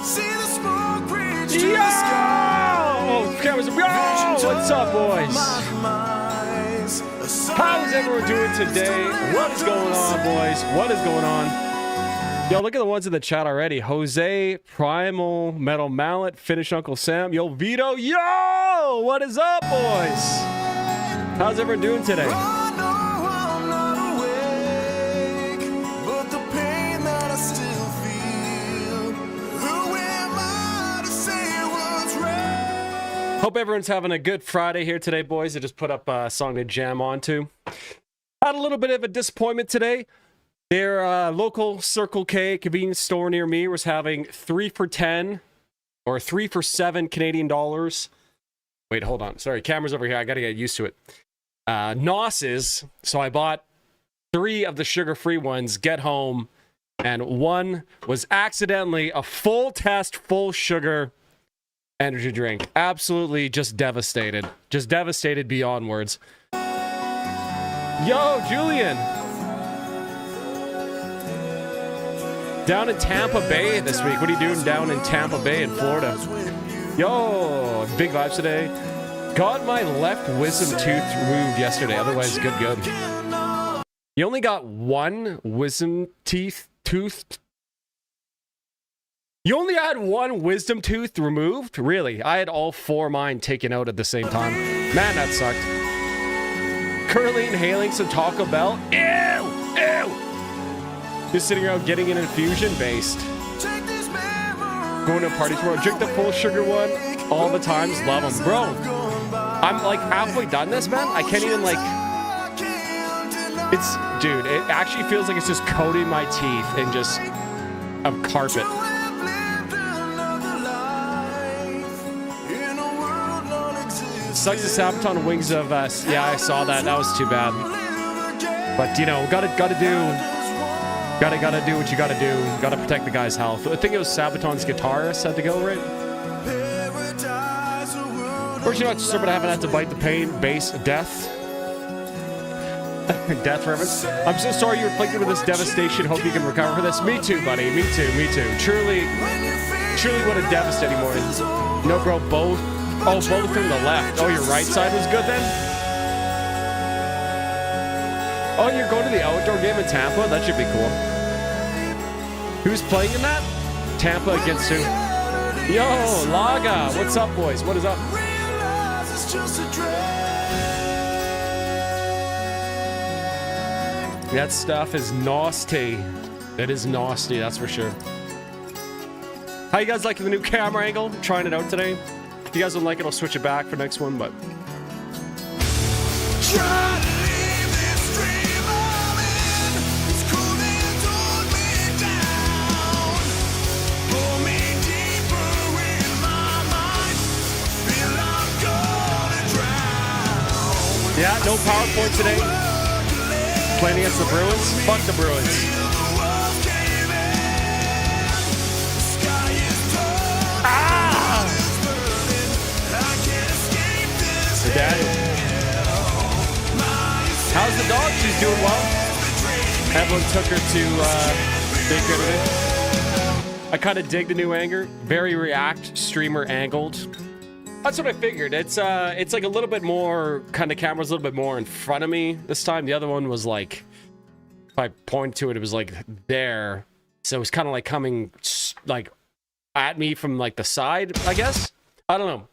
Yo! Oh, cameras. Yo! What's up, boys? How's everyone doing today? What is going on, boys? What is going on? Yo, look at the ones in the chat already. Jose, Primal, Metal Mallet, Finish Uncle Sam, Yo Vito. Yo! What is up, boys? How's everyone doing today? Hope everyone's having a good Friday here today, boys. I just put up a song to jam onto. Had a little bit of a disappointment today. Their local Circle K convenience store near me was having 3 for 10 or 3 for 7 Canadian dollars. Wait, hold on. Sorry, camera's over here. I gotta get used to it. NOS's. So I bought 3 of the sugar-free ones, get home, and one was accidentally a full test, full sugar energy drink. Absolutely just devastated. Just devastated beyond words. Yo, Julian. Down in Tampa Bay this week. What are you doing down in Tampa Bay in Florida? Yo, big vibes today. Got my left wisdom tooth removed yesterday. Otherwise, good. You only got one wisdom tooth. You only had one wisdom tooth removed? Really? I had all 4 of mine taken out at the same time. Man, that sucked. Currently inhaling some Taco Bell. Ew! Just sitting around getting an infusion based. Going to parties tomorrow. Drink the full sugar one all the times. Love them. Bro, I'm like halfway done this, man. I can't even like... Dude, it actually feels like it's just coating my teeth in just a carpet. Sucks the Sabaton wings of us. Yeah, I saw that. That was too bad. But you know, gotta do what you gotta do. Gotta protect the guy's health. I think it was Sabaton's guitarist had to go, right? Fortunately, not sure, but I haven't had to bite the pain. Bass, death. Death reference. I'm so sorry you're afflicted with this devastation. Hope you can recover from this. Me too, buddy. Me too. Truly what a devastating morning. No, bro, both. Oh, both from the left. Oh, your right side was good then? Oh, you're going to the outdoor game in Tampa? That should be cool. Who's playing in that? Tampa against who? Yo, Laga. What's up, boys? What is up? That stuff is nasty. It is nasty, that's for sure. How you guys liking the new camera angle? I'm trying it out today. If you guys don't like it, I'll switch it back for next one, but... Yeah, no PowerPoint today. Playing against the Bruins. Fuck the Bruins. Ah! The dad. How's the dog? She's doing well. Evelyn took her to daycare today. I kind of dig the new anger. Very React streamer angled. That's what I figured. It's like a little bit more, kind of camera's a little bit more in front of me this time. The other one was like, if I point to it, it was like there. So it was kind of like coming like at me from like the side, I guess. I don't know.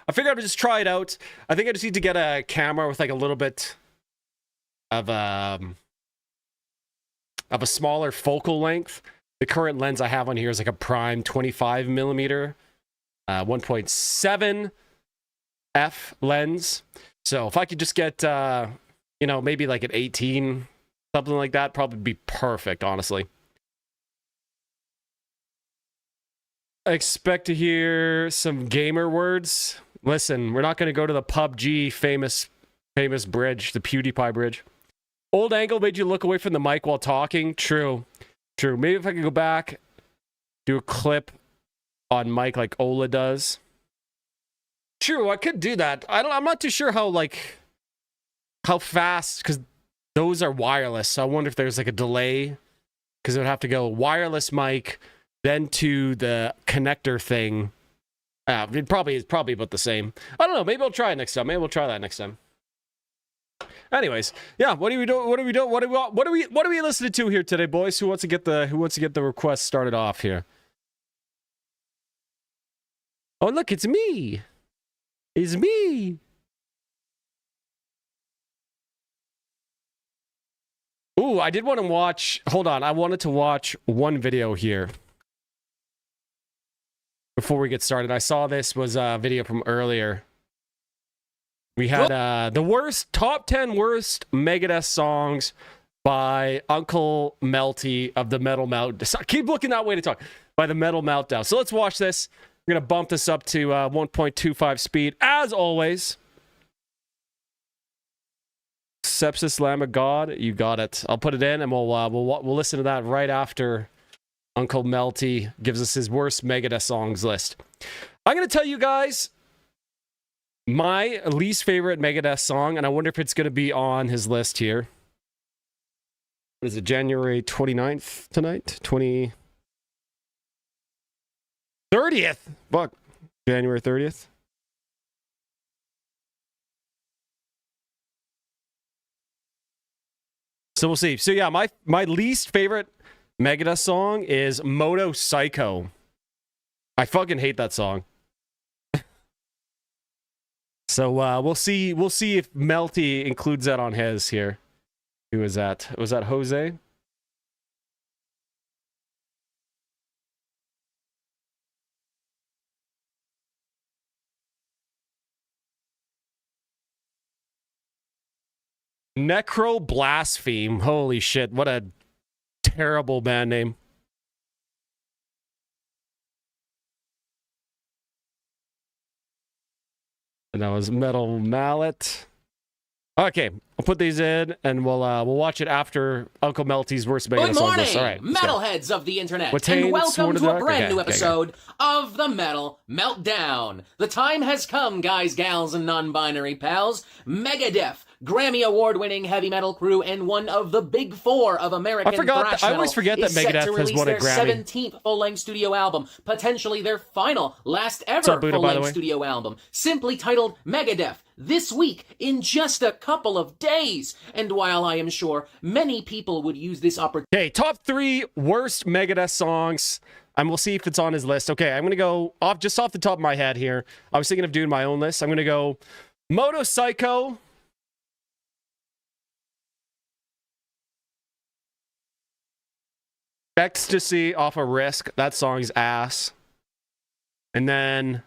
I figured I'd just try it out. I think I just need to get a camera with like a little bit of a smaller focal length. The current lens I have on here is like a prime 25 millimeter. 1.7 f lens. So if I could just get you know, maybe like an 18, something like that, probably be perfect, honestly. I expect to hear some gamer words. Listen, we're not going to go to the PUBG famous bridge, the PewDiePie bridge. Old angle made you look away from the mic while talking. True. Maybe if I could go back, do a clip on mic like Ola does. True, I could do that. I'm not too sure how fast, because those are wireless. So I wonder if there's like a delay, because it would have to go wireless mic, then to the connector thing. It probably is about the same. I don't know. Maybe I'll try it next time. Maybe we'll try that next time. Anyways, yeah. What are we doing? What are we listening to here today, boys? Who wants to get the request started off here? Oh, look, it's me. It's me. Ooh, I did want to watch. Hold on, I wanted to watch one video here before we get started. I saw this was a video from earlier. We had the top 10 worst Megadeth songs by Uncle Melty of the Metal Meltdown. Keep looking that way to talk. By the Metal Meltdown. So let's watch this. We're gonna bump this up to 1.25 speed as always. Sepsis, Lamb of God, you got it. I'll put it in, and we'll listen to that right after Uncle Melty gives us his worst Megadeth songs list. I'm gonna tell you guys my least favorite Megadeth song, and I wonder if it's gonna be on his list here. What is it? January 29th tonight? 30th. Fuck. January 30th. So we'll see. So yeah, my least favorite Megadeth song is Moto Psycho. I fucking hate that song. So we'll see if Melty includes that on his here. Who is that? Was that Jose? Necro Blaspheme. Holy shit, what a terrible band name. And that was Metal Mallet. Okay, I'll put these in, and we'll watch it after Uncle Melty's worst Megadeth song. Good morning, all right, metalheads of the internet, and welcome to a brand new episode of the Metal Meltdown. The time has come, guys, gals, and non-binary pals. Megadeth, Grammy Award-winning heavy metal crew, and one of the big four of American thrash metal. I always forget that Megadeth has won a Grammy. Their 17th full-length studio album, potentially their final, last ever full-length studio album, simply titled Megadeth. This week, in just a couple of days. And while I am sure many people would use this opportunity... Okay, top 3 worst Megadeth songs. And we'll see if it's on his list. Okay, I'm going to go off the top of my head here. I was thinking of doing my own list. I'm going to go Moto Psycho. Ecstasy off of Risk. That song's ass. And then...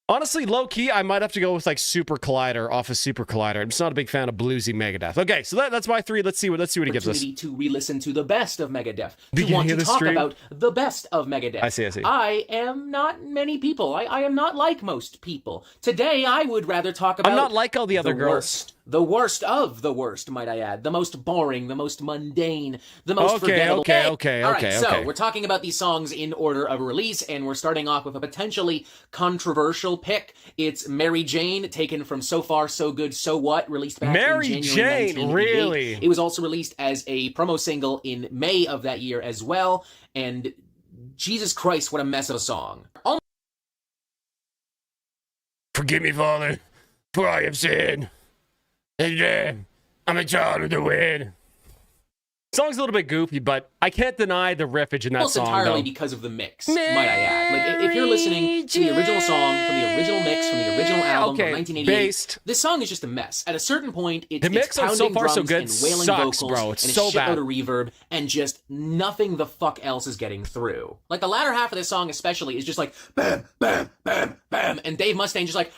honestly, low-key, I might have to go with, like, Super Collider off of Super Collider. I'm just not a big fan of bluesy Megadeth. Okay, so that's my 3. Let's see what he gives us. To re-listen to the best of Megadeth. To want to talk about the best of Megadeth. I see. I am not many people. I am not like most people. Today, I would rather talk about... I'm not like all the other girls. The worst of the worst, might I add. The most boring, the most mundane, the most forgettable. Okay. All right, so we're talking about these songs in order of release, and we're starting off with a potentially controversial pick. It's Mary Jane, taken from So Far, So Good, So What, released back in January 1988. Really? It was also released as a promo single in May of that year as well, and Jesus Christ, what a mess of a song. Forgive me, Father, for I have sinned. I'm a child of the wind. Song's a little bit goofy, but I can't deny the riffage in that song. Almost entirely because of the mix, might I add. Like, if you're listening to the original song from the original mix from the original album from 1988, this song is just a mess. At a certain point, it's pounding So Far, drums So Good and wailing sucks, vocals bro. It's and so a shitload of reverb, and just nothing the fuck else is getting through. Like, the latter half of this song especially is just like, bam, bam, bam, bam, and Dave Mustaine just like,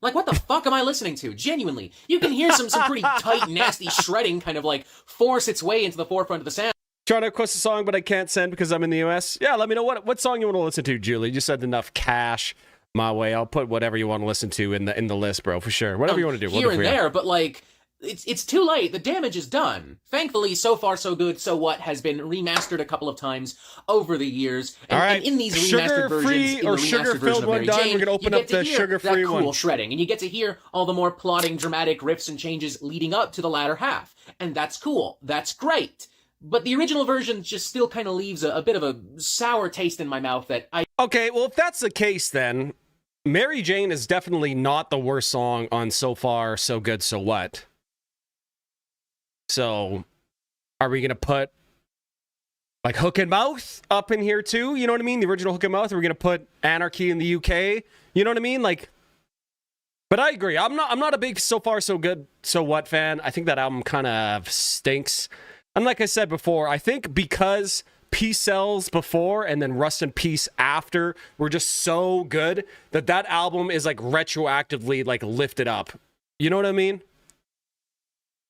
like, what the fuck am I listening to? Genuinely. You can hear some pretty tight, nasty shredding kind of, like, force its way into the forefront of the sound. Trying to request a song, but I can't send because I'm in the US. Yeah, let me know what song you want to listen to, Julie. You sent enough cash my way. I'll put whatever you want to listen to in the list, bro, for sure. Whatever you want to do. Here and there, but, like... it's too late. The damage is done. Thankfully, So Far So Good, So What has been remastered a couple of times over the years. And in these remastered versions, or sugar-filled one done, we're going to open up the sugar-free one. That cool shredding, and you get to hear all the more plotting, dramatic riffs and changes leading up to the latter half. And that's cool. That's great. But the original version just still kind of leaves a bit of a sour taste in my mouth that I... Okay, well, if that's the case, then Mary Jane is definitely not the worst song on So Far So Good, So What. So, are we going to put, like, Hook and Mouth up in here, too? You know what I mean? The original Hook and Mouth? Are we going to put Anarchy in the UK? You know what I mean? Like, but I agree. I'm not a big So Far So Good, So What fan. I think that album kind of stinks. And like I said before, I think because Peace Sells before and then Rust and Peace after were just so good that that album is, like, retroactively, like, lifted up. You know what I mean?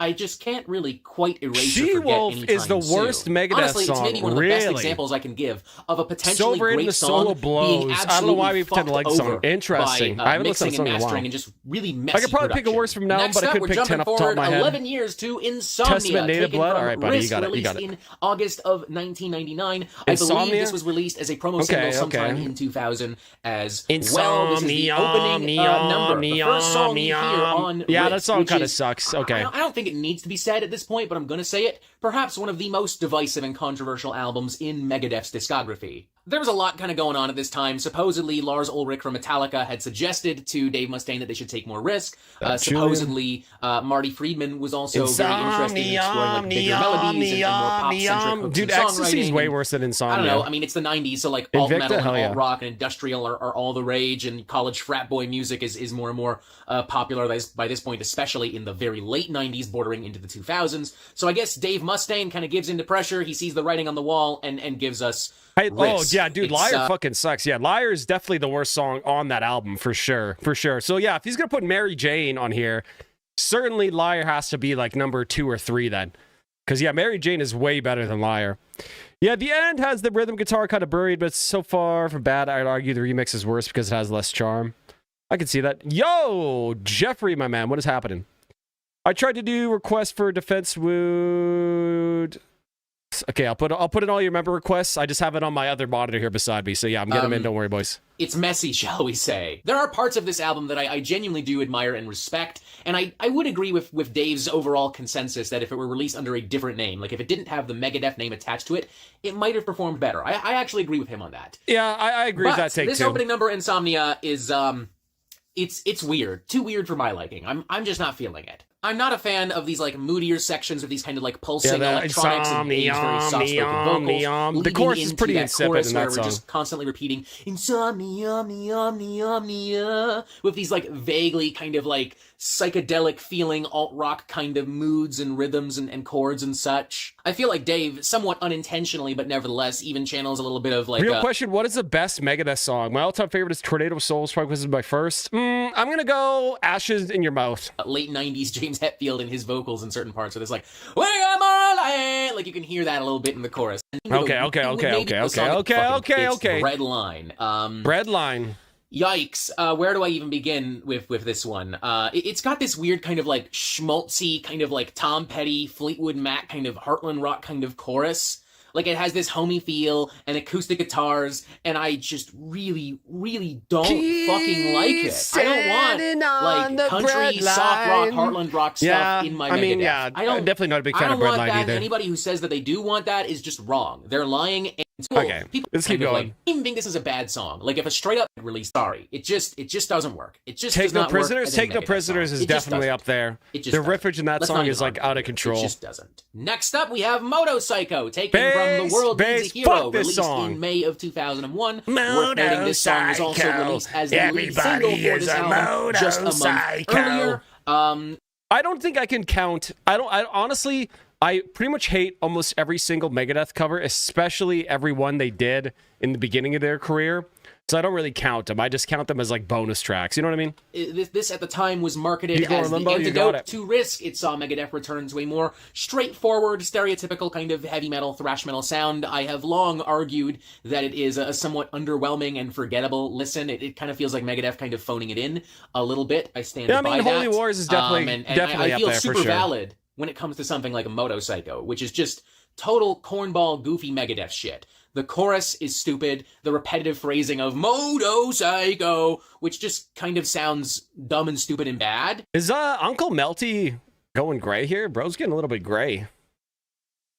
I just can't really quite erase She-Wolf is the worst Megadeth Honestly, song. Honestly, it's maybe one of the best examples I can give of a potentially great song being absolutely I don't know why we pretend to like the song. Interesting. By, I haven't listened to the song in a while. And just really messy I could probably production. pick a worse from now, Next but I up, could pick 10 off the top of my head. 11 years to Insomnia, Testament Native taken Blood? from All right, buddy, you Risk, got it. You got released it. in August of 1999. Insomnia? I believe this was released as a promo single sometime in 2000 as well. This is the opening number. The first song you hear on Yeah, Risk, that song kind of sucks. Okay. I don't think it needs to be said at this point, but I'm going to say it. Perhaps one of the most divisive and controversial albums in Megadeth's discography. There was a lot kind of going on at this time. Supposedly, Lars Ulrich from Metallica had suggested to Dave Mustaine that they should take more risk. Supposedly, Marty Friedman was also very interested in exploring like bigger melodies and more pop-centric hooks Dude, and Ecstasy's songwriting. way worse than Insomnia. I don't know. I mean, it's the 90s, so like alt metal and alt rock and industrial are all the rage, and college frat boy music is more and more popular by this point, especially in the very late 90s, bordering into the 2000s. So I guess Dave Mustaine kind of gives into pressure. He sees the writing on the wall and gives us Risk. Oh, yeah, dude, Liar fucking sucks. Yeah, Liar is definitely the worst song on that album, for sure. For sure. So, yeah, if he's going to put Mary Jane on here, certainly Liar has to be, like, number 2 or 3 then. Because, yeah, Mary Jane is way better than Liar. Yeah, The End has the rhythm guitar kind of buried, but so far from bad, I'd argue the remix is worse because it has less charm. I can see that. Yo, Jeffrey, my man, what is happening? I tried to do request for Defense Wood... Okay, I'll put in all your member requests. I just have it on my other monitor here beside me. So yeah, I'm getting them in. Don't worry, boys. It's messy, shall we say. There are parts of this album that I genuinely do admire and respect, and I would agree with Dave's overall consensus that if it were released under a different name, like if it didn't have the Megadeth name attached to it, it might have performed better. I actually agree with him on that. Yeah, I agree with that take this too. Opening number, Insomnia, is it's weird. Too weird for my liking. I'm just not feeling it. I'm not a fan of these like moodier sections of these kind of like pulsing electronics and very soft-spoken vocals. The chorus is pretty insipid in that song. We're just constantly repeating insomnia, with these like vaguely kind of like psychedelic feeling alt-rock kind of moods and rhythms and chords and such. I feel like Dave, somewhat unintentionally, but nevertheless, even channels a little bit of like... Real question, what is the best Megadeth song? My all-time favorite is Tornado Souls, probably because it's my first. I'm gonna go Ashes in Your Mouth. Late 90s James Hetfield and his vocals in certain parts where there's like, we are more alive! Like you can hear that a little bit in the chorus. Okay. Breadline. Breadline. Yikes. Where do I even begin with this one? It's got this weird kind of like schmaltzy, kind of like Tom Petty, Fleetwood Mac kind of Heartland rock kind of chorus. Like it has this homey feel and acoustic guitars, and I just really, really don't fucking like it. I don't want like country, soft rock, Heartland rock stuff in my Megadeth. I'm definitely not a big fan of Breadline either. Anybody who says that they do want that is just wrong. They're lying. Okay, let's keep going. Like, even think this is a bad song. Like if a straight up release, sorry, it just doesn't work. It just Take does No not Prisoners. work. Take No Prisoners is definitely up there. The riffage in that song is like out of control. It just doesn't. Next up, we have Moto Psycho, taken from The World Needs a Hero, released in May of 2001. Worth noting, this song was also released as the lead single for this album just a month earlier. I don't think I can count. I honestly. I pretty much hate almost every single Megadeth cover, especially every one they did in the beginning of their career. So I don't really count them. I just count them as like bonus tracks. You know what I mean? This at the time was marketed as the Limbo, antidote to Risk. It saw Megadeth return to a more straightforward, stereotypical kind of heavy metal, thrash metal sound. I have long argued that it is a somewhat underwhelming and forgettable listen. It kind of feels like Megadeth kind of phoning it in a little bit. I stand by that. I mean, Holy Wars is definitely I feel up there super for sure. valid when it comes to something like a Moto Psycho, which is just total cornball, goofy Megadeth shit. The chorus is stupid. The repetitive phrasing of Moto Psycho, which just kind of sounds dumb and stupid and bad. Is Uncle Melty going gray here? Bro's getting a little bit gray.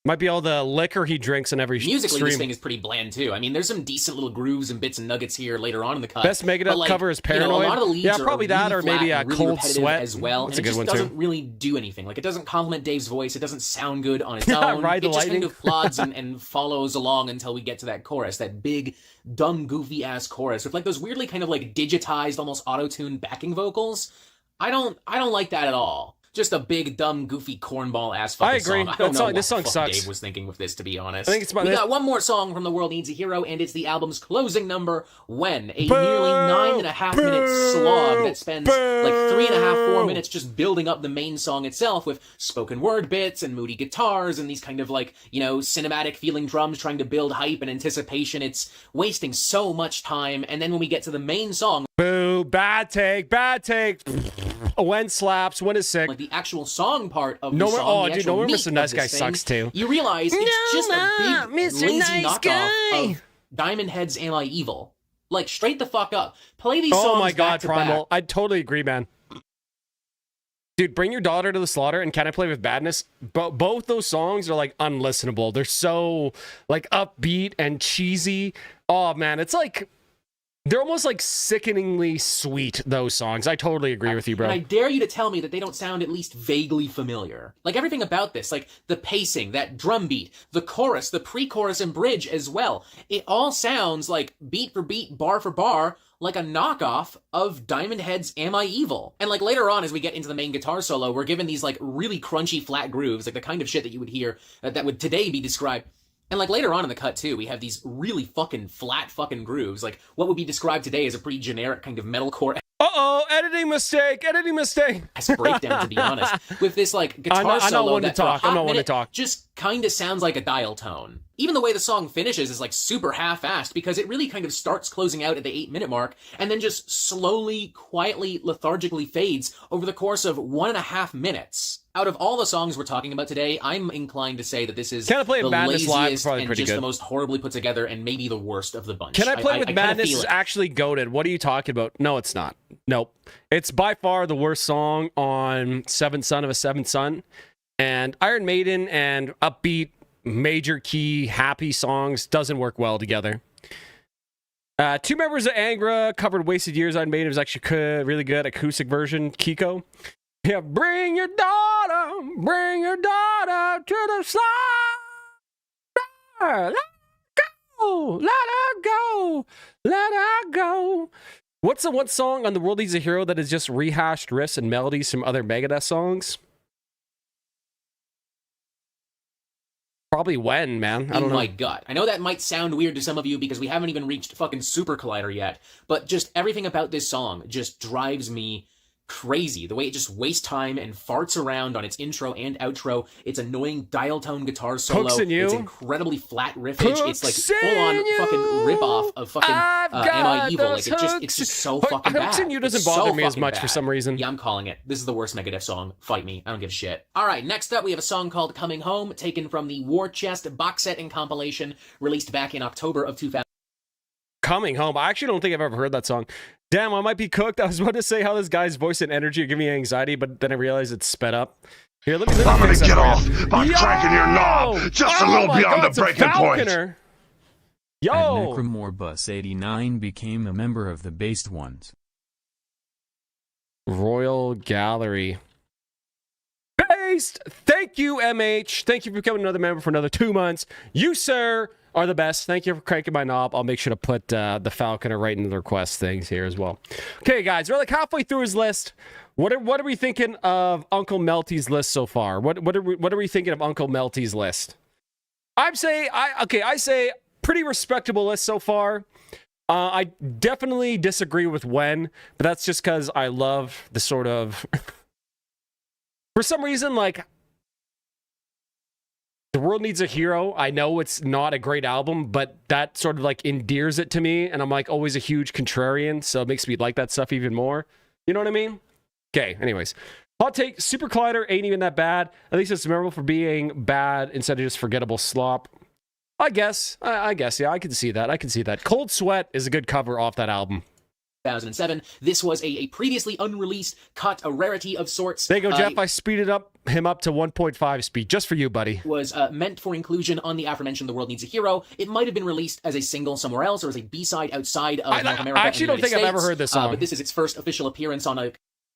Might be all the liquor he drinks in every Musically, stream. this thing is pretty bland, too. I mean, there's some decent little grooves and bits and nuggets here later on in the cut. Best Megadeth cover is Paranoid. You know, a lot of the leads yeah, probably that, really or maybe a really Cold Sweat as well. That's and a good one, it just doesn't really do anything. Like, it doesn't complement Dave's voice. It doesn't sound good on its own. Ride the it just lightning. kind of plods and follows along until we get to that chorus, that big, dumb, goofy-ass chorus with, like, those weirdly kind of, like, digitized, almost auto-tuned backing vocals. I don't like that at all. Just a big, dumb, goofy, cornball-ass fucking I agree. song. I don't know This what song sucks. Dave was thinking with this, to be honest. I think it's about we got one more song from The World Needs a Hero, and it's the album's closing number, When, a nearly 9.5-minute slog that spends like 3.5, 4 minutes just building up the main song itself with spoken word bits and moody guitars and these kind of like, you know, cinematic feeling drums trying to build hype and anticipation. It's wasting so much time, and then when we get to the main song... Boo, bad take. When slaps, when is sick. Like the actual song part of the song, dude, No More Mr. Nice Guy sucks too. You realize it's just a big Mr. lazy Nice knockoff Guy. of Diamond Head's Am I Evil? Like, straight the fuck up. Play these songs Oh my back god, to Primal. back. I totally agree, man. Dude, Bring Your Daughter to the Slaughter and Can I Play with Badness? Both those songs are like unlistenable. They're so like upbeat and cheesy. Oh man, it's like they're almost like sickeningly sweet, those songs. I totally agree with you, bro. And I dare you to tell me that they don't sound at least vaguely familiar. Like everything about this, like the pacing, that drum beat, the chorus, the pre-chorus and bridge as well. It all sounds like beat for beat, bar for bar, like a knockoff of Diamond Head's Am I Evil? And like later on, as we get into the main guitar solo, we're given these like really crunchy flat grooves, like the kind of shit that you would hear that would today be described. And like later on in the cut too, we have these really fucking flat fucking grooves, like what would be described today as a pretty generic kind of metalcore editing mistake. as a breakdown, to be honest, with this like guitar solo that for a hot minute just kind of sounds like a dial tone. Even the way the song finishes is like super half-assed because it really kind of starts closing out at the 8-minute mark and then just slowly, quietly, lethargically fades over the course of 1.5 minutes. Out of all the songs we're talking about today, I'm inclined to say that this is the laziest and just the most horribly put together and maybe the worst of the bunch. Can I Play with Madness is actually goated. What are you talking about? No, it's not. Nope. It's by far the worst song on Seventh Son of a Seventh Son. And Iron Maiden and upbeat, major key, happy songs doesn't work well together. Two members of Angra covered Wasted Years. Iron Maiden was actually really good acoustic version. Kiko. Yeah, bring your daughter to the slaughter. Let her go. What's the one song on The World Needs a Hero that is just rehashed riffs and melodies from other Megadeth songs? Probably When, man. I don't know. My gut. I know that might sound weird to some of you because we haven't even reached fucking Super Collider yet, but just everything about this song just drives me crazy. The way it just wastes time and farts around on its intro and outro. It's annoying dial tone guitar solo. It's incredibly flat riffage. It's like full on fucking rip-off of fucking Am I Evil? Like it's just so fucking bad. Hooks in You doesn't bother me as much for some reason. Yeah, I'm calling it. This is the worst Megadeth song. Fight me. I don't give a shit. Alright, next up we have a song called Coming Home, taken from the War Chest box set and compilation, released back in October of 2000. Coming Home. I actually don't think I've ever heard that song. Damn, I might be cooked. I was about to say how this guy's voice and energy are giving me anxiety, but then I realized it's sped up. Here, let me I'm gonna get off by cranking your knob just a little beyond the breaking point. Yo! At Necromorbus 89 became a member of the Based Ones. Royal Gallery. Based! Thank you, MH. Thank you for becoming another member for another 2 months. You, sir, are the best. Thank you for cranking my knob. I'll make sure to put the Falconer right into the request things here as well. Okay, guys, we're like halfway through his list. What are we thinking of Uncle Melty's list so far? What are we thinking of Uncle Melty's list? I say pretty respectable list so far. I definitely disagree with when, but that's just because I love the sort of... For some reason, like, The World Needs a Hero, I know it's not a great album, but that sort of, like, endears it to me, and I'm, like, always a huge contrarian, so it makes me like that stuff even more. You know what I mean? Okay, anyways. Hot take, Super Collider ain't even that bad. At least it's memorable for being bad instead of just forgettable slop. I guess, yeah, I can see that. I can see that. Cold Sweat is a good cover off that album. 2007. This was a previously unreleased cut, a rarity of sorts. There you go, Jeff. I speeded him up to 1.5 speed just for you, buddy. Was meant for inclusion on the aforementioned The World Needs a Hero. It might have been released as a single somewhere else or as a B-side outside of North America. I actually don't think I've ever heard this song. But this is its first official appearance on a...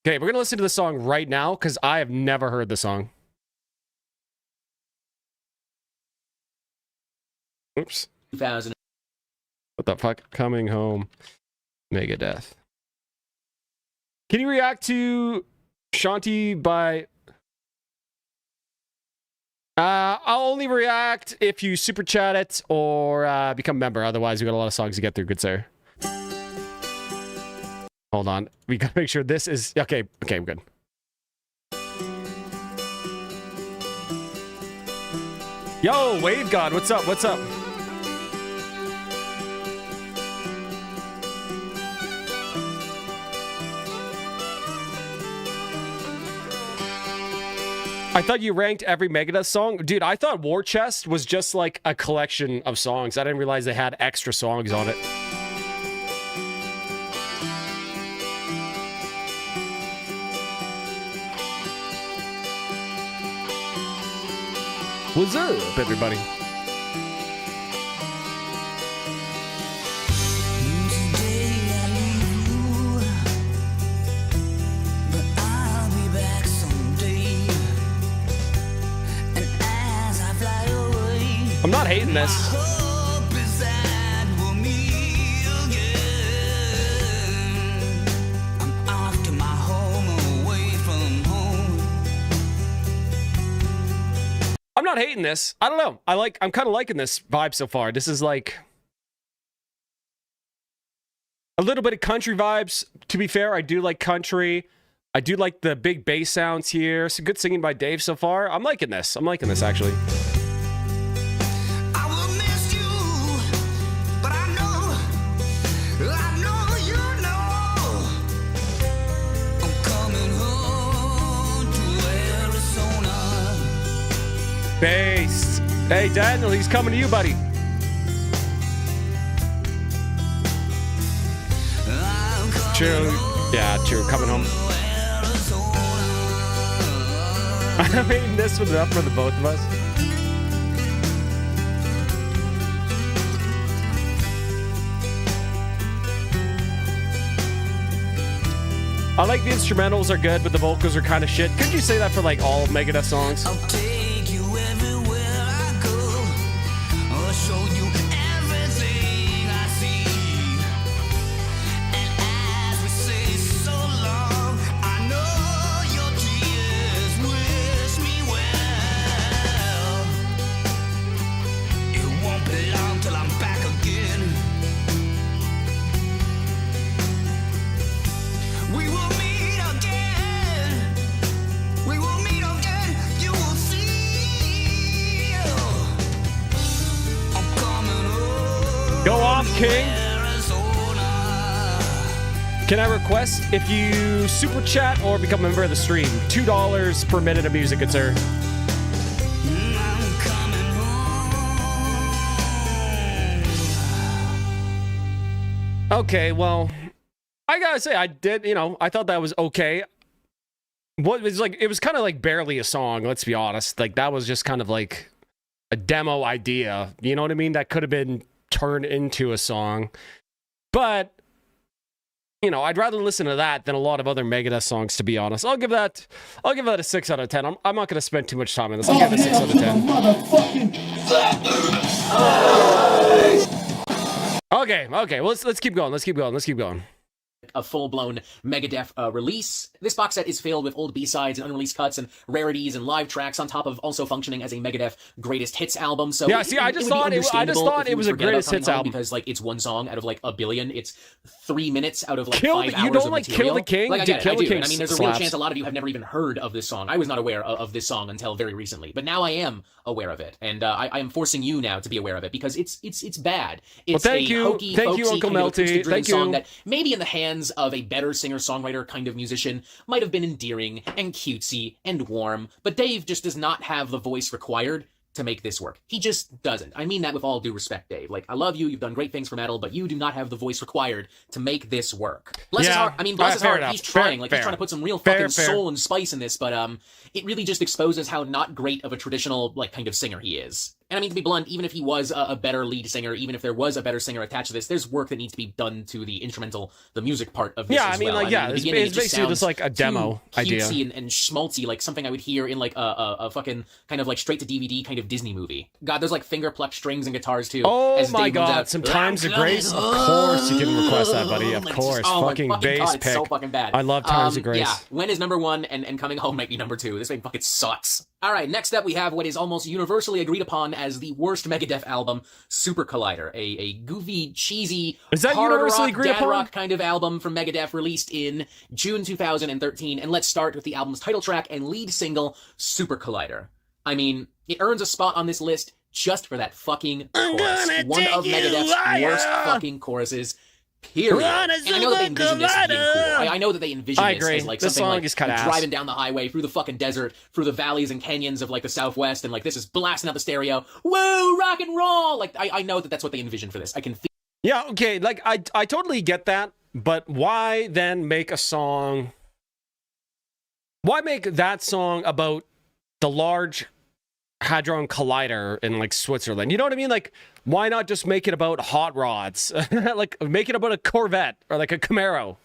Okay, we're going to listen to the song right now because I have never heard the song. Oops. 2000. What the fuck? Coming Home. Megadeth. Can you react to Shanti by... I'll only react if you super chat it or become a member. Otherwise, we got a lot of songs to get through, good sir. Hold on. We gotta make sure this is... Okay, we're good. Yo, Wave God, what's up? What's up? I thought you ranked every Megadeth song. Dude, I thought War Chest was just like a collection of songs. I didn't realize they had extra songs on it. What's up, everybody? I'm not hating this. I'm not hating this. I don't know. I'm kind of liking this vibe so far. This is like a little bit of country vibes. To be fair, I do like country. I do like the big bass sounds here. Some good singing by Dave so far. I'm liking this. I'm liking this actually. Bass. Hey, Daniel, he's coming to you, buddy. True. Yeah, true. Coming home. I mean, this was enough for the both of us. I like the instrumentals are good, but the vocals are kind of shit. Couldn't you say that for like all Megadeth songs? Go off, King. Can I request if you super chat or become a member of the stream? $2 per minute of music, good sir. Okay, well, I gotta say, I did, I thought that was okay. What was like, it was kind of like barely a song, let's be honest. Like, that was just kind of like a demo idea. You know what I mean? That could have been turned into a song. But, I'd rather listen to that than a lot of other Megadeth songs, to be honest. I'll give that a 6 out of 10. I'm not going to spend too much time on this. I'll give it a 6 out of 10. Okay. Well, let's keep going. Let's keep going. a full-blown Megadeth release. This box set is filled with old B-sides and unreleased cuts and rarities and live tracks on top of also functioning as a Megadeth greatest hits album. So yeah, see, I just thought it was a greatest hits album because like it's one song out of like a billion. It's 3 minutes out of like Kill 5 hours you don't of like material. Kill the King? Like, I get it, I do. King And I mean, there's a real chance a lot of you have never even heard of this song. I was not aware of this song until very recently, but now I am aware of it, and I am forcing you now to be aware of it because it's bad. It's well, thank you, hokey, thank you, Uncle Melty. Thank you. Song that maybe in the hands of a better singer-songwriter kind of musician might have been endearing and cutesy and warm, but Dave just does not have the voice required to make this work. He just doesn't. I mean that with all due respect, Dave. Like, I love you, you've done great things for metal, but you do not have the voice required to make this work. Bless his heart. I mean, bless his heart, he's trying. He's trying to put some real fucking soul and spice in this, but it really just exposes how not great of a traditional, like, kind of singer he is. And I mean, to be blunt, even if he was a better lead singer, even if there was a better singer attached to this, there's work that needs to be done to the instrumental, the music part of this as well. It's basically just like a demo idea. Cutesy and schmaltzy, like something I would hear in like a fucking kind of like straight to DVD kind of Disney movie. God, there's like finger plucked strings and guitars too. Oh my God, some Times of Grace. Of course you can request that, buddy. Of course. Fucking bass pick. It's so fucking bad. I love Times of Grace. Yeah, When is #1 and Coming Home might be #2. This thing fucking sucks. All right, next up we have what is almost universally agreed upon as the worst Megadeth album, Super Collider, a goofy, cheesy, hard rock, dad rock kind of album from Megadeth released in June 2013. And let's start with the album's title track and lead single, Super Collider. I mean, it earns a spot on this list just for that fucking chorus. One of Megadeth's worst fucking choruses. Period. And I know that they envision this being cool. I know that they envision this as like something like driving down the highway through the fucking desert, through the valleys and canyons of like the Southwest, and like this is blasting out the stereo. Woo, rock and roll! Like I know that that's what they envision for this. I can feel. Yeah, okay, like I totally get that, but why then make a song? Why make that song about the Large Hadron Collider in like Switzerland? You know what I mean? Like, why not just make it about hot rods? Like, make it about a Corvette or like a Camaro.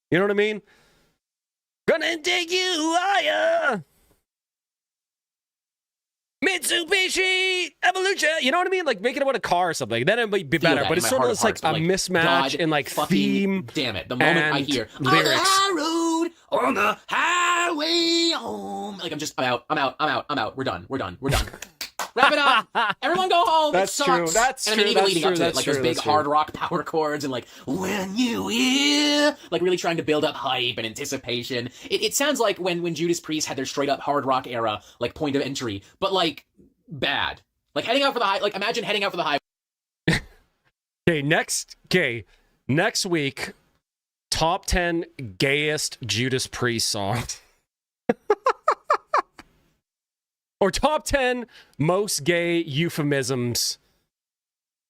You know what I mean? Gonna take you higher. Mitsubishi Evolution. You know what I mean? Like, make it about a car or something. Then it might be better. But it's sort of like a mismatch in like theme. Damn it! The moment I hear lyrics. On the high road, on the highway home, like I'm out. We're done. Wrap it up. Everyone go home. That's it true. sucks. That's and I mean, true. even leading up to it, like those big hard rock power chords and like when you hear, like really trying to build up hype and anticipation. It sounds like when Judas Priest had their straight up hard rock era, like point of entry, but like bad. Like heading out for the high. Like imagine heading out for the high. Next week, top 10 gayest Judas Priest songs. Or top 10 most gay euphemisms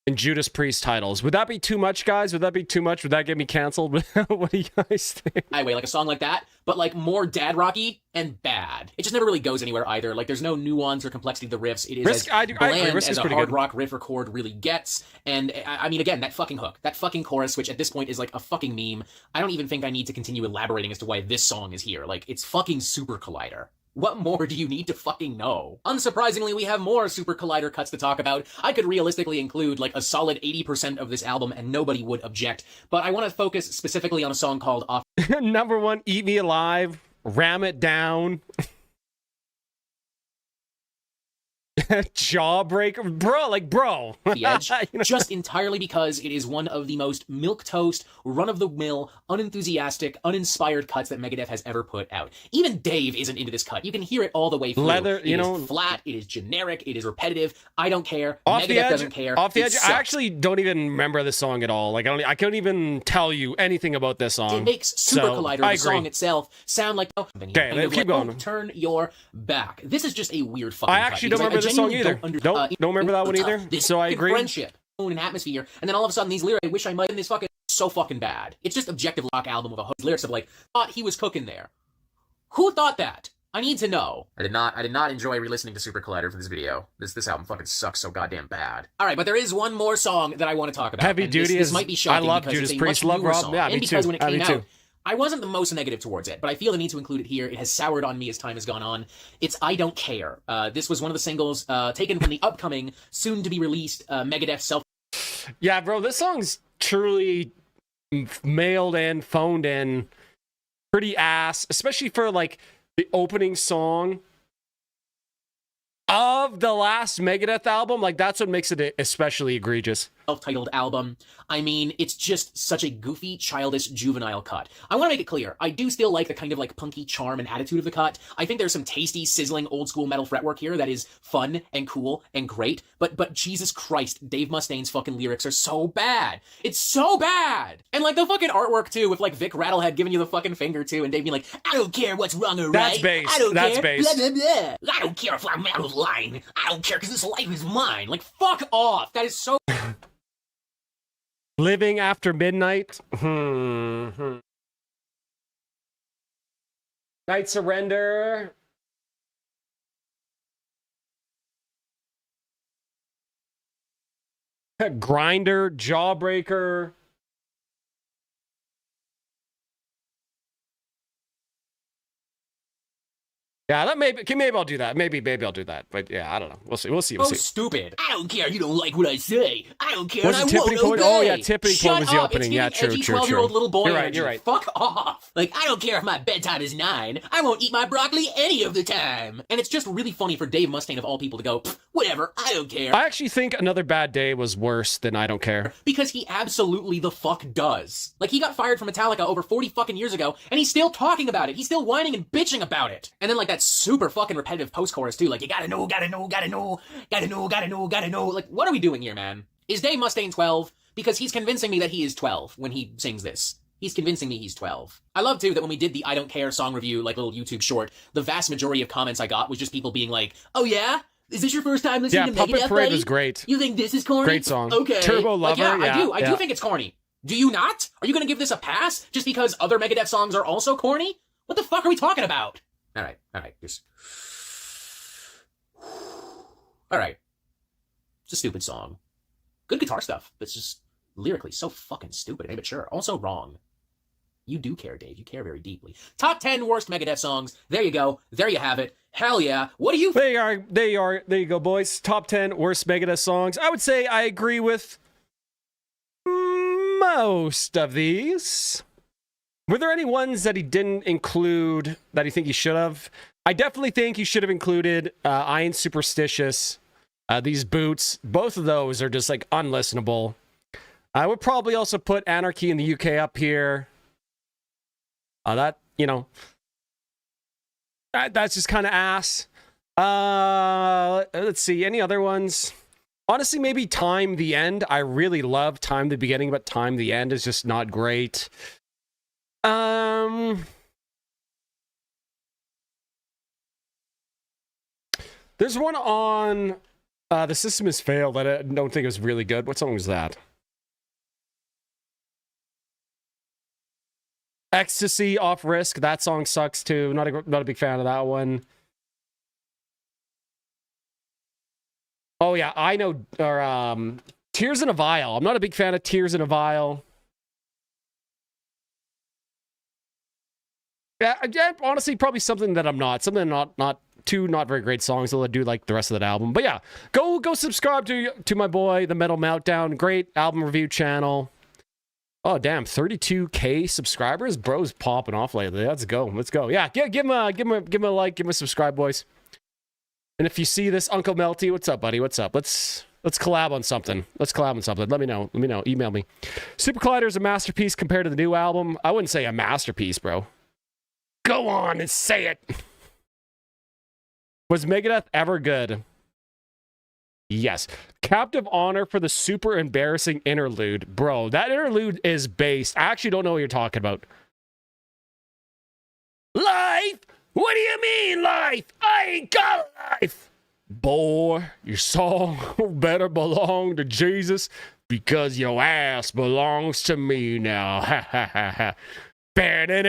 in Judas Priest titles. Would that be too much, guys? Would that be too much? Would that get me canceled? What do you guys think? Highway, like a song like that, but like more dad rocky and bad. It just never really goes anywhere either. Like there's no nuance or complexity to the riffs. It is as bland as a hard rock riff or chord really gets. And I mean, again, that fucking hook, that fucking chorus, which at this point is like a fucking meme. I don't even think I need to continue elaborating as to why this song is here. Like it's fucking Super Collider. What more do you need to fucking know? Unsurprisingly, we have more Super Collider cuts to talk about. I could realistically include like a solid 80% of this album and nobody would object, but I want to focus specifically on a song called Off. #1, Eat Me Alive, Ram It Down. Jawbreaker, bro. The Edge, just entirely because it is one of the most milquetoast, run-of-the-mill, unenthusiastic, uninspired cuts that Megadeth has ever put out. Even Dave isn't into this cut. You can hear it all the way through. Leather, it is flat, it is generic, it is repetitive. I don't care. Off Megadeth the edge, doesn't care. Off the Edge, I actually don't even remember the song at all. Like I couldn't even tell you anything about this song. It makes Super Collider, the song itself, sound like okay. Keep going. Turn your back. This is just a weird fucking. I actually don't remember this song either. Don't remember that one either. So I agree. Friendship, and atmosphere, and then all of a sudden these lyrics. I wish I might. In this fucking so fucking bad. It's just objective rock album of a lyrics of like thought he was cooking there. Who thought that? I need to know. I did not enjoy re-listening to Super Collider for this video. This album fucking sucks so goddamn bad. All right, but there is one more song that I want to talk about. Heavy Duty. This might be shocking. I love Judas Priest. Love Rob. Song. Yeah, and me because too. when it came out, I wasn't the most negative towards it, but I feel the need to include it here. It has soured on me as time has gone on. It's I Don't Care. This was one of the singles taken from the upcoming, soon-to-be-released Megadeth self... Yeah, bro, this song's truly mailed in, phoned in, pretty ass, especially for like the opening song of the last Megadeth album. Like, that's what makes it especially egregious. Self-titled album. I mean, it's just such a goofy, childish, juvenile cut. I want to make it clear, I do still like the kind of like punky charm and attitude of the cut. I think there's some tasty, sizzling, old-school metal fretwork here that is fun and cool and great, but Jesus Christ, Dave Mustaine's fucking lyrics are so bad. It's so bad! And like the fucking artwork too, with like Vic Rattlehead giving you the fucking finger too, and Dave being like, I don't care what's wrong or right. That's bass. I don't That's care. bass. Blah, blah, blah. I don't care if I'm out of line. I don't care because this life is mine. Like, fuck off. That is so... Living After Midnight. Night Surrender. Grinder, Jawbreaker. Yeah, that maybe I'll do that. Maybe I'll do that. But yeah, I don't know. We'll see. We'll see. So stupid. I don't care. You don't like what I say. I don't care. Was and it I Tipping won't Point? obey. Oh yeah, Tipping Point was the opening. Yeah, true. 12-year-old little boy. You're right. Fuck off. Like, I don't care if my bedtime is 9. I won't eat my broccoli any of the time. And it's just really funny for Dave Mustaine of all people to go, whatever. I don't care. I actually think Another Bad Day was worse than I Don't Care. Because he absolutely the fuck does. Like, he got fired from Metallica over 40 fucking years ago, and he's still talking about it. He's still whining and bitching about it. And then like that super fucking repetitive post-chorus too. Like, you gotta know. Like, what are we doing here, man? Is Dave Mustaine 12? Because he's convincing me that he is 12 when he sings this. He's convincing me he's 12. I love, too, that when we did the I Don't Care song review, like, little YouTube short, the vast majority of comments I got was just people being like, oh, yeah? Is this your first time listening to Megadeth, Puppet Parade buddy? Was great. You think this is corny? Great song. Okay. Turbo Lover, like, I do think it's corny. Do you not? Are you gonna give this a pass just because other Megadeth songs are also corny? What the fuck are we talking about? All right, just... All right. It's a stupid song. Good guitar stuff, but it's just lyrically so fucking stupid and immature. Also wrong. You do care, Dave. You care very deeply. Top 10 worst Megadeth songs. There you go. There you have it. Hell yeah. What do you... There you are. There you go, boys. Top 10 worst Megadeth songs. I would say I agree with most of these. Were there any ones that he didn't include that you think he should have? I definitely think he should have included I Ain't Superstitious. These boots, both of those are just like unlistenable. I would probably also put Anarchy in the UK up here. That, you know, that's just kind of ass. Let's see, any other ones? Honestly, maybe Time the End. I really love Time the Beginning, but Time the End is just not great. There's one on The System Has Failed that I don't think is really good. What song was that? Ecstasy, Off Risk. That song sucks too. Not a big fan of that one. Oh yeah, I know. Or Tears in a Vial. I'm not a big fan of Tears in a Vial. Yeah, honestly, probably something that I'm not. Something not very great songs. I'll do like the rest of that album. But yeah, go subscribe to my boy, The Metal Meltdown. Great album review channel. Oh damn, 32K subscribers. Bro's popping off lately. Let's go. Yeah, give him a like, give him a subscribe, boys. And if you see this, Uncle Melty, what's up, buddy? What's up? Let's collab on something. Let me know. Email me. Super Collider is a masterpiece compared to the new album. I wouldn't say a masterpiece, bro. Go on and say it. Was Megadeth ever good? Yes. Captive Honor for the super embarrassing interlude. Bro, that interlude is based. I actually don't know what you're talking about. Life? What do you mean, life? I ain't got a life. Boy, your soul better belong to Jesus because your ass belongs to me now. Ha ha ha ha. Captive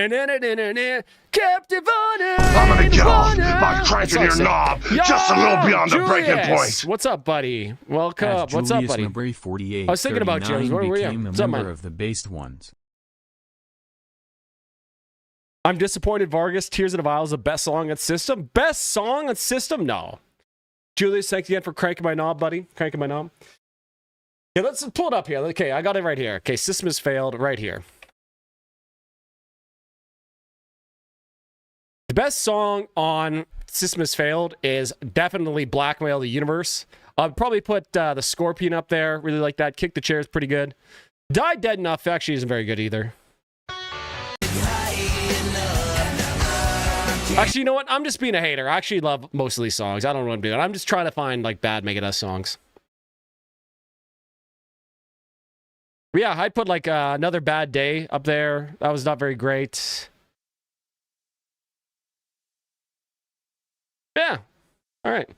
Honor. I'm gonna get off by cranking your knob just a little beyond the breaking point. What's up, buddy? Welcome. What's up, buddy? Julius 48, I was thinking about you. Where were you? What's up, man? Of the based ones. I'm disappointed. Vargas, Tears in a Vial is the best song on System. Best song on System? No. Julius, thanks again for cranking my knob, buddy. Cranking my knob. Okay, let's pull it up here. Okay, I got it right here. Okay, system has failed right here. The best song on System Has Failed is definitely Blackmail the Universe. I'll probably put the Scorpion up there. Really like that. Kick the Chair is pretty good. Die Dead Enough actually isn't very good either. Actually, you know what? I'm just being a hater. I actually love most of these songs. I don't know what I'm doing. I'm just trying to find like bad Megadeth songs. But yeah, I'd put like Another Bad Day up there. That was not very great. Yeah. All right.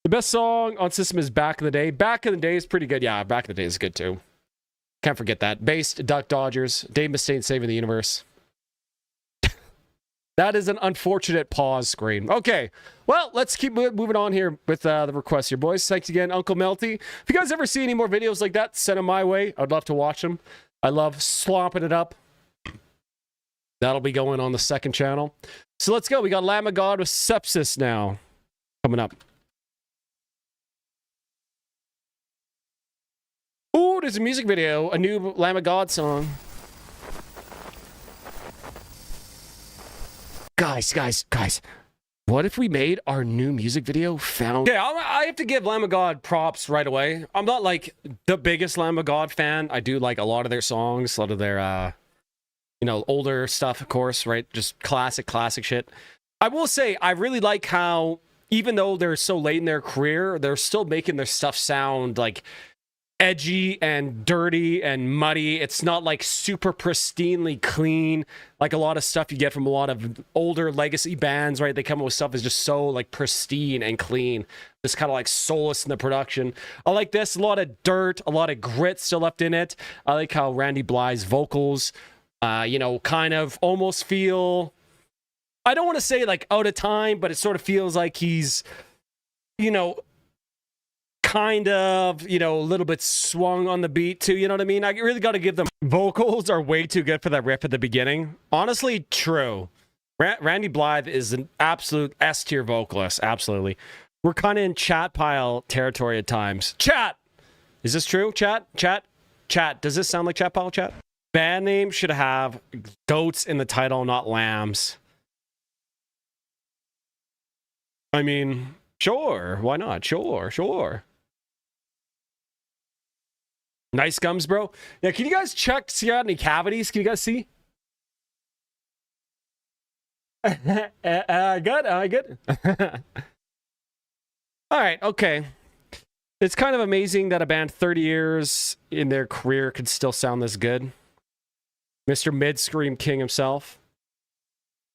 The best song on System is Back in the Day. Back in the Day is pretty good. Yeah, Back in the Day is good too. Can't forget that. Based, Duck Dodgers, Dave Mustaine Saving the Universe. That is an unfortunate pause screen. Okay, well, let's keep moving on here with the requests here, boys. Thanks again, Uncle Melty. If you guys ever see any more videos like that, send them my way. I'd love to watch them. I love slopping it up. That'll be going on the second channel. So let's go. We got Lamb of God with Sepsis now coming up. Ooh, there's a music video, a new Lamb of God song. Guys. What if we made our new music video found? Yeah, I have to give Lamb of God props right away. I'm not like the biggest Lamb of God fan. I do like a lot of their songs, a lot of their, older stuff, of course, right? Just classic shit. I will say, I really like how, even though they're so late in their career, they're still making their stuff sound like edgy and dirty and muddy. It's not like super pristinely clean like a lot of stuff you get from a lot of older legacy bands, right? They come up with stuff that's just so like pristine and clean, just kind of like soulless in the production. I like this. A lot of dirt, a lot of grit still left in it. I like how Randy Blythe's vocals kind of almost feel, I don't want to say like out of time, but it sort of feels like he's kind of, a little bit swung on the beat too, you know what I mean? I really got to give them, vocals are way too good for that riff at the beginning. Honestly, true. Randy Blythe is an absolute S-tier vocalist, absolutely. We're kind of in chat pile territory at times. Chat! Is this true? Chat? Does this sound like chat pile chat? Band name should have goats in the title, not lambs. I mean, sure, why not? Sure. Nice gums, bro. Yeah, can you guys check, see out any cavities? Can you guys see? Good. All right, okay. It's kind of amazing that a band 30 years in their career could still sound this good. Mr. Mid-Scream King himself.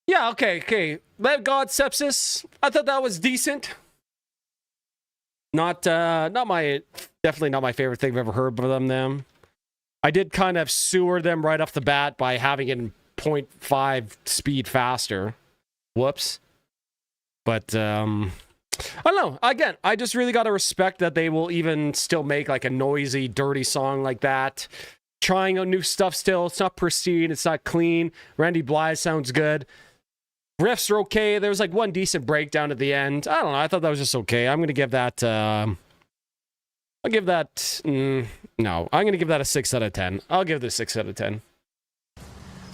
Yeah, okay. Let God Sepsis. I thought that was decent. Definitely not my favorite thing I've ever heard from them. I did kind of sewer them right off the bat by having it in 0.5 speed faster. Whoops. But, I don't know. Again, I just really got to respect that they will even still make like a noisy, dirty song like that. Trying out new stuff still. It's not pristine. It's not clean. Randy Blythe sounds good. Riffs are okay. There was like one decent breakdown at the end. I don't know. I thought that was just okay. I'm going to give that... I'll give that... no. I'm going to give that a 6 out of 10. I'll give this 6 out of 10.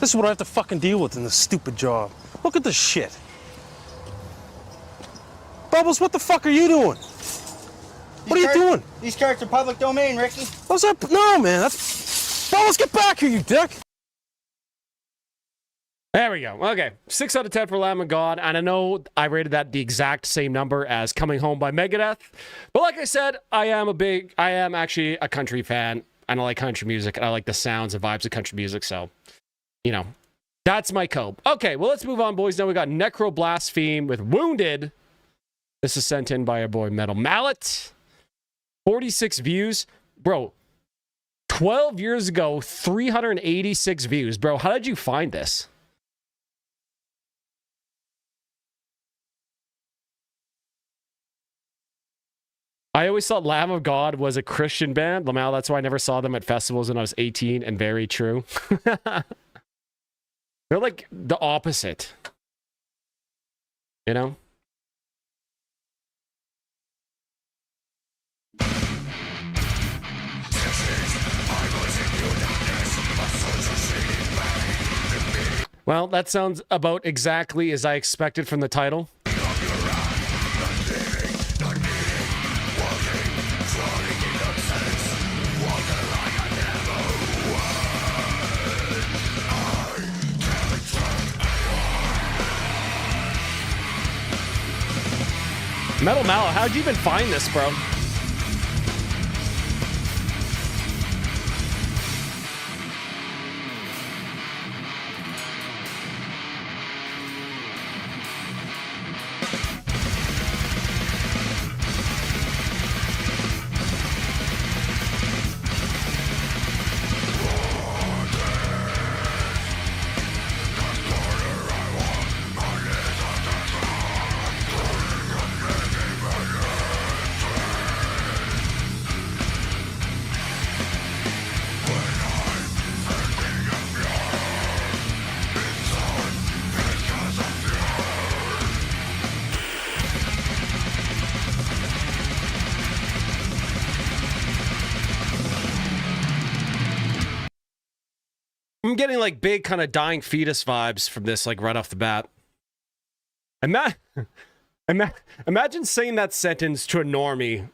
This is what I have to fucking deal with in this stupid job. Look at this shit. Bubbles, what the fuck are you doing? What are you doing? These cards are public domain, Ricky. What's that? No, man. That's... Bubbles, get back here, you dick! There we go. Okay. 6 out of 10 for Lamb of God. And I know I rated that the exact same number as Coming Home by Megadeth. But like I said, I am actually a country fan. And I like country music. And I like the sounds and vibes of country music. So, that's my cope. Okay, well, let's move on, boys. Now we got Necro Blaspheme with Wounded. This is sent in by our boy Metal Mallet. 46 views. Bro, 12 years ago, 386 views. Bro, how did you find this? I always thought Lamb of God was a Christian band. Lamau, that's why I never saw them at festivals when I was 18, and very true. They're like the opposite. You know? Well, that sounds about exactly as I expected from the title. Metal Mallow, how'd you even find this, bro? I'm getting like big kind of dying fetus vibes from this, like right off the bat. Imagine saying that sentence to a normie.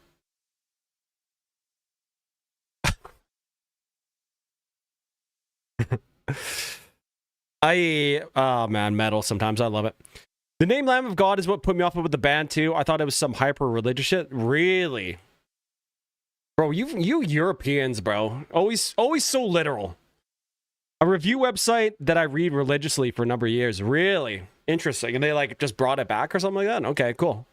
Oh man, metal sometimes. I love it. The name Lamb of God is what put me off with the band too. I thought it was some hyper religious shit. Really? Bro, you Europeans, bro. Always so literal. A review website that I read religiously for a number of years. Really interesting. And they like just brought it back or something like that. Okay, cool.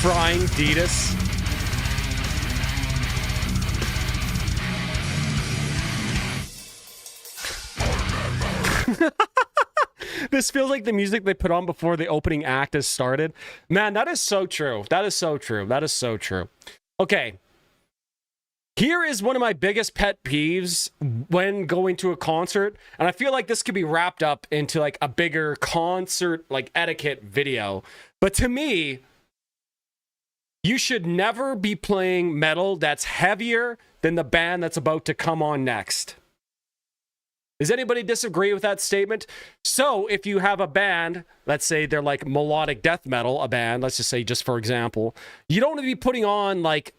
Frying Detus. This feels like the music they put on before the opening act has started. Man, that is so true. That is so true. That is so true. Okay. Here is one of my biggest pet peeves when going to a concert. And I feel like this could be wrapped up into like a bigger concert, like etiquette video. But to me, you should never be playing metal that's heavier than the band that's about to come on next. Does anybody disagree with that statement? So if you have a band, let's say they're like melodic death metal, a band, let's just say just for example, you don't want to be putting on like,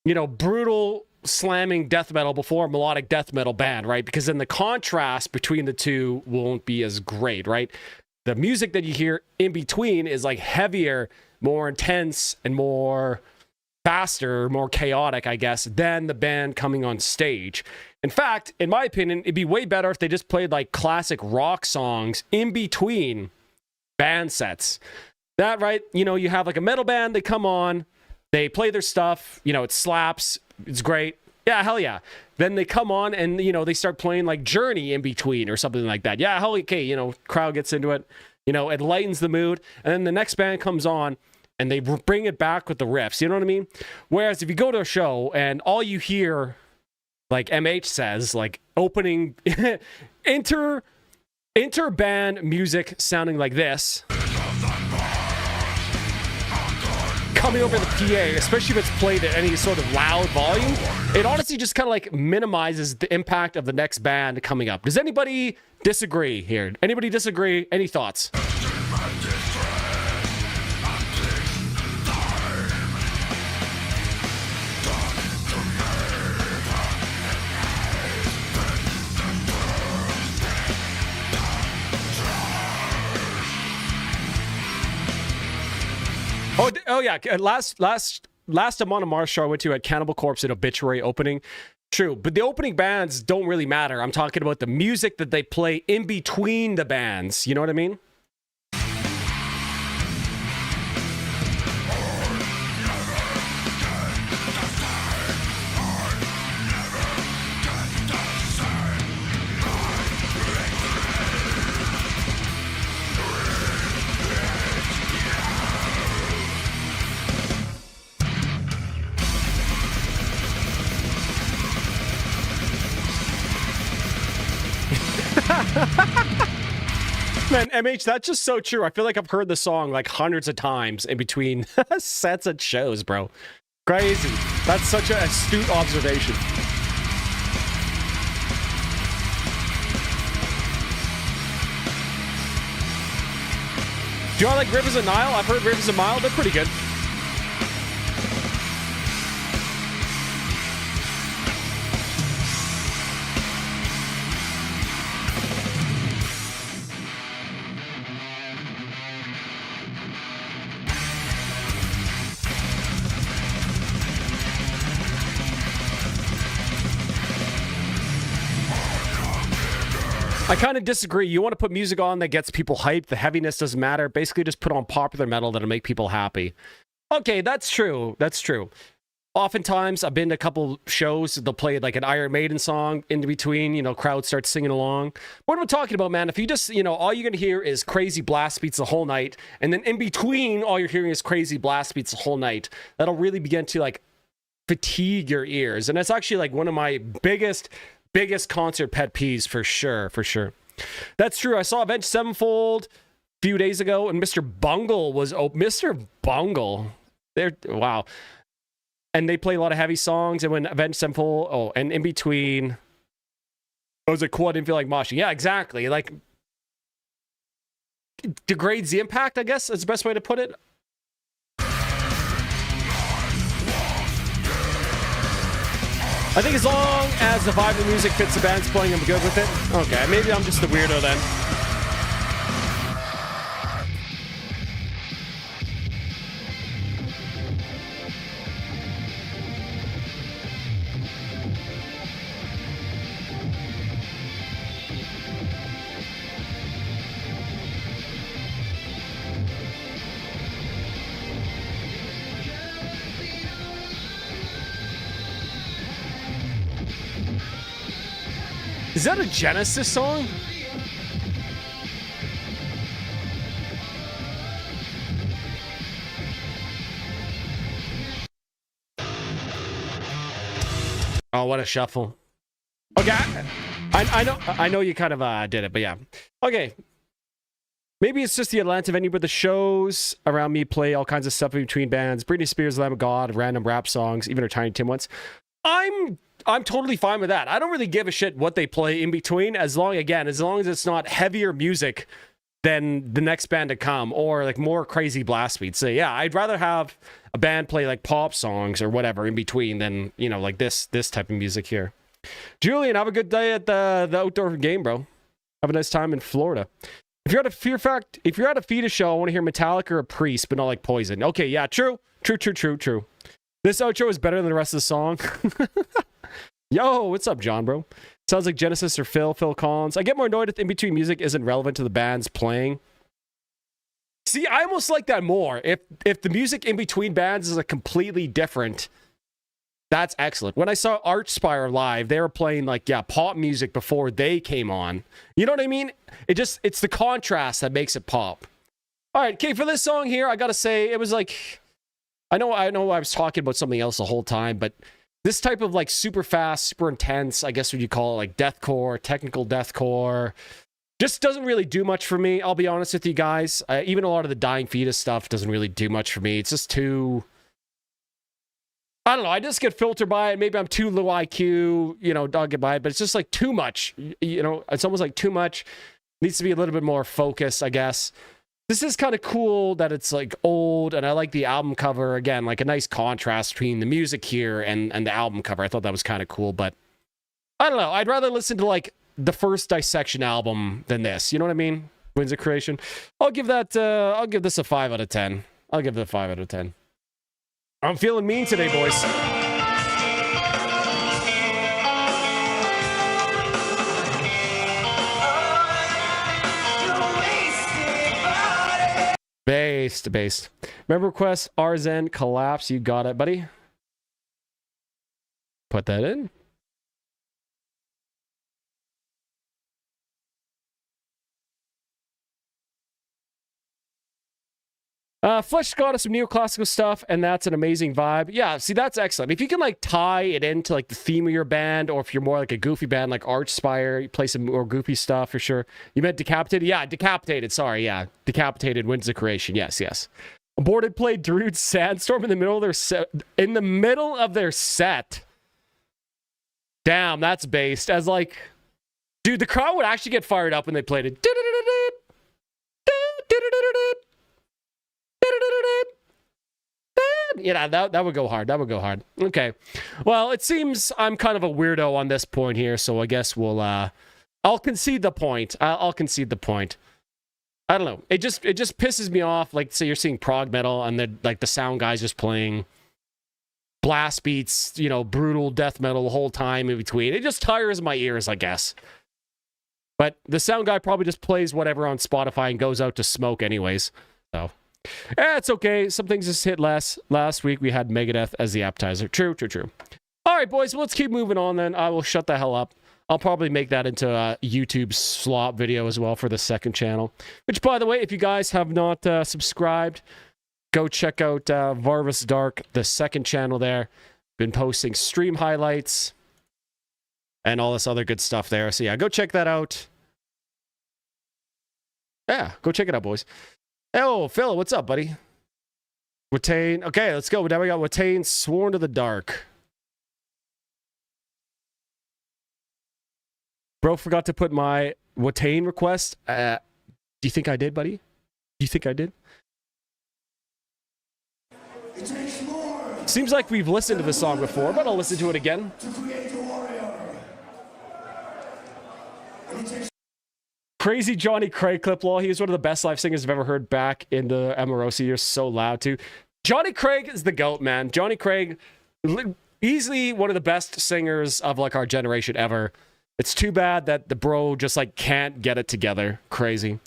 you know, brutal slamming death metal before a melodic death metal band, right? Because then the contrast between the two won't be as great, right? The music that you hear in between is like heavier, more intense, and more faster, more chaotic, I guess, than the band coming on stage. In fact, in my opinion, it'd be way better if they just played like classic rock songs in between band sets. That, right? You know, you have like a metal band, they come on, they play their stuff, you know, it slaps, it's great. Yeah, hell yeah. Then they come on and, you know, they start playing like Journey in between or something like that. Yeah, hell okay, you know, crowd gets into it, you know, it lightens the mood. And then the next band comes on and they bring it back with the riffs, you know what I mean? Whereas if you go to a show and all you hear, like MH says, like opening enter band music sounding like this, coming over the PA, especially if it's played at any sort of loud volume, it honestly just kind of like minimizes the impact of the next band coming up. Does anybody disagree here? Anybody disagree? Any thoughts? Oh yeah. Last Amon Amarth show I went to at Cannibal Corpse at Obituary opening. True, but the opening bands don't really matter. I'm talking about the music that they play in between the bands. You know what I mean? man, MH, that's just so true. I feel like I've heard the song like hundreds of times in between sets at shows, bro. Crazy. That's such an astute observation. Do you like Rivers of Nile? I've heard Rivers of Nile. They're pretty good. I kind of disagree. You want to put music on that gets people hyped. The heaviness doesn't matter. Basically, just put on popular metal that'll make people happy. Okay, that's true. That's true. Oftentimes, I've been to a couple shows. They'll play like an Iron Maiden song in between. You know, crowd starts singing along. What am I talking about, man? If you just, you know, all you're going to hear is crazy blast beats the whole night. And then in between, all you're hearing is crazy blast beats the whole night. That'll really begin to like fatigue your ears. And that's actually like one of my biggest concert pet peeves for sure. That's true. I saw Avenged Sevenfold a few days ago, and Mr. Bungle was Mr. Bungle. Wow. And they play a lot of heavy songs, and when Avenged Sevenfold, and in between, I was like, cool, I didn't feel like moshing. Yeah, exactly. Like, degrades the impact, I guess, is the best way to put it. I think as long as the vibe of the music fits the band's playing, I'm good with it. Okay, maybe I'm just the weirdo then. Is that a Genesis song? Oh, what a shuffle. Okay, I know you kind of did it, but yeah. Okay. Maybe it's just the Atlanta venue, but the shows around me play all kinds of stuff in between bands. Britney Spears, Lamb of God, random rap songs, even her Tiny Tim ones. I'm totally fine with that. I don't really give a shit what they play in between, as long as it's not heavier music than the next band to come, or like more crazy blast beats. So yeah, I'd rather have a band play like pop songs or whatever in between than, you know, like this type of music here. Julian, have a good day at the outdoor game, bro. Have a nice time in Florida. If you're at a Fetus show, I want to hear Metallica or Priest, but not like Poison. Okay, yeah, true. This outro is better than the rest of the song. Yo, what's up, John, bro? Sounds like Genesis or Phil Collins. I get more annoyed if in-between music isn't relevant to the band's playing. See, I almost like that more. If the music in between bands is a completely different, that's excellent. When I saw Archspire live, they were playing like, yeah, pop music before they came on. You know what I mean? It's the contrast that makes it pop. All right, okay, for this song here, I gotta say, it was like, I know I was talking about something else the whole time, but this type of like super fast, super intense, I guess what you call it, like deathcore, technical deathcore, just doesn't really do much for me. I'll be honest with you guys. Even a lot of the Dying Fetus stuff doesn't really do much for me. It's just too, I don't know. I just get filtered by it. Maybe I'm too low IQ, you know, don't get by it, but it's just like too much. You know, it's almost like too much. Needs to be a little bit more focused, I guess. This is kind of cool that it's like old, and I like the album cover. Again, like a nice contrast between the music here and the album cover. I thought that was kind of cool, but I don't know. I'd rather listen to like the first Dissection album than this. You know what I mean? Winds of Creation. I'll give this a 5 out of 10. I'll give it a 5 out of 10. I'm feeling mean today, boys. Based. Member request, Arzen collapse. You got it, buddy. Put that in. Flesh got us some neoclassical stuff, and that's an amazing vibe. Yeah, see, that's excellent. If you can, like, tie it into, like, the theme of your band, or if you're more like a goofy band like Archspire, you play some more goofy stuff for sure. You meant Decapitated? Yeah, Decapitated, sorry, yeah. Decapitated wins the creation, yes. Aborted played Darude Sandstorm in the middle of their set. Damn, that's based. As, like, dude, the crowd would actually get fired up when they played it. Yeah, that would go hard. That would go hard. Okay. Well, it seems I'm kind of a weirdo on this point here, so I guess we'll I'll concede the point. I'll concede the point. I don't know. It just pisses me off. Like, say you're seeing prog metal and then like the sound guy's just playing blast beats, you know, brutal death metal the whole time in between. It just tires my ears, I guess. But the sound guy probably just plays whatever on Spotify and goes out to smoke anyways. So it's okay. Some things just hit less. Last week we had Megadeth as the appetizer. True. All right, boys, well, let's keep moving on then. I will shut the hell up. I'll probably make that into a YouTube slot video as well for the second channel. Which, by the way, if you guys have not subscribed, go check out Varvis Dark, the second channel there. Been posting stream highlights and all this other good stuff there. So yeah, go check that out. Yeah, go check it out, boys. Oh, Phil, what's up, buddy? Watain. Okay, let's go. Now we got Watain, Sworn to the Dark. Bro, forgot to put my Watain request. Do you think I did, buddy? Do you think I did? Seems like we've listened to this song before, but I'll listen to it again. Crazy Johnny Craig clip, lol. He was one of the best live singers I've ever heard back in the Amorosi. You're so loud, too. Johnny Craig is the GOAT, man. Johnny Craig, easily one of the best singers of, like, our generation ever. It's too bad that the bro just, like, can't get it together. Crazy.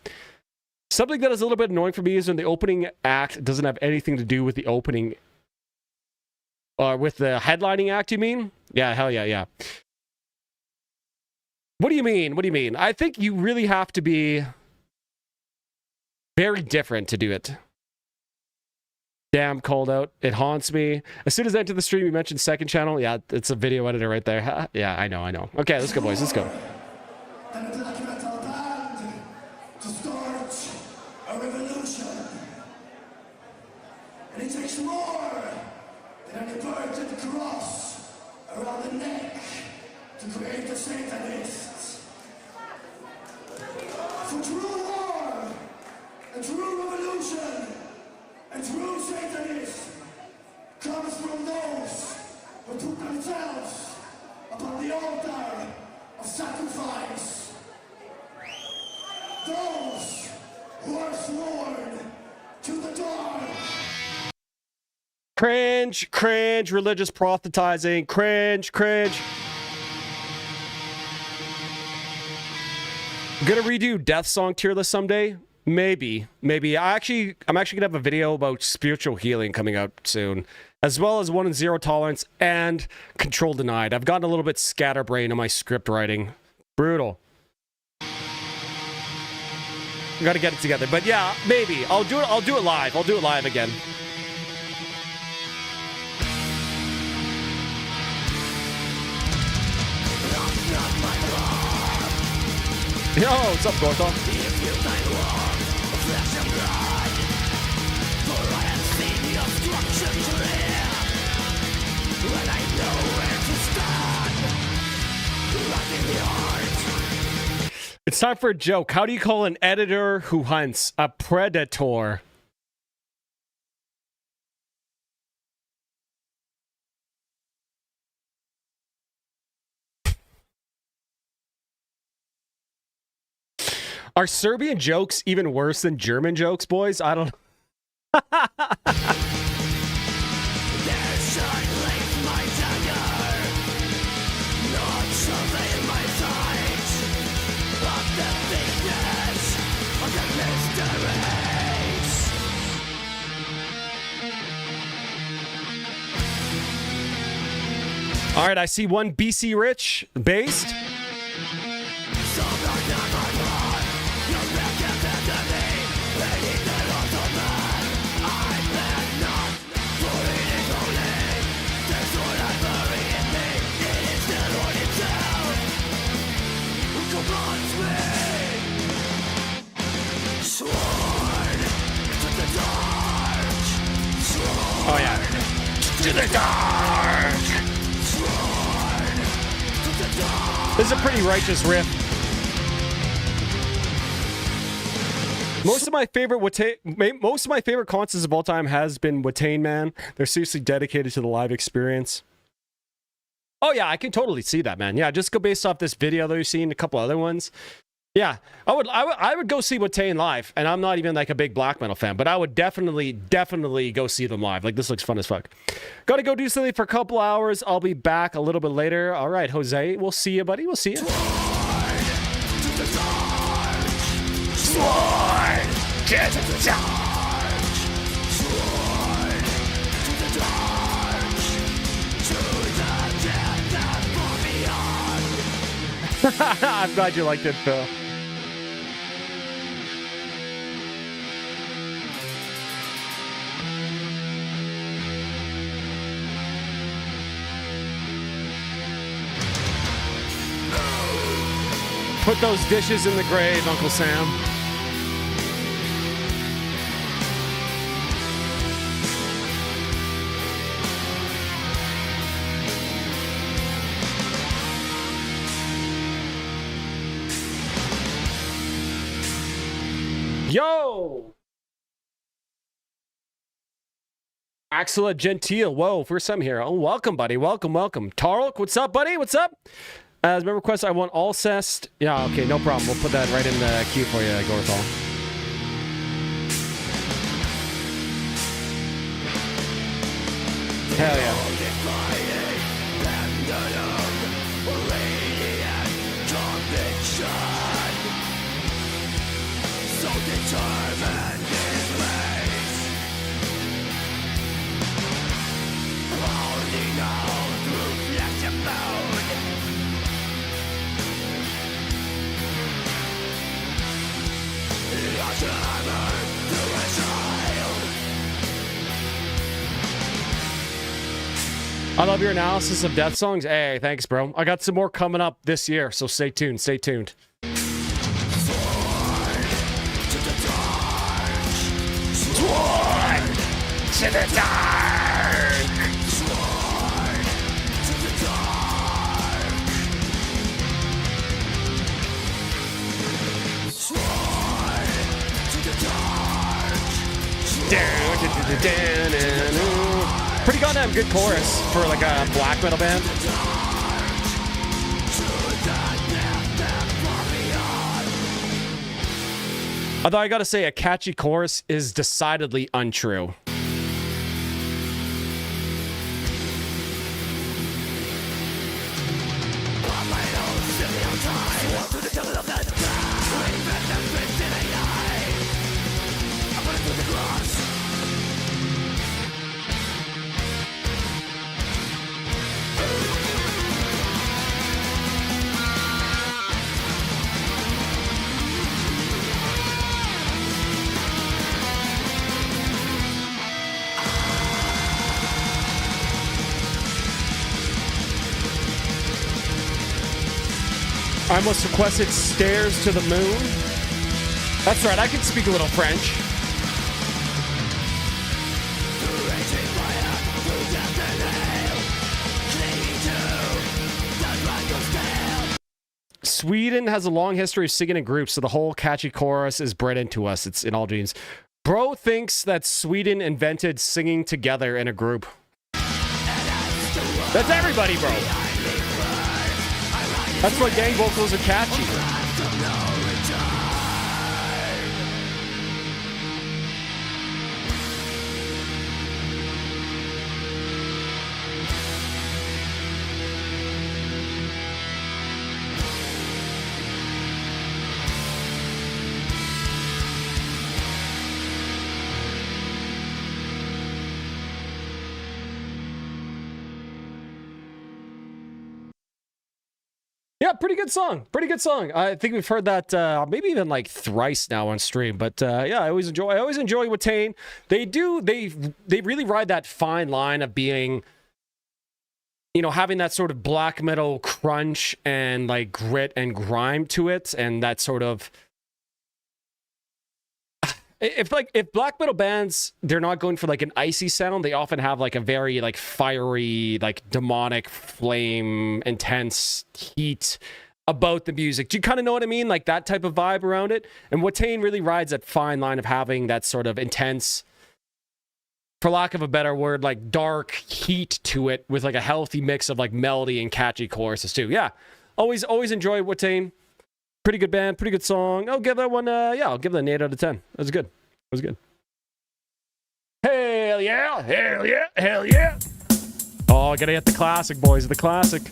Something that is a little bit annoying for me is when the opening act doesn't have anything to do with the opening. With the headlining act, you mean? Yeah, hell yeah. What do you mean? I think you really have to be very different to do it. Damn, called out. It haunts me. As soon as I enter the stream, you mentioned second channel. Yeah, it's a video editor right there. Yeah, I know. Okay, let's go, boys. Let's go. To start a revolution. And it takes more than an inverted cross around the neck to create the Satanists. For true war, and true revolution, and true Satanists comes from those who put themselves upon the altar of sacrifice. Those who are sworn to the dark. Cringe, religious proselytizing, cringe. Gonna redo Death Song tier list someday? Maybe. I'm actually gonna have a video about spiritual healing coming out soon, as well as 1 and 0 tolerance and Control Denied. I've gotten a little bit scatterbrained in my script writing. Brutal. Gotta get it together, but yeah, maybe I'll do it live. I'll do it live again. Yo, what's up, Gorthon? It's time for a joke. How do you call an editor who hunts a predator? Are Serbian jokes even worse than German jokes, boys? I don't know. All right, I see one BC Rich based. Oh yeah. To the dark. This is a pretty righteous riff. Most of my favorite concerts of all time has been Watain, man. They're seriously dedicated to the live experience. Oh yeah, I can totally see that, man. Yeah, just go based off this video that you've seen, a couple other ones. Yeah, I would go see Watain live, and I'm not even like a big black metal fan, but I would definitely go see them live. Like, this looks fun as fuck. Gotta go do something for a couple hours. I'll be back a little bit later. All right, Jose, we'll see you, buddy. We'll see you. I'm glad you liked it, Phil. Put those dishes in the grave, Uncle Sam. Yo! Axela Gentile. Whoa, first time here. Oh, welcome, buddy. Welcome. Tarlk, what's up, buddy? What's up? As my request, I want Alcest. Yeah, okay, no problem. We'll put that right in the queue for you, Gorthal. Hell yeah. I love your analysis of death songs. Hey, thanks, bro. I got some more coming up this year, so stay tuned. Stay tuned. To the dark. Pretty goddamn good chorus for like a black metal band. Although I gotta say, a catchy chorus is decidedly untrue. I almost requested Stairs to the Moon. That's right, I can speak a little French. Sweden has a long history of singing in groups, so the whole catchy chorus is bred into us. It's in all genes. Bro thinks that Sweden invented singing together in a group. That's everybody, bro. That's why gang vocals are catchy. Yeah, pretty good song. Pretty good song. I think we've heard that maybe even like thrice now on stream. But yeah, I always enjoy Watain. They really ride that fine line of being, you know, having that sort of black metal crunch and like grit and grime to it, and that sort of, if black metal bands, they're not going for like an icy sound, they often have like a very like fiery, like demonic flame, intense heat about the music. Do you kind of know what I mean? Like that type of vibe around it. And Watain really rides that fine line of having that sort of intense, for lack of a better word, like dark heat to it with like a healthy mix of like melody and catchy choruses too. Yeah. Always enjoy Watain. Pretty good band, pretty good song. I'll give that one, I'll give that an 8 out of 10. That was good. That was good. Hell yeah, hell yeah, hell yeah. Oh, I gotta get the classic, boys, the classic.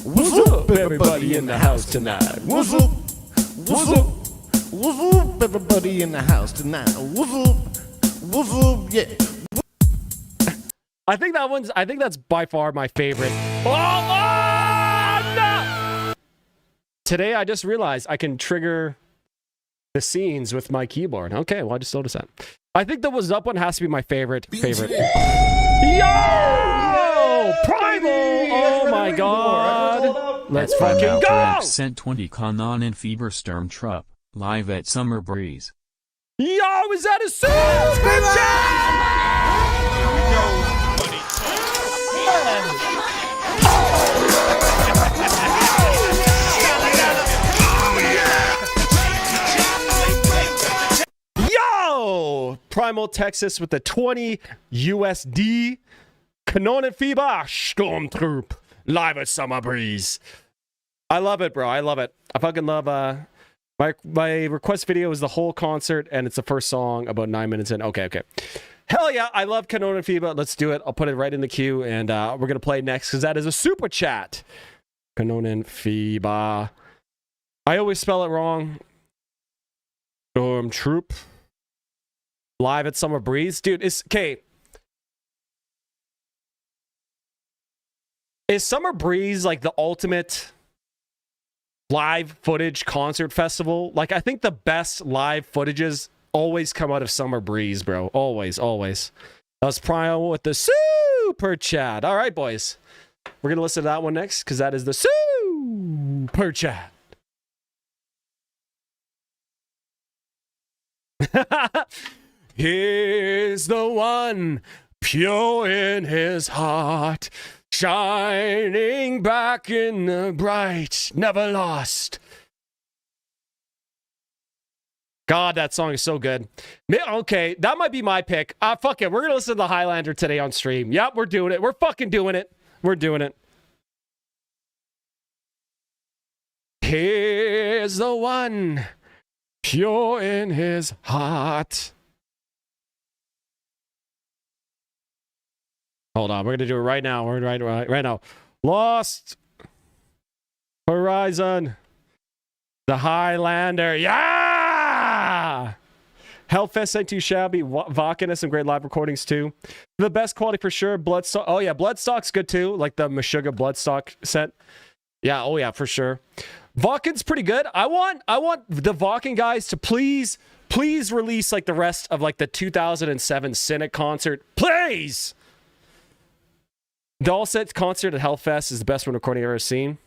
What's up, everybody in the house tonight? What's up? What's up? What's up, everybody in the house tonight? What's up? What's up? Yeah. I think that's by far my favorite. No! Today I just realized I can trigger the scenes with my keyboard. Okay, well I just noticed that. I think the What's Up one has to be my favorite. Yo! Primal! Oh my god! Let's fucking go! Sent 20 Kanon and Fiebersturm Trupp, live at Summer Breeze. Yo, is that a super Yo! Primal Texas with the 20 USD. Kanon and Fieber Sturmtrupp live at Summer Breeze. I love it, bro. I love it. I fucking love my request video is the whole concert and it's the first song about 9 minutes in. Okay. Hell yeah, I love Kanon and Fieber. Let's do it. I'll put it right in the queue and we're gonna play next because that is a super chat. Kanon and Fieber. I always spell it wrong. Sturmtrupp live at Summer Breeze. Dude, it's okay. Is Summer Breeze like the ultimate live footage concert festival? Like, I think the best live footages always come out of Summer Breeze, bro. Always. That was Primal with the super chat. All right, boys. We're going to listen to that one next because that is the super chat. Here's the one, pure in his heart, shining back in the bright, never lost. God, that song is so good. Okay, that might be my pick. Fuck it. We're going to listen to the Highlander today on stream. Yep, we're doing it. We're fucking doing it. We're doing it. Here's the one, pure in his heart. Hold on, we're going to do it right now. We're right now. Lost Horizon. The Highlander. Yeah! Hellfest ain't too shabby. Vakin has some great live recordings too. The best quality for sure. Bloodstock. Oh yeah, Bloodstock's good too. Like the Meshuggah Bloodstock set. Yeah, oh yeah, for sure. Vakin's pretty good. I want the Vakin guys to please release like the rest of like the 2007 Cynic concert. Please! The All Set concert at Hellfest is the best one recording I've ever seen.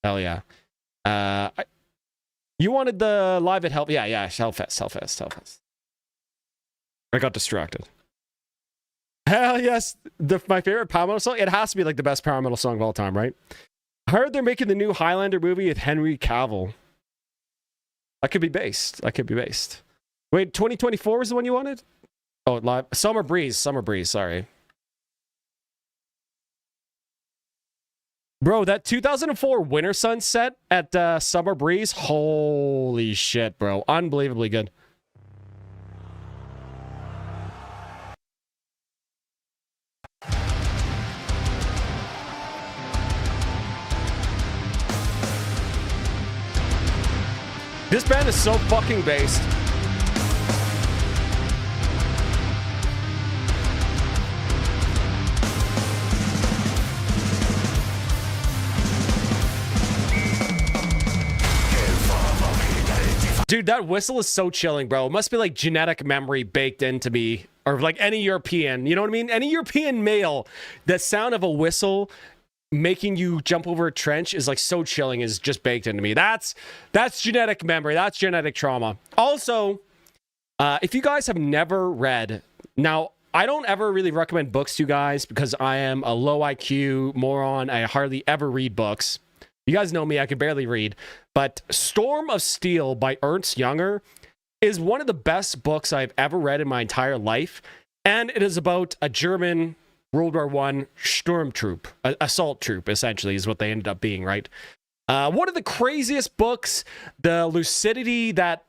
Hell yeah. You wanted the live at Yeah, Hellfest. I got distracted. Hell yes. My favorite power metal song, it has to be like the best power metal song of all time, right? I heard they're making the new Highlander movie with Henry Cavill. I could be based. Wait, 2024 was the one you wanted? Oh, live. Summer Breeze, sorry. Bro, that 2004 Winter Sunset at Summer Breeze, holy shit, bro. Unbelievably good. This band is so fucking based. Dude, that whistle is so chilling, bro. It must be like genetic memory baked into me. Or like any European, you know what I mean? Any European male, the sound of a whistle making you jump over a trench is like so chilling, is just baked into me. That's genetic memory. That's genetic trauma. Also, If you guys have never read, now I don't ever really recommend books to you guys because I am a low IQ moron. I hardly ever read books. You guys know me, I can barely read. But Storm of Steel by Ernst Jünger is one of the best books I've ever read in my entire life. And it is about a German World War I stormtroop, assault troop, essentially, is what they ended up being, right? One of the craziest books, the lucidity that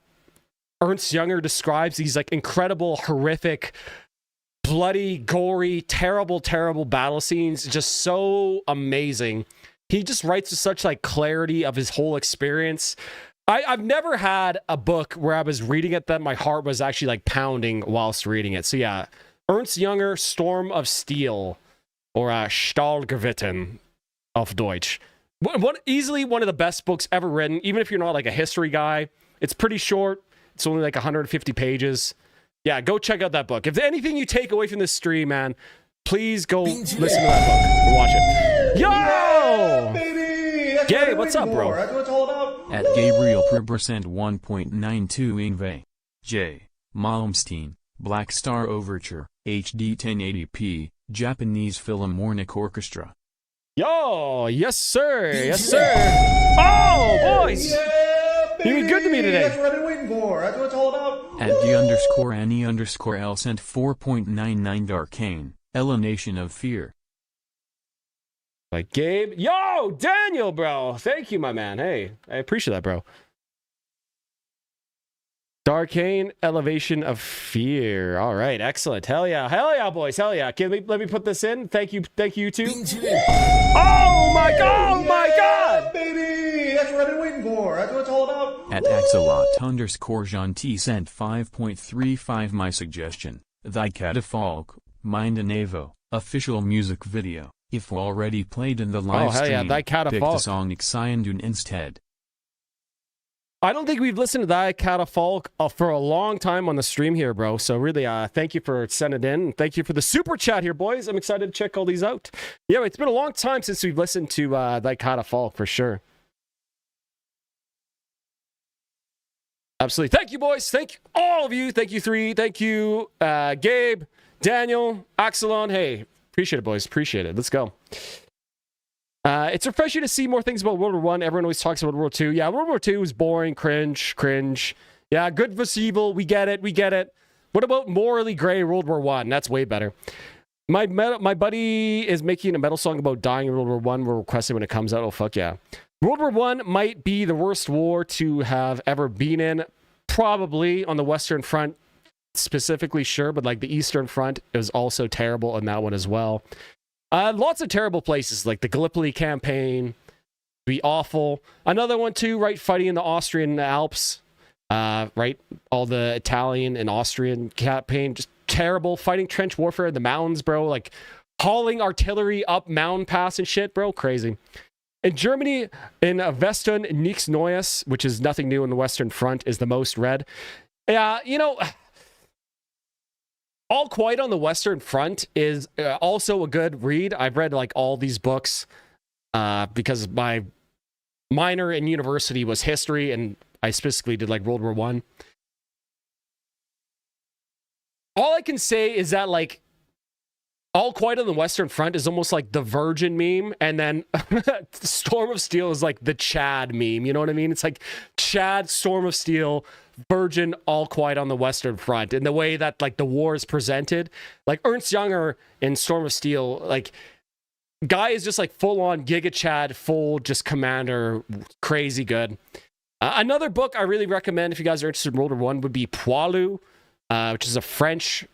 Ernst Jünger describes, these like incredible, horrific, bloody, gory, terrible, terrible battle scenes, just so amazing. He just writes with such like clarity of his whole experience. I've never had a book where I was reading it that my heart was actually like pounding whilst reading it. So yeah, Ernst Jünger, Storm of Steel, or Stahlgewitter auf Deutsch. Easily one of the best books ever written, even if you're not like a history guy. It's pretty short. It's only like 150 pages. Yeah, go check out that book. If there's anything you take away from this stream, man, please go listen to that book or watch it. Yo! Yeah, baby! That's Gabe, what's up, bro? That's what it's all about. At Gabriel Percent 1.92 Ingve. J. Malmsteen, Black Star Overture, HD 1080p, Japanese Philharmonic Orchestra. Yo, yes sir, yes sir. Oh, boys! You been good to me today. That's what I've been waiting for. That's what it's all about. At D_Annie_L sent 4.99 Arcane, Emanation of Fear. Like Gabe. Yo, Daniel, bro. Thank you, my man. Hey, I appreciate that, bro. Darkane, Elevation of Fear. All right, excellent. Hell yeah, boys. Hell yeah. Let me put this in. Thank you too. Oh my god, baby! That's what I've been waiting for. That's what it's all about. At Axolot_Jean sent 5.35 my suggestion. Thy Catafalque, Mind and Avo, official music video. If already played in the live stream, Thy Catafalque. Pick the song Xiandun instead. I don't think we've listened to Thy Catafalque for a long time on the stream here, bro. So really, thank you for sending it in. Thank you for the super chat here, boys. I'm excited to check all these out. Yeah, it's been a long time since we've listened to Thy Catafalque for sure. Absolutely. Thank you, boys. Thank you, all of you. Thank you, three. Thank you, Gabe, Daniel, Axelon. Hey, appreciate it, boys. Appreciate it. Let's go. It's refreshing to see more things about World War I. Everyone always talks about World War II. Yeah, World War II was boring, cringe. Yeah, good versus evil. We get it. What about morally gray World War I? That's way better. My buddy is making a metal song about dying in World War I. We're requesting when it comes out. Oh, fuck yeah. World War I might be the worst war to have ever been in. Probably on the Western Front specifically, sure. But like the Eastern Front, it was also terrible in that one as well. Lots of terrible places, like the Gallipoli campaign, be awful. Another one too, right? Fighting in the Austrian Alps, right? All the Italian and Austrian campaign, just terrible. Fighting trench warfare in the mountains, bro. Like hauling artillery up mountain pass and shit, bro. Crazy. In Germany, in Westen, nichts Neues, which is nothing new in the Western Front, is the most read. Yeah, you know... All Quiet on the Western Front is also a good read. I've read like all these books because my minor in university was history, and I specifically did like World War I. All I can say is that like All Quiet on the Western Front is almost like the Virgin meme, and then Storm of Steel is like the Chad meme. You know what I mean? It's like Chad, Storm of Steel, Virgin, All Quiet on the Western Front. In the way that like the war is presented, like Ernst Jünger in Storm of Steel, like guy is just like full on Giga Chad, full just commander, crazy good. Another book I really recommend if you guys are interested in World War I would be Poilu, which is a French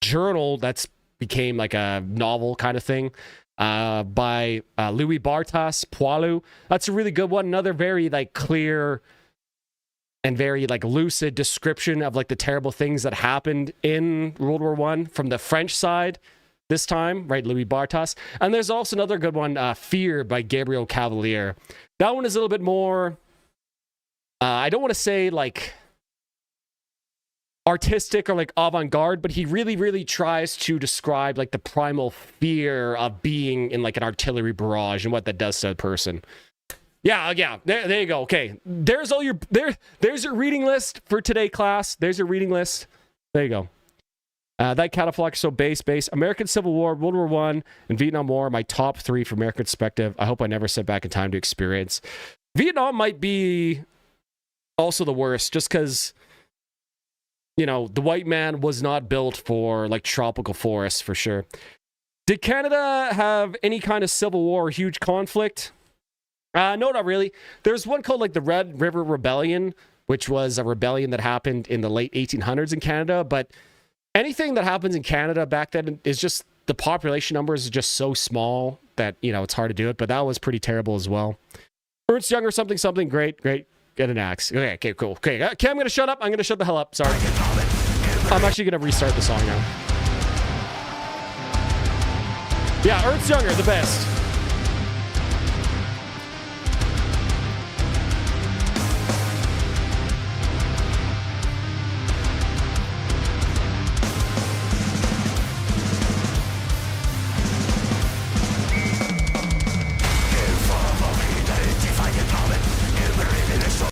journal that's became like a novel kind of thing by Louis Bartas. Poilu, that's a really good one. Another very like clear and very like lucid description of like the terrible things that happened in World War I from the French side this time, right? Louis Bartas. And there's also another good one, Fear by Gabriel Cavalier. That one is a little bit more, I don't want to say like artistic or like avant-garde, but he really tries to describe like the primal fear of being in like an artillery barrage and what that does to a person. Yeah. There you go. Okay. There's your reading list for today, class. There's your reading list. There you go. That catapult so base. American Civil War, World War I, and Vietnam War are my top 3 from American perspective. I hope I never sit back in time to experience. Vietnam might be also the worst, just because, you know, the white man was not built for, like, tropical forests, for sure. Did Canada have any kind of civil war or huge conflict? No, not really. There's one called, like, the Red River Rebellion, which was a rebellion that happened in the late 1800s in Canada, but anything that happens in Canada back then is just, the population numbers is just so small that, you know, it's hard to do it, but that was pretty terrible as well. Ernst Younger, something, great. Get an axe. Okay, cool. Okay, I'm going to shut up. I'm going to shut the hell up. Sorry. I'm actually going to restart the song now. Yeah, Ernst Younger, the best.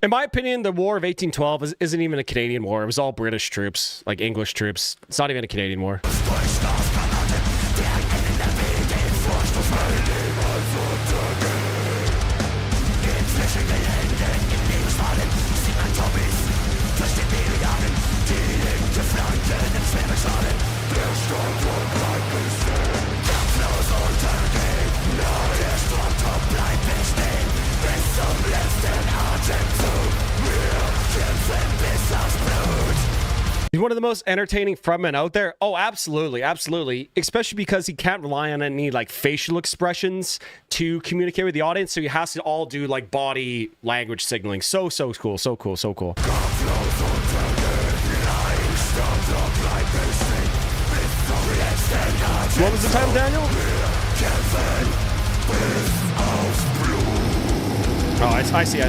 In my opinion, the War of 1812 isn't even a Canadian war. It was all British troops, like English troops. It's not even a Canadian war. He's one of the most entertaining frontmen out there. Oh, absolutely. Especially because he can't rely on any like facial expressions to communicate with the audience, so he has to all do like body language signaling. So cool. What was the time, Daniel? Oh, I see.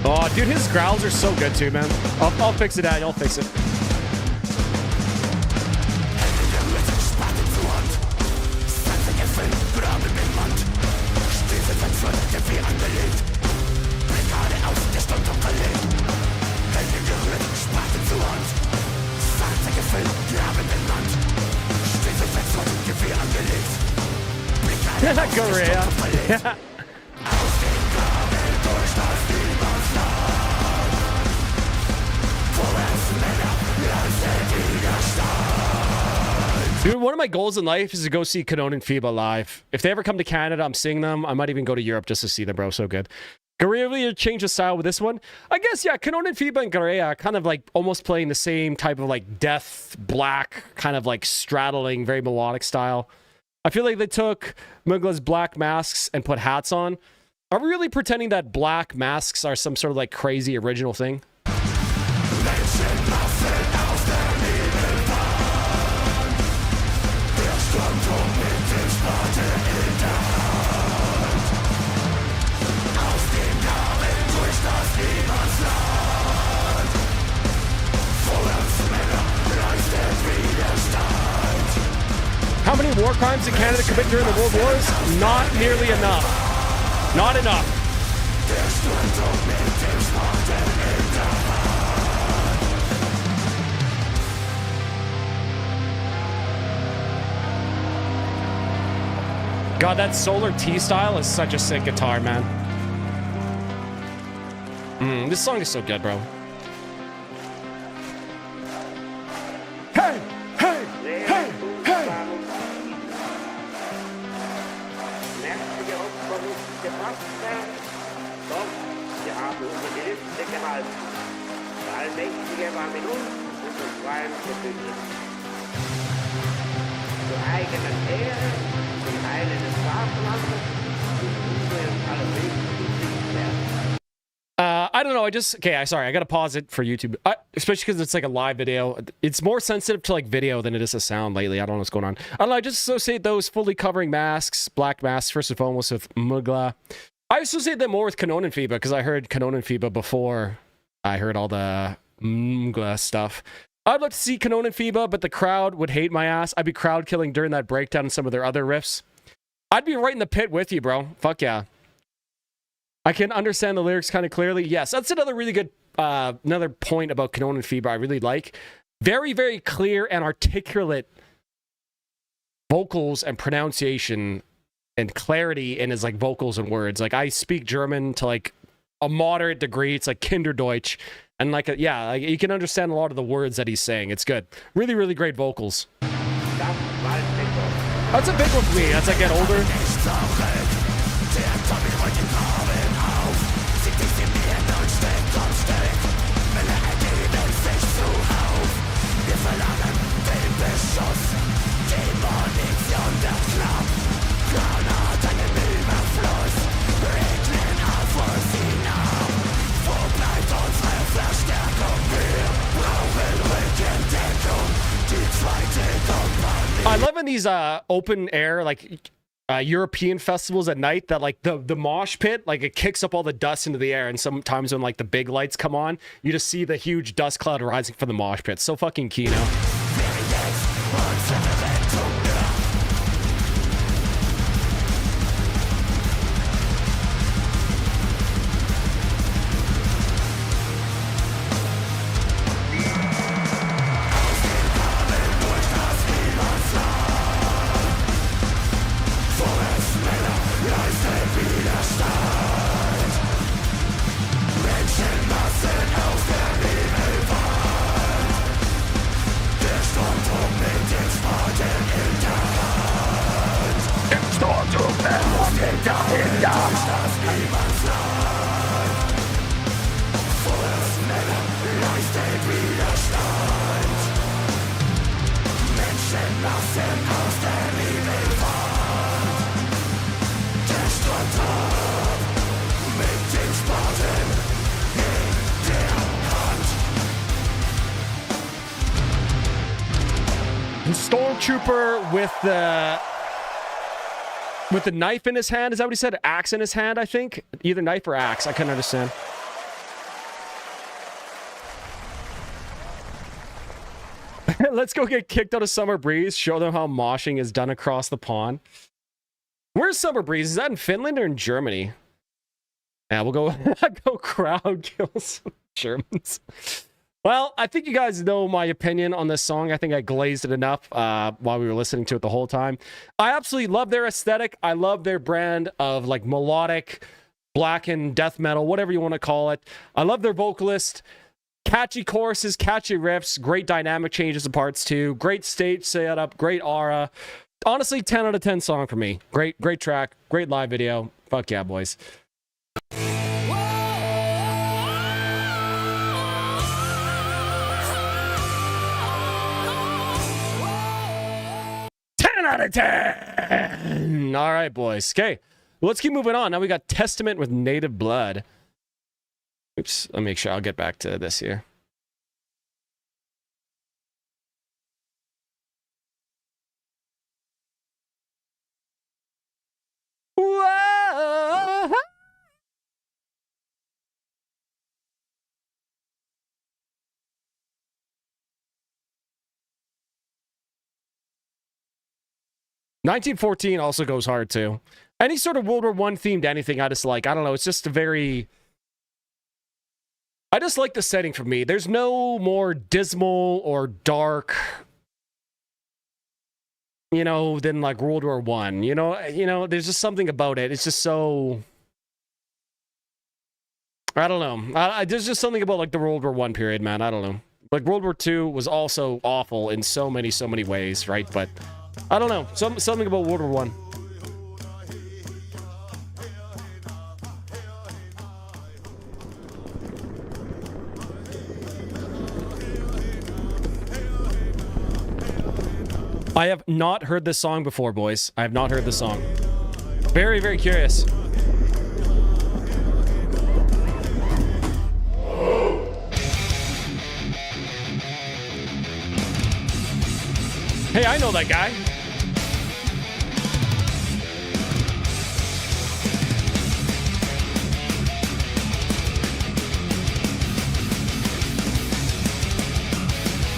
Oh, dude, his growls are so good too, man. I'll fix it, Daniel. I'll fix it. Korea. Dude, one of my goals in life is to go see Canon and Phoeba live. If they ever come to Canada, I'm seeing them. I might even go to Europe just to see them, bro. So good. Guerrilla changed the style with this one. I guess, yeah, Canon and Phoeba and Guerrilla kind of like almost playing the same type of like death, black, kind of like straddling, very melodic style. I feel like they took Mugla's black masks and put hats on. Are we really pretending that black masks are some sort of like crazy original thing? How many war crimes did Canada commit during the World Wars? Not nearly enough. Not enough. God, that Solar T style is such a sick guitar, man. This song is so good, bro. Hey! Hey! Hey! Hey! I don't know. Sorry. I got to pause it for YouTube, especially because it's like a live video. It's more sensitive to like video than it is to sound lately. I don't know what's going on. I don't know. I just associate those fully covering masks, black masks, first and foremost with Mugla. I associate them more with Canon and Phoeba because I heard Canon and Phoeba before I heard all the Mugla stuff. I'd love to see Canon and Phoeba, but the crowd would hate my ass. I'd be crowd killing during that breakdown and some of their other riffs. I'd be right in the pit with you, bro. Fuck yeah. I can understand the lyrics kind of clearly. Yes, that's another really good, another point about Canon and Fever I really like. Very, very clear and articulate vocals and pronunciation and clarity in his like vocals and words. Like I speak German to like a moderate degree. It's like Kinderdeutsch. And like, yeah, like, you can understand a lot of the words that he's saying. It's good. Really, really great vocals. That's a big one for me as I get older. I love in these open air like European festivals at night that like the mosh pit, like it kicks up all the dust into the air, and sometimes when like the big lights come on, you just see the huge dust cloud rising from the mosh pit. So fucking Kino. Stormtrooper with the knife in his hand. Is that what he said? Axe in his hand, I think. Either knife or axe. I couldn't understand. Let's go get kicked out of Summer Breeze. Show them how moshing is done across the pond. Where's Summer Breeze? Is that in Finland or in Germany? Yeah, we'll go go crowd kills Germans. Well, I think you guys know my opinion on this song. I think I glazed it enough while we were listening to it the whole time. I absolutely love their aesthetic. I love their brand of like melodic, blackened death metal, whatever you want to call it. I love their vocalist. Catchy choruses, catchy riffs, great dynamic changes of parts too. Great stage setup, great aura. Honestly, 10 out of 10 song for me. Great track, great live video. Fuck yeah, boys. 10 out of 10. All right, boys. Okay, let's keep moving on. Now we got Testament with Native Blood. Oops, let me make sure. I'll get back to this here. Whoa! 1914 also goes hard too. Any sort of World War I themed anything I just like. I don't know. It's just a very... I just like the setting for me. There's no more dismal or dark, you know, than like World War I. You know, there's just something about it. It's just so... I don't know. There's just something about like the World War I period, man. I don't know. Like World War II was also awful in so many ways, right? But I don't know. Something about World War I. I have not heard this song before, boys. I have not heard this song. Very, very curious. Hey, I know that guy.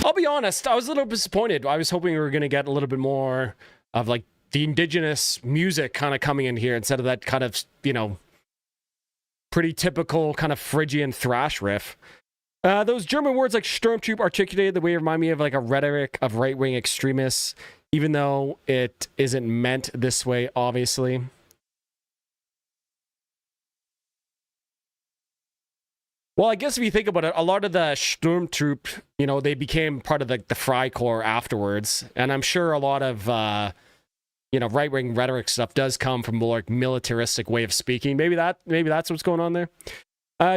I'll be honest, I was a little disappointed. I was hoping we were going to get a little bit more of like the indigenous music kind of coming in here instead of that kind of, you know, pretty typical kind of Phrygian thrash riff. Those German words like Sturmtrupp articulated the way it remind me of like a rhetoric of right-wing extremists, even though it isn't meant this way, obviously. Well, I guess if you think about it, a lot of the Sturmtrupp, you know, they became part of the Freikorps afterwards, and I'm sure a lot of, you know, right-wing rhetoric stuff does come from more like militaristic way of speaking. Maybe that's what's going on there.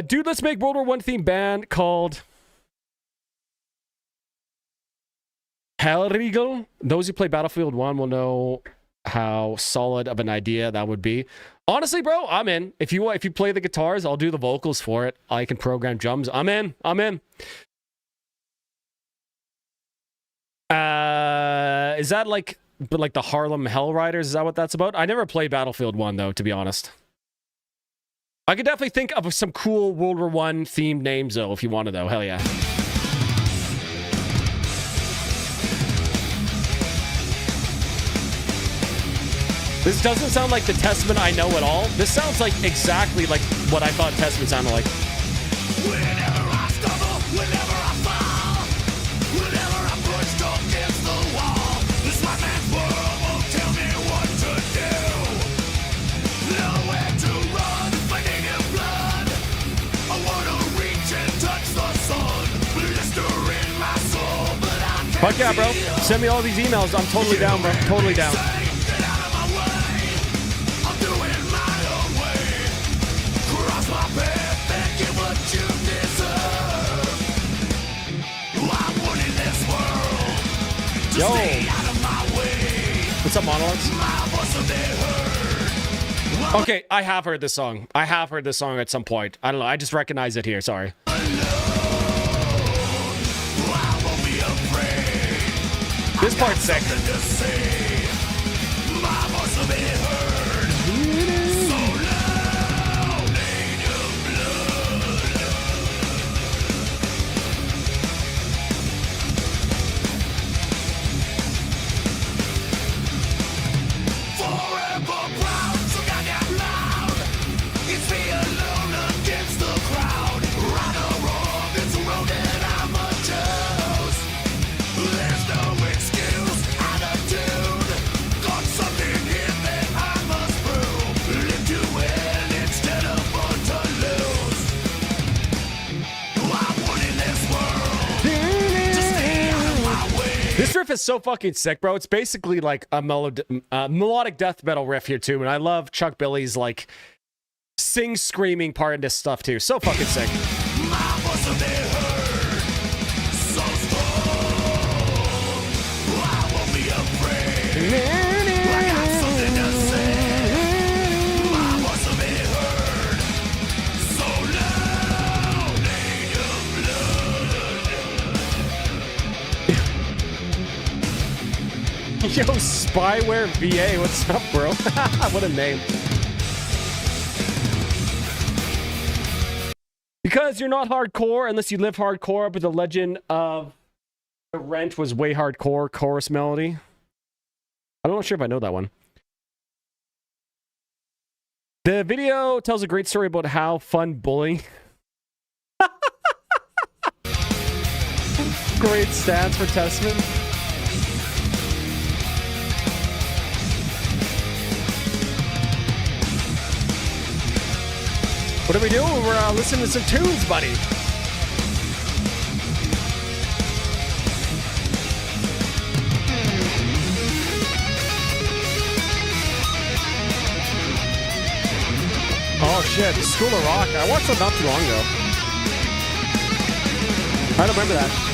Dude, let's make World War I themed band called Hellriegel. Those who play Battlefield 1 will know how solid of an idea that would be. Honestly, bro, I'm in. If you play the guitars, I'll do the vocals for it. I can program drums. I'm in. Is that like the Harlem Hell Riders? Is that what that's about? I never played Battlefield 1 though, to be honest. I could definitely think of some cool World War I themed names though, if you wanted though. Hell yeah. This doesn't sound like the Testament I know at all. This sounds like exactly like what I thought Testament sounded like. Whenever I stumble, whenever I fall, whenever I'm pushed against the wall, this white man's world won't tell me what to do. Nowhere to run, fighting in blood. I wanna reach and touch the sun, blistering my soul, but I can't. Fuck yeah, bro. Send me all these emails. I'm totally down, bro. Totally down. Yo, what's up, Monologues? Okay, I have heard this song. I have heard this song at some point. I don't know. I just recognize it here. Sorry. This part's sick. This riff is so fucking sick, bro. It's basically like a melodic death metal riff here too, and I love Chuck Billy's like screaming part in this stuff too. So fucking sick. Yo, Spyware VA, what's up, bro? What a name. Because you're not hardcore unless you live hardcore, but the legend of the Rent was way hardcore chorus melody. I'm not sure if I know that one. The video tells a great story about how fun bullying. Great stats for Testament. What are we doing? We're listening to some tunes, buddy. Oh shit, School of Rock. I watched that not too long ago. I don't remember that.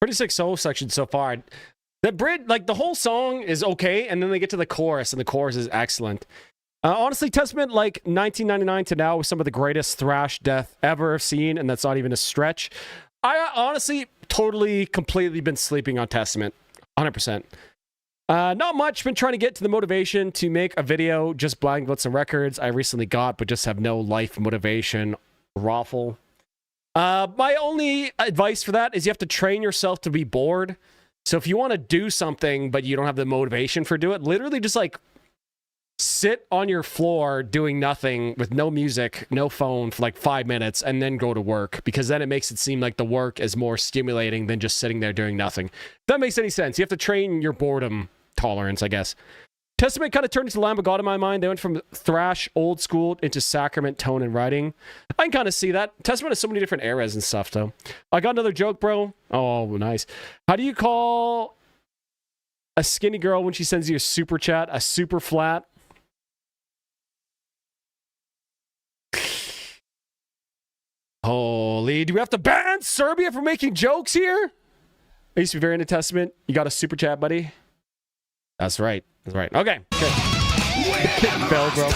Pretty sick solo section so far. The bridge, like the whole song is okay, and then they get to the chorus, and the chorus is excellent. Honestly, Testament, like 1999 to now, was some of the greatest thrash death ever seen, and that's not even a stretch. I honestly, totally, completely been sleeping on Testament, 100%. Not much. Been trying to get to the motivation to make a video, just blagging about some records I recently got, but just have no life motivation. Raffle. My only advice for that is you have to train yourself to be bored. So if you want to do something, but you don't have the motivation for do it, literally just like sit on your floor doing nothing with no music, no phone for like 5 minutes, and then go to work, because then it makes it seem like the work is more stimulating than just sitting there doing nothing. If that makes any sense. You have to train your boredom tolerance, I guess. Testament kind of turned into Lamb of God in my mind. They went from thrash, old school, into sacrament, tone, and writing. I can kind of see that. Testament has so many different eras and stuff, though. I got another joke, bro. Oh, nice. How do you call a skinny girl when she sends you a super chat? A super flat? Holy, do we have to ban Serbia for making jokes here? I used to be very into Testament. You got a super chat, buddy? That's right. That's right. Okay. Good. Fell, bro.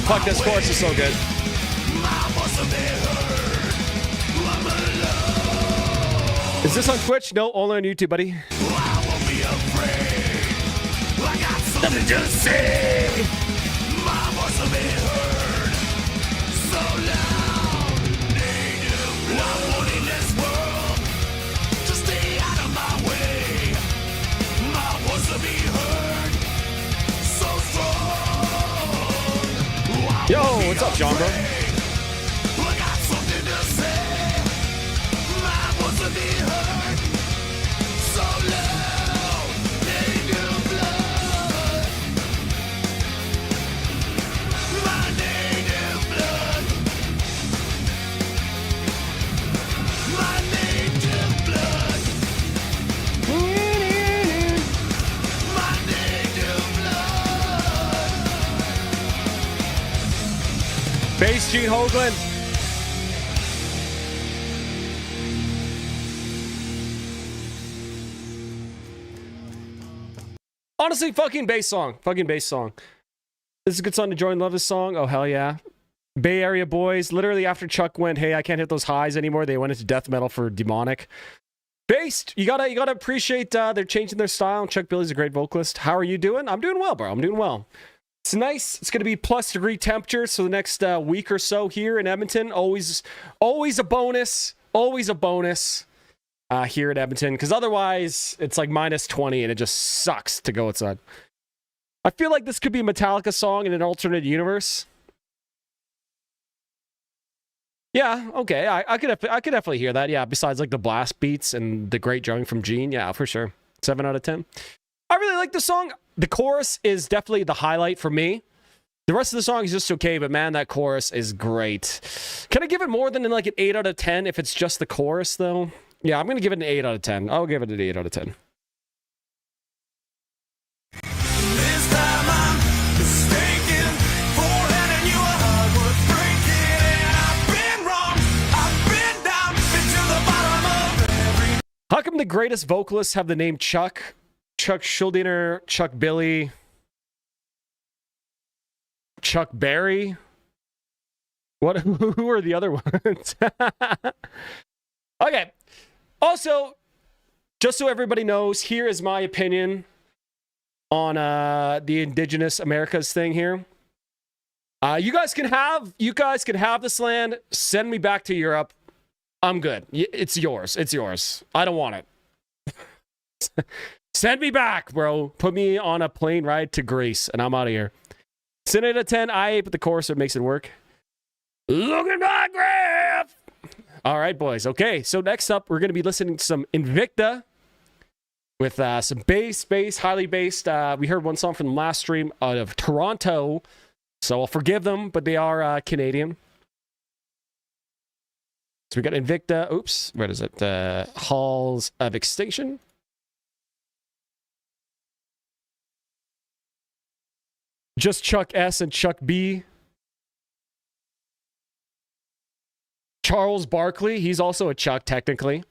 Fuck, this chorus is so good. Is this on Twitch? No, only on YouTube, buddy. Nothing to say. My voice will be heard so loud. I'm wanting this world to stay out of my way. My voice will be heard so strong. Yo, what's up, John, bro? Base Gene Hoagland. Honestly, fucking bass song. Fucking bass song. This is a good song to join. Love this song. Oh, hell yeah. Bay Area boys. Literally after Chuck went, hey, I can't hit those highs anymore, they went into death metal for Demonic. Based. You gotta appreciate they're changing their style. Chuck Billy's a great vocalist. How are you doing? I'm doing well, bro. I'm doing well. It's nice. It's going to be plus degree temperatures for the next week or so here in Edmonton. Always a bonus. Always a bonus here in Edmonton. Because otherwise, it's like minus 20 and it just sucks to go outside. I feel like this could be a Metallica song in an alternate universe. Yeah, okay. I could definitely hear that. Yeah, besides like the blast beats and the great drumming from Gene. Yeah, for sure. 7 out of 10. I really like the song. The chorus is definitely the highlight for me. The rest of the song is just okay, but man, that chorus is great. Can I give it more than like an 8 out of 10 if it's just the chorus, though? Yeah, I'm going to give it an 8 out of 10. I'll give it an 8 out of 10. This time I'm mistaken for handing you a heart worth breaking. I've been wrong, I've been down, been to the bottom of every... How come the greatest vocalists have the name Chuck? Chuck Schuldiner, Chuck Billy, Chuck Berry. What? Who are the other ones? Okay. Also, just so everybody knows, here is my opinion on the Indigenous Americas thing here. You guys can have this land. Send me back to Europe. I'm good. It's yours. It's yours. I don't want it. Send me back, bro. Put me on a plane ride to Greece, and I'm out of here. 10 out of 10. I ate, but the chorus, it makes it work. Look at my graph. All right, boys. Okay, so next up, we're going to be listening to some Invicta. with some bass, highly based. We heard one song from the last stream out of Toronto, so I'll forgive them, but they are Canadian. So we got Invicta. Oops, what is it? Halls of Extinction. Just Chuck S and Chuck B. Charles Barkley. He's also a Chuck, technically.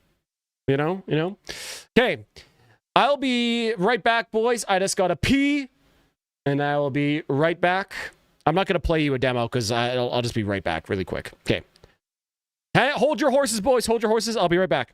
You know? Okay. I'll be right back, boys. I just got to pee, and I will be right back. I'm not going to play you a demo because I'll just be right back really quick. Okay. Hey, hold your horses, boys. Hold your horses. I'll be right back.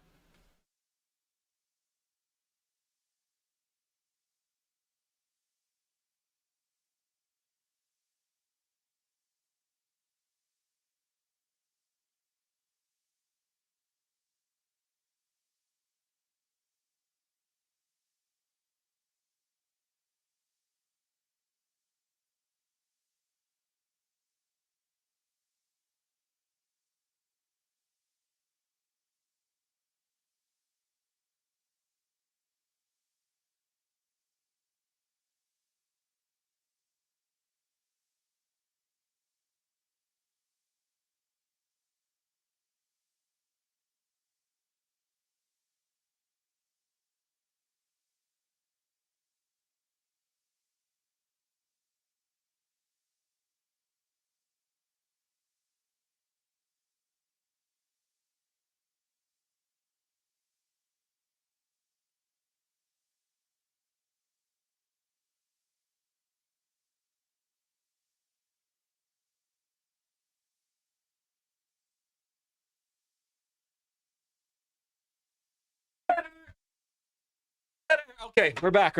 Okay, we're back.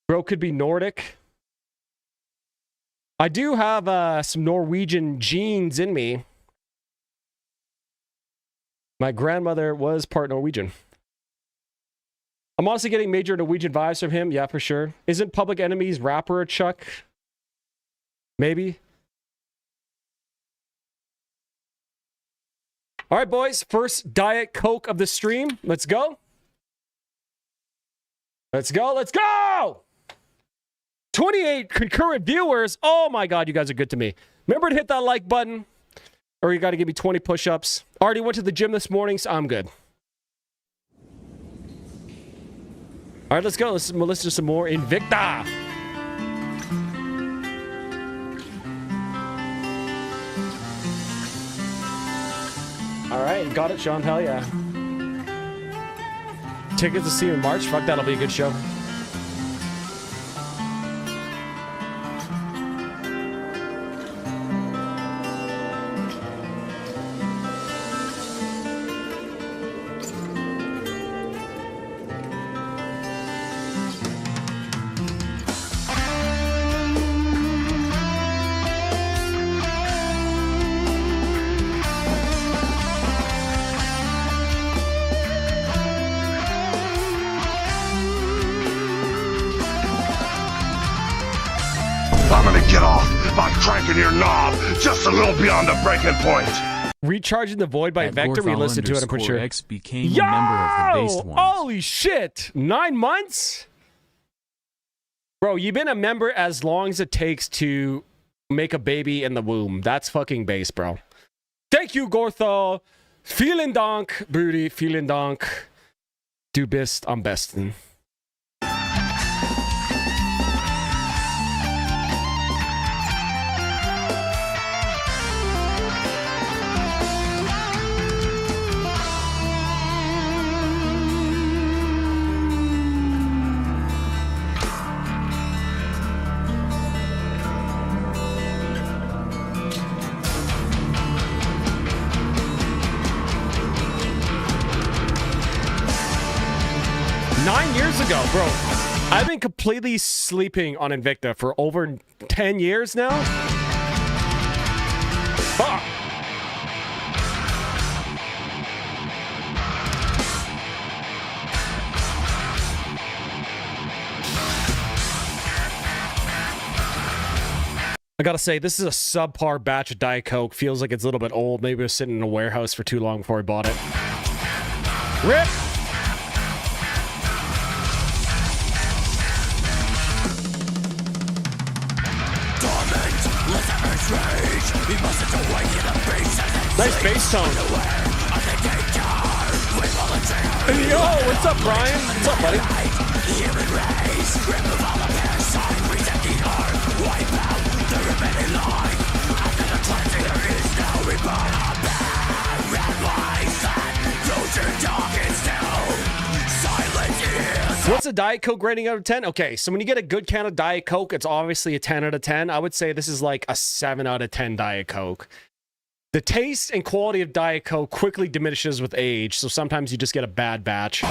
Bro could be Nordic. I do have some Norwegian genes in me. My grandmother was part Norwegian. I'm honestly getting major Norwegian vibes from him. Yeah, for sure. Isn't Public Enemy's rapper a Chuck? Maybe. All right, boys. First Diet Coke of the stream. Let's go. Let's go! 28 concurrent viewers. Oh my God, you guys are good to me. Remember to hit that like button, or you got to give me 20 push-ups. Already went to the gym this morning, so I'm good. All right, let's go. Let's listen to some more Invicta. All right, got it, Sean. Hell yeah. Tickets to see you in March. Fuck, that'll be a good show. I'm gonna get off by cranking your knob just a little beyond the breaking point. Recharging the Void by Vector. We listened to it, I'm pretty sure. X became a member of the Based Ones. Holy shit! 9 months? Bro, you've been a member as long as it takes to make a baby in the womb. That's fucking base, bro. Thank you, Gorthal. Vielen Dank, Booty. Vielen Dank. Du bist am besten. Ago, bro. I've been completely sleeping on Invicta for over 10 years now. Fuck. I gotta say, this is a subpar batch of Diet Coke. Feels like it's a little bit old. Maybe it was sitting in a warehouse for too long before I bought it. Rip! Nice bass tone. Yo, what's up, Brian? What's up, buddy? What's a Diet Coke rating out of 10? Okay, so when you get a good can of Diet Coke, it's obviously a 10 out of 10. I would say this is like a 7 out of 10 Diet Coke. The taste and quality of Diet Coke quickly diminishes with age, so sometimes you just get a bad batch.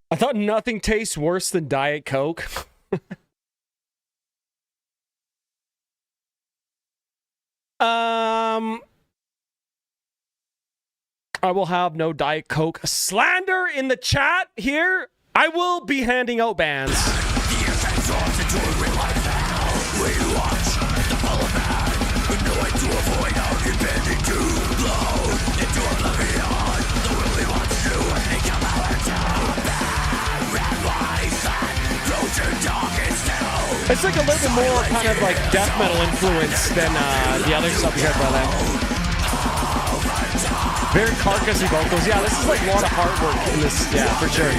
I thought nothing tastes worse than Diet Coke. I will have no Diet Coke slander in the chat here. I will be handing out bans. It's like a little bit more kind of like death metal influence than the other stuff we heard by them. Very carcassy vocals. Yeah, this is like a lot of hard work in this. Yeah, for sure.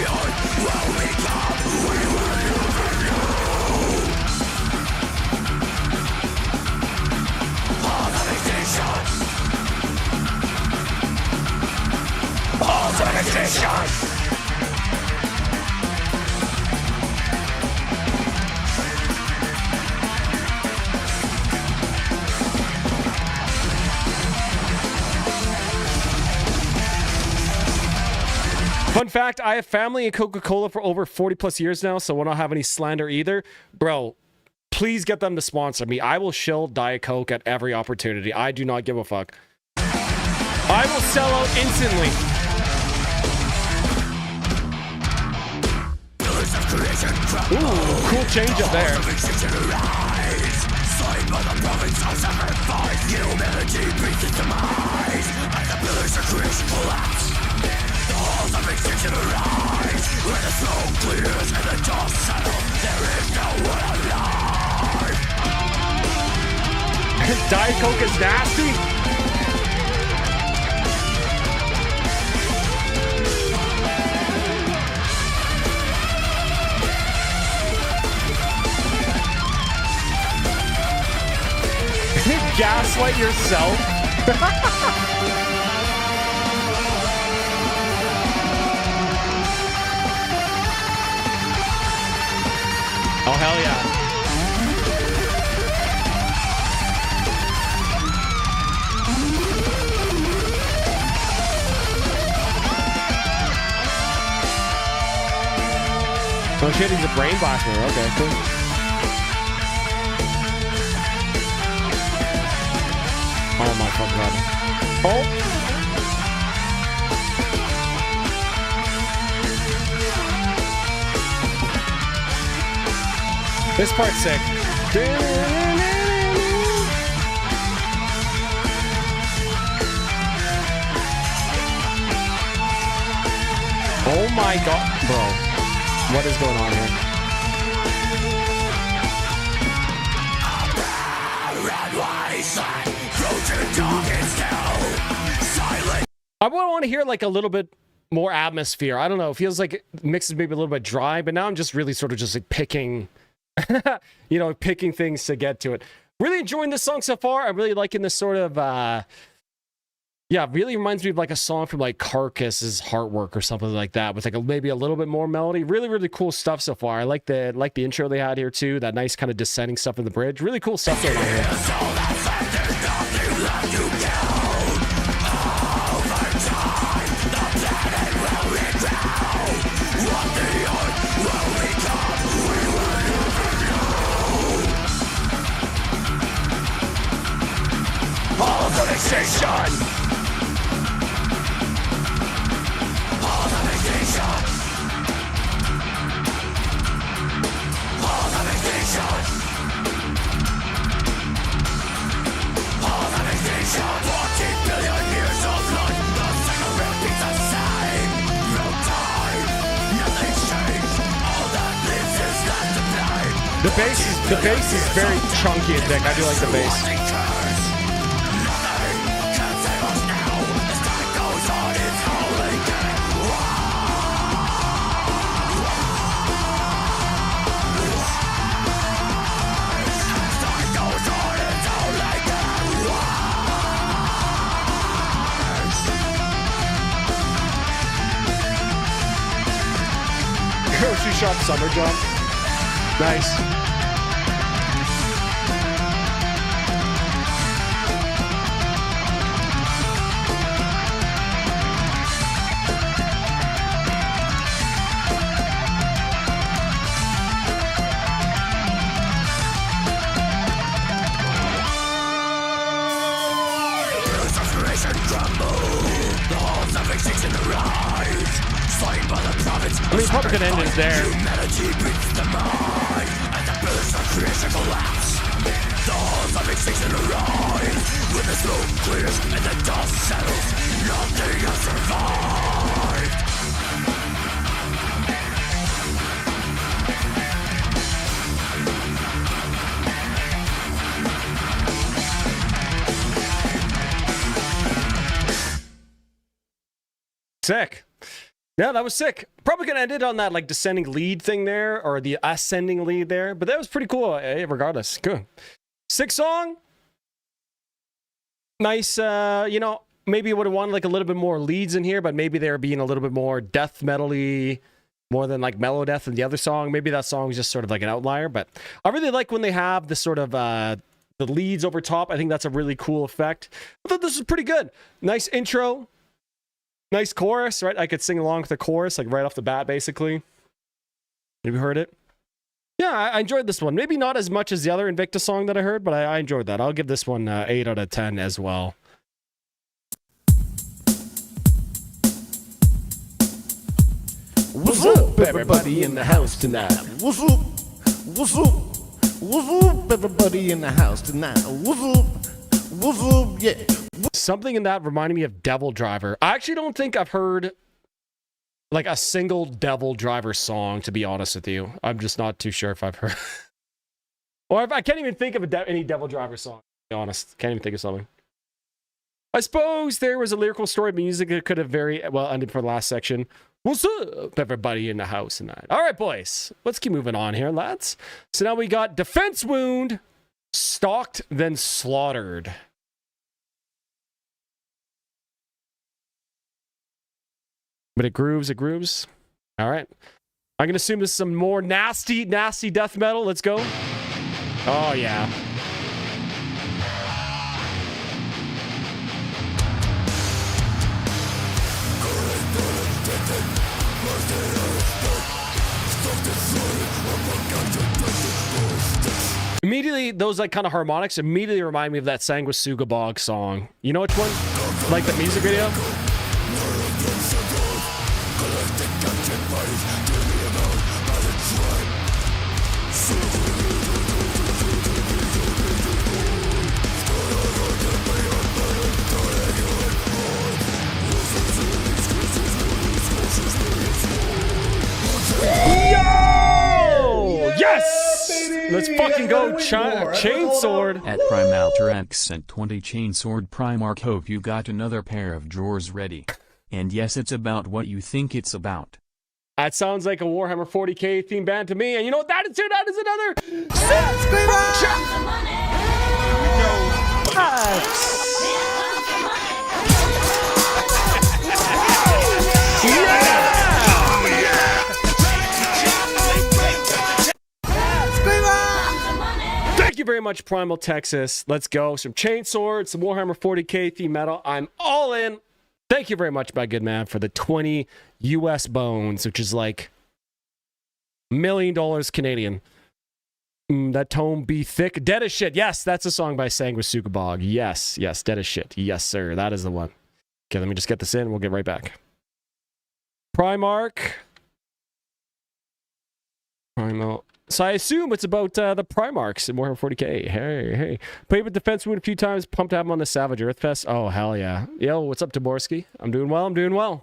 Fun fact, I have family in Coca-Cola for over 40 plus years now, so I don't have any slander either. Bro, please get them to sponsor me. I will shill Diet Coke at every opportunity. I do not give a fuck. I will sell out instantly. Ooh, cool change up there. Diet Coke is nasty. Gaslight yourself. Oh, hell yeah. Oh shit, he's a brain blaster. Okay, cool. Oh my fucking god. Oh! This part's sick. Oh my god, bro. What is going on here? I want to hear like a little bit more atmosphere. I don't know. It feels like it mixes maybe a little bit dry, but now I'm just really sort of just like picking, you know, picking things to get to it. Really enjoying this song so far. I'm really liking this sort of Yeah, it really reminds me of like a song from like Carcass's Heartwork or something like that, with like maybe a little bit more melody. Really, really cool stuff so far. I like the intro they had here too. That nice kind of descending stuff in the bridge. Really cool stuff going on here. All the fixation. The bass is very chunky and thick. I do like the bass. She shot Summer Jump. Nice. I mean, probably could end it there. Sick. Yeah, that was sick. Probably gonna end it on that like descending lead thing there, or the ascending lead there, but that was pretty cool. Hey, regardless, good. Sick song. Nice. You know, maybe would have wanted like a little bit more leads in here, but maybe they're being a little bit more death metal-y, more than like mellow death in the other song. Maybe that song was just sort of like an outlier, but I really like when they have this sort of the leads over top. I think that's a really cool effect. I thought this was pretty good. Nice intro. Nice chorus, right? I could sing along with the chorus, like right off the bat, basically. Have you heard it? Yeah, I enjoyed this one. Maybe not as much as the other Invicta song that I heard, but I enjoyed that. I'll give this one 8 out of 10 as well. What's up, everybody in the house tonight? What's up? What's up? What's up, everybody in the house tonight? What's up? What's up? Yeah. Something in that reminded me of Devil Driver. I actually don't think I've heard like a single Devil Driver song, to be honest with you. I'm just not too sure if I've heard. Or if I can't even think of any Devil Driver song, to be honest. Can't even think of something. I suppose there was a lyrical story of music that could have very well ended for the last section. What's up, everybody in the house tonight? All right, boys. Let's keep moving on here, lads. So now we got Defense Wound, Stalked, then Slaughtered. But it grooves, it grooves. All right. I'm going to assume this is some more nasty, nasty death metal. Let's go. Oh, yeah. Immediately, those like kind of harmonics immediately remind me of that Sanguisuga Bog song. You know which one? Like the music video? Let's fucking go, Chainsword. At Primalter sent 20 Chainsword Primark. Hope you got another pair of drawers ready. And yes, it's about what you think it's about. That sounds like a Warhammer 40k theme band to me. And you know what that is too? That is another very much, Primal Texas. Let's go. Some Chainsword, some Warhammer 40k theme metal. I'm all in. Thank you very much, my good man, for the 20 US bones, which is like $1 million Canadian. That tone be thick. Dead as shit. Yes, that's a song by Sanguisukabog. Yes, dead as shit. Yes, sir. That is the one. Okay, let me just get this in. We'll get right back. Primark. Primal. So I assume it's about the Primarchs in Warhammer 40k. Hey. Played with Defense Wound a few times. Pumped to have him on the Savage Earth Fest. Oh, hell yeah. Yo, what's up, Taborski? I'm doing well.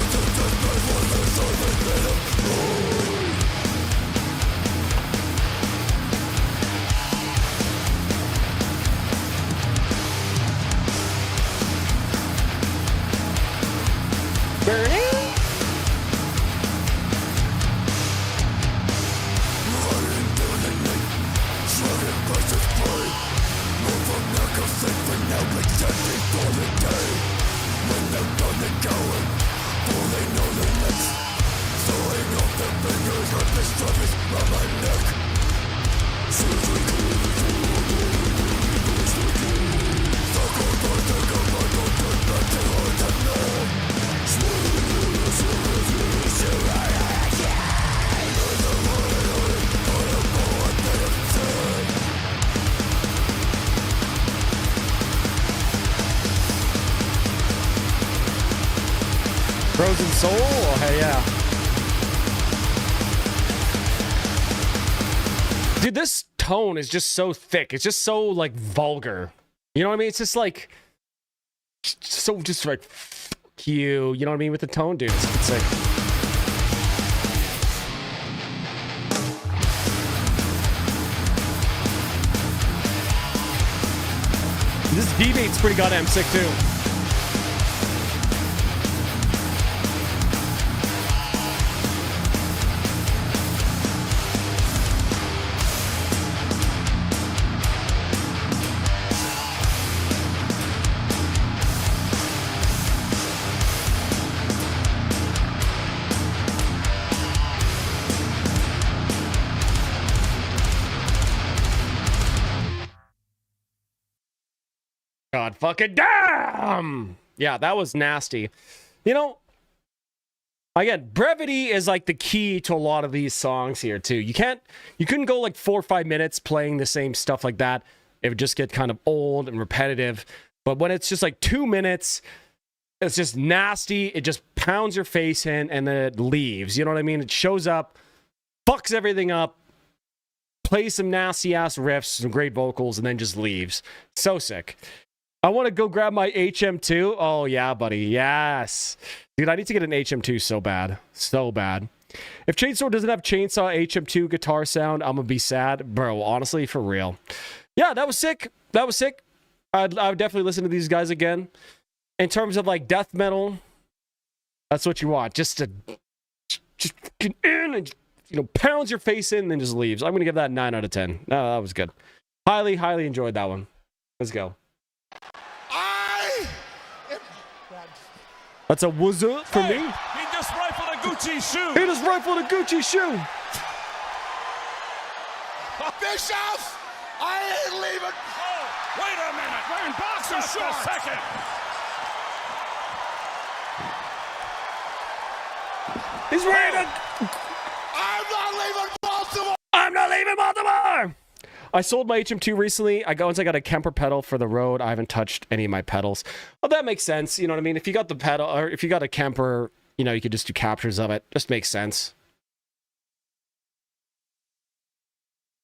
Frozen Soul? Oh, hey, yeah. Dude, this tone is just so thick. It's just so, like, vulgar. You know what I mean? It's just, like, so just, like, fuck you. You know what I mean? With the tone, dude. It's like... This D-Bait's pretty goddamn sick, too. God fucking damn! Yeah, that was nasty. You know, again, brevity is like the key to a lot of these songs here too. You couldn't go like 4 or 5 minutes playing the same stuff like that. It would just get kind of old and repetitive. But when it's just like 2 minutes, it's just nasty. It just pounds your face in and then it leaves. You know what I mean? It shows up, fucks everything up, plays some nasty ass riffs, some great vocals, and then just leaves. So sick. I want to go grab my HM2. Oh, yeah, buddy. Yes. Dude, I need to get an HM2 so bad. So bad. If Chainsaw doesn't have Chainsaw HM2 guitar sound, I'm going to be sad. Bro, honestly, for real. Yeah, that was sick. That was sick. I would definitely listen to these guys again. In terms of, like, death metal, that's what you want. Just get in and, you know, pounds your face in and then just leaves. I'm going to give that 9 out of 10. No, that was good. Highly, highly enjoyed that one. Let's go. That's a wuzza for me. He just rifled a Gucci shoe. He just rifled a Gucci shoe. Bischoff, I ain't leaving. Oh, wait a minute. We're in boxer shorts. A second. He's ready to... I'm not leaving Baltimore. I'm not leaving Baltimore. I sold my HM2 recently. Once I got a Kemper pedal for the road. I haven't touched any of my pedals. Well, that makes sense. You know what I mean? If you got the pedal, or if you got a Kemper, you know, you could just do captures of it. Just makes sense.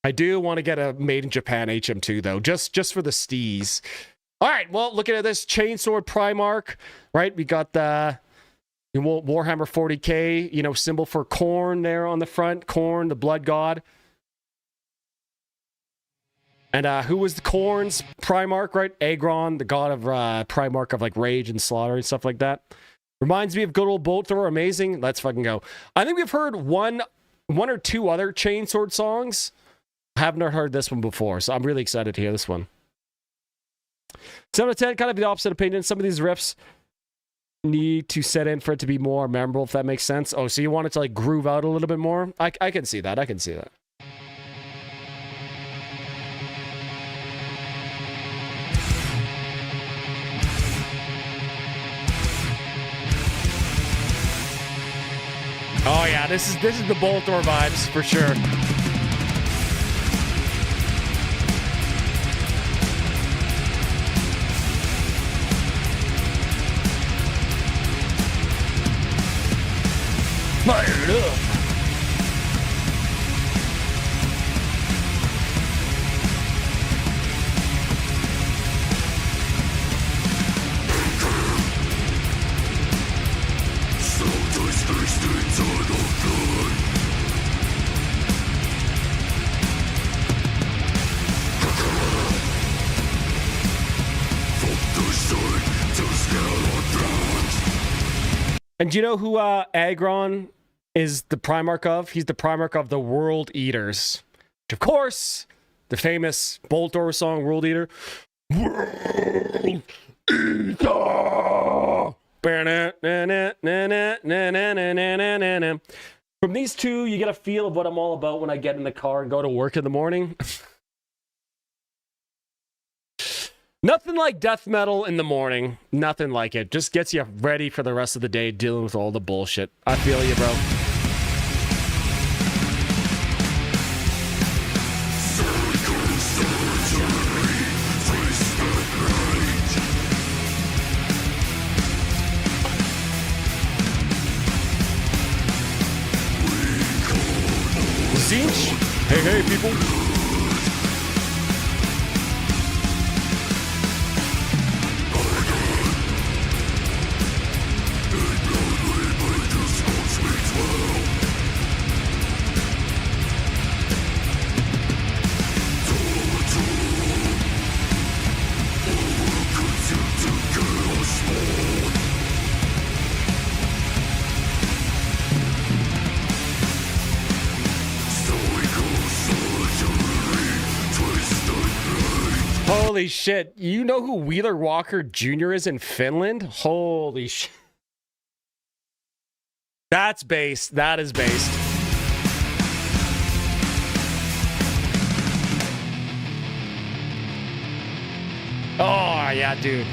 I do want to get a made in Japan HM2 though, just for the steez. All right, well, looking at this Chainsword Primarch, right? We got the Warhammer 40k, you know, symbol for Khorne there on the front. Khorne, the blood god. And who was the Khorne's Primarch, right? Agron, the god of Primarch of like rage and slaughter and stuff like that. Reminds me of good old Bolt Thrower. Amazing. Let's fucking go. I think we've heard one or two other Chainsword songs. I have not heard this one before, so I'm really excited to hear this one. 7 out of 10, kind of the opposite opinion. Some of these riffs need to set in for it to be more memorable, if that makes sense. Oh, so you want it to like groove out a little bit more? I can see that. I can see that. Oh yeah, this is the Boltor vibes for sure. Fire it up. And do you know who Agron is the Primarch of? He's the Primarch of the World Eaters. Which, of course, the famous Boltor song, World Eater. World Eater! From these two, you get a feel of what I'm all about when I get in the car and go to work in the morning. Nothing like death metal in the morning. Nothing like it. Just gets you ready for the rest of the day dealing with all the bullshit. I feel you, bro. Zinch? Hey, people. Holy shit. You know who Wheeler Walker Jr. is in Finland? Holy shit. That's based. That is based. Oh, yeah, dude.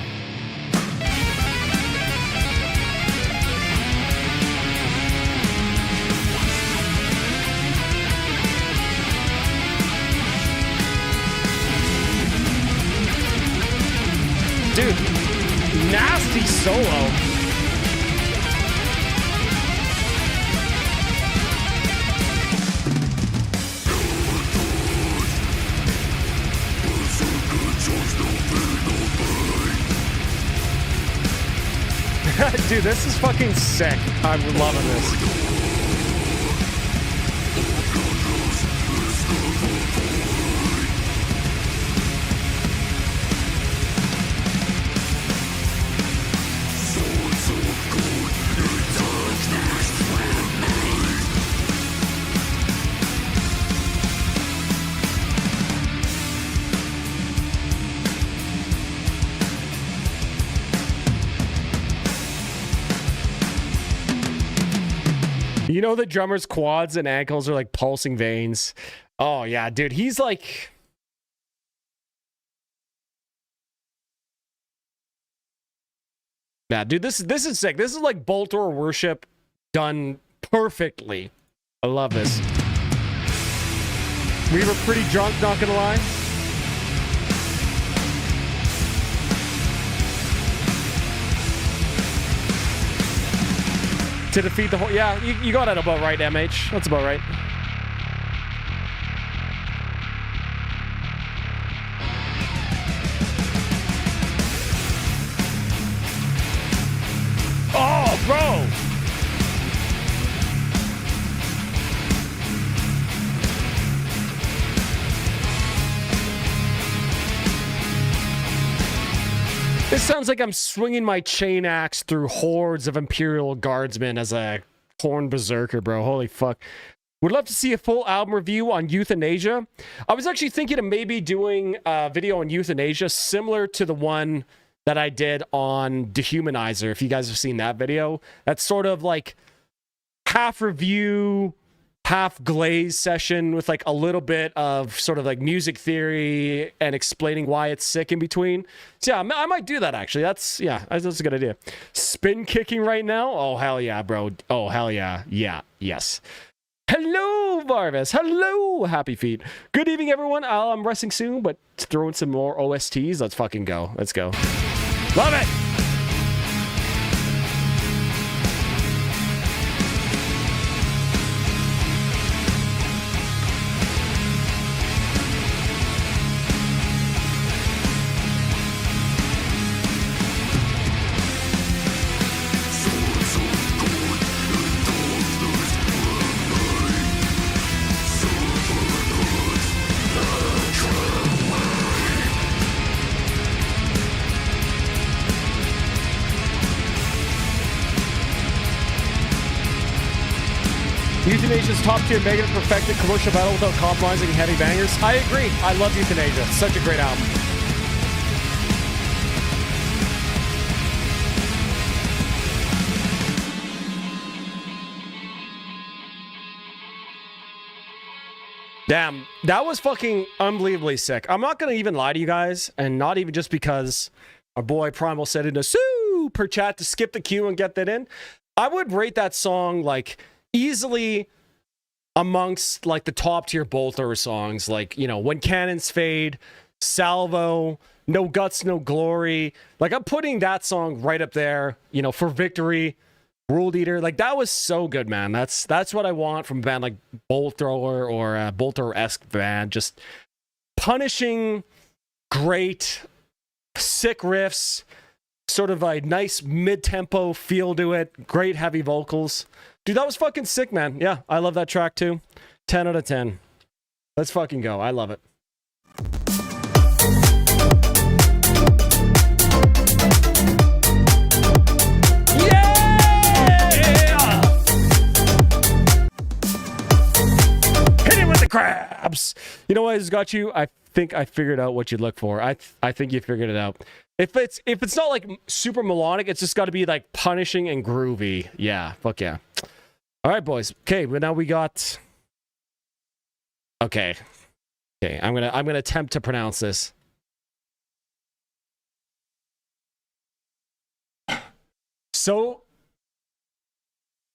Dude, nasty solo. Dude, this is fucking sick. I'm loving this. You know the drummer's quads and ankles are like pulsing veins. Oh yeah, dude, he's like... Yeah, dude, this is sick. This is like Boltor worship done perfectly. I love this. We were pretty drunk, not gonna lie. To defeat the whole... Yeah, you got it about right, MH. That's about right. Oh, bro! This sounds like I'm swinging my chain axe through hordes of Imperial Guardsmen as a horned berserker, bro. Holy fuck. Would love to see a full album review on euthanasia. I was actually thinking of maybe doing a video on euthanasia similar to the one that I did on Dehumanizer, if you guys have seen that video. That's sort of like half review, half glaze session with like a little bit of sort of like music theory and explaining why it's sick in between. So yeah, I might do that actually. That's a good idea. Spin kicking right now? Oh, hell yeah, bro. Oh, hell yeah. Yeah, yes. Hello, Varvis. Hello, Happy Feet. Good evening, everyone. I'm resting soon, but throwing some more OSTs. Let's fucking go. Let's go. Love it. Euthanasia's top-tier Megadeth perfected commercial battle without compromising heavy bangers. I agree. I love Euthanasia. Such a great album. Damn, that was fucking unbelievably sick. I'm not going to even lie to you guys, and not even just because our boy Primal said in a super chat to skip the queue and get that in. I would rate that song like easily amongst like the top tier Bolter songs, like, you know, When Cannons Fade, Salvo, No Guts, No Glory. Like, I'm putting that song right up there, you know, For Victory, World Eater. Like, that was so good, man. That's what I want from a band like Bolt Thrower or a Bolter-esque band. Just punishing, great, sick riffs, sort of a nice mid-tempo feel to it, great heavy vocals. Dude, that was fucking sick, man. Yeah, I love that track too. 10 out of 10. Let's fucking go. I love it. Yeah! Hit it with the crabs. You know what has got you? I think I figured out what you look for. I think you figured it out. If it's not like super melodic, it's just got to be like punishing and groovy. Yeah, fuck yeah. All right, boys. Okay, but now we got. Okay, I'm gonna attempt to pronounce this. Sota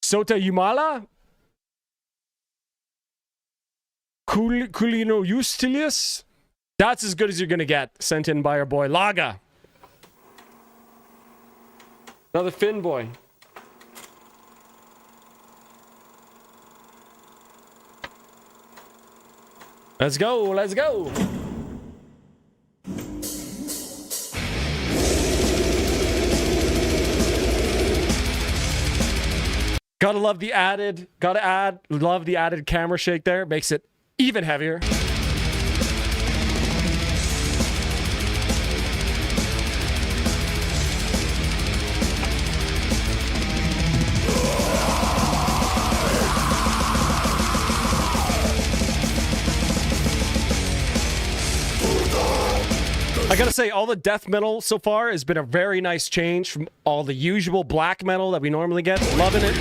Yumala Culino Justilius. That's as good as you're gonna get. Sent in by our boy Laga. Another Finn boy. Let's go, let's go. Love the added camera shake there. Makes it even heavier. I gotta say, all the death metal so far has been a very nice change from all the usual black metal that we normally get. Loving it.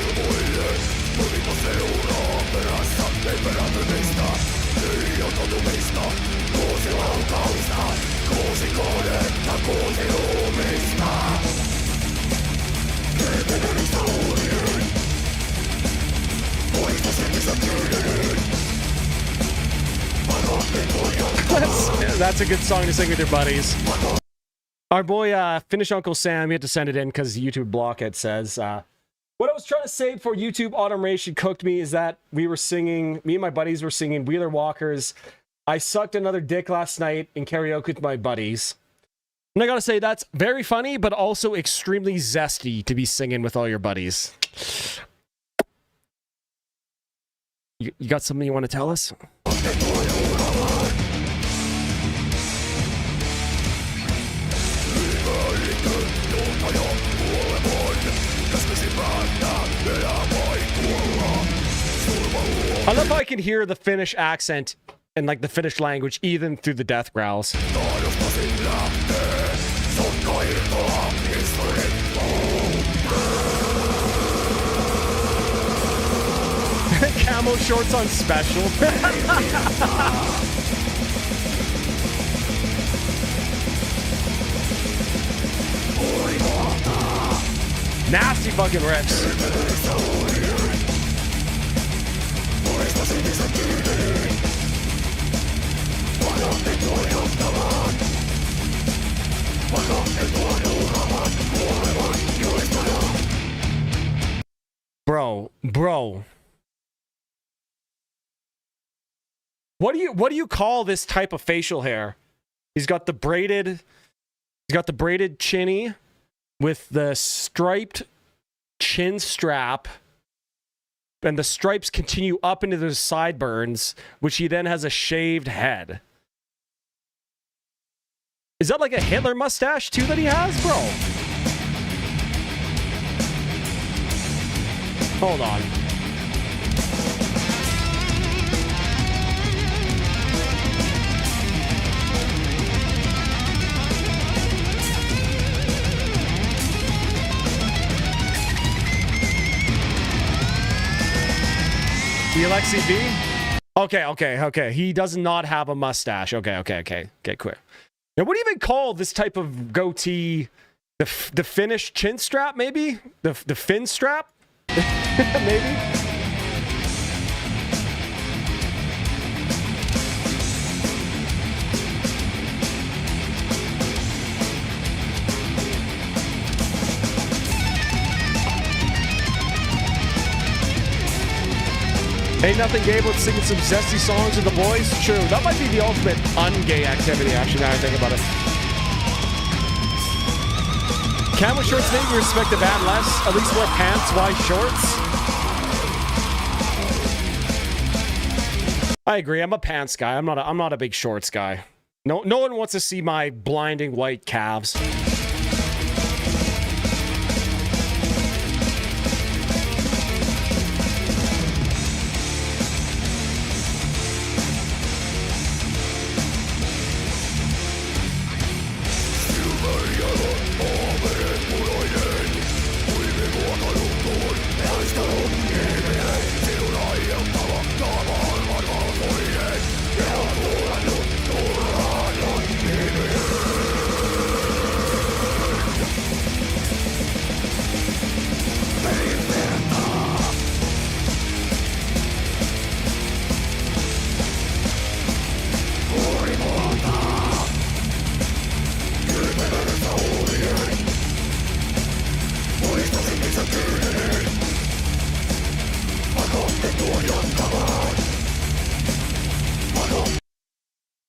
That's a good song to sing with your buddies. Our boy Finnish Uncle Sam, he had to send it in because YouTube blockhead says, what I was trying to say before YouTube automation cooked me is that me and my buddies were singing Wheeler Walker's I Sucked Another Dick Last Night in karaoke with my buddies. And I gotta say, that's very funny, but also extremely zesty to be singing with all your buddies. You got something you want to tell us? I love how I can hear the Finnish accent and like the Finnish language even through the death growls. camo shorts on special. Nasty fucking rips. Bro. What do you call this type of facial hair? He's got the braided chinny with the striped chin strap, and the stripes continue up into the sideburns, which he then has a shaved head. Is that like a Hitler mustache too that he has, bro? Hold on. The Alexi V? Okay. He does not have a mustache. Okay, cool. Now, what do you even call this type of goatee? The Finnish chin strap, maybe? The fin strap? Maybe? Ain't nothing gay about singing some zesty songs with the boys. True. That might be the ultimate ungay activity, actually, now I think about it. Camo shorts make you respect the band less. At least wear pants, why shorts? I agree. I'm a pants guy. I'm not a big shorts guy. No one wants to see my blinding white calves.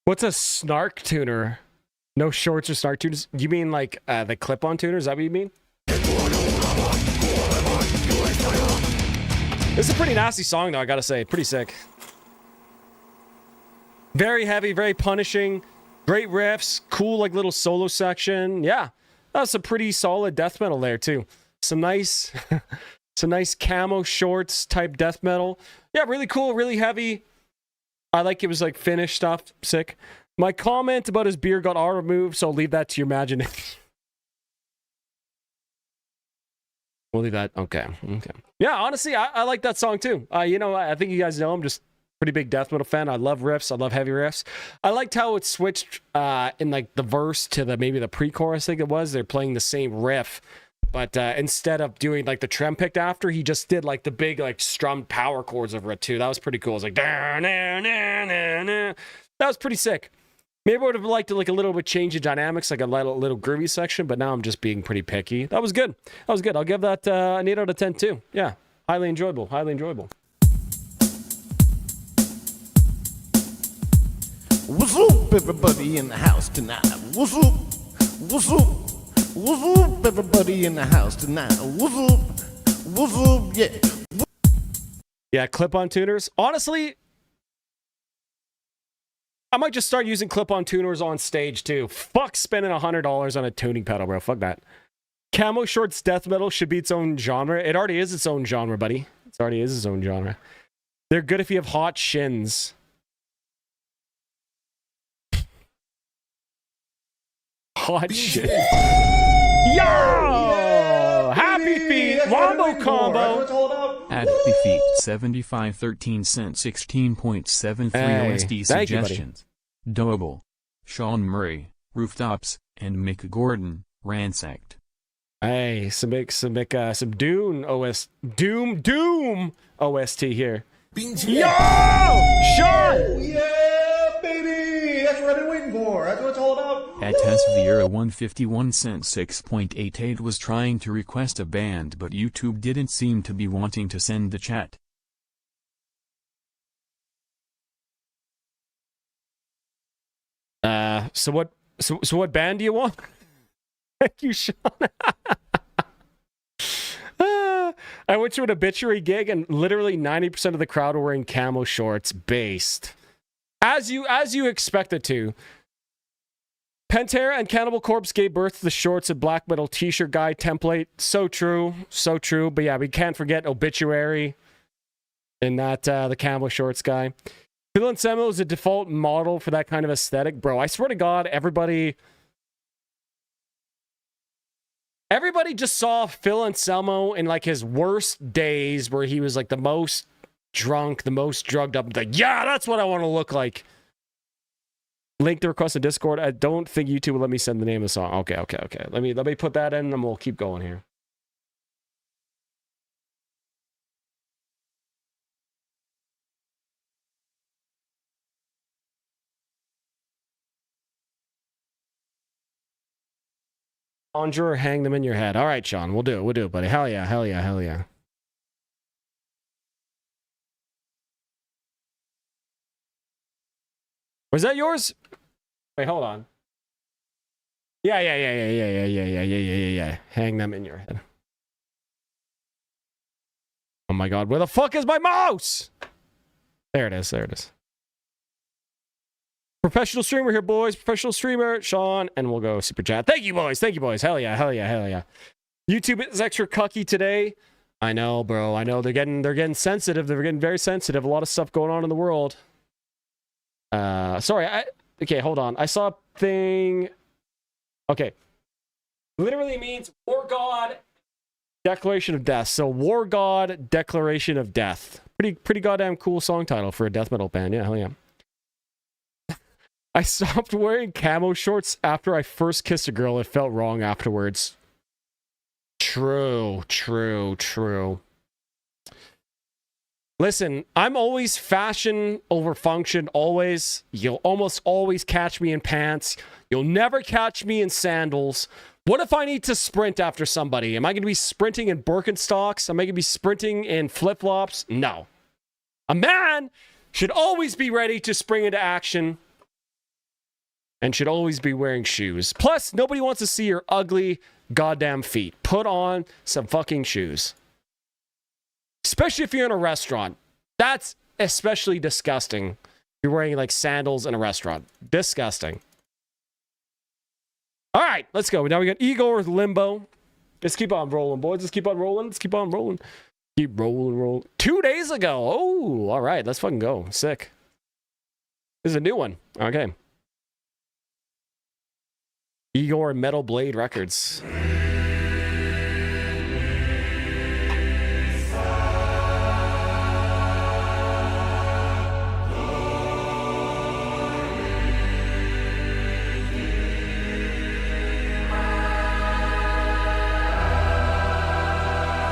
What's a snark tuner? No shorts or snark tuners? You mean like the clip-on tuner? Is that what you mean? This is a pretty nasty song, though, I gotta say. Pretty sick. Very heavy, very punishing. Great riffs. Cool, like, little solo section. Yeah, that's a pretty solid death metal there, too. Some nice camo shorts type death metal. Yeah, really cool, really heavy. I like it was like Finnish stuff. Sick. My comment about his beard got all removed, so I'll leave that to your imagination. We'll leave that. Okay. Yeah, honestly, I like that song too. You know, I think you guys know I'm just a pretty big death metal fan. I love riffs. I love heavy riffs. I liked how it switched in like the verse to maybe the pre-chorus, I think it was. They're playing the same riff. But instead of doing like the trem picked after, he just did like the big like strummed power chords over it too. That was pretty cool. It was like that was pretty sick. Maybe I would have liked to like a little bit change of dynamics, like a little groovy section. But now I'm just being pretty picky. That was good. I'll give that an 8 out of 10 too. Yeah, highly enjoyable. What's up, everybody in the house tonight? What's up? What's up, everybody in the house tonight? What's up, yeah. Yeah, clip-on tuners. Honestly, I might just start using clip-on tuners on stage, too. Fuck spending $100 on a tuning pedal, bro. Fuck that. Camo shorts death metal should be its own genre. It already is its own genre, buddy. It already is its own genre. They're good if you have hot shins. Hot shit. Yo! Happy feet! Wombo combo! At the feet 75 13 cents 16.73 OSD thank you, buddy. suggestions. Doable. Sean Murray, Rooftops, and Mick Gordon, Ransacked. Hey, some Doom OST here. Yo! Sean! Yeah, baby! That's what I've been waiting for. That's what it's all about. At Test of the Era 151 cent 6.88 was trying to request a band, but YouTube didn't seem to be wanting to send the chat. So what band do you want? Thank you, Sean. I went to an obituary gig and literally 90% of the crowd were wearing camo shorts. Based. As you expected to. Pantera and Cannibal Corpse gave birth to the shorts and black metal t-shirt guy template. So true. So true. But yeah, we can't forget Obituary and that the camo shorts guy. Phil Anselmo is a default model for that kind of aesthetic. Bro, I swear to God, everybody just saw Phil Anselmo in like his worst days where he was like the most drunk, the most drugged up. Like, yeah, that's what I want to look like. Link the request in Discord. I don't think YouTube will let me send the name of the song. Okay. Let me put that in and we'll keep going here. Conjure or hang them in your head. All right, Sean, we'll do it, buddy. Hell yeah. Was that yours? Wait, hold on. Yeah. Hang them in your head. Oh my God, where the fuck is my mouse? There it is. Professional streamer here, boys. Professional streamer, Sean, and we'll go super chat. Thank you, boys. Hell yeah. YouTube is extra cucky today. I know, bro. I know they're getting sensitive. They're getting very sensitive. A lot of stuff going on in the world. Okay, hold on. I saw a thing. Okay. Literally means War God, Declaration of Death. So War God, Declaration of Death. Pretty goddamn cool song title for a death metal band. Yeah, hell yeah. I stopped wearing camo shorts after I first kissed a girl. It felt wrong afterwards. True. Listen, I'm always fashion over function, always. You'll almost always catch me in pants. You'll never catch me in sandals. What if I need to sprint after somebody? Am I going to be sprinting in Birkenstocks? Am I going to be sprinting in flip-flops? No. A man should always be ready to spring into action and should always be wearing shoes. Plus, nobody wants to see your ugly goddamn feet. Put on some fucking shoes. Especially if you're in a restaurant. That's especially disgusting. If you're wearing like sandals in a restaurant. Disgusting. All right, let's go. Now we got Igor with Limbo. Let's keep on rolling, boys. Let's keep on rolling. Keep rolling. 2 days ago. Oh, all right. Let's fucking go. Sick. This is a new one. Okay. Igor Metal Blade Records.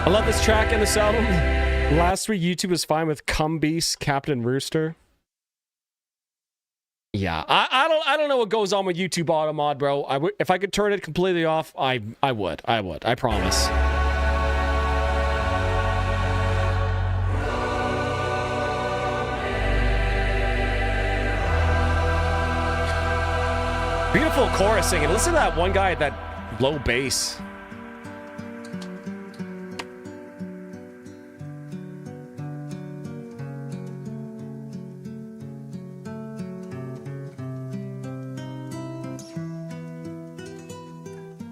I love this track and this album. Last week, YouTube was fine with Cum Beast, Captain Rooster. Yeah, I don't know what goes on with YouTube Auto Mod, bro. If I could turn it completely off, I would. I promise. Beautiful chorus singing. Listen to that one guy at that low bass.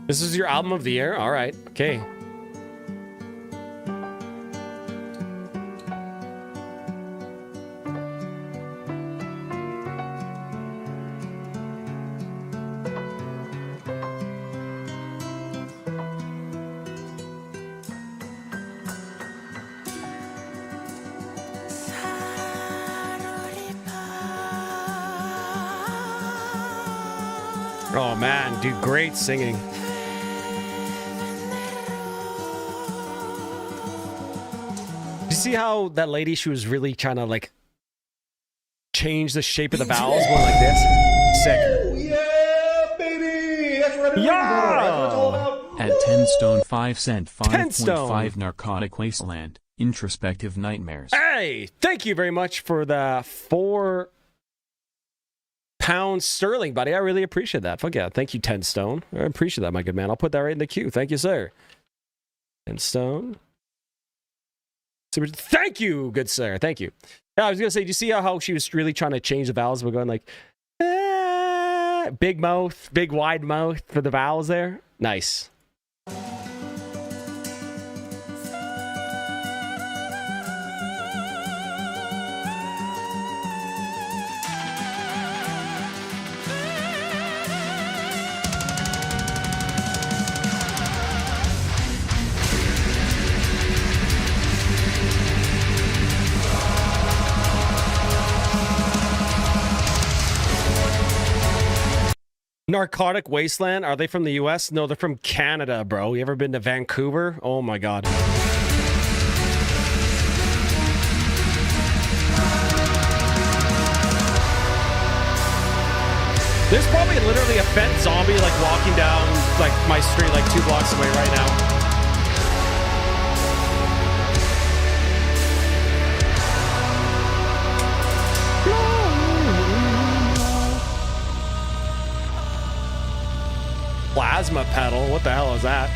This is your album of the year? All right. Okay. Oh man, dude, great singing. You see how that lady, she was really trying to like change the shape of the vowels, going like this? Sick. Yeah, baby! That's what it's all about. At 10 stone 5 cent 10 stone. 5.5 Narcotic Wasteland, Introspective Nightmares. Hey, thank you very much for the £4 sterling, buddy. I really appreciate that. Fuck yeah. Thank you, 10 stone. I appreciate that, my good man. I'll put that right in the queue. Thank you, sir. 10 stone. Thank you, good sir. Thank you. Yeah, I was gonna say, do you see how she was really trying to change the vowels? We're going like big mouth, big wide mouth for the vowels there. Nice. Narcotic Wasteland, are they from the US? No, they're from Canada, bro. You ever been to Vancouver? Oh my god. There's probably literally a bent zombie like walking down like my street like 2 blocks away right now. Plasma pedal? What the hell is that?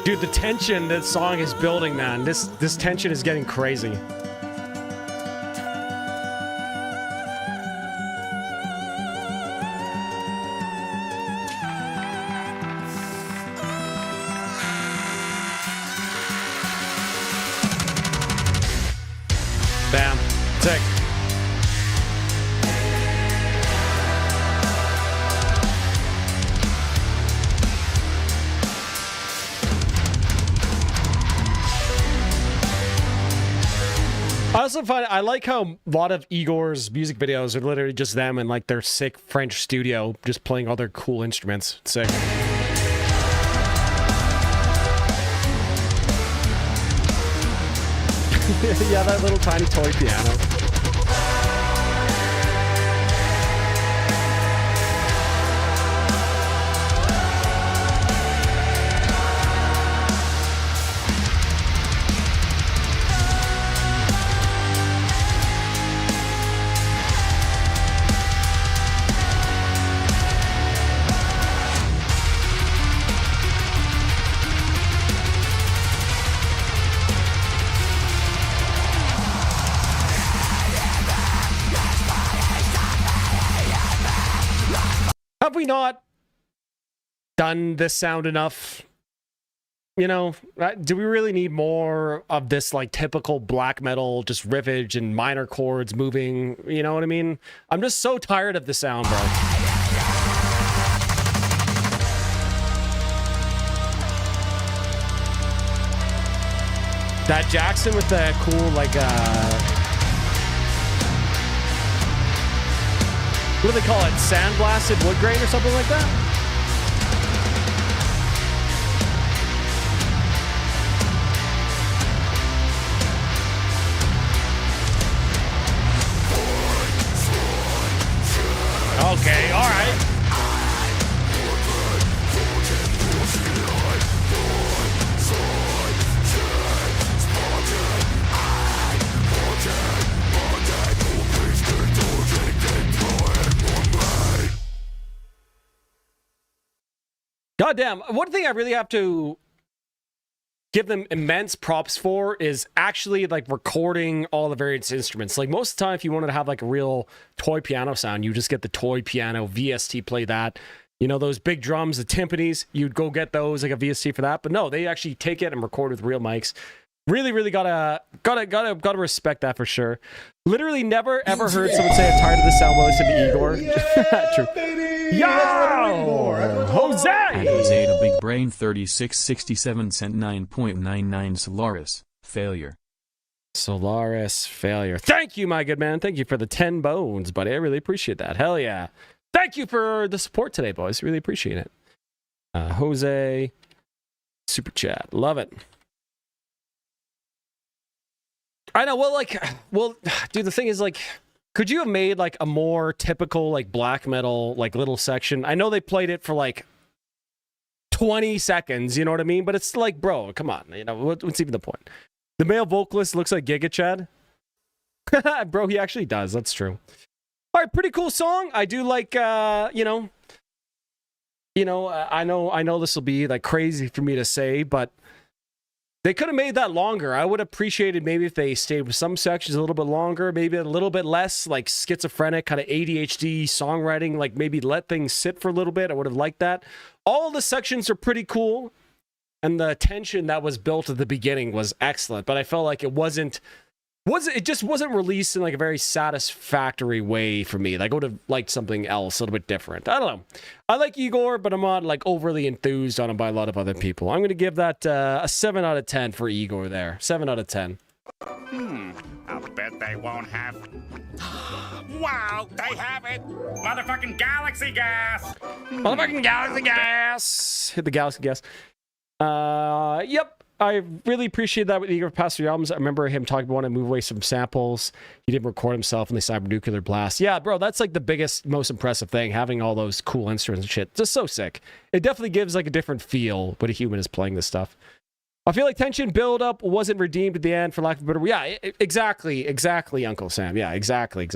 Dude, the tension that song is building, man. This tension is getting crazy. Bam. Sick. I also find I like how a lot of Igor's music videos are literally just them in like their sick French studio just playing all their cool instruments. It's sick. Yeah, that little tiny toy piano. Have we not done this sound enough? You know, do we really need more of this like typical black metal, just riffage and minor chords moving? You know what I mean? I'm just so tired of the sound, bro. That Jackson with the cool like what do they call it? Sandblasted wood grain or something like that? Okay, all right. Goddamn, one thing I really have to give them immense props for is actually like recording all the various instruments. Like most of the time, if you wanted to have like a real toy piano sound, you just get the toy piano, VST, play that. You know, those big drums, the timpanis, you'd go get those, like a VST for that. But no, they actually take it and record with real mics. Really, really gotta respect that for sure. Literally never ever heard someone say I'm tired of the sound while listening to Igor. Yeah, True. baby! baby! That's what I'm waiting for. That's what it's all Jose! about. At Jose the Big Brain 3667 cent 9.99 Solaris. Failure. Solaris failure. Thank you, my good man. Thank you for the 10 bones, buddy. I really appreciate that. Hell yeah. Thank you for the support today, boys. Really appreciate it. Jose, super chat. Love it. I know. Well, dude, the thing is, like, could you have made, like, a more typical, like, black metal, like, little section? I know they played it for, like, 20 seconds, you know what I mean? But it's like, bro, come on. You know, what's even the point? The male vocalist looks like Giga Chad. Bro, he actually does. That's true. All right, pretty cool song. I do like, I know this will be like crazy for me to say, but they could have made that longer. I would have appreciated maybe if they stayed with some sections a little bit longer, maybe a little bit less like schizophrenic, kind of ADHD songwriting, like maybe let things sit for a little bit. I would have liked that. All the sections are pretty cool. And the tension that was built at the beginning was excellent, but I felt like it just wasn't released in like a very satisfactory way for me. Like I would have liked something else a little bit different. I don't know. I like Igor, but I'm not like overly enthused on him by a lot of other people. I'm going to give that a 7 out of 10 for Igor there. 7 out of 10. I'll bet they won't have. Wow, they have it! Motherfucking galaxy gas! Motherfucking galaxy gas! Hit the galaxy gas. Yep. I really appreciate that with Igor past three albums. I remember him talking about wanting to move away from samples. He didn't record himself in the Cybernuclear Blast. Yeah, bro, that's like the biggest, most impressive thing, having all those cool instruments and shit. Just so sick. It definitely gives like a different feel when a human is playing this stuff. I feel like tension build-up wasn't redeemed at the end, for lack of a better word. Yeah, exactly, Uncle Sam. Yeah, exactly. Yo!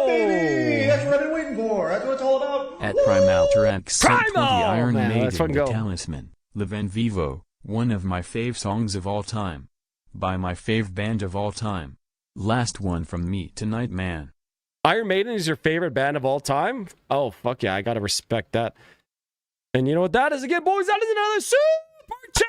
Baby! That's what I've been waiting for. That's what it's all about. At Primal Tarax sent 20 Primal! Iron Man, Maiden let's fucking the go. Talisman. Live en Vivo, one of my fave songs of all time. By my fave band of all time. Last one from me tonight, man. Iron Maiden is your favorite band of all time? Oh, fuck yeah, I gotta respect that. And you know what that is again, boys? That is another super chat!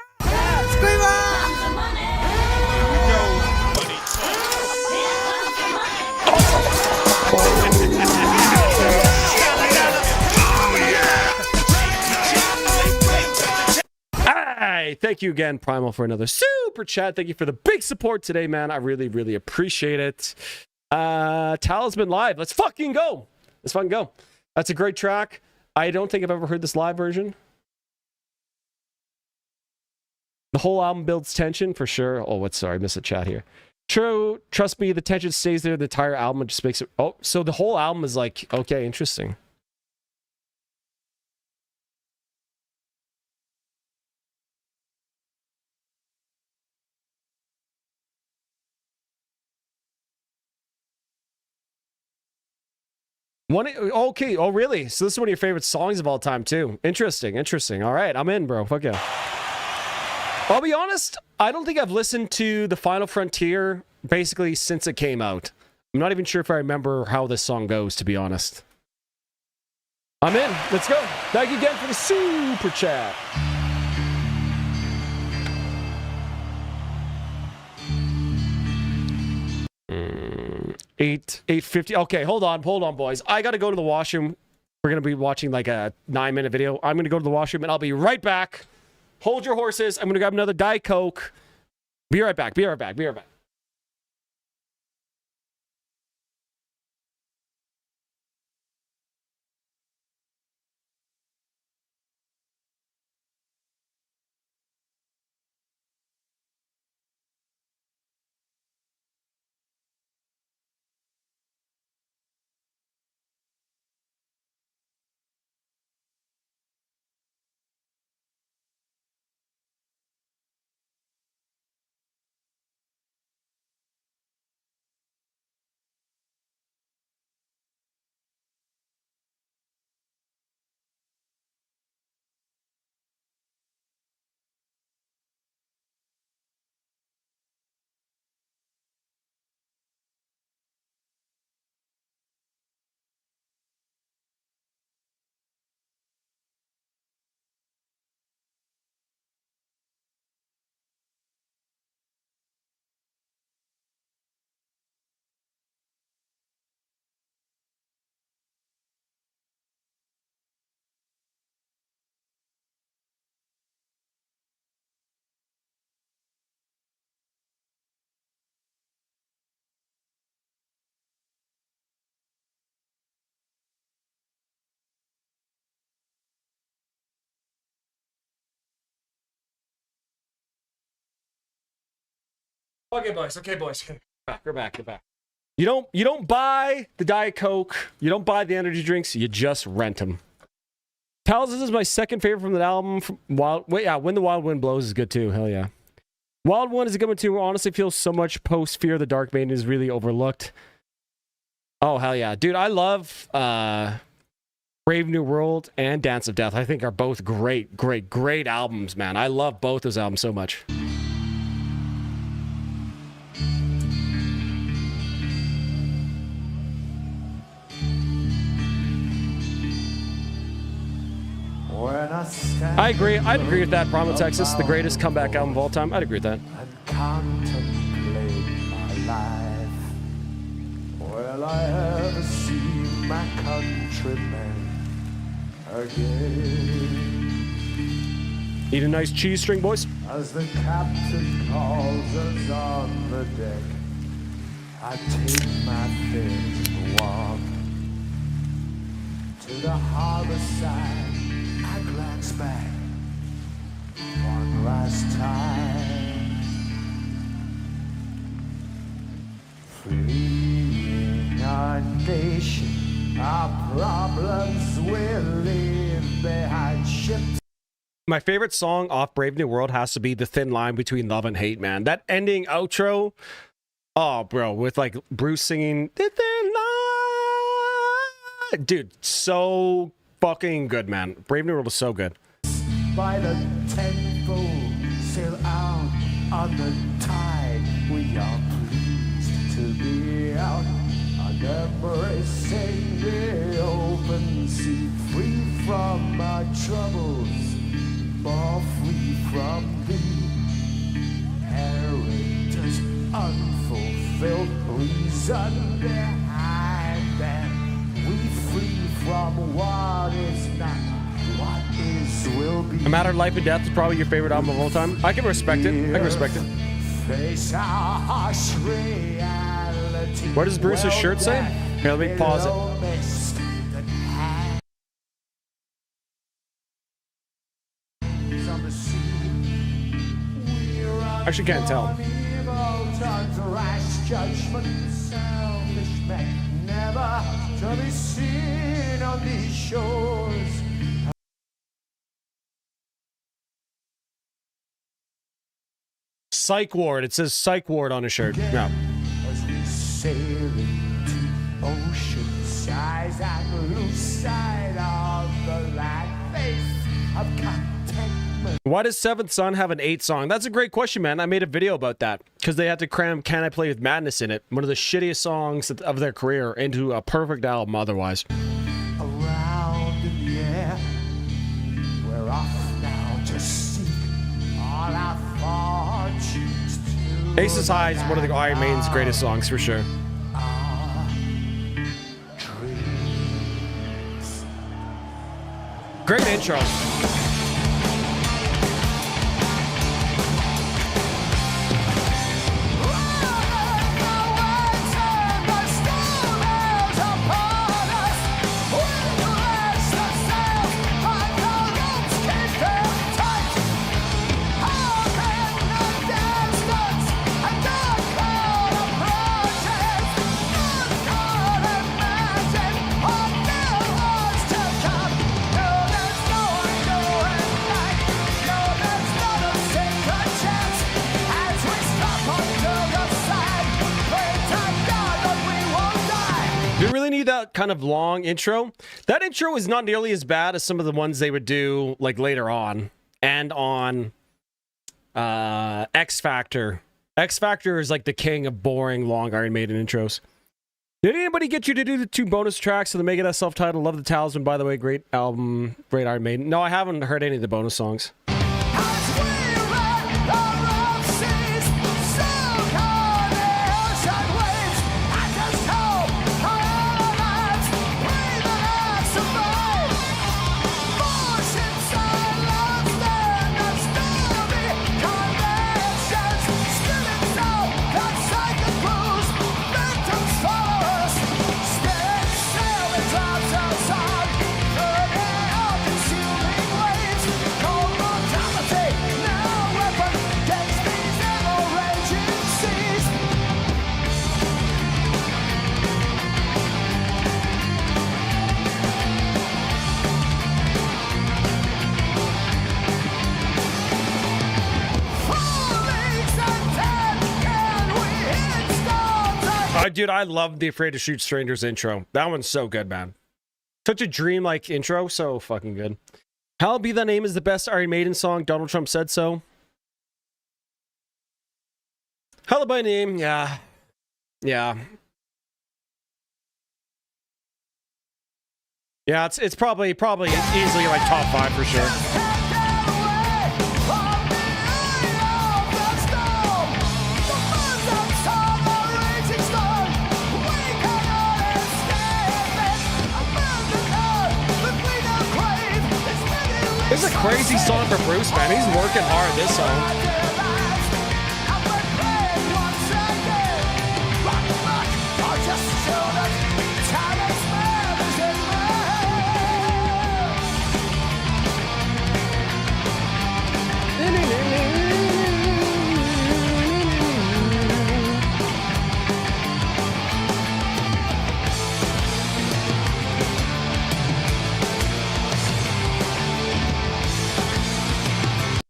Hey, thank you again, Primal, for another super chat. Thank you for the big support today, man. I really, really appreciate it. Talisman Live. Let's fucking go. Let's fucking go. That's a great track. I don't think I've ever heard this live version. The whole album builds tension for sure. Oh, sorry, I missed a chat here. True, trust me, the tension stays there. The entire album just makes it. Oh, so the whole album is like, okay, interesting. Okay. Oh, really? So this is one of your favorite songs of all time, too. Interesting. All right, I'm in, bro. Fuck yeah. I'll be honest, I don't think I've listened to The Final Frontier basically since it came out. I'm not even sure if I remember how this song goes, to be honest. I'm in. Let's go. Thank you again for the super chat. Eight 8:50. Okay, hold on, boys. I gotta go to the washroom. We're gonna be watching like a 9-minute video. I'm gonna go to the washroom and I'll be right back. Hold your horses. I'm gonna grab another Diet Coke. Be right back. Okay, boys. Okay, boys. We're back. You don't buy the Diet Coke. You don't buy the energy drinks. You just rent them. Pals, this is my second favorite from the album. From When the Wild Wind Blows is good too. Hell yeah. Wild One is a good one too. Honestly, feels so much post Fear the Dark Maiden is really overlooked. Oh hell yeah, dude! I love Brave New World and Dance of Death. I think are both great albums, man. I love both those albums so much. I agree. I'd agree with that. Prom in Texas, the greatest comeback album of all time. I'd agree with that. Contemplate my life. Well, I have seen my countrymen again. Eat a nice cheese string, boys. As the captain calls us on the deck, I take my fair walk to the harbor side. I glance back one last time, fleeing our nation, our problems will leave behind ships. My favorite song off Brave New World has to be The Thin Line Between Love and Hate, man. That ending outro, oh, bro, with like Bruce singing The Thin Line. Dude, so fucking good, man. Brave New World is so good. By the tenfold sail out on the tide. We are pleased to be out on embracing the open sea, free from our troubles, more free from the heritage, unfulfilled reason behind them. We free from what is not, what is will be. A Matter of Life and Death is probably your favorite album of all time. I can respect it. I can respect it. Face our harsh reality. What does Bruce's shirt say? Here, let me pause it. Actually can't tell. Never to be seen on these shores. Psych Ward. It says Psych Ward on his shirt. Yeah. As we sail into ocean size and lose sight of the land face of contentment. Why does Seventh Son have an 8 song? That's a great question, man. I made a video about that because they had to cram Can I Play With Madness in it, one of the shittiest songs of their career, into a perfect album otherwise. Around in the air, we're off now to seek all our fortunes. Aces High is one of the Iron Maiden's greatest songs for sure. Great intro. That kind of long intro. That intro is not nearly as bad as some of the ones they would do like later on and on X Factor. X Factor is like the king of boring long Iron Maiden intros. Did anybody get you to do the 2 bonus tracks of the Megadeth self-titled Love the Talisman? By the way, great album, great Iron Maiden. No, I haven't heard any of the bonus songs. dude, I love the Afraid to Shoot Strangers intro. That one's so good, man. Such a dream-like intro. So fucking good. Hell Be Thy Name is the best Iron Maiden song. Donald Trump said so. Hell By Name, yeah. Yeah. Yeah, it's probably easily like top 5 for sure. This is a crazy song for Bruce, man. He's working hard this song.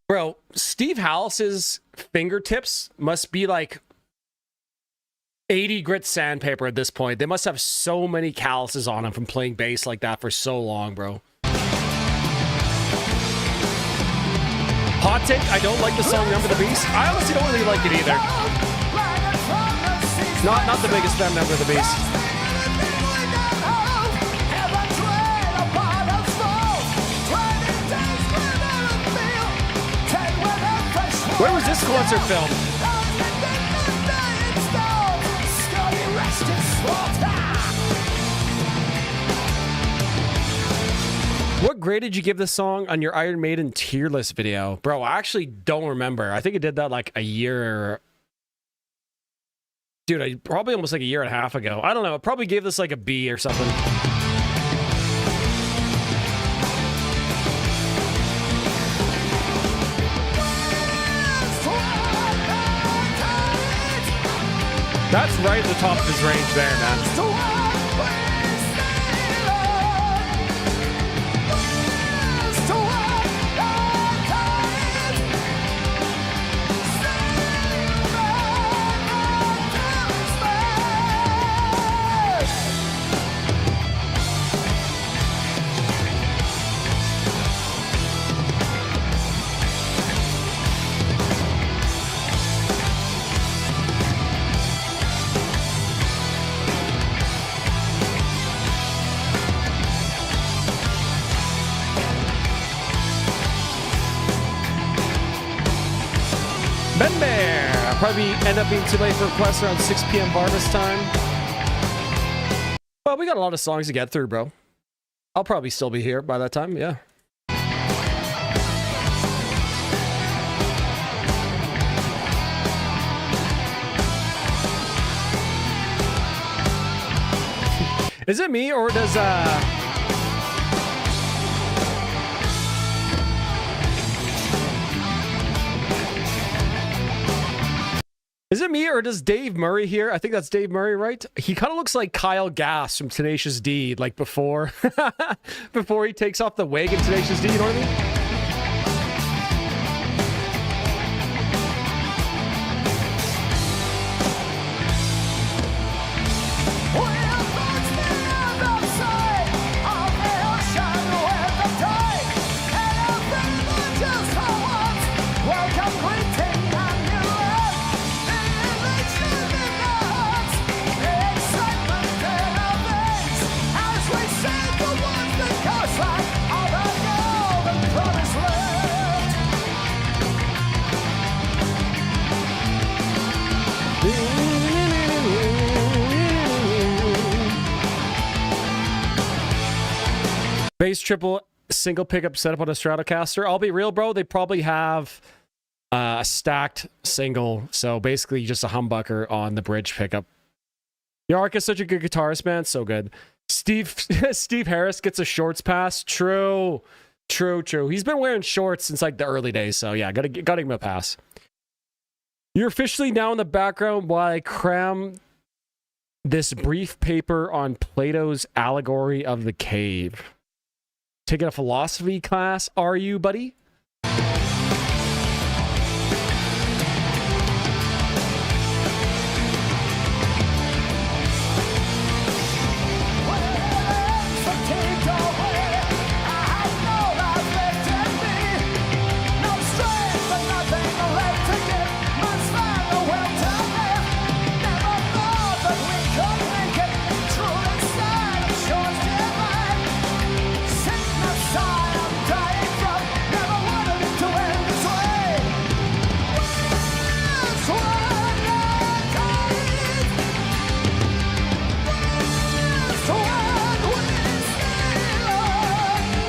Bro, Steve Hallis's fingertips must be like 80 grit sandpaper at this point. They must have so many calluses on them from playing bass like that for so long, bro. Hot take, I don't like the song Number the Beast. I honestly don't really like it either. Not the biggest fan of Number the Beast. Where was this concert filmed? What grade did you give this song on your Iron Maiden tier list video? Bro, I actually don't remember. I think I did that like a year... Dude, probably almost like a year and a half ago. I don't know. I probably gave this like a B or something. That's right at the top of his range there, man. Probably end up being too late for requests around 6 p.m. Varvis time. Well, we got a lot of songs to get through, bro. I'll probably still be here by that time, yeah. Is it me, or does Is it me, or does Dave Murray here? I think that's Dave Murray, right? He kind of looks like Kyle Gass from Tenacious D, like before before he takes off the wig in Tenacious D, you know what I mean? Bass triple single pickup setup on a Stratocaster. I'll be real, bro. They probably have a stacked single, so basically just a humbucker on the bridge pickup. Yark is such a good guitarist, man. So good. Steve Harris gets a shorts pass. True. He's been wearing shorts since like the early days, so yeah, gotta give him a pass. You're officially now in the background while I cram this brief paper on Plato's allegory of the cave. Taking a philosophy class, are you, buddy?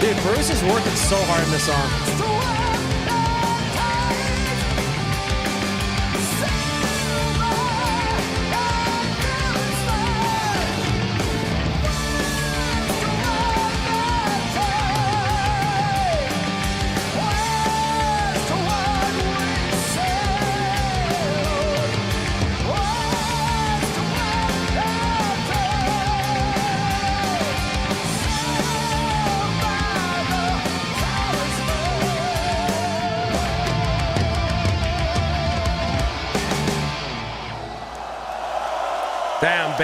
Dude, Bruce is working so hard in this song. Damn,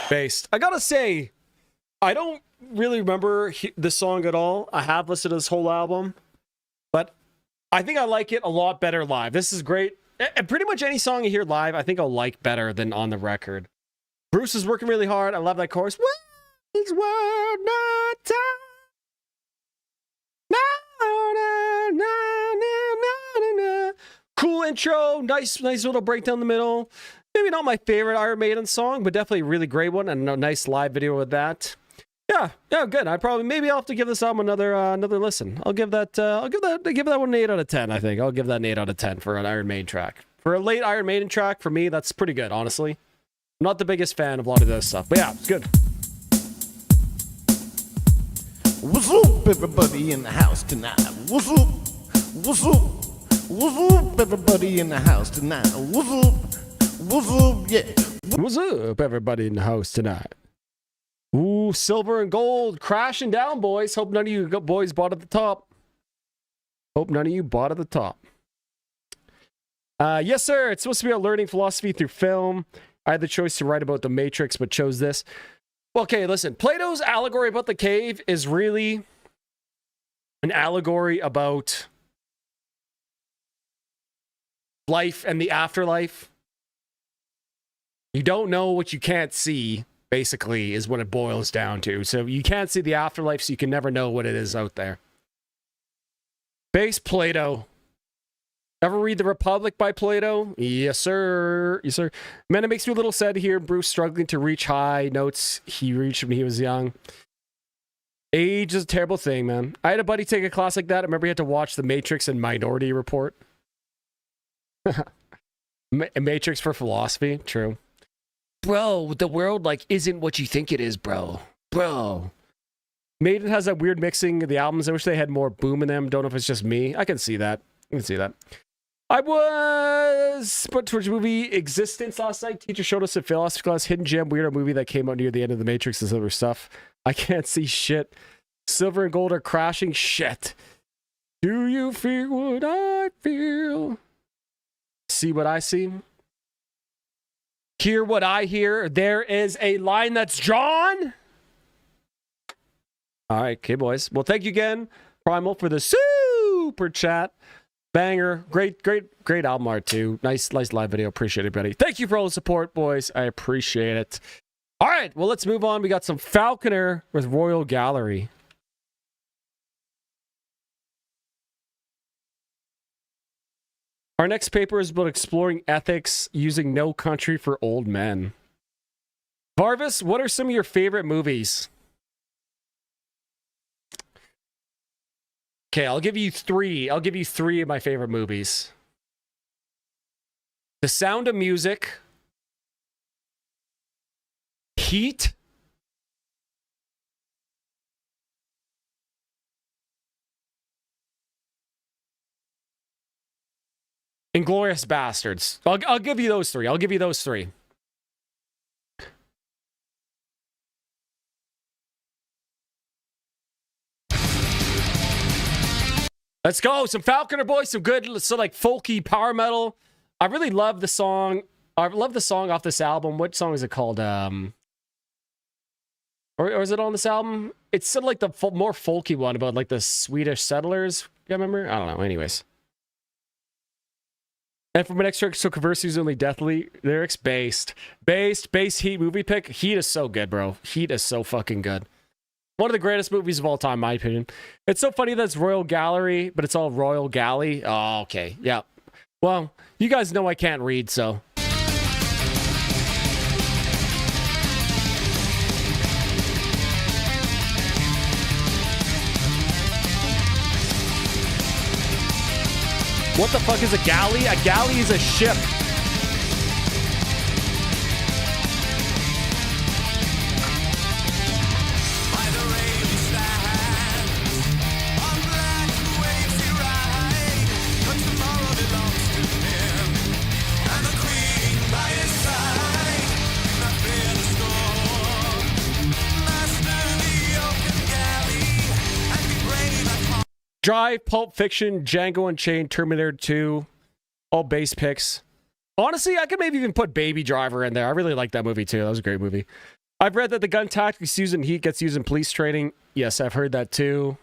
based. I gotta say, I don't really remember this song at all. I have listened to this whole album, but I think I like it a lot better live. This is great. And pretty much any song you hear live, I think I'll like better than on the record. Bruce is working really hard. I love that chorus. World's world, not time. Cool intro, nice little breakdown in the middle. Maybe not my favorite Iron Maiden song, but definitely a really great one and a nice live video with that. Yeah, good. Maybe I'll have to give this album another listen. I'll give that one an 8 out of 10. I think I'll give that an 8 out of 10 for an Iron Maiden track. For a late Iron Maiden track, for me, that's pretty good. Honestly, I'm not the biggest fan of a lot of this stuff, but yeah, it's good. What's up, everybody in the house tonight? What's up? What's up? What's up, everybody in the house tonight? What's up? What's up, yeah. What's up, everybody in the house tonight? Ooh, silver and gold crashing down, boys. Hope none of you boys bought at the top. Yes, sir. It's supposed to be about learning philosophy through film. I had the choice to write about the Matrix, but chose this. Okay, listen. Plato's allegory about the cave is really an allegory about life and the afterlife. You don't know what you can't see, basically, is what it boils down to. So you can't see the afterlife, so you can never know what it is out there. Base Plato. Ever read The Republic by Plato? Yes, sir. Yes, sir. Man, it makes me a little sad to hear Bruce struggling to reach high notes he reached when he was young. Age is a terrible thing, man. I had a buddy take a class like that. I remember he had to watch The Matrix and Minority Report. Matrix for philosophy. True. Bro, the world, isn't what you think it is, bro. Maiden has that weird mixing of the albums. I wish they had more boom in them. Don't know if it's just me. I can see that. I was put towards movie Existence last night. Teacher showed us a philosophy class, hidden gem, weirdo movie that came out near the end of The Matrix and other stuff. I can't see shit. Silver and gold are crashing shit. Do you feel what I feel? See what I see? Hear what I hear. There is a line that's drawn. All right, okay, boys. Well, thank you again, Primal, for the super chat. Banger. Great album art, too. Nice live video. Appreciate it, buddy. Thank you for all the support, boys. I appreciate it. All right, well, let's move on. We got some Falconer with Royal Gallery. Our next paper is about exploring ethics using No Country for Old Men. Varvis, what are some of your favorite movies? Okay, I'll give you three. I'll give you three of my favorite movies. The Sound of Music, Heat, Inglourious Bastards. I'll give you those three. Let's go. Some Falconer, boys. Some good, folky power metal. I really love the song. I love the song off this album. What song is it called? Or is it on this album? It's sort of like the more folky one about the Swedish settlers. You remember? I don't know. Anyways. And for my next track, so Conversi's only deathly lyrics based Heat movie pick. Heat is so good, bro. Heat is so fucking good. One of the greatest movies of all time, in my opinion. It's so funny that it's Royal Gallery, but it's all Royal Galley. Oh, okay. Yeah. Well, you guys know I can't read, so. What the fuck is a galley? A galley is a ship. Drive, Pulp Fiction, Django Unchained, Terminator 2, all base picks. Honestly, I could maybe even put Baby Driver in there. I really like that movie too. That was a great movie. I've read that the gun tactics used in Heat gets used in police training. Yes, I've heard that too.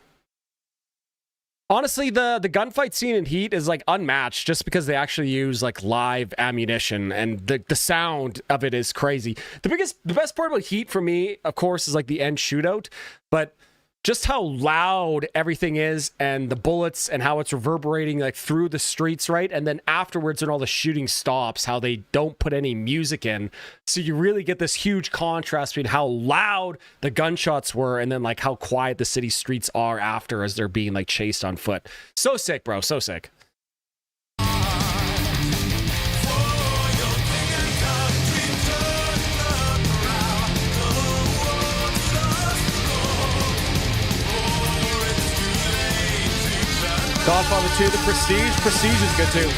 Honestly, the gunfight scene in Heat is like unmatched just because they actually use like live ammunition and the sound of it is crazy. The best part about Heat for me, of course, is like the end shootout, but just how loud everything is and the bullets and how it's reverberating like through the streets, right? And then afterwards when all the shooting stops, how they don't put any music in. So you really get this huge contrast between how loud the gunshots were and then like how quiet the city streets are after as they're being like chased on foot. So sick, bro. So sick. Godfather 2, The Prestige. Prestige is good too.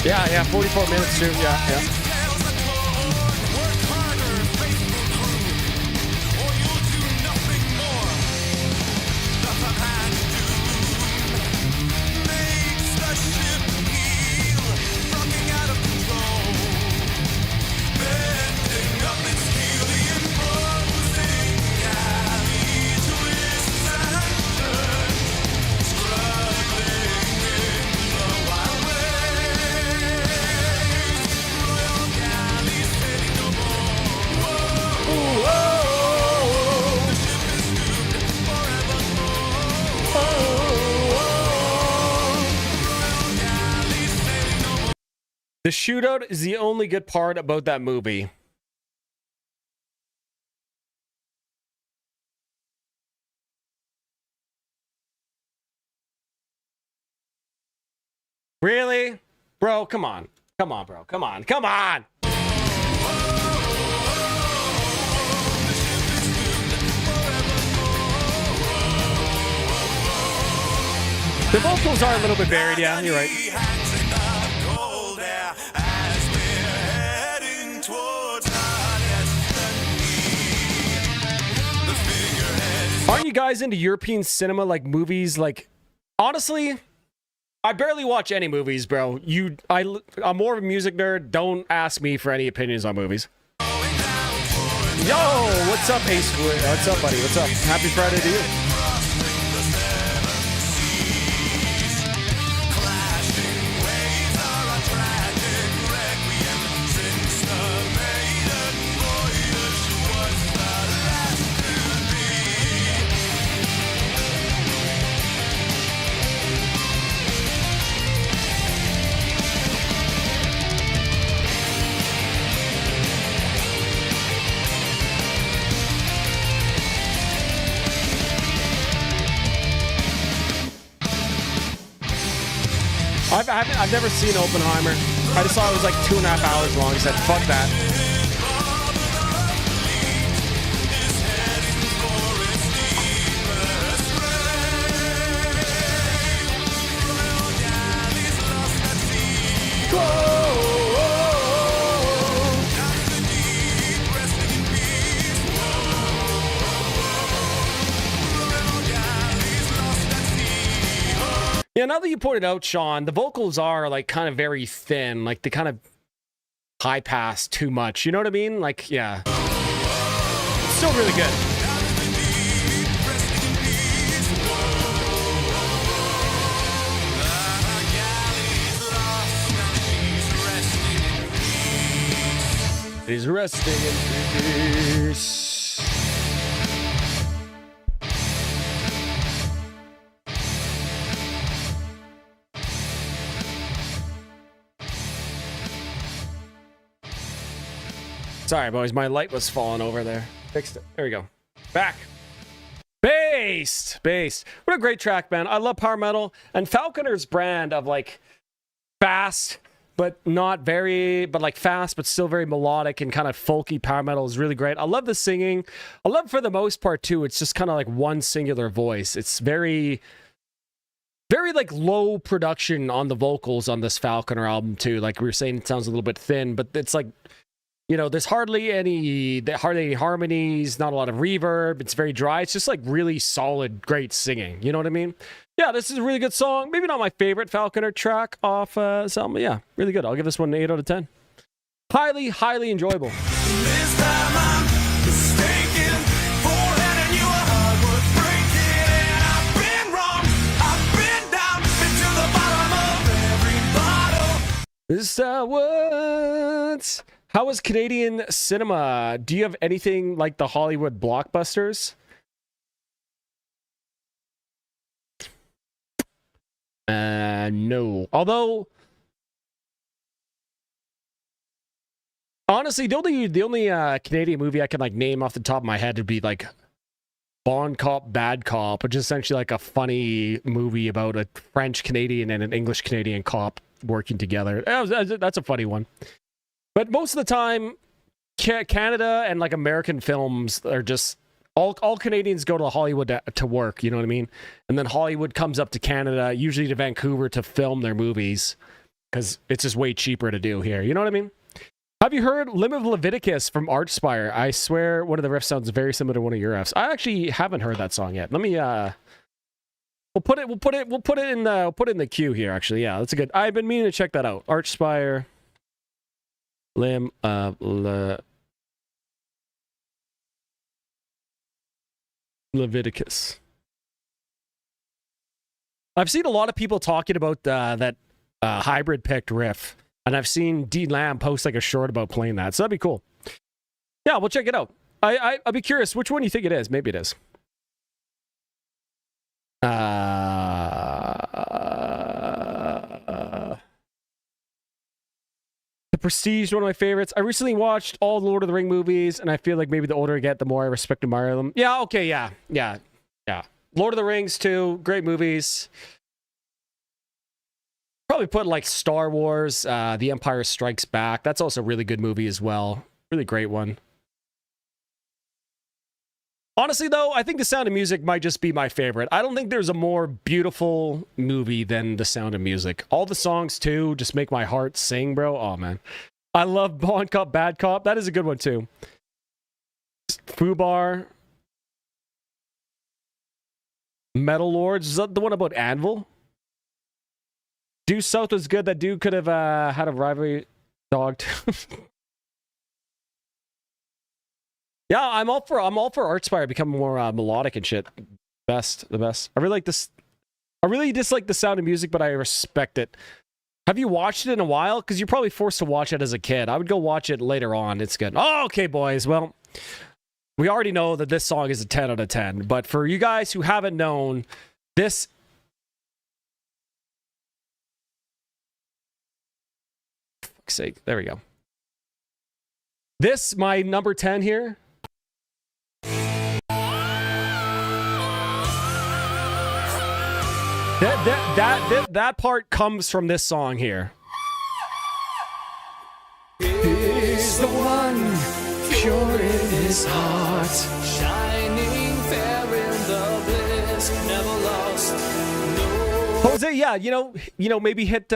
Yeah, 44 minutes too. Yeah. The shootout is the only good part about that movie. Really? Bro, come on. Come on, bro. Come on. Come on! The vocals are a little bit buried, yeah, you're right. Aren't you guys into European cinema, like movies? Like, honestly, I barely watch any movies, bro. I'm more of a music nerd. Don't ask me for any opinions on movies. Yo, what's up, Ace? What's up, buddy? What's up? Happy Friday to you. I've never seen Oppenheimer. I just saw it was like 2.5 hours long. I said, fuck that. Yeah, now that you pointed out, Sean, the vocals are like kind of very thin, like they kind of high pass too much. You know what I mean? Like, yeah. It's still really good. He's resting in peace. Sorry, boys. My light was falling over there. Fixed it. There we go. Back. Based. What a great track, man. I love power metal. And Falconer's brand of like fast, but not very, but like fast, but still very melodic and kind of folky power metal is really great. I love the singing. I love for the most part too. It's just kind of like one singular voice. It's very like low production on the vocals on this Falconer album too. Like we were saying, it sounds a little bit thin, but it's like, you know, there's hardly any harmonies, not a lot of reverb. It's very dry. It's just like really solid, great singing. You know what I mean? Yeah, this is a really good song. Maybe not my favorite Falconer track off this album, but yeah, really good. I'll give this one an 8 out of 10. Highly enjoyable. This time I'm mistaken for handing you a heart worth breaking. I've been wrong, I've been down, been to the bottom of every bottle. This what? How is Canadian cinema? Do you have anything like the Hollywood blockbusters? No. Although, honestly, the only Canadian movie I can like name off the top of my head would be like Bon Cop, Bad Cop, which is essentially like a funny movie about a French Canadian and an English Canadian cop working together. That's a funny one. But most of the time, Canada and like American films are just all Canadians go to Hollywood to work, you know what I mean? And then Hollywood comes up to Canada, usually to Vancouver, to film their movies because it's just way cheaper to do here. You know what I mean? Have you heard Limb of Leviticus from Archspire? I swear one of the riffs sounds very similar to one of your riffs. I actually haven't heard that song yet. Let me we'll put it in the queue here actually. Yeah, that's a good. I've been meaning to check that out. Archspire. Limb of Leviticus. I've seen a lot of people talking about that hybrid picked riff, and I've seen D Lamb post like a short about playing that, so that'd be cool. Yeah, we'll check it out. I'll be curious which one you think it is. Maybe it is. The Prestige, one of my favorites. I recently watched all the Lord of the Ring movies, and I feel like maybe the older I get, the more I respect and admire them. Yeah, okay, yeah. Lord of the Rings, too. Great movies. Probably put like Star Wars, The Empire Strikes Back. That's also a really good movie as well. Really great one. Honestly, though, I think The Sound of Music might just be my favorite. I don't think there's a more beautiful movie than The Sound of Music. All the songs, too, just make my heart sing, bro. Oh, man. I love Bon Cop, Bad Cop. That is a good one, too. Fubar. Metal Lords. Is that the one about Anvil? Due South was good. That dude could have had a rivalry dog, too. Yeah, I'm all for Archspire becoming more melodic and shit. The best. I really like this. I really dislike The Sound of Music, but I respect it. Have you watched it in a while? Because you're probably forced to watch it as a kid. I would go watch it later on. It's good. Oh, okay, boys. Well, we already know that this song is a 10 out of 10. But for you guys who haven't known, this... For fuck's sake. There we go. This, my number 10 here... That part comes from this song here. He's the one, pure in his heart, shining fair in the bliss, never lost. No. Jose, yeah, you know, maybe hit,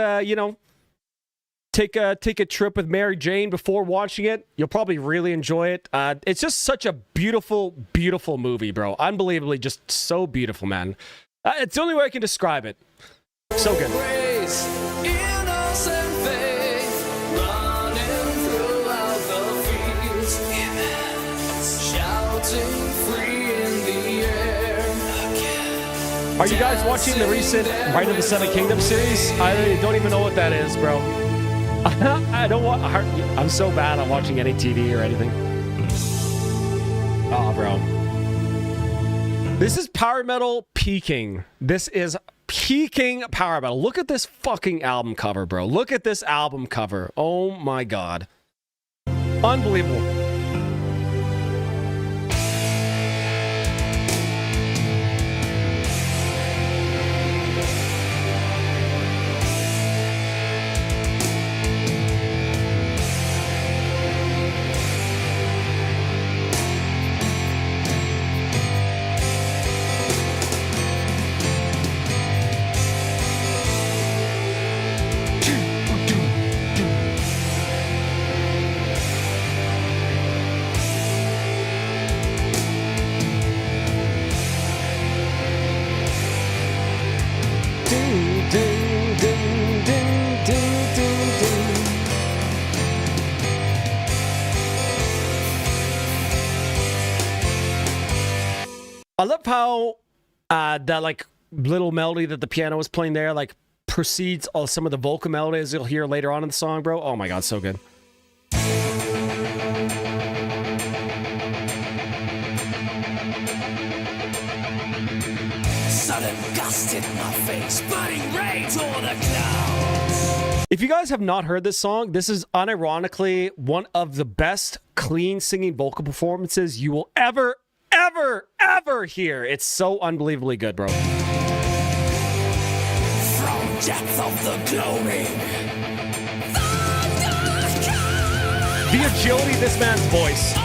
take a trip with Mary Jane before watching it. You'll probably really enjoy it. It's just such a beautiful, beautiful movie, bro. Unbelievably, just so beautiful, man. It's the only way I can describe it. So good. Are you guys watching the recent Rite of the Seven Kingdoms series? I don't even know what that is, bro. I don't want. I'm so bad at watching any TV or anything. Oh, bro. This is power metal peaking. This is peaking power metal. Look at this fucking album cover, bro. Look at this album cover. Oh my god. Unbelievable. I love how that like little melody that the piano was playing there like precedes all some of the vocal melodies you'll hear later on in the song, bro. Oh my god, so good. Sudden gust in my face, burning rain toward the clouds. If you guys have not heard this song, this is unironically one of the best clean singing vocal performances you will ever hear. It's so unbelievably good, bro. From depth of the gloaming, the agility of this man's voice.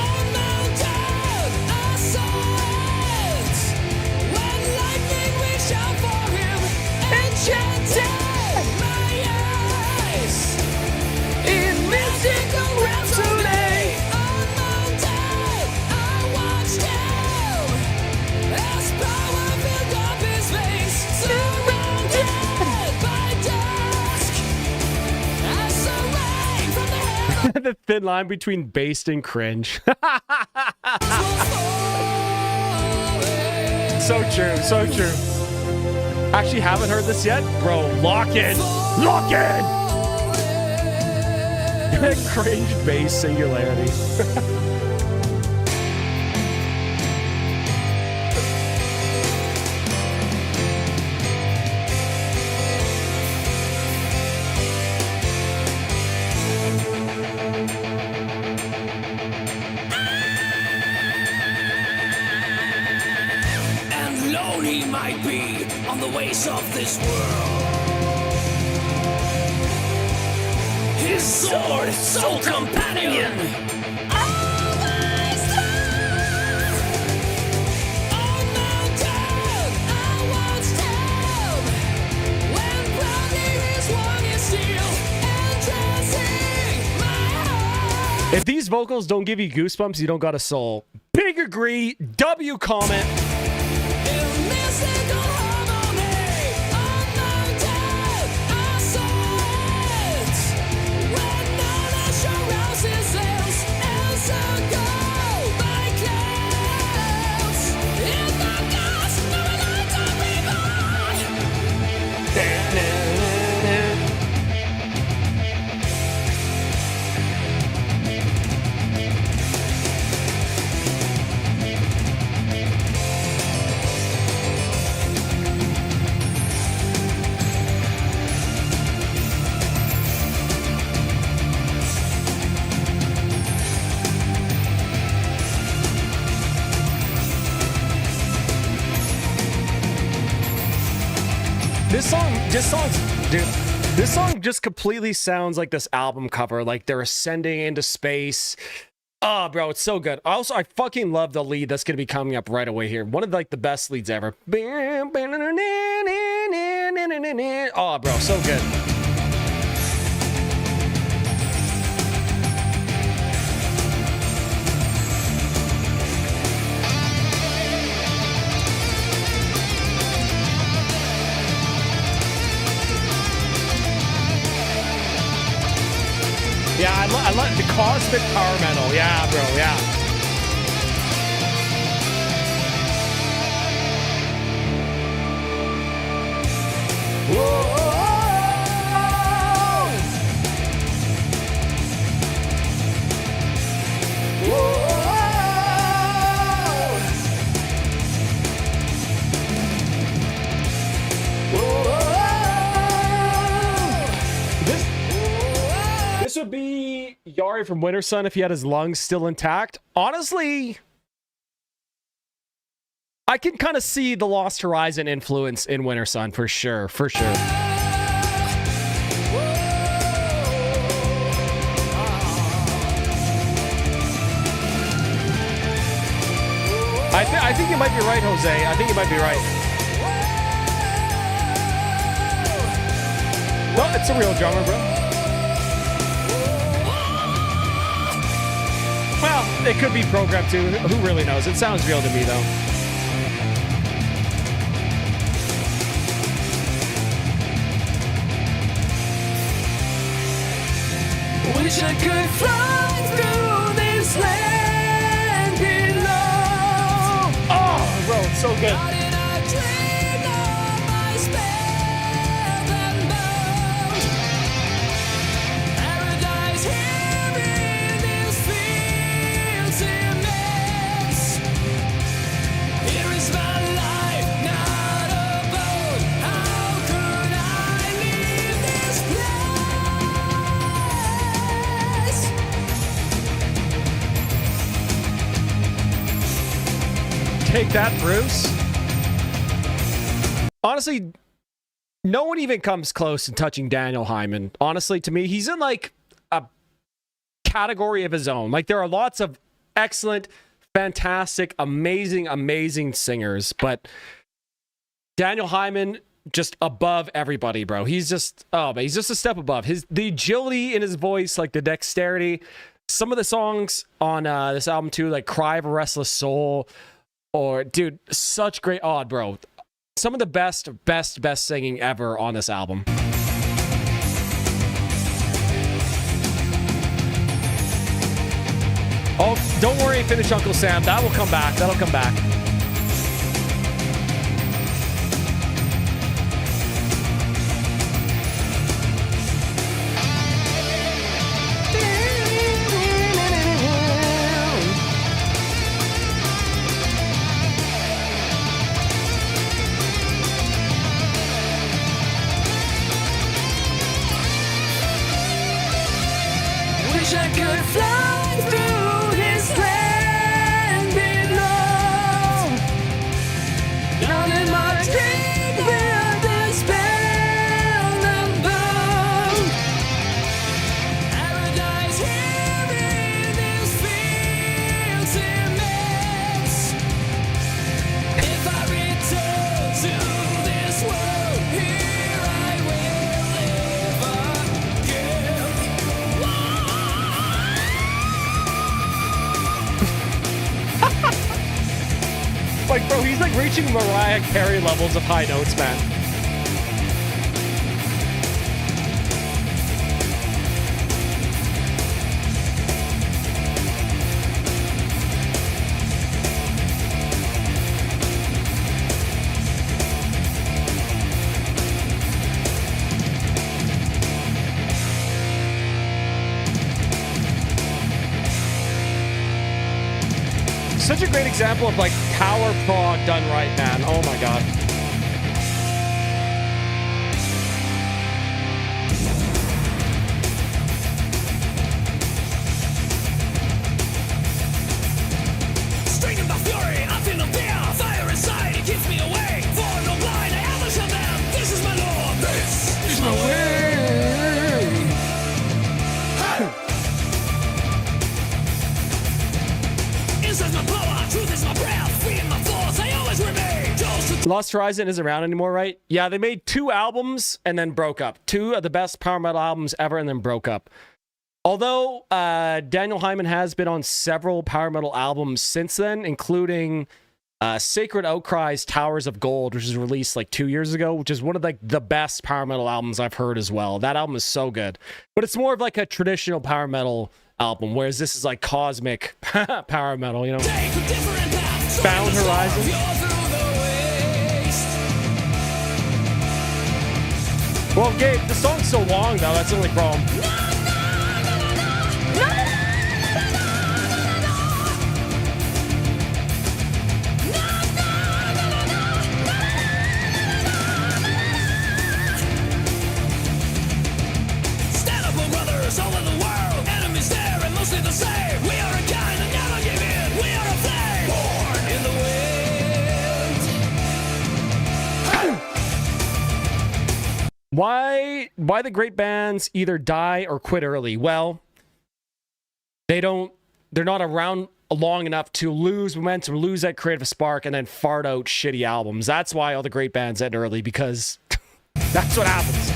The thin line between based and cringe. So true, so true. Actually, haven't heard this yet? Bro, lock in! Lock in! Cringe bass singularity. he might be on the ways of this world. His sword, soul companion. Always love. On mountain, I watched him when proudly his one is steel and dressing my heart. If these vocals don't give you goosebumps, you don't got a soul. Big agree. W comment. This song just completely sounds like this album cover, like they're ascending into space. Oh, bro, it's so good. Also, I fucking love the lead that's going to be coming up right away here. One of like the best leads ever. Oh, bro, so good. Yeah, I like the cosmic power metal. Yeah, bro, yeah. Whoa. say Yari from Winter Sun, if he had his lungs still intact, honestly, I can kind of see the Lost Horizon influence in Winter Sun for sure, for sure. I think you might be right, Jose. I think you might be right. No, it's a real drummer, bro. Well, it could be programmed too. Who really knows? It sounds real to me, though. Wish I could fly through this land below. Oh, bro, it's so good. Take that, Bruce. Honestly, no one even comes close to touching Daniel Hyman. Honestly, to me, he's in like a category of his own. Like, there are lots of excellent, fantastic, amazing singers, but Daniel Hyman just above everybody, bro. He's just, oh man, he's just a step above. The agility in his voice, like the dexterity. Some of the songs on this album too, like "Cry of a Restless Soul." Or, dude, such great, bro. Some of the best singing ever on this album. Oh, don't worry, finish Uncle Sam. That will come back. That'll come back. I could fly through this land below. Down in my dream where the spell and bone. Paradise here in this field's immense. If I return to this world, here I will live again. Like, bro, he's like reaching Mariah Carey levels of high notes, man. Such a great example of like power prog done right, man. Oh my god. Straightened by fury, I feel no fear. Fire inside, it keeps me away. For no blind, I ambush a man. This is my law. This is my way. Inside's my power, truth is my breath. Free in my force, I always remain. Lost Horizon isn't around anymore, right? Yeah, they made 2 albums and then broke up. 2 of the best power metal albums ever and then broke up. Although Daniel Hyman has been on several power metal albums since then, including Sacred Outcry's Towers of Gold, which was released like 2 years ago, which is one of like the best power metal albums I've heard as well. That album is so good. But it's more of like a traditional power metal album, whereas this is like cosmic power metal, you know? Found Horizon. Well, Gabe, the song's so long, though. That's the only problem. Stand up, brothers, all in the world. Enemies Why the great bands either die or quit early? Well, they're not around long enough to lose momentum, lose that creative spark, and then fart out shitty albums. That's why all the great bands end early, because that's what happens.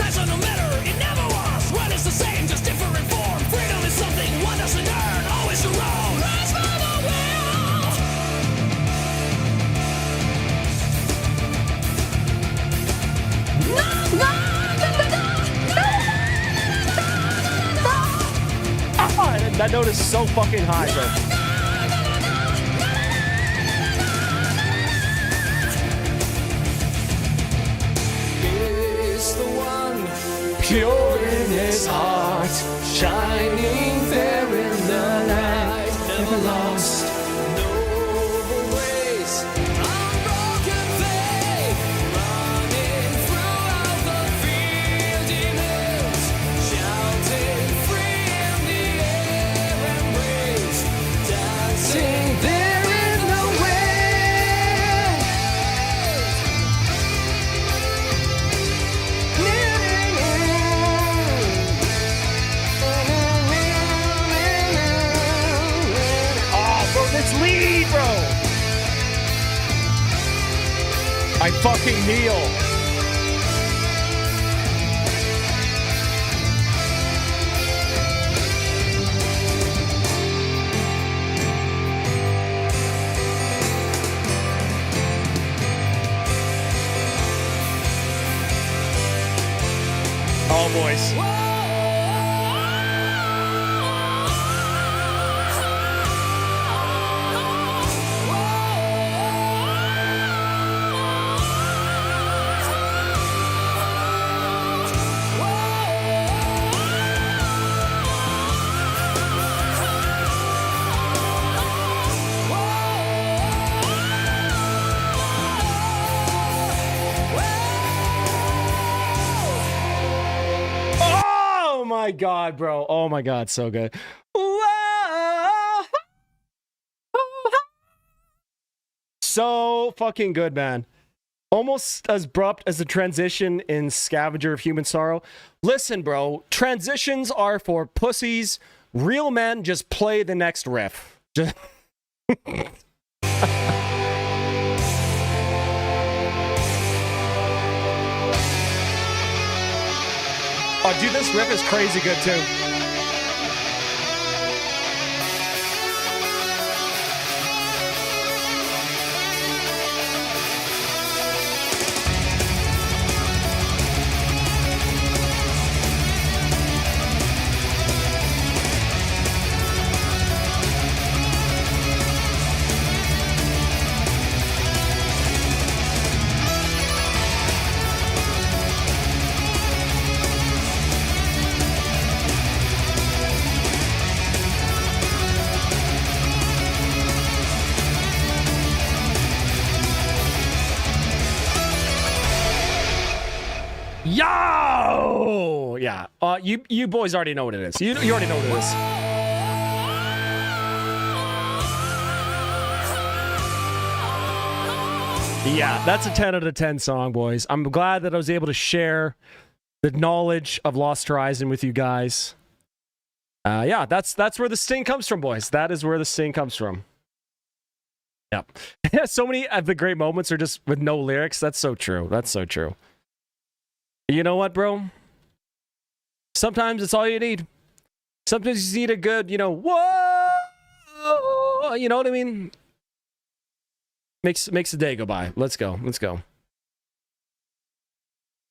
Times are no matter, it never was. What is the same, just different form. Freedom is something one doesn't earn, always your own. Rise for the world. That note is so fucking high, bro. Is the one pure in his heart, shining there in the light, never lost. Noble ways, unbroken faith, running throughout the field hills, shouting free in the air and waves, dancing there in the wind. Oh, bro, this lead, bro. I fucking kneel. Oh, boys. Oh my god, bro. Oh my god, so good. Whoa. So fucking good, man. Almost as abrupt as the transition in Scavenger of Human Sorrow. Listen, bro, transitions are for pussies. Real men just play the next riff. Just oh, dude, this riff is crazy good, too. Yo! Yeah. You boys already know what it is. You already know what it is. Yeah, that's a 10 out of 10 song, boys. I'm glad that I was able to share the knowledge of Lost Horizon with you guys. Yeah, that's where the sting comes from, boys. That is where the sting comes from. Yep. So many of the great moments are just with no lyrics. That's so true. That's so true. You know what, bro? Sometimes it's all you need. Sometimes you just need a good, whoa! You know what I mean? Makes the day go by. Let's go. Let's go.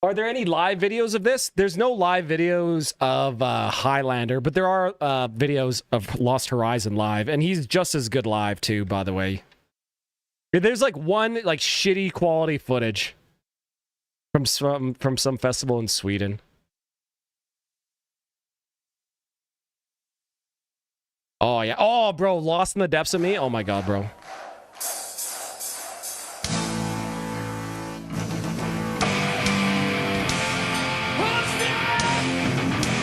Are there any live videos of this? There's no live videos of Highlander, but there are videos of Lost Horizon live, and he's just as good live too, by the way. There's like one like shitty quality footage from some festival in Sweden. Oh yeah. Oh, bro, Lost in the Depths of Me. Oh my god, bro.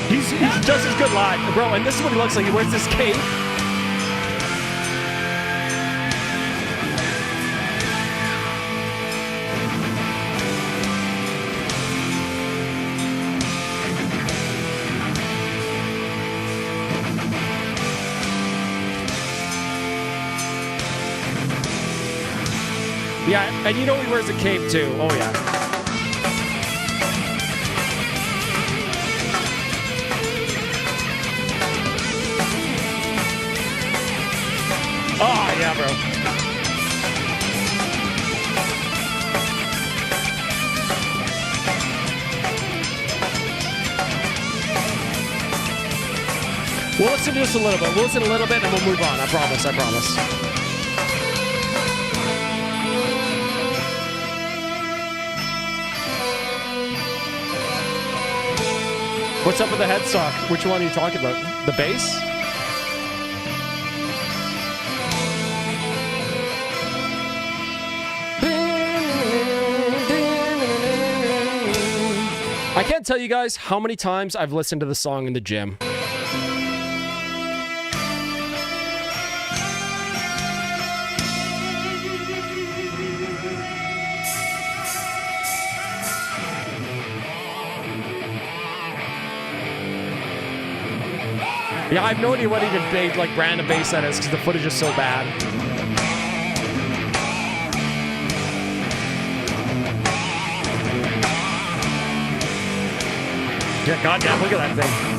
He does his good live, bro, and this is what he looks like. He wears this cape. Yeah, and you know he wears a cape too. Oh yeah. Oh yeah, bro. We'll listen to this a little bit. We'll listen a little bit and we'll move on. I promise. I promise. What's up with the headstock? Which one are you talking about? The bass? I can't tell you guys how many times I've listened to the song in the gym. Yeah, I have no idea what even big, like, brand of bass that is because the footage is so bad. Yeah, goddamn, look at that thing.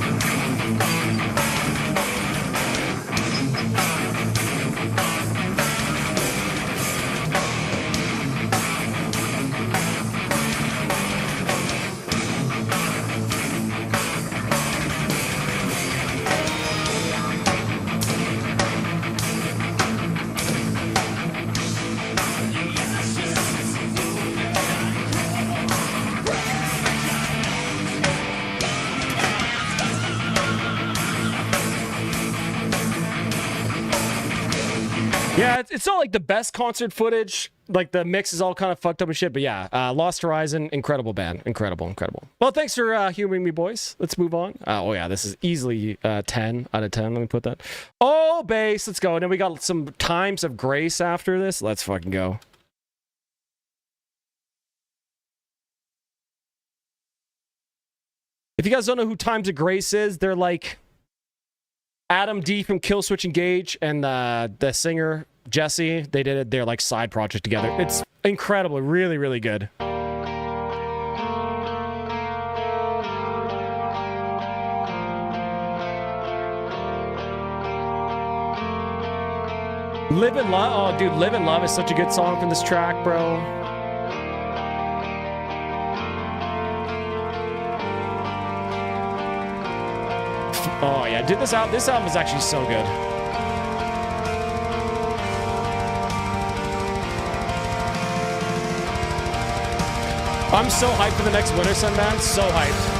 Yeah, it's not like the best concert footage. Like the mix is all kind of fucked up and shit. But yeah, Lost Horizon, incredible band, incredible. Well, thanks for humoring me, boys. Let's move on. Oh yeah, this is easily 10 out of 10. Let me put that. Oh, bass, let's go. And then we got some Times of Grace after this. Let's fucking go. If you guys don't know who Times of Grace is, they're like Adam D from Killswitch Engage and the singer Jesse. They did their like side project together. It's incredible, really, really good. Live and Love. Oh, dude, Live and Love is such a good song from this track, bro. Oh yeah, dude, this album is actually so good. I'm so hyped for the next Winter Sun band, so hyped.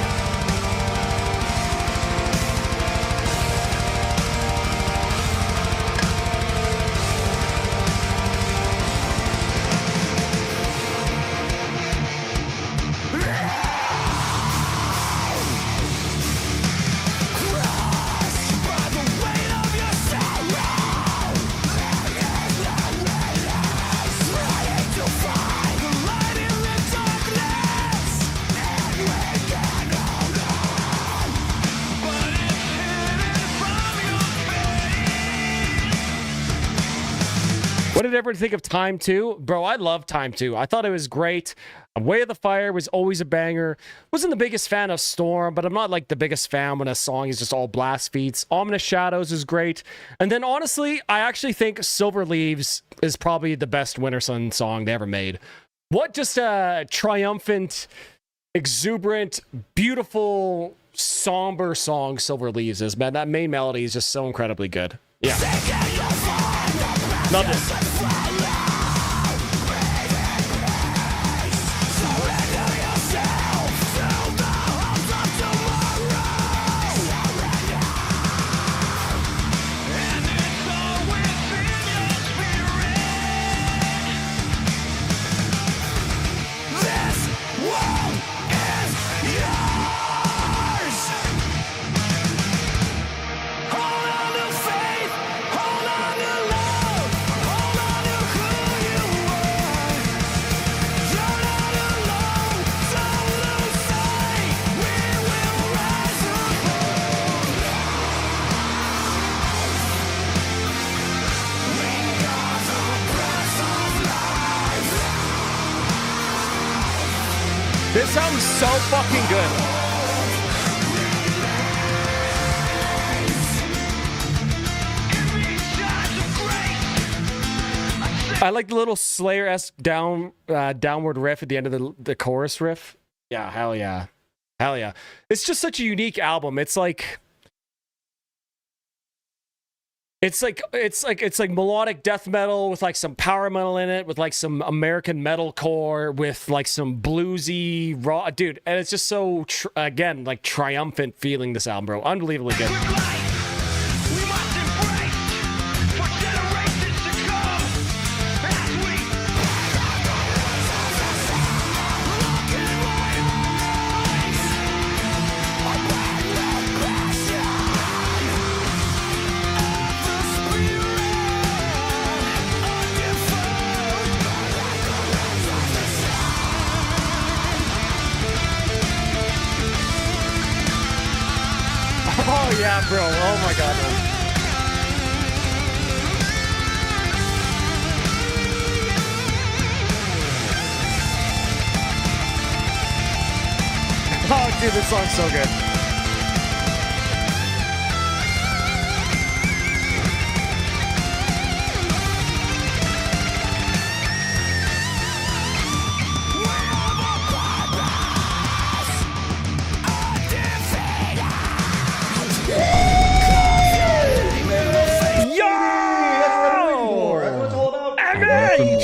What did everyone think of Time 2? Bro, I love Time 2. I thought it was great. Way of the Fire was always a banger. Wasn't the biggest fan of Storm, but I'm not like the biggest fan when a song is just all blast beats. Ominous Shadows is great. And then honestly, I actually think Silver Leaves is probably the best Winter Sun song they ever made. What just a triumphant, exuberant, beautiful, somber song Silver Leaves is, man. That main melody is just so incredibly good. Yeah. Love it. Hold on to faith, hold on to love, hold on. sounds so fucking good. I like the little Slayer-esque downward riff at the end of the chorus riff. Yeah, hell yeah. Hell yeah. It's just such a unique album. It's like melodic death metal with like some power metal in it, with like some American metalcore, with like some bluesy raw, dude. And it's just so again like triumphant feeling this album, bro. Unbelievably good. Oh yeah, bro. Oh my god. Oh dude, this song's so good.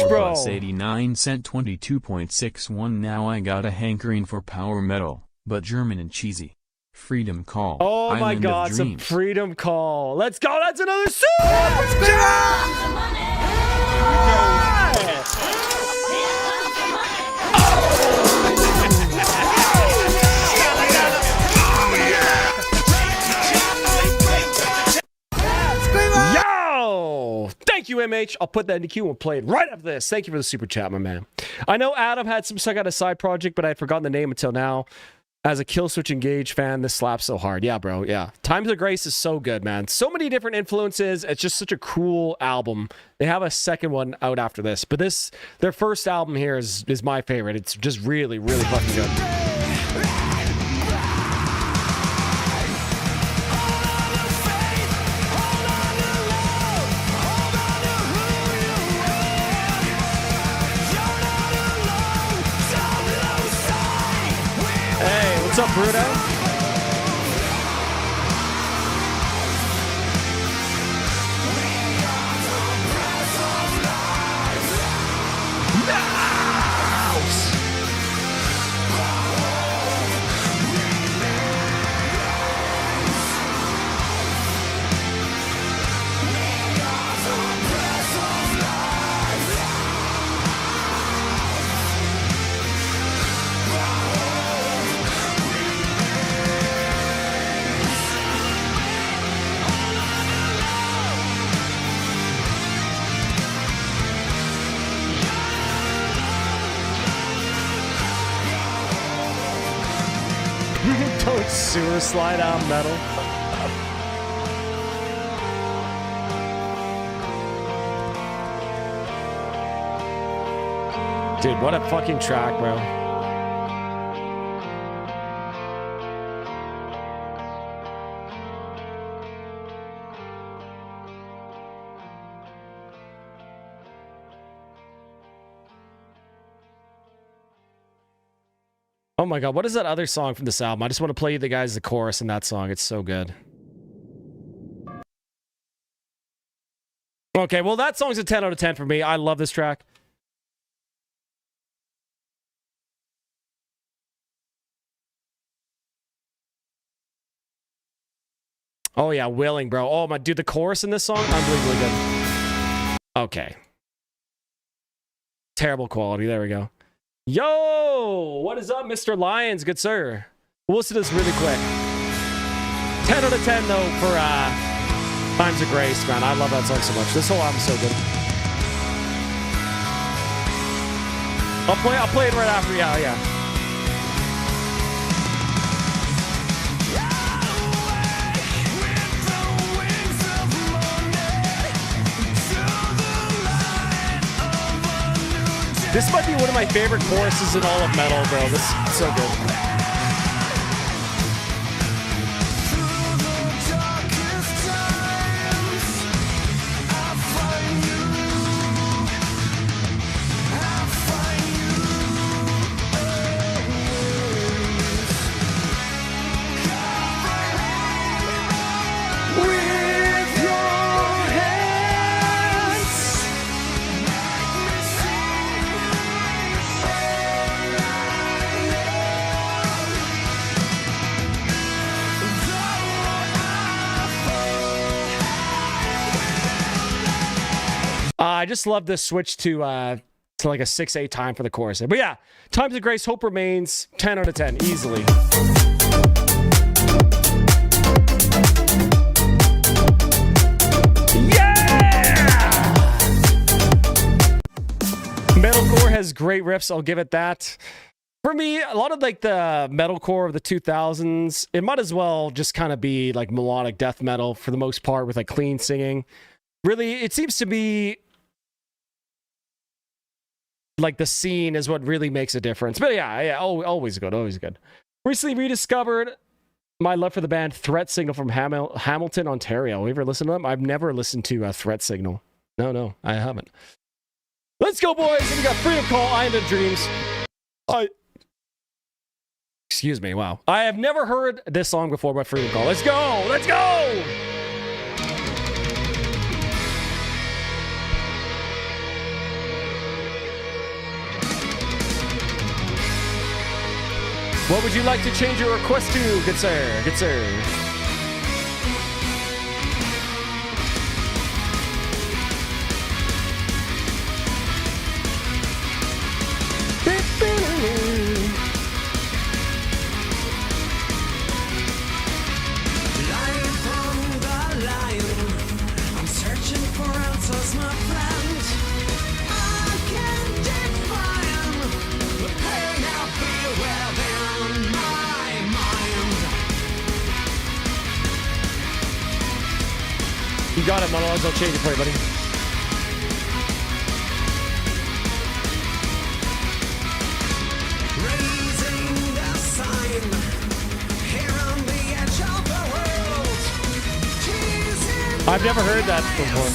Bro. 89 cent 22.61. Now I got a hankering for power metal, but German and cheesy. Freedom Call. Oh my Island god, of some Dreams. Freedom Call. Let's go. That's another super Yo! Thank you, MH. I'll put that in the queue and we'll play it right after this. Thank you for the super chat, my man. I know Adam had some stuff on a side project, but I had forgotten the name until now. As a Killswitch Engage fan, this slaps so hard. Yeah, bro. Yeah. Times of Grace is so good, man. So many different influences. It's just such a cool album. They have a second one out after this, but their first album here is my favorite. It's just really, really fucking good. What's up, Bruno? Don't sewer slide out metal. Dude, what a fucking track, bro. Oh my god, what is that other song from this album? I just want to play you the guys the chorus in that song. It's so good. Okay, well that song's a 10 out of 10 for me. I love this track. Oh yeah, Willing, bro. Oh my dude, the chorus in this song, unbelievably good. Okay. Terrible quality. There we go. Yo, what is up, Mr. Lyons? Good sir. We'll listen to this really quick. 10 out of 10 though for Times of Grace, man. I love that song so much. This whole album's so good. I'll play it right after. Yeah. This might be one of my favorite choruses in all of metal, bro. This is so good. I just love this switch to like a 6/8 time for the chorus. But yeah, Times of Grace, Hope Remains, 10 out of 10, easily. Yeah! Metalcore has great riffs, I'll give it that. For me, a lot of like the metalcore of the 2000s, it might as well just kind of be like melodic death metal for the most part with like clean singing. Really, it seems to be like the scene is what really makes a difference. But yeah, always good, always good. Recently rediscovered my love for the band Threat Signal from Hamilton, Ontario. Have you ever listened to them? I've never listened to Threat Signal. No, I haven't. Let's go, boys. We got Freedom Call, I Am the Dreams. Excuse me, wow. I have never heard this song before by Freedom Call. Let's go, let's go! What would you like to change your request to, good sir? Good sir. Lion from the lion, I'm searching for answers, my friend. I can't define the pain I feel within my mind. You got it, Monologues. I'll change it for you, buddy. Raising the sign here on the edge of the world. I've never heard that before.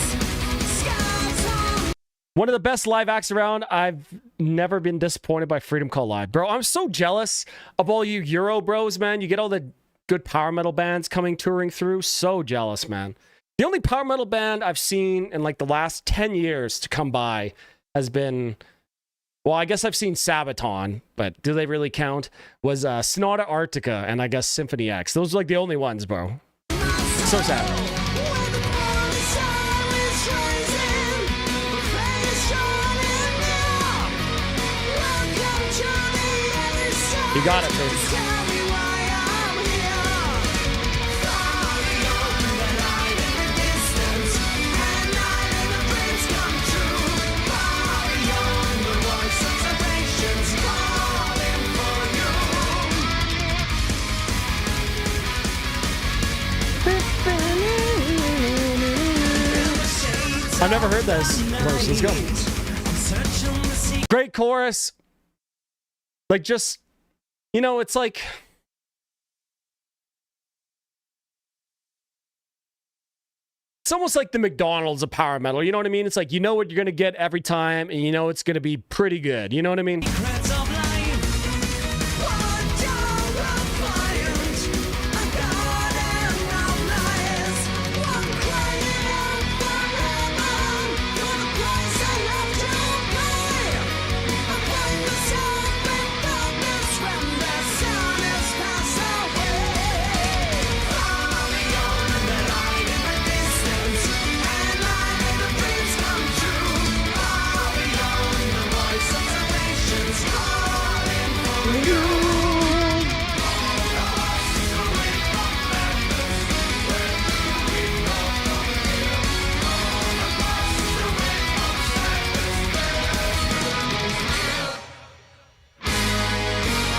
One of the best live acts around. I've never been disappointed by Freedom Call Live. Bro, I'm so jealous of all you Euro bros, man. You get all the good power metal bands coming touring through. So jealous, man. The only power metal band I've seen in like the last 10 years to come by has been, well, I guess I've seen Sabaton, but do they really count? Was Sonata Arctica and I guess Symphony X. Those are like the only ones, bro. So sad. You got it, dude. I've never heard this verse. Let's go. Great chorus. Like, just, you know, it's like, it's almost like the McDonald's of power metal. You know what I mean? It's like, you know what you're going to get every time, and you know it's going to be pretty good. You know what I mean?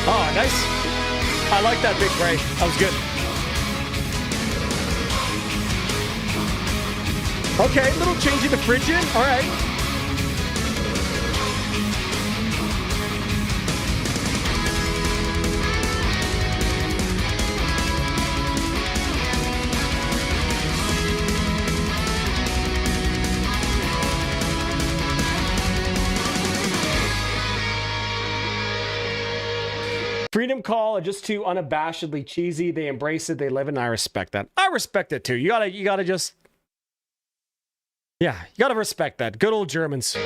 Oh, nice. I like that big break. That was good. Okay, little change in the frigid. All right. Freedom Call are just too unabashedly cheesy. They embrace it, they live it, and I respect that. I respect it too. You gotta just, yeah, you gotta respect that. Good old Germans.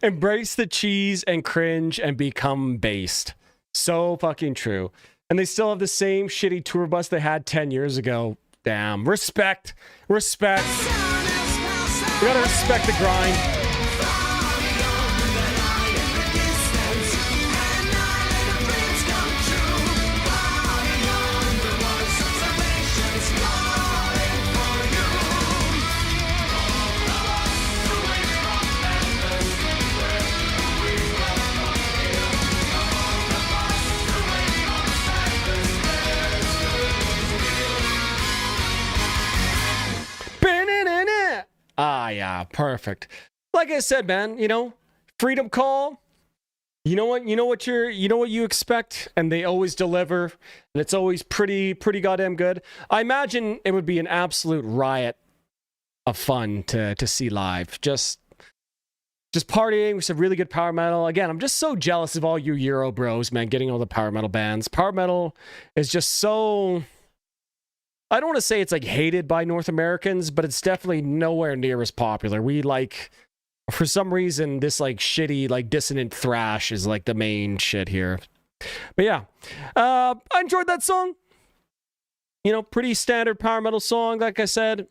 Embrace the cheese and cringe and become based. So fucking true. And they still have the same shitty tour bus they had 10 years ago. Damn. Respect. Respect. We gotta respect the grind. Ah, yeah, perfect. Like I said, man, you know, Freedom Call. You know what you expect, and they always deliver, and it's always pretty goddamn good. I imagine it would be an absolute riot of fun to see live. Just partying with some really good power metal. Again, I'm just so jealous of all you Euro bros, man, getting all the power metal bands. Power metal is just so, I don't want to say it's like hated by North Americans, but it's definitely nowhere near as popular. We like, for some reason, this like shitty, like dissonant thrash is like the main shit here. But yeah, I enjoyed that song. You know, pretty standard power metal song. Like I said,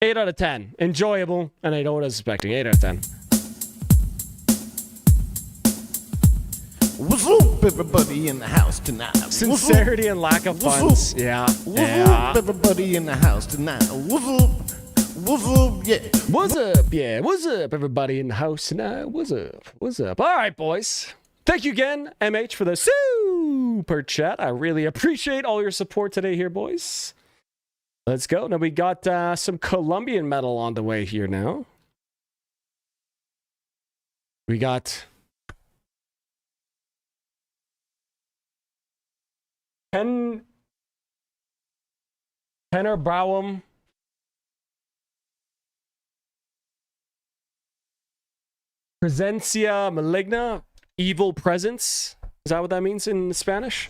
8 out of 10. Enjoyable, and I know what I was expecting. 8 out of 10. What's up, everybody in the house tonight? Sincerity and lack of funds. Yeah. What's up, everybody in the house tonight? What's up? What's up? Yeah. What's up? Yeah. What's up, everybody in the house tonight? What's up? What's up? All right, boys. Thank you again, MH, for the super chat. I really appreciate all your support today here, boys. Let's go. Now we got some Colombian metal on the way here now. We got Tenor Browum. Presencia Maligna. Evil Presence. Is that what that means in Spanish?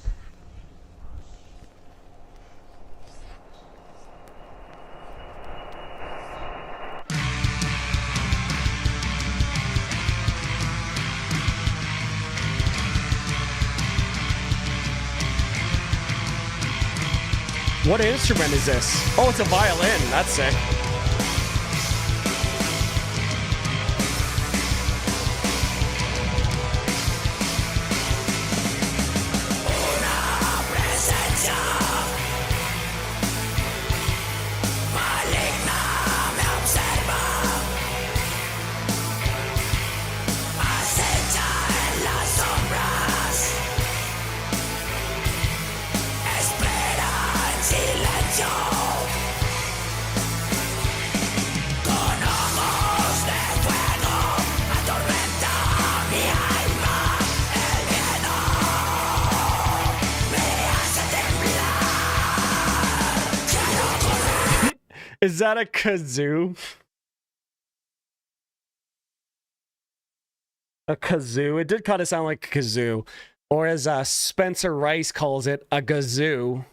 What instrument is this? Oh, it's a violin. That's sick. Is that a kazoo? A kazoo? It did kind of sound like a kazoo. Or as Spencer Rice calls it, a gazoo.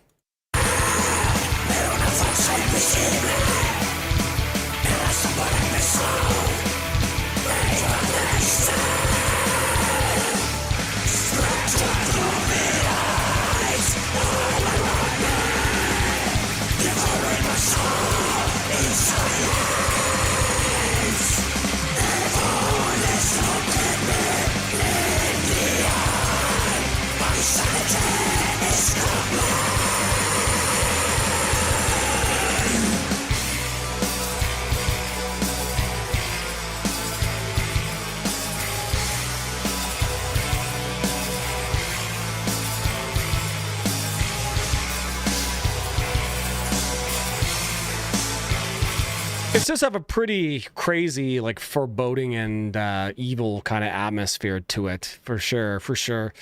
It does have a pretty crazy, like, foreboding and evil kind of atmosphere to it, for sure, for sure.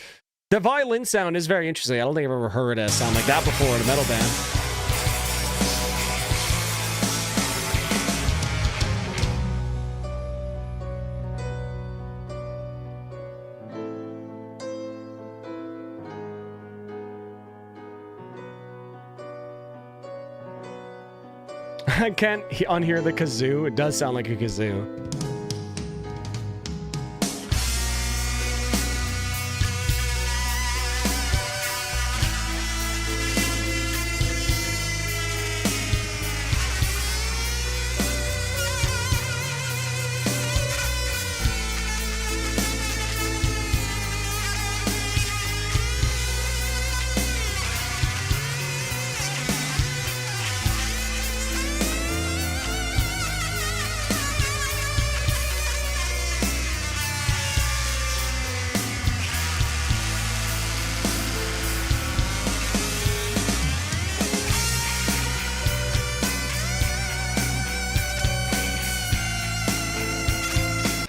The violin sound is very interesting. I don't think I've ever heard a sound like that before in a metal band. I can't unhear the kazoo. It does sound like a kazoo.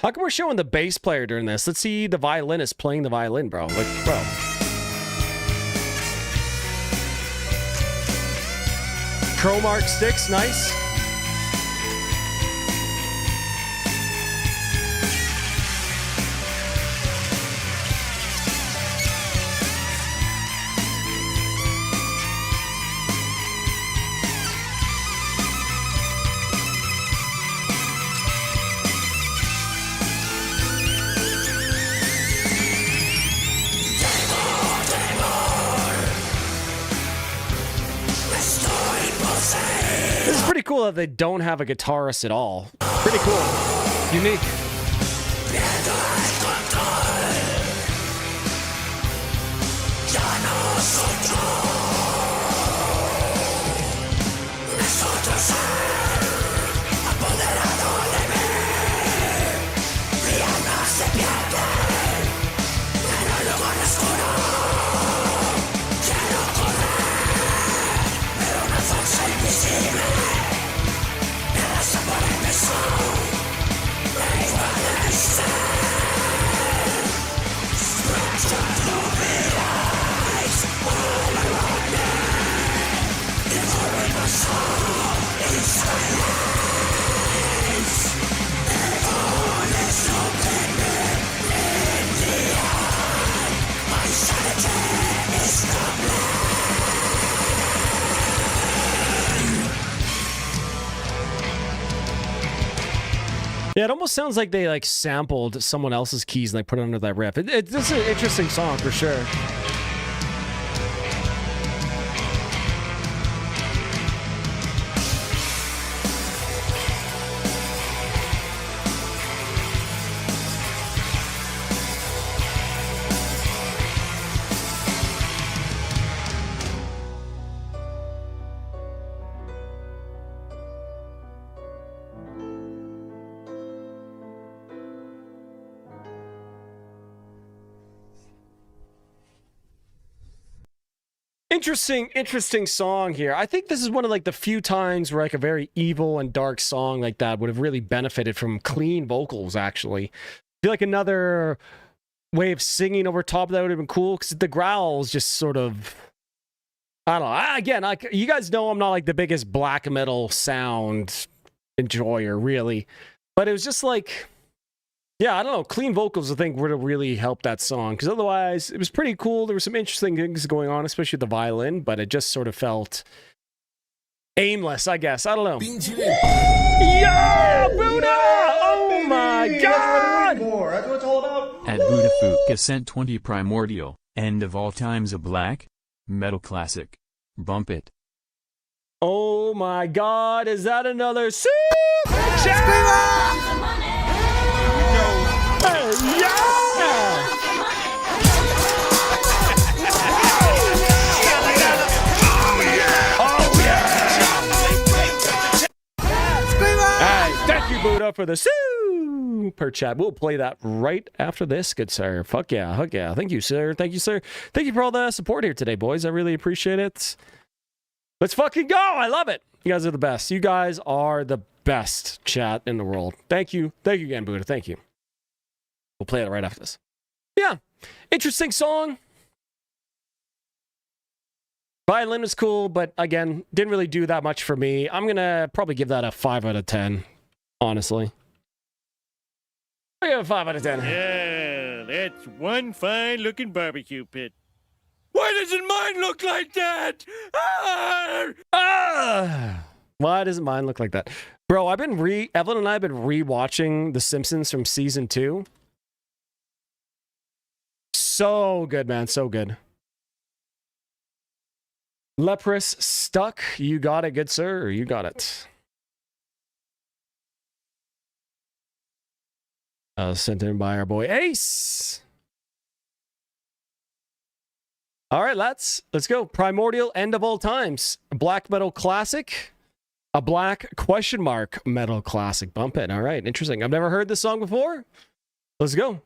How come we're showing the bass player during this? Let's see the violinist playing the violin, bro. Like, bro. Cromark sticks, nice. This is pretty cool that they don't have a guitarist at all. Pretty cool. Unique. Yeah, it almost sounds like they like sampled someone else's keys and they put it under that riff. It's an interesting song for sure. Interesting song here. I think this is one of like the few times where like a very evil and dark song like that would have really benefited from clean vocals, actually. I feel like another way of singing over top of that would have been cool, because the growls just sort of, I don't know. Again, you guys know I'm not like the biggest black metal sound enjoyer, really. But it was just like, yeah, I don't know. Clean vocals, I think, would have really helped that song. Because otherwise, it was pretty cool. There were some interesting things going on, especially with the violin. But it just sort of felt aimless, I guess. I don't know. Yeah, Buddha! Oh my God! That's what it's all about. At Buddha sent 20 Primordial, End of All Times a Black Metal Classic. Bump it. Oh my God, is that another super chat? Thank you, Buddha, for the super chat. We'll play that right after this, good sir. Fuck yeah, heck yeah. Thank you, sir. Thank you, sir. Thank you for all the support here today, boys. I really appreciate it. Let's fucking go. I love it. You guys are the best. You guys are the best chat in the world. Thank you. Thank you again, Buddha. Thank you. We'll play it right after this. Yeah. Interesting song. Violin was cool, but again, didn't really do that much for me. I'm going to probably give that a 5 out of 10, honestly. I give it a 5 out of 10. Yeah, that's one fine-looking barbecue pit. Why doesn't mine look like that? Why doesn't mine look like that? Bro, Evelyn and I have been rewatching The Simpsons from season 2. So good, man. So good. Leprous stuck. You got it, good sir. You got it. Sent in by our boy Ace. All right, let's go. Primordial End of All Times. A black metal classic. A black ? Metal classic. Bump it. All right, interesting. I've never heard this song before. Let's go.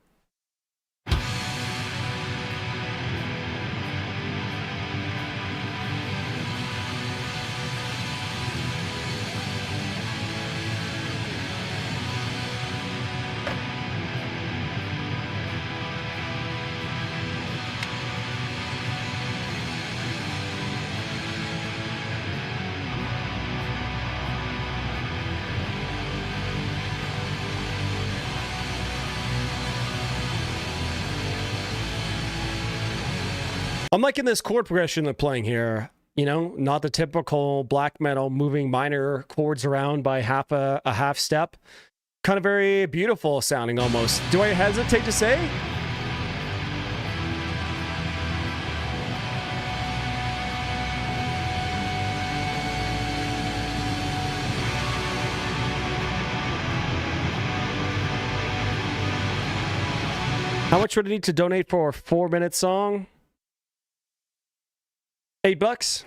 I'm liking this chord progression they're playing here. You know, not the typical black metal moving minor chords around by a half step. Kind of very beautiful sounding almost. Do I hesitate to say? How much would I need to donate for a 4-minute song? $8.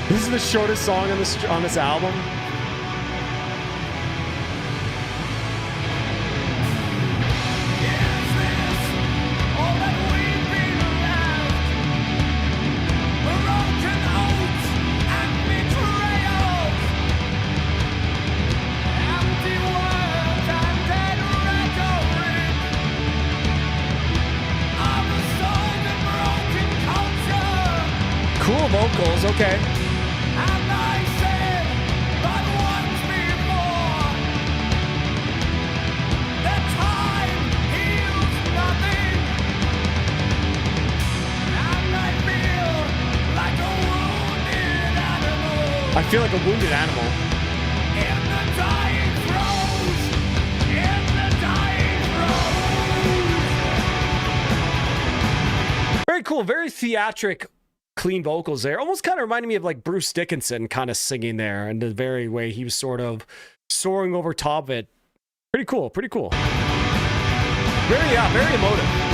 This is the shortest song on this album. Cool vocals, okay. I feel like a wounded animal. Very cool, very theatric, clean vocals there. Almost kind of reminded me of like Bruce Dickinson kind of singing there, and the very way he was sort of soaring over top of it. Pretty cool, pretty cool. Very emotive.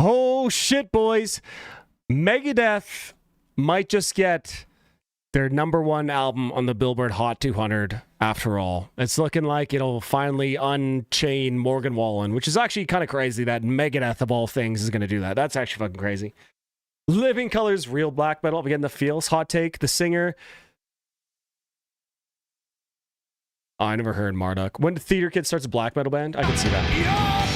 Oh shit, boys. Megadeth might just get their #1 album on the Billboard Hot 200 after all. It's looking like it'll finally unchain Morgan Wallen, which is actually kind of crazy that Megadeth of all things is going to do that. That's actually fucking crazy. Living Colors, real black metal. Again, the feels. Hot take. The singer. Oh, I never heard Marduk. When the Theater Kid starts a black metal band, I can see that.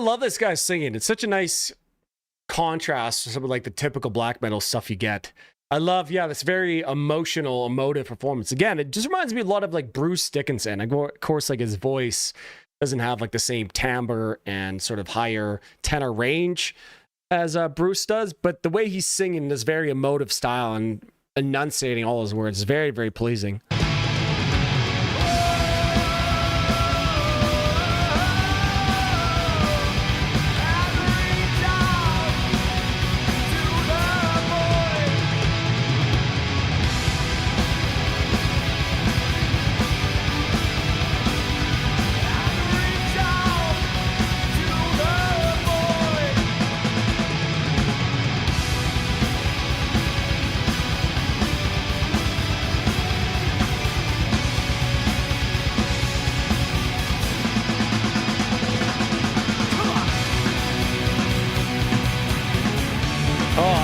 love this guy singing. It's such a nice contrast to some of like the typical black metal stuff you get. I love, this very emotive performance. Again, it just reminds me a lot of like Bruce Dickinson. Of course, like his voice doesn't have like the same timbre and sort of higher tenor range as Bruce does, but the way he's singing this very emotive style and enunciating all his words is very, very pleasing.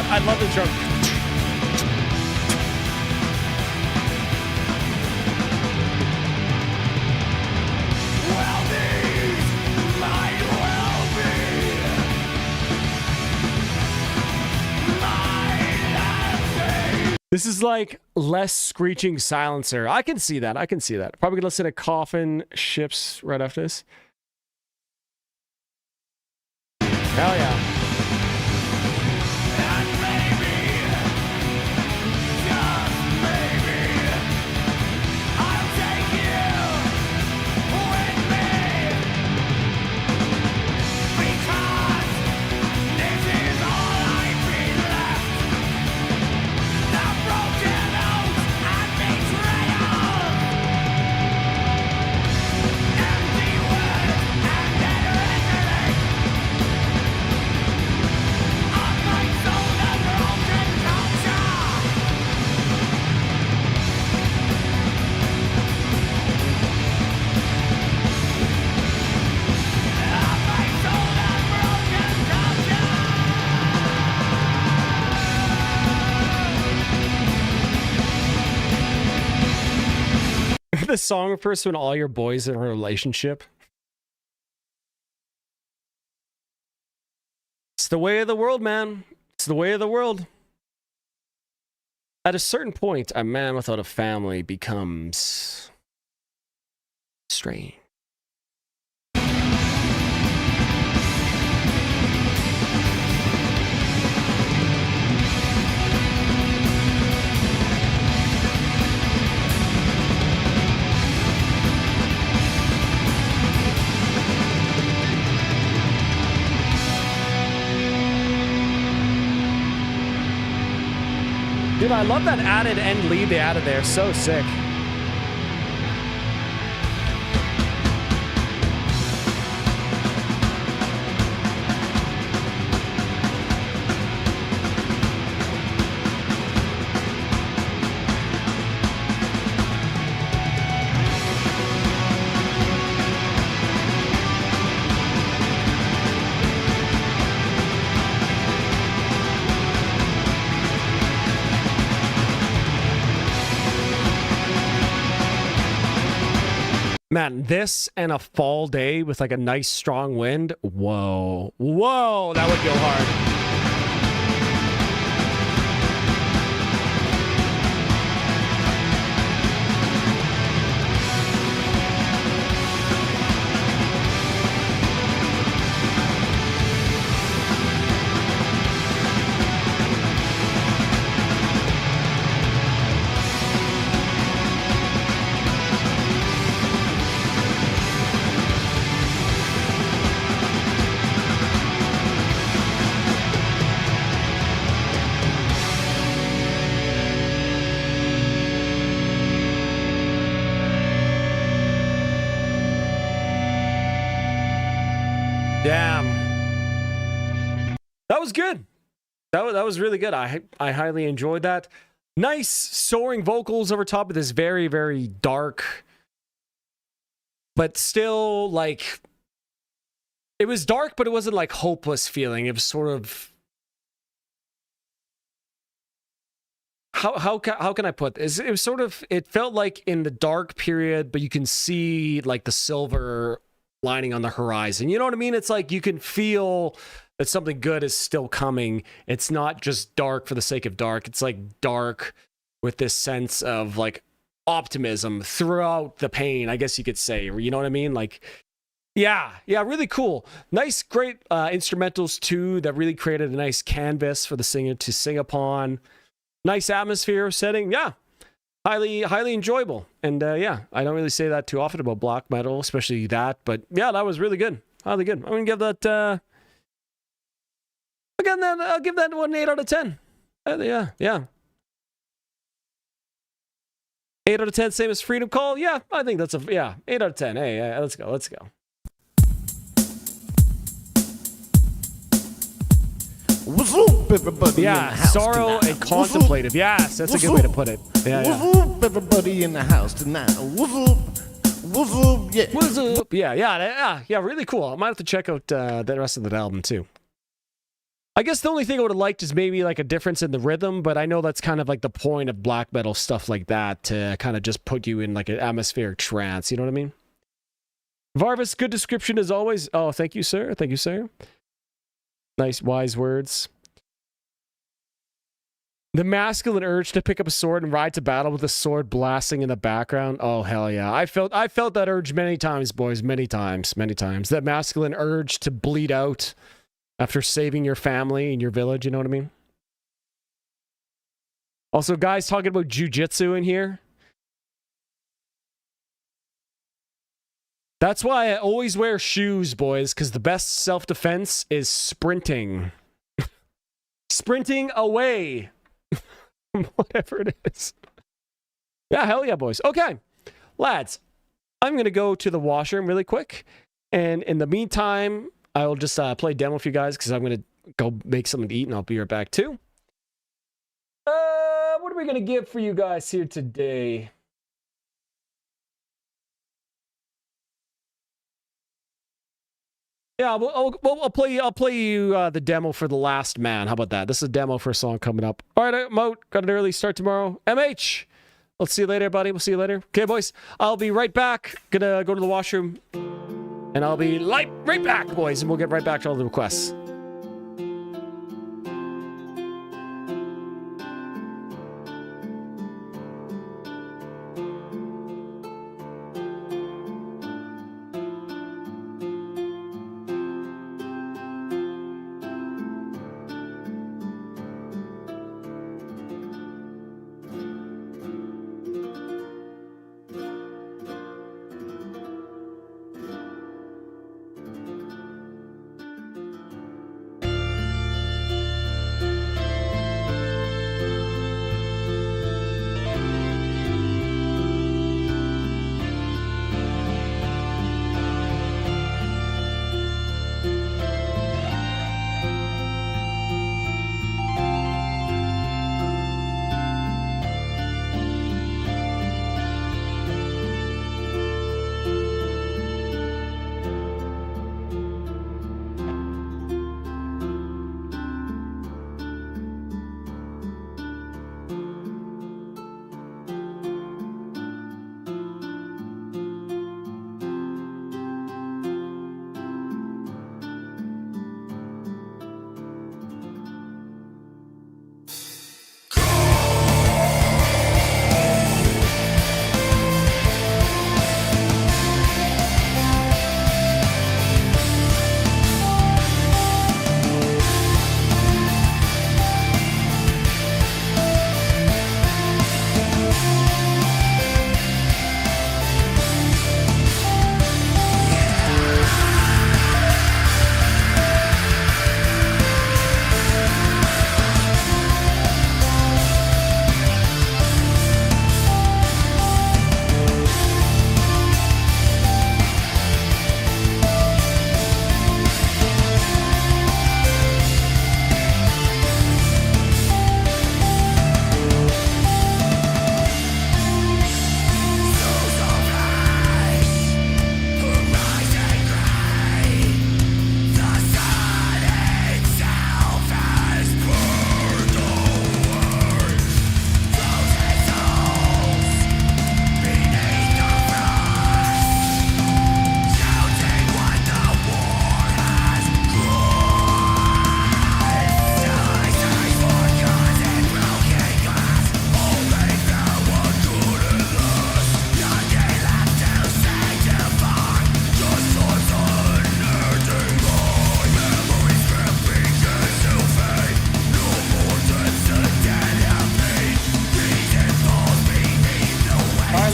I love the drum. This is like less screeching silencer. I can see that. Probably gonna listen to Coffin Ships right after this. Hell yeah. The song refers to when all your boys are in a relationship. It's the way of the world, man. It's the way of the world. At a certain point, a man without a family becomes strange. Dude, I love that added end lead they added there. So sick. Man, this and a fall day with like a nice strong wind. Whoa. Whoa, that would go hard. Damn. That was good. That was really good. I highly enjoyed that. Nice soaring vocals over top of this very, very dark, but still like, it was dark, but it wasn't like hopeless feeling. It was sort of, how can I put this? It was sort of, it felt like in the dark period, but you can see like the silver lining on the horizon. You know what I mean? It's like you can feel that something good is still coming. It's not just dark for the sake of dark. It's like dark with this sense of like optimism throughout the pain, I guess you could say. You know what I mean? Like, yeah, really cool. Nice, great instrumentals too that really created a nice canvas for the singer to sing upon. Nice atmosphere setting. Yeah, highly enjoyable. And yeah, I don't really say that too often about black metal, especially that. But yeah, that was really good. Highly good. I'm gonna give that. I'll give that one an 8 out of 10. Yeah. 8 out of 10, same as Freedom Call. Yeah, I think that's 8 out of 10. Hey, let's go. What's up, everybody? Yeah, in the house sorrow tonight? and contemplative. Yes, that's a good way to put it. Yeah. What's up, everybody in the house tonight? What's up? Yeah. What's up? Yeah, really cool. I might have to check out the rest of that album too. I guess the only thing I would have liked is maybe like a difference in the rhythm, but I know that's kind of like the point of black metal stuff like that, to kind of just put you in like an atmospheric trance. You know what I mean? Varvis, good description as always. Oh, thank you, sir. Thank you, sir. Nice, wise words. The masculine urge to pick up a sword and ride to battle with a sword blasting in the background. Oh, hell yeah. I felt that urge many times, boys. Many times. That masculine urge to bleed out after saving your family and your village, you know what I mean? Also, guys talking about jujitsu in here. That's why I always wear shoes, boys, because the best self-defense is sprinting. Sprinting away. Whatever it is. Yeah, hell yeah, boys. Okay, lads, I'm going to go to the washroom really quick. And in the meantime, I'll just play a demo for you guys because I'm going to go make something to eat and I'll be right back too. What are we going to give for you guys here today? Yeah, I'll play you the demo for The Last Man. How about that? This is a demo for a song coming up. All right, Moat, got an early start tomorrow. MH, let's see you later, buddy. We'll see you later. Okay, boys, I'll be right back. Gonna go to the washroom. And I'll be right back, boys, and we'll get right back to all the requests.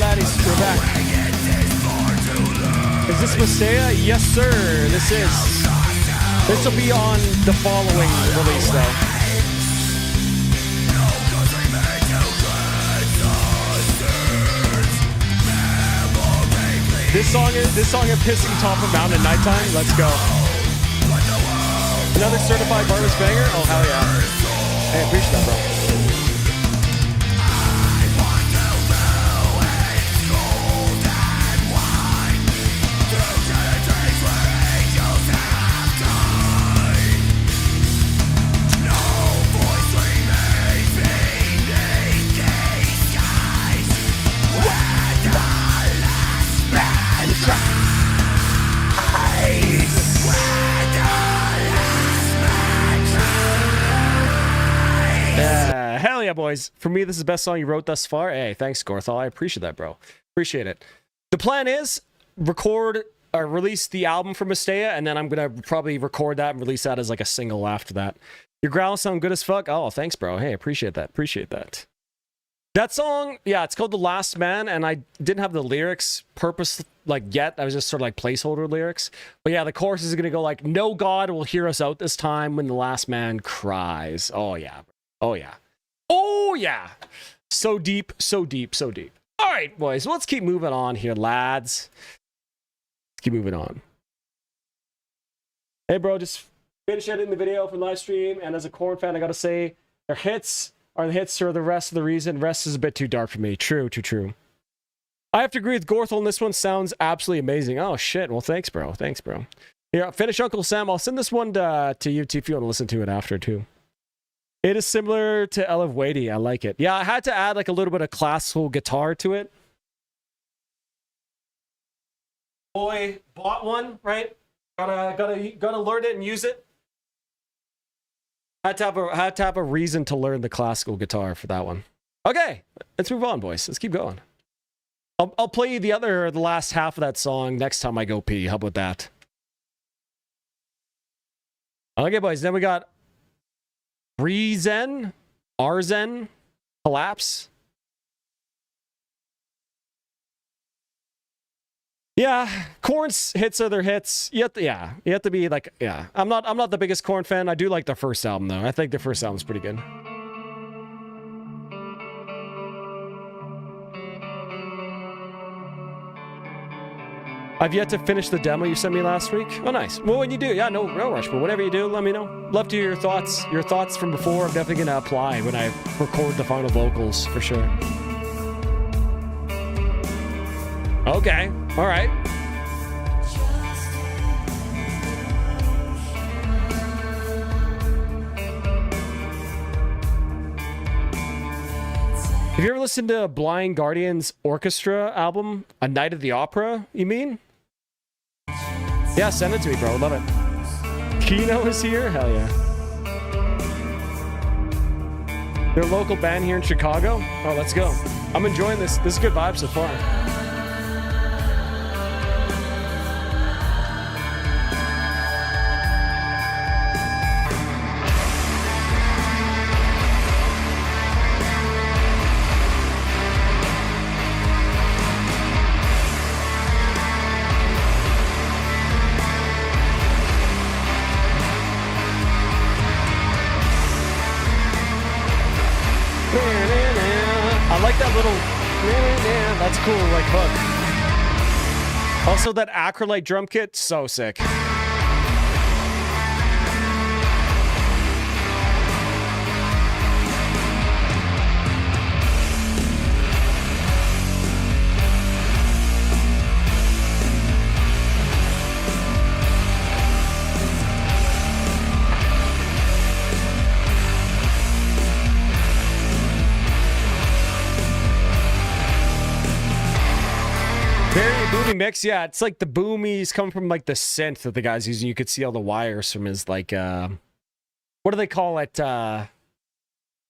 laddies, we're back. Is this Messiah? Yes, sir. This is. This will be on the following release, though. This song of Pissing Top of Mountain at nighttime. Let's go. Another certified varvis banger. Oh hell yeah! Hey, appreciate that, bro. Hell yeah, boys. For me, this is the best song you wrote thus far. Hey, thanks, Gorthal. I appreciate that, bro. Appreciate it. The plan is record or release the album from Mestea, and then I'm going to probably record that and release that as like a single after that. Your growls sound good as fuck. Oh, thanks, bro. Hey, appreciate that. Appreciate that. That song, yeah, it's called The Last Man, and I didn't have the lyrics yet. I was just sort of like placeholder lyrics. But yeah, the chorus is going to go like, no God will hear us out this time when the last man cries. Oh, yeah. Oh, yeah. Oh, yeah. So deep, so deep, so deep. All right, boys, let's keep moving on here, lads. Let's keep moving on. Hey, bro, just finish editing the video from live stream, and as a Korn fan, I got to say, their hits are the hits or the rest of the reason. Rest is a bit too dark for me. True, too true. I have to agree with Gorthel, and this one sounds absolutely amazing. Oh, shit. Well, thanks, bro. Thanks, bro. Here, finish Uncle Sam. I'll send this one to you, too, if you want to listen to it after, too. It is similar to LMAO. I like it. Yeah, I had to add like a little bit of classical guitar to it. Boy, bought one, right? Gotta learn it and use it. Had to have a reason to learn the classical guitar for that one. Okay, let's move on, boys. Let's keep going. I'll play you the last half of that song next time I go pee. How about that? Okay, boys. Then we got Arzen, Collapse. Yeah, Korn's hits are their hits. You have to be like, yeah. I'm not the biggest Korn fan. I do like their first album though. I think their first album's pretty good. I've yet to finish the demo you sent me last week. Oh, nice. Well, when you do, yeah, no rush, but whatever you do, let me know. Love to hear your thoughts. Your thoughts from before, I'm definitely going to apply when I record the final vocals, for sure. Okay. All right. Have you ever listened to Blind Guardian's Orchestra album, A Night of the Opera, you mean? Yeah, send it to me, bro. Love it. Kino is here? Hell yeah. They're a local band here in Chicago? Oh, let's go. I'm enjoying this. This is good vibes so far. That's cool, like hook. Also, that acrylite drum kit, so sick. Mix, yeah, it's like the boomies come from like the synth that the guy's using. You could see all the wires from his like what do they call it, modular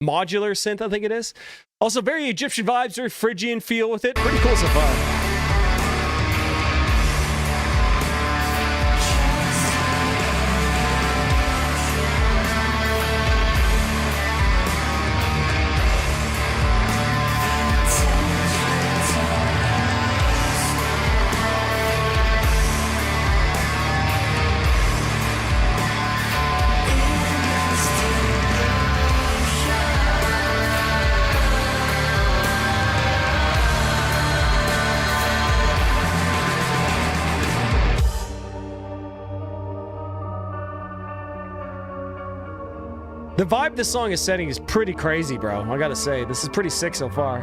synth, I think it is. Also very Egyptian vibes, very Phrygian feel with it. Pretty cool so far. The vibe this song is setting is pretty crazy, bro. I gotta say, this is pretty sick so far.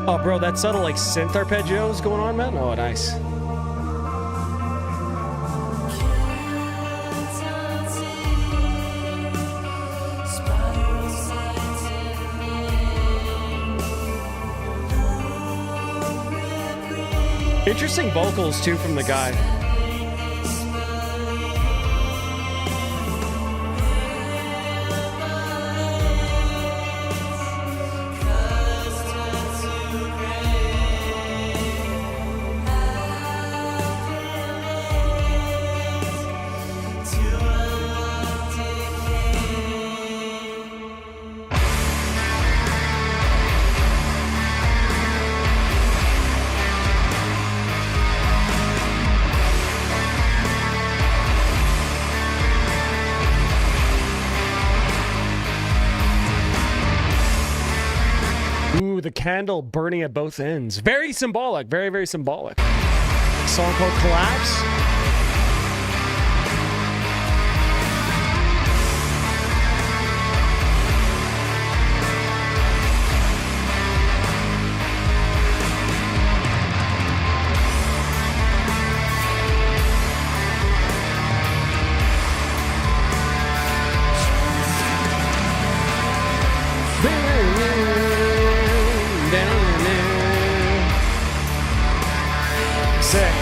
Oh, bro, that subtle, like, synth arpeggios going on, man? Oh, nice. Interesting vocals, too, from the guy. The candle burning at both ends. Very symbolic. Very, very symbolic. A song called Collapse. Sick.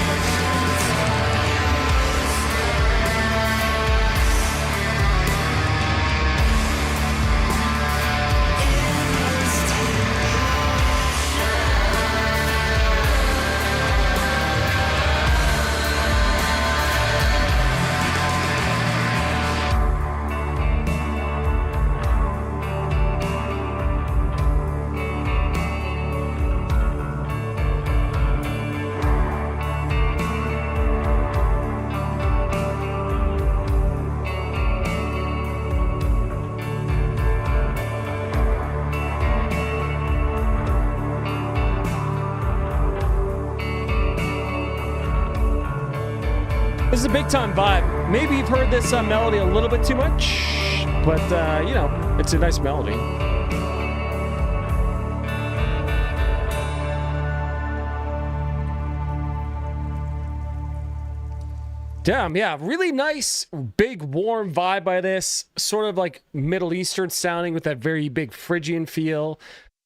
This is a big time vibe. Maybe you've heard this melody a little bit too much, but you know, it's a nice melody. Damn, yeah, really nice, big, warm vibe by this. Sort of like Middle Eastern sounding with that very big Phrygian feel.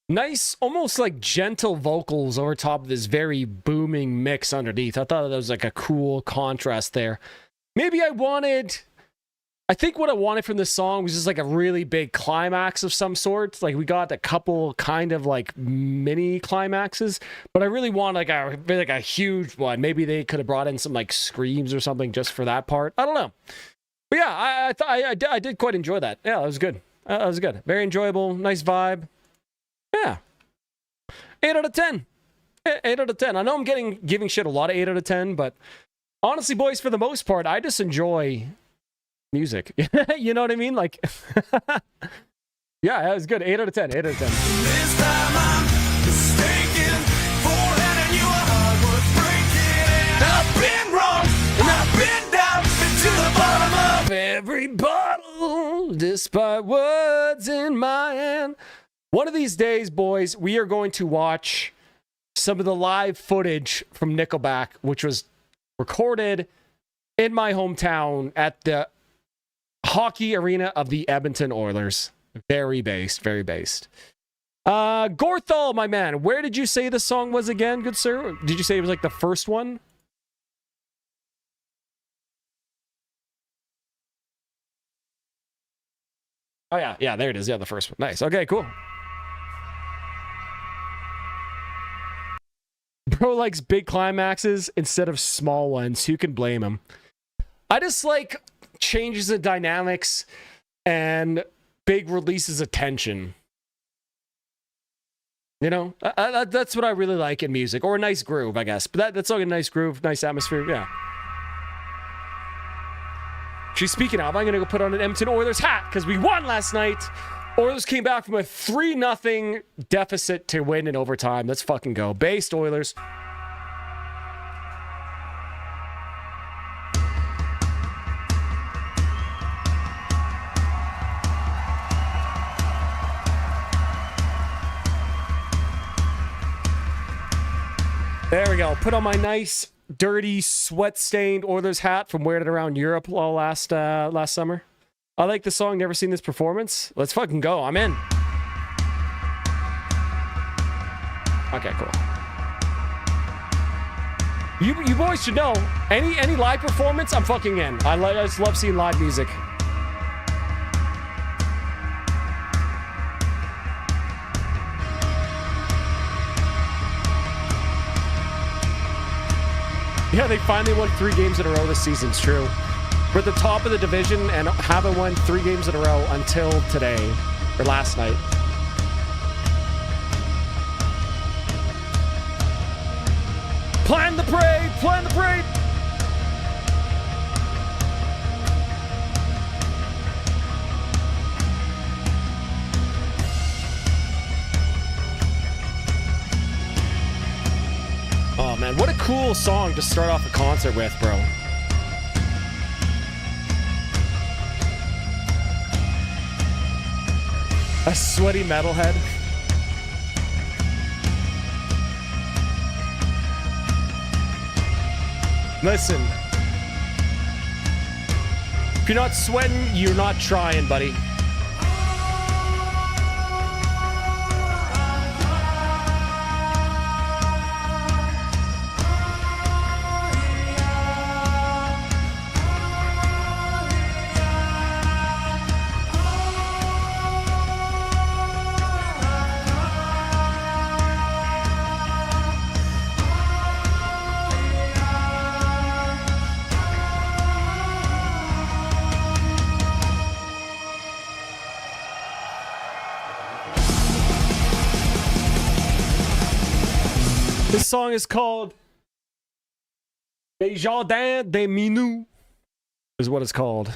Nice, almost like gentle vocals over top of this very booming mix underneath. I thought that was like a cool contrast there. Maybe I think what I wanted from this song was just like a really big climax of some sort. Like we got a couple kind of like mini climaxes, but I really want like a huge one. Maybe they could have brought in some like screams or something just for that part. I don't know. But yeah, I did quite enjoy that. Yeah, that was good. That was good. Very enjoyable. Nice vibe. Yeah. 8 out of 10. 8 out of 10. I know I'm giving shit a lot of 8 out of 10, but honestly, boys, for the most part, I just enjoy music. You know what I mean? Like, yeah, that was good. 8 out of 10. 8 out of 10. This time I'm mistaken for handing you a heart worth breaking. I've been wrong, and I've been down into the bottom of every bottle, despite words in my hand. One of these days, boys, we are going to watch some of the live footage from Nickelback, which was recorded in my hometown at the hockey arena of the Edmonton Oilers. Very based, very based. Gorthal, my man, where did you say the song was again, good sir? Did you say it was like the first one? Oh, yeah, there it is. Yeah, the first one. Nice. Okay, cool. Bro likes big climaxes instead of small ones. Who can blame him? I just like changes in dynamics and big releases of tension. You know, that's what I really like in music. Or a nice groove, I guess. But that's like a nice groove, nice atmosphere. Yeah. Actually, speaking of, I'm going to go put on an Edmonton Oilers hat because we won last night. Oilers came back from a 3-0 deficit to win in overtime. Let's fucking go. Based Oilers. There we go. Put on my nice, dirty, sweat-stained Oilers hat from wearing it around Europe last summer. I like the song. Never seen this performance. Let's fucking go. I'm in. Okay, cool. You boys should know. Any live performance, I'm fucking in. I just love seeing live music. Yeah, they finally won 3 games in a row this season. It's true. We're at the top of the division and haven't won 3 games in a row until today, or last night. Plan the parade! Plan the parade! Oh man, what a cool song to start off a concert with, bro. A sweaty metalhead. Listen. If you're not sweating, you're not trying, buddy. This song is called Des Jardins des Minous, is what it's called.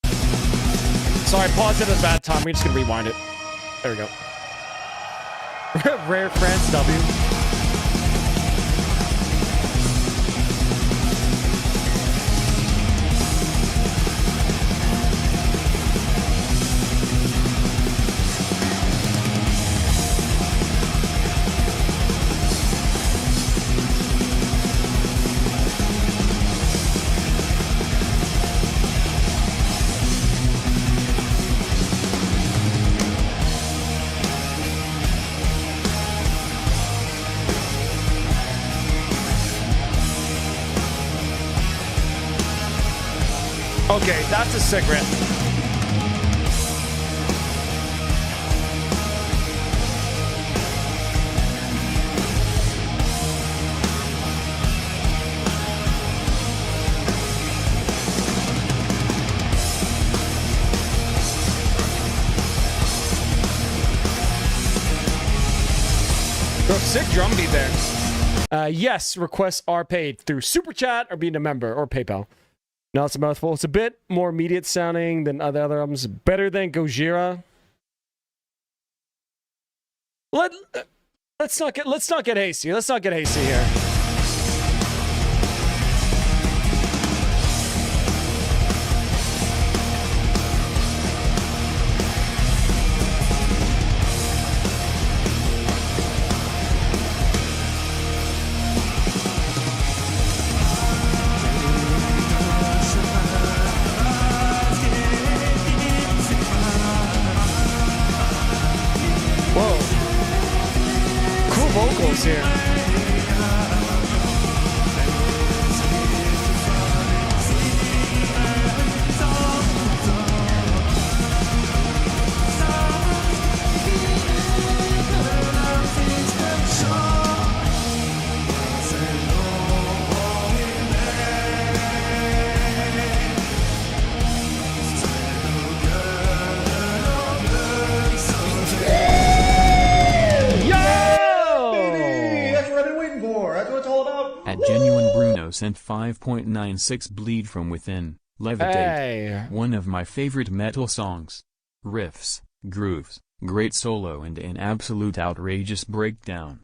Sorry, I paused it at a bad time. We're just going to rewind it. There we go. Rare France W. Okay, that's a sick riff. Oh, sick drum beat there. Yes, requests are paid through Super Chat or being a member or PayPal. No, it's a mouthful. It's a bit more immediate sounding than other albums. Better than Gojira. Let's not get hasty. Let's not get hasty here. Vocals here. At Genuine Bruno sent 5.96 bleed from within. Levitate. Hey. One of my favorite metal songs. Riffs, grooves, great solo and an absolute outrageous breakdown.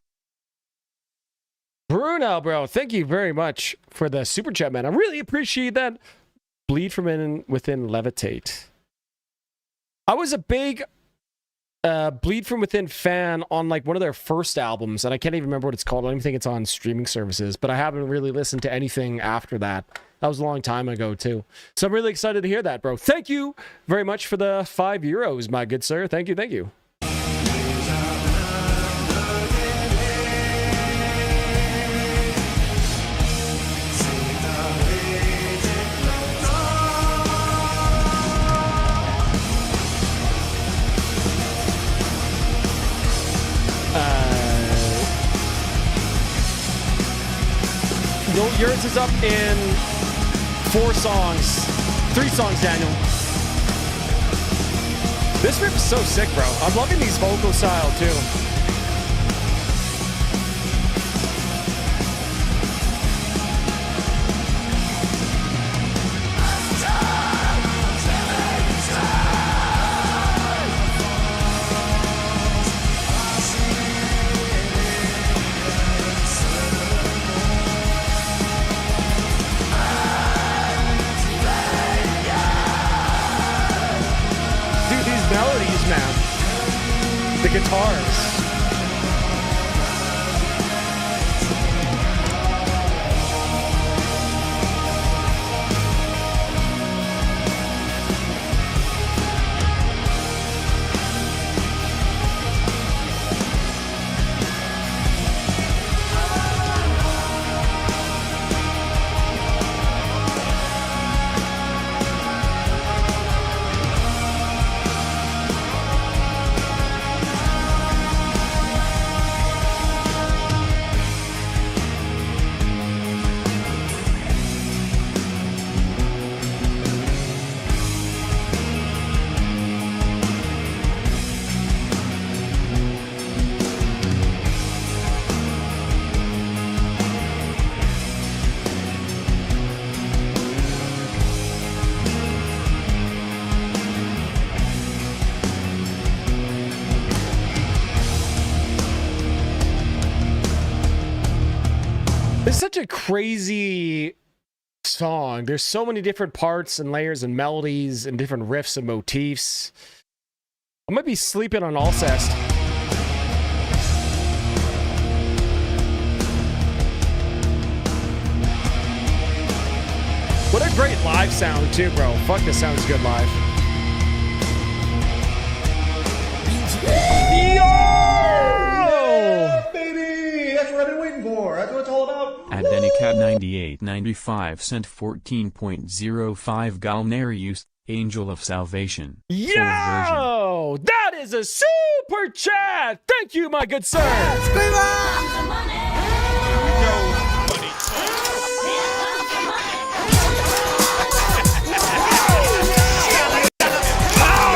Bruno, bro, thank you very much for the super chat, man. I really appreciate that. Bleed from within Levitate. I was a big Bleed from Within fan on like one of their first albums, and I can't even remember what it's called. I don't even think it's on streaming services, but I haven't really listened to anything after that. That was a long time ago too. So I'm really excited to hear that, bro. Thank you very much for the €5, my good sir. Thank you, thank you. Yours is up in 4 songs. 3 songs, Daniel. This riff is so sick, bro. I'm loving these vocal style, too. The guitars. It's such a crazy song. There's so many different parts and layers and melodies and different riffs and motifs. I might be sleeping on Alcest. What a great live sound too, bro. Fuck, this sounds good live. Yeah, baby! That's what I've been waiting for. That's what it's all about. At DennyCat9895 sent 14.05 Galnerius, Angel of Salvation. Yo! That is a super chat! Thank you, my good sir!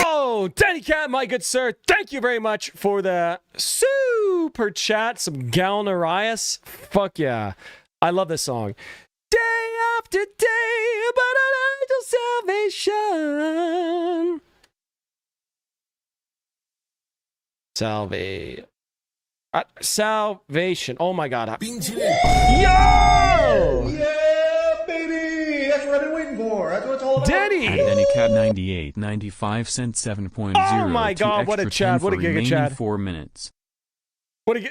Oh, Danny Cat, my good sir, thank you very much for the super chat. Some Galnerius. Fuck yeah. I love this song. Day after day, but an angel's salvation. Salvation. Oh my god. Yo! Yeah, baby! That's what I've been waiting for. That's what it's all about. Denny! At DennyCat9895 sent 7.0. Oh my god, what a chat. What a giga chat. 4 minutes.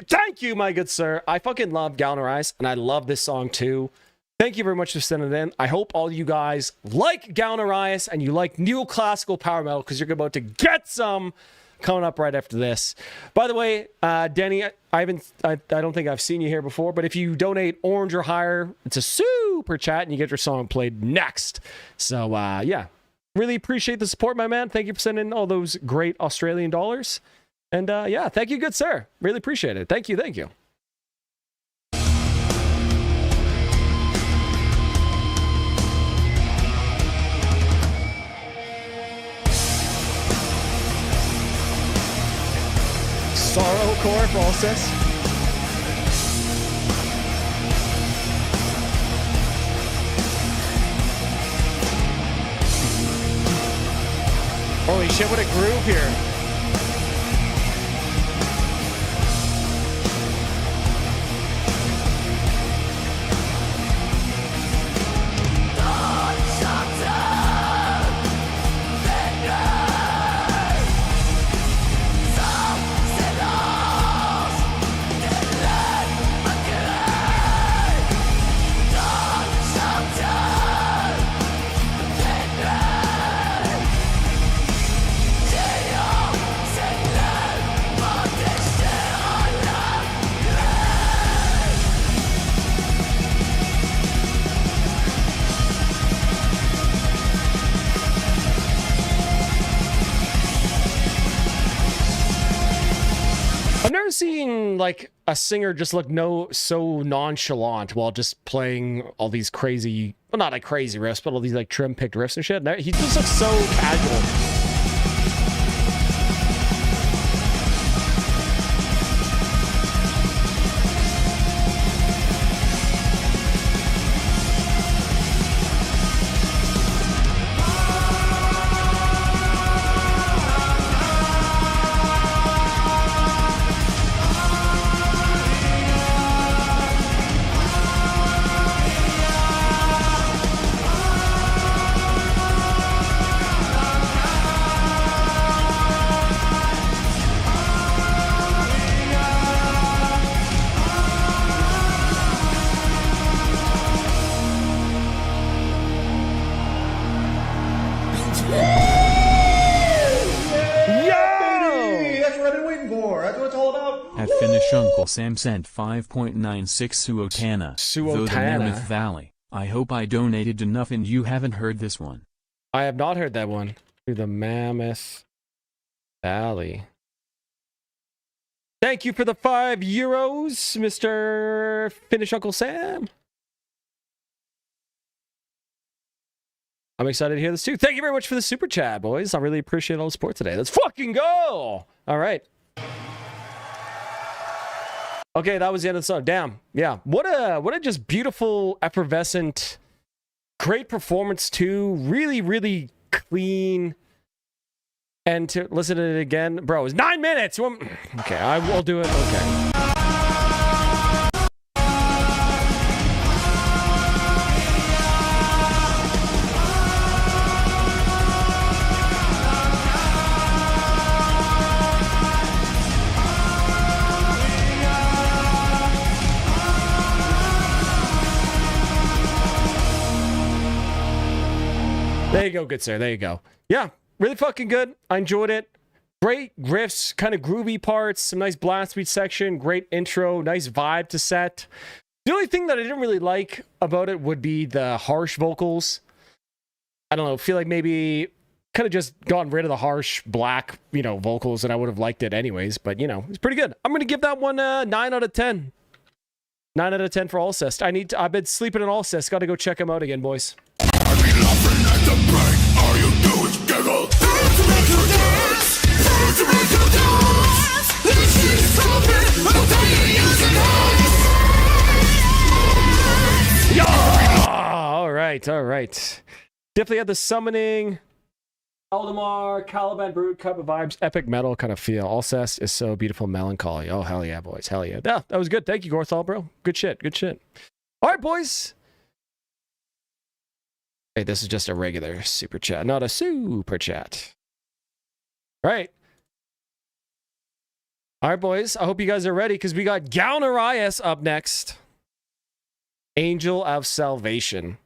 Thank you, my good sir. I fucking love Galnerius, and I love this song too. Thank you very much for sending it in. I hope all you guys like Galnerius and you like neoclassical power metal, because you're about to get some coming up right after this. By the way, Denny, I don't think I've seen you here before, but if you donate orange or higher, it's a super chat and you get your song played next. So yeah, really appreciate the support, my man. Thank you for sending in all those great Australian dollars. And yeah, thank you, good sir. Really appreciate it. Thank you, thank you. Sorrow core process. Holy shit, what a groove here. I've never seen like a singer just look so nonchalant while just playing all these crazy, well, not like crazy riffs, but all these like trim picked riffs and shit. He just looks so casual. Uncle Sam sent 5.96 Suotana. Though the Mammoth Valley. I hope I donated enough and you haven't heard this one. I have not heard that one. Through the Mammoth Valley. Thank you for the €5, Mr. Finnish Uncle Sam. I'm excited to hear this too. Thank you very much for the super chat, boys. I really appreciate all the support today. Let's fucking go! All right. Okay, that was the end of the song. Damn. Yeah. What a just beautiful, effervescent, great performance too. Really, really clean. And to listen to it again, bro, it was 9 minutes. Okay, I will do it. Okay. There you go, good sir. There you go. Yeah, really fucking good. I enjoyed it. Great riffs, kind of groovy parts, some nice blast beat section, great intro, nice vibe to set. The only thing that I didn't really like about it would be the harsh vocals. I don't know, feel like maybe kind of just gotten rid of the harsh black, vocals, and I would have liked it anyways, but it's pretty good. I'm going to give that one a 9 out of 10. 9 out of 10 for Alcest. I've been sleeping in Alcest. Got to go check him out again, boys. All right. Definitely had the summoning, Eldamar, Caliban Brute, Cup of Vibes, epic metal kind of feel. Alcest is so beautiful, melancholy. Oh, hell yeah, boys. Hell yeah. Yeah, that was good. Thank you, Gorthal, bro. Good shit. All right, boys. Hey, this is just a regular super chat, not a super chat. All right. All right, boys. I hope you guys are ready because we got Galnarias up next. Angel of Salvation.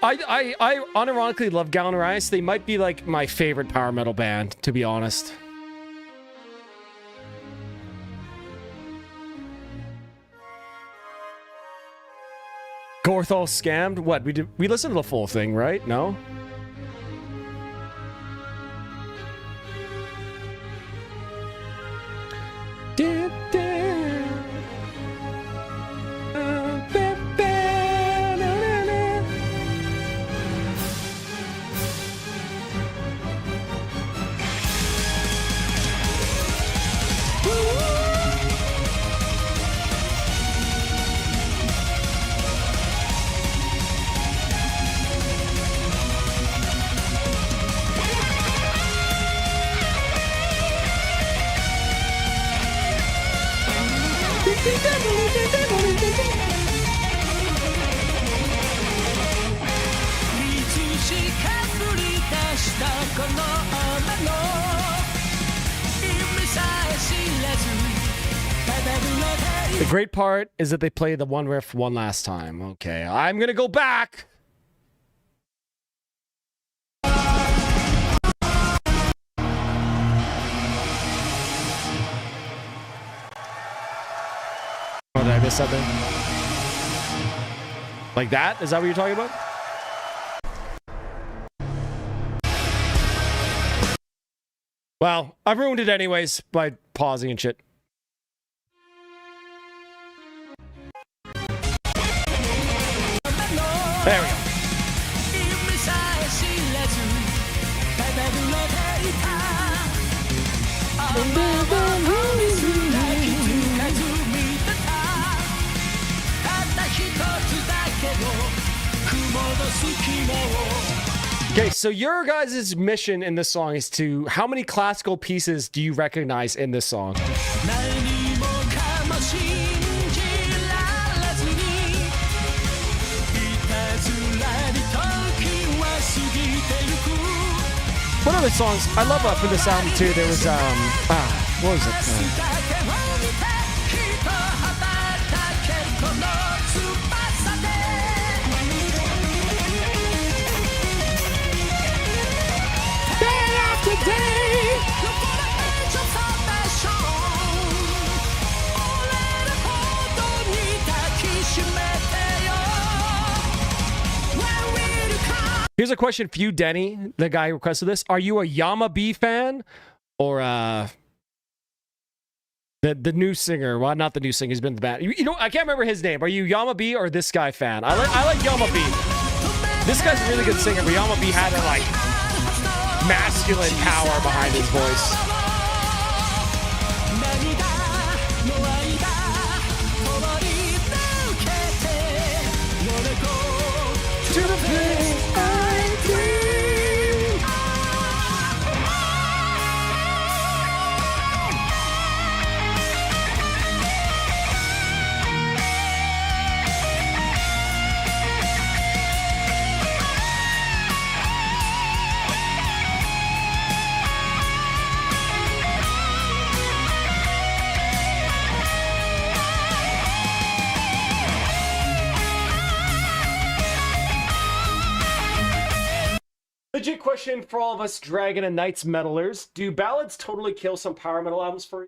I unironically love Galnarias. They might be like my favorite power metal band, to be honest. Gorthal scammed? What? We listened to the full thing, right? No? The great part is that they play the one riff one last time. Okay, I'm gonna go back. Oh, did I miss something? Like that? Is that what you're talking about? Well, I ruined it anyways by pausing and shit. There we go. Okay, so your guys' mission in this song is to... How many classical pieces do you recognize in this song? What other songs? I love from this album too. There was what was it? Day after day. Here's a question for you, Denny, the guy who requested this. Are you a Yama B fan or the new singer? Well, not the new singer. He's been in the band. You know, I can't remember his name. Are you Yama B or this guy fan? I like Yama B. This guy's a really good singer, but Yama B had a like masculine power behind his voice. To the place I dream. Legit question for all of us Dragon and Knights metalers. Do ballads totally kill some power metal albums for you?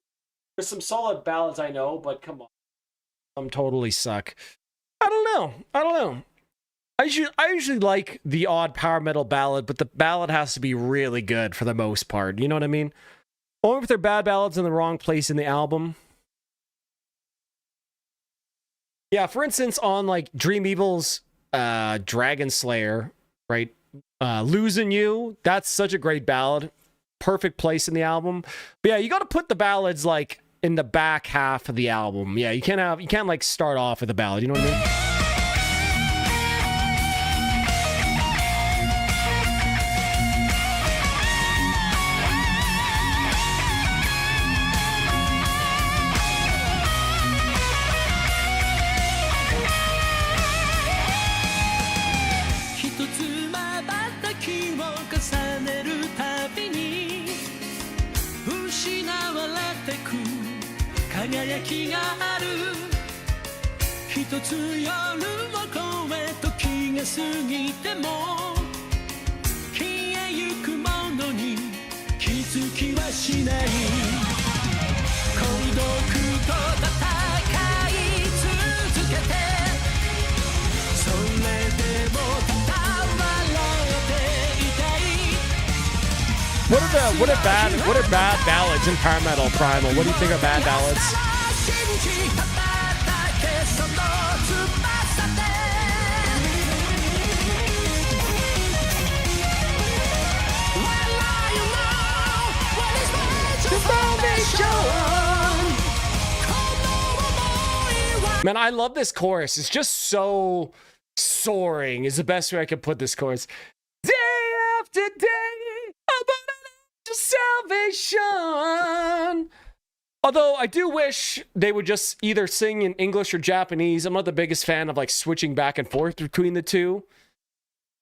There's some solid ballads I know, but come on. Some totally suck. I don't know. I usually like the odd power metal ballad, but the ballad has to be really good for the most part. You know what I mean? Only if they're bad ballads in the wrong place in the album. Yeah, for instance, on like Dream Evil's Dragon Slayer, right? Losing You, that's such a great ballad. Perfect place in the album. But yeah, you got to put the ballads like in the back half of the album. Yeah, you can't like start off with a ballad, you know what I mean? What are bad ballads in power metal, Primal? What do you think are bad ballads? Man, I love this chorus. It's just so soaring is the best way I could put this chorus. Day after day, I'm to salvation. Although I do wish they would just either sing in English or Japanese. I'm not the biggest fan of like switching back and forth between the two.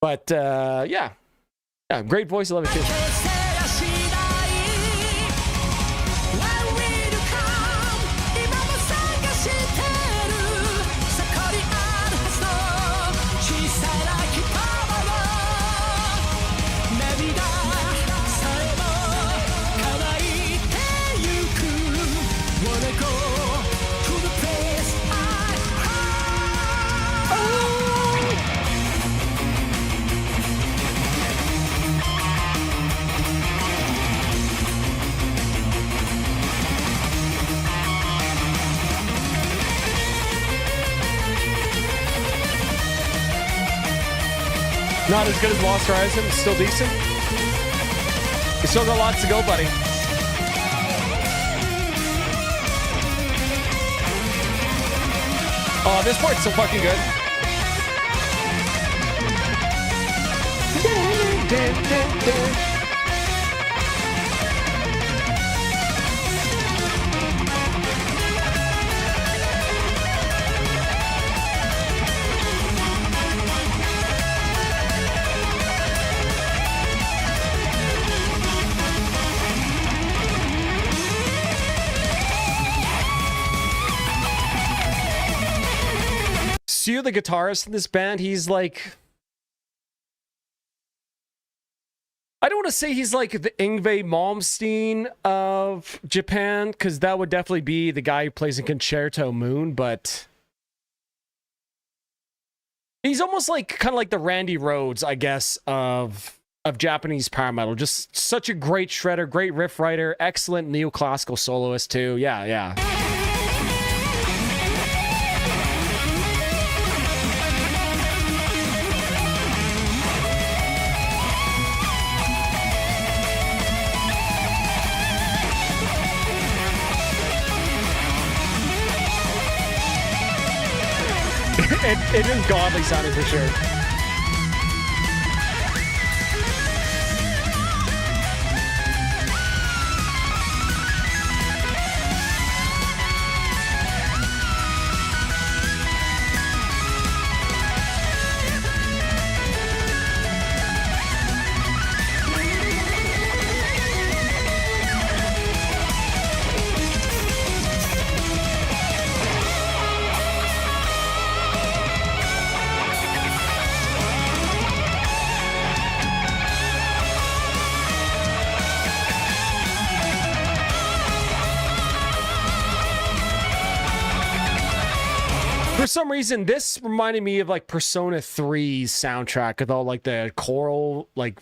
But yeah, great voice. I love it too. Not as good as Lost Horizon, still decent. You still got lots to go, buddy. Oh, this part's so fucking good. Sue, the guitarist in this band, he's like, I don't want to say he's like the Yngwie Malmsteen of Japan, because that would definitely be the guy who plays in Concerto Moon, but he's almost like kind of like the Randy Rhoads, I guess, of Japanese power metal. Just such a great shredder, great riff writer, excellent neoclassical soloist too. Yeah. It is godly sounding for sure. For some reason, this reminded me of like Persona 3's soundtrack with all like the choral, like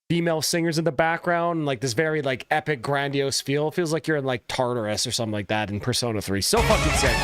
female singers in the background, and like this very like epic, grandiose feel. It feels like you're in like Tartarus or something like that in Persona 3. So fucking sick.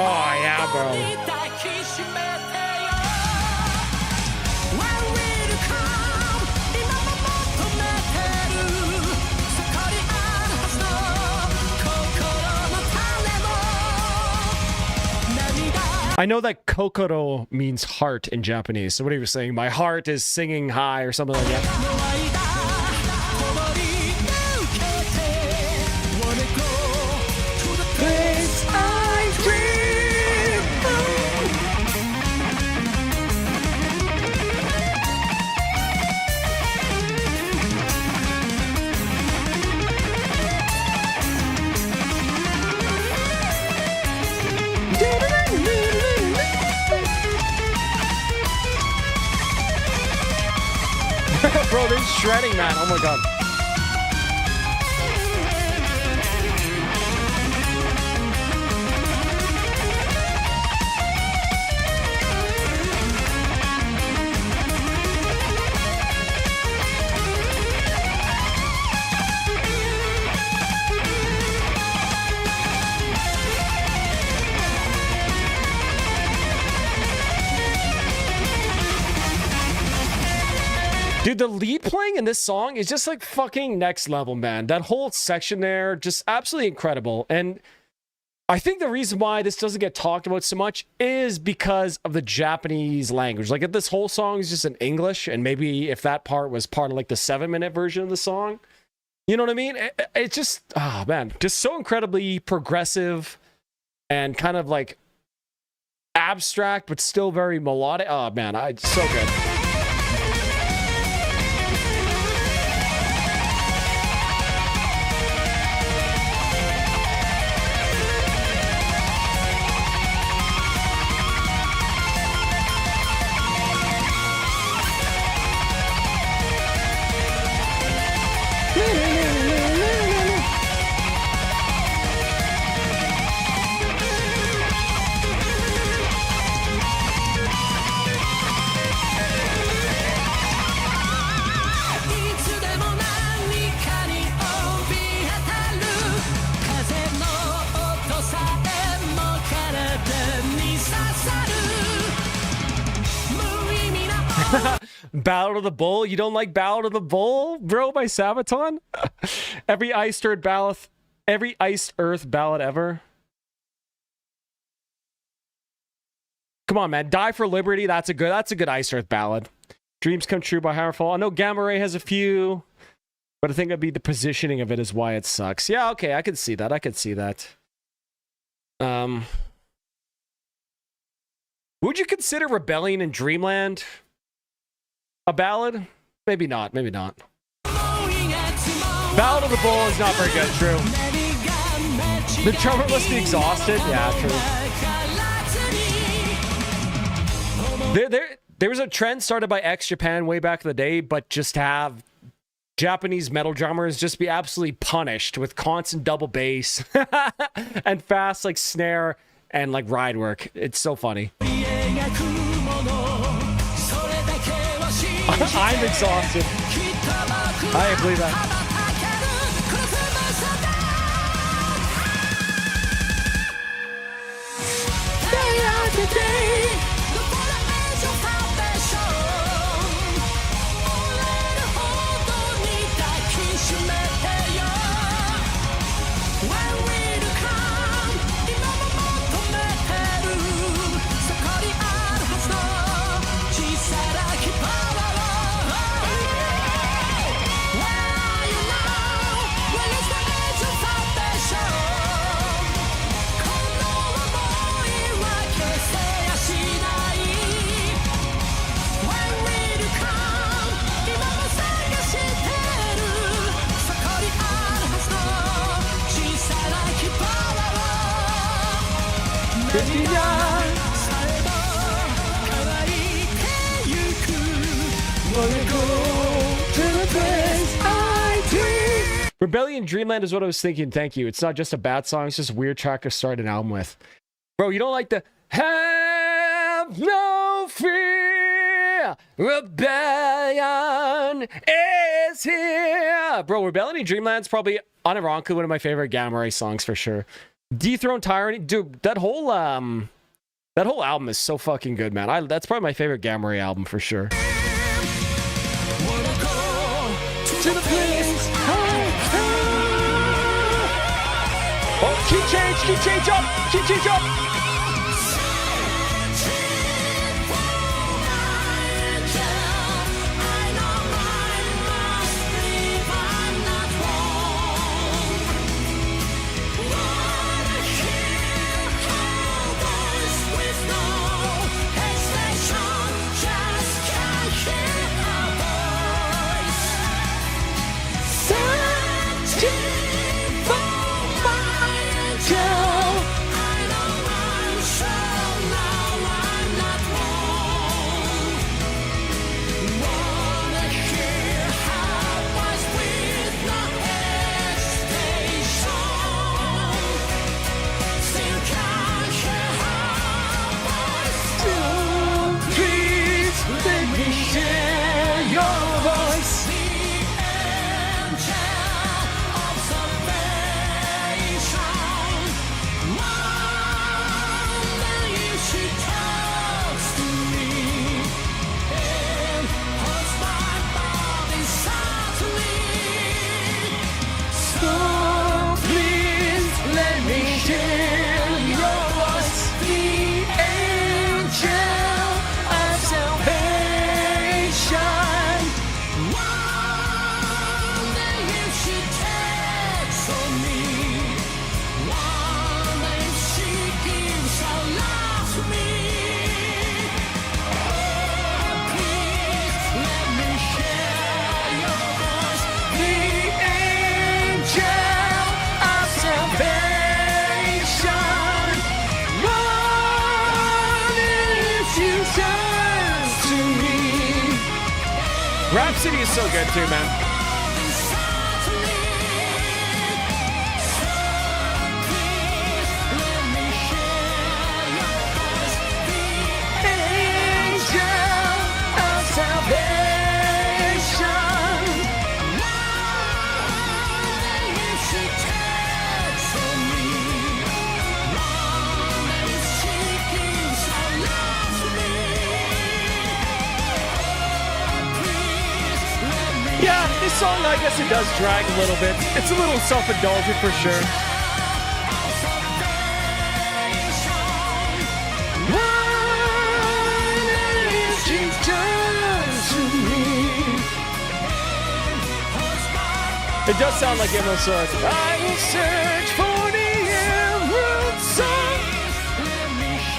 Oh, yeah, bro. I know that kokoro means heart in Japanese. So what he was saying, my heart is singing high or something like that. shredding, man. Oh my god. Dude, the lead playing in this song is just like fucking next level, man. That whole section there, just absolutely incredible. And I think the reason why this doesn't get talked about so much is because of the Japanese language. Like, if this whole song is just in English, and maybe if that part was part of like the 7-minute version of the song, you know what I mean? It's just, oh man, just so incredibly progressive and kind of like abstract, but still very melodic. Oh man, it's so good. Ballad of the Bull? You don't like Ballad of the Bull, bro, by Sabaton? Every iced earth ballad ever. Come on, man. Die for Liberty. That's a good iced earth ballad. Dreams Come True by Hammerfall. I know Gamma Ray has a few, but I think it'd be the positioning of it is why it sucks. Yeah, okay, I could see that. Would you consider Rebellion in Dreamland a ballad? Maybe not. Ballad of the Bull is not very good, true. The drummer must be exhausted. Yeah, true. There was a trend started by X Japan way back in the day, but just have Japanese metal drummers just be absolutely punished with constant double bass and fast like snare and like ride work. It's so funny. I'm exhausted. I believe that. Rebellion Dreamland is what I was thinking. Thank you. It's not just a bad song. It's just a weird track to start an album with. Bro, you don't like the Have No Fear, Rebellion is here. Bro, Rebellion Dreamland's probably unironically one of my favorite Gamma Ray songs for sure. Dethrone Tyranny. Dude, that whole album is so fucking good, man. That's probably my favorite Gamma Ray album for sure. To the place oh, keep change up. City is so good too, man. Yeah, this song, I guess it does drag a little bit. It's a little self-indulgent for sure. It does sound like Emerald Sword. I will search for the Emerald Sword.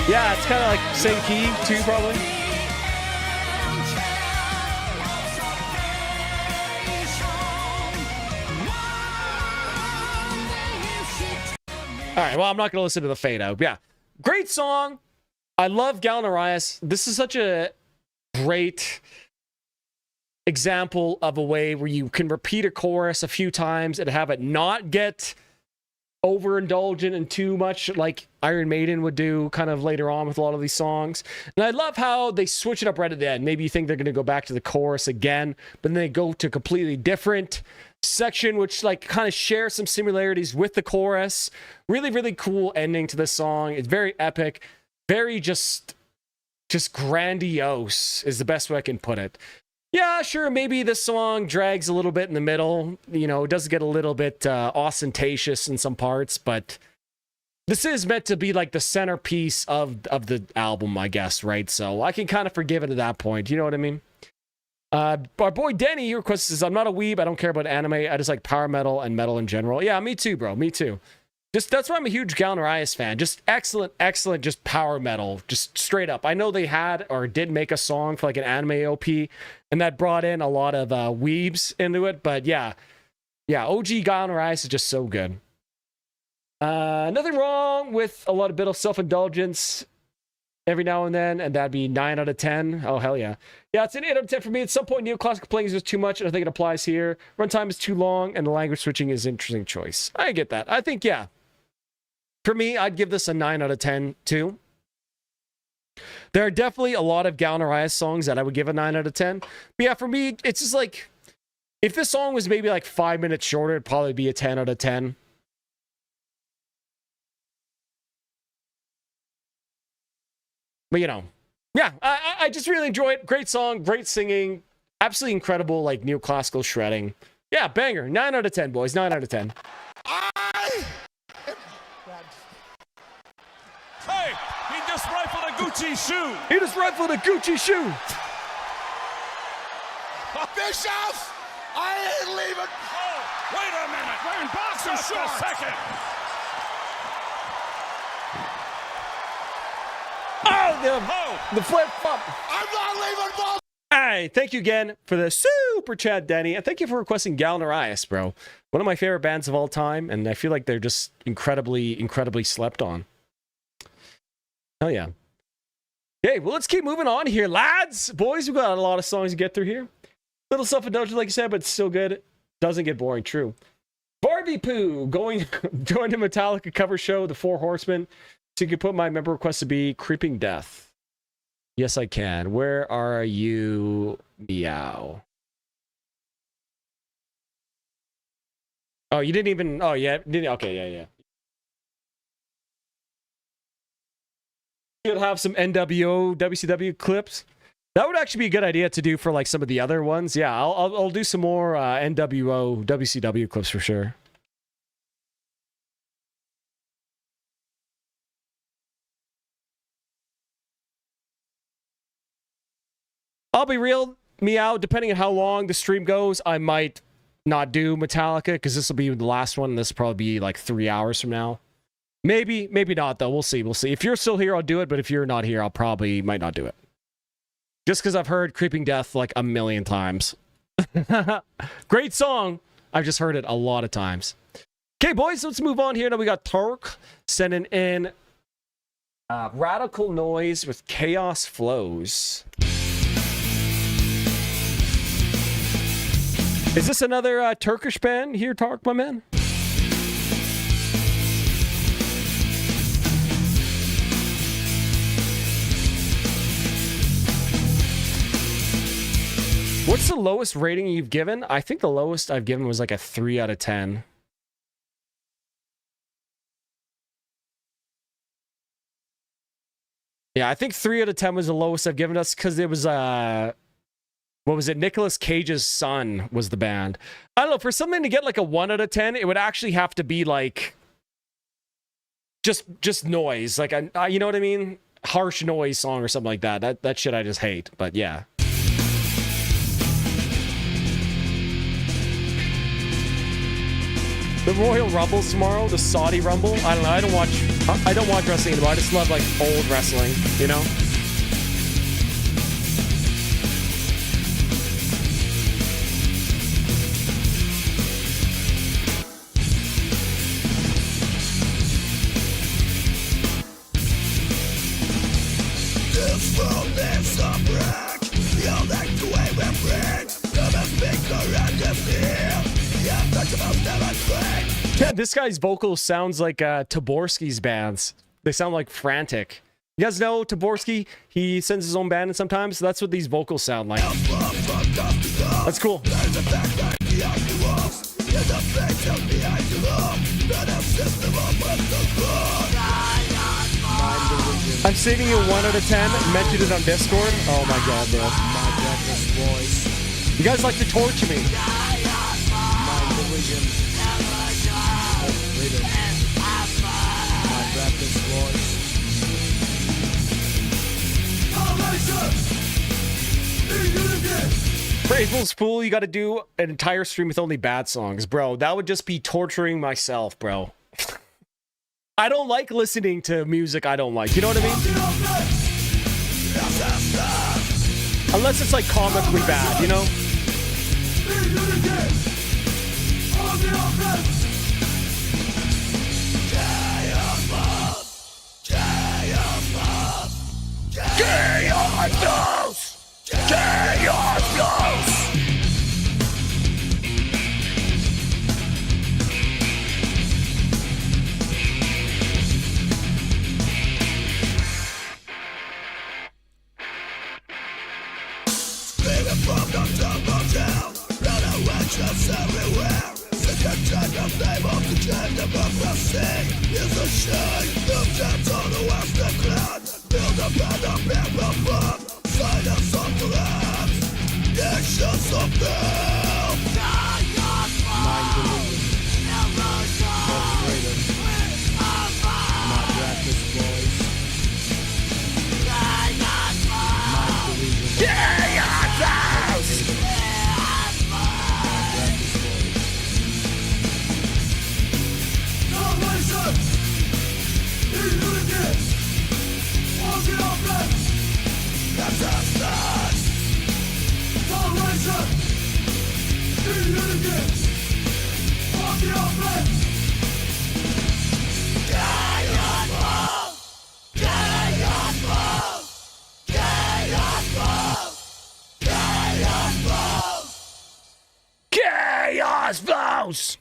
Yeah, it's kind of like same key too, probably. All right, well, I'm not going to listen to the fade out. Yeah, great song. I love Galen Arias. This is such a great example of a way where you can repeat a chorus a few times and have it not get overindulgent and too much like Iron Maiden would do kind of later on with a lot of these songs. And I love how they switch it up right at the end. Maybe you think they're going to go back to the chorus again, but then they go to a completely different section, which like kind of shares some similarities with the chorus. Really, really cool ending to this song. It's very epic, very just grandiose is the best way I can put it. Yeah, sure, maybe this song drags a little bit in the middle. You know, it does get a little bit ostentatious in some parts, but this is meant to be like the centerpiece of the album, I guess, right? So I can kind of forgive it at that point. You know what I mean? Our boy Denny requests says, I'm not a weeb. I don't care about anime. I just like power metal and metal in general. Yeah, me too, bro. Me too. Just that's why I'm a huge Galen Arias fan. Just excellent, just power metal. Just straight up. I know they had or did make a song for like an anime OP, and that brought in a lot of weebs into it. But yeah, OG Galen Arias is just so good. Nothing wrong with a lot of bit of self-indulgence every now and then, and that'd be 9 out of 10. Oh, hell yeah. Yeah, it's an 8 out of 10 for me. At some point, neoclassical playing is just too much, and I think it applies here. Runtime is too long, and the language switching is an interesting choice. I get that. I think, yeah. For me, I'd give this a 9 out of 10, too. There are definitely a lot of Galen Arias songs that I would give a 9 out of 10. But yeah, for me, it's just like, if this song was maybe like 5 minutes shorter, it'd probably be a 10 out of 10. But, you know, yeah, I just really enjoy it. Great song, great singing, absolutely incredible, like, neoclassical shredding. Yeah, banger. 9 out of 10, boys. 9 out of 10. Hey, he just rifled a Gucci shoe. He just rifled a Gucci shoe. Bischoff, I ain't leaving. Oh, wait a minute. We're in boxer shorts. Just a second. Oh, the flip-flop. I'm not leaving boxer. Hey, thank you again for the super chat, Danny. And thank you for requesting Galen Arias, bro. One of my favorite bands of all time, and I feel like they're just incredibly, incredibly slept on. Hell yeah. Okay, well, let's keep moving on here, lads. Boys, we've got a lot of songs to get through here. Little self-indulgent, like you said, but still good. Doesn't get boring, true. Barbie Poo, going to Metallica cover show, The Four Horsemen. So you can put my member request to be Creeping Death. Yes, I can. Where are you, meow? Oh, you didn't even... Oh, yeah. Okay, yeah. Should have some NWO, WCW clips. That would actually be a good idea to do for like some of the other ones. Yeah, I'll do some more NWO, WCW clips for sure. I'll be real, meow, depending on how long the stream goes, I might not do Metallica because this will be the last one. This will probably be like 3 hours from now. Maybe not though. We'll see. If you're still here, I'll do it. But if you're not here, I'll probably might not do it. Just because I've heard Creeping Death like a million times. Great song. I've just heard it a lot of times. Okay, boys, let's move on here. Now we got Tark sending in Radical Noise with Chaos Flows. Is this another Turkish band here, Tark, my man? What's the lowest rating you've given? I think the lowest I've given was like a 3 out of 10. Yeah, I think 3 out of 10 was the lowest I've given us because it was, what was it? Nicolas Cage's son was the band. I don't know, for something to get like a 1 out of 10, it would actually have to be like, just noise. Like, you know what I mean? Harsh noise song or something like that. That shit I just hate, but yeah. The Royal Rumble's tomorrow, the Saudi Rumble. I don't know. I don't watch wrestling anymore. I just love like old wrestling, you know? This world is a brick. You like the way we break. Never speak around the fear. Yeah, this guy's vocals sounds like Taborski's bands. They sound like frantic. You guys know Taborski? He sends his own band and sometimes, so that's what these vocals sound like. That's cool. I'm saving you 1 out of 10. Mentioned it on Discord. Oh my god, bro. You guys like to torture me. For April's Fool, you got to do an entire stream with only bad songs, bro. That would just be torturing myself, bro. I don't like listening to music I don't like. You know what I mean? Unless it's like comically bad, you know? From the top of town, run away just everywhere. Second time of name of the chain democracy is a shame. The death on the western clan, build a better people from silence of the land. Nations of them. Mind believing, of freedom. My practice boys. Mind believing. Yeah! Chaos Flows!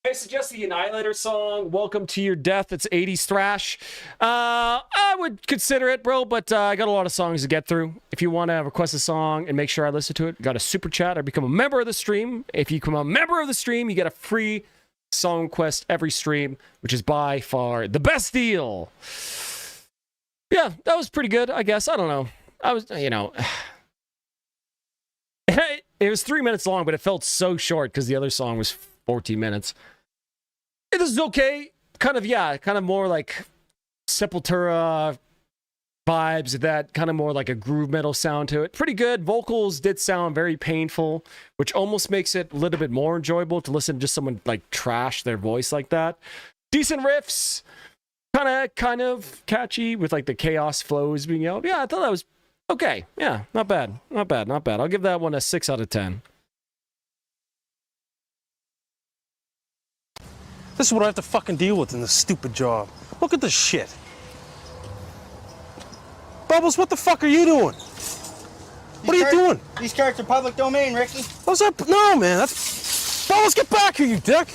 I suggest the Annihilator song, Welcome to Your Death. It's 80s thrash. I would consider it, bro, but I got a lot of songs to get through. If you want to request a song and make sure I listen to it, got a super chat or become a member of the stream. If you become a member of the stream, you get a free song request every stream, which is by far the best deal. Yeah, that was pretty good, I guess. I don't know. I was, you know... It was 3 minutes long, but it felt so short because the other song was 14 minutes. It was okay. Kind of more like Sepultura vibes, that kind of more like a groove metal sound to it. Pretty good. Vocals did sound very painful, which almost makes it a little bit more enjoyable to listen to just someone like trash their voice like that. Decent riffs. Kind of catchy with like the chaos flows being yelled. Yeah, I thought that was okay. Yeah, not bad. I'll give that one a 6 out of 10. This is what I have to fucking deal with in this stupid job. Look at this shit. Bubbles, what the fuck are you doing? What are you doing? These carts are public domain, Ricky. What's that? No, man. That's... Well, let's get back here, you dick.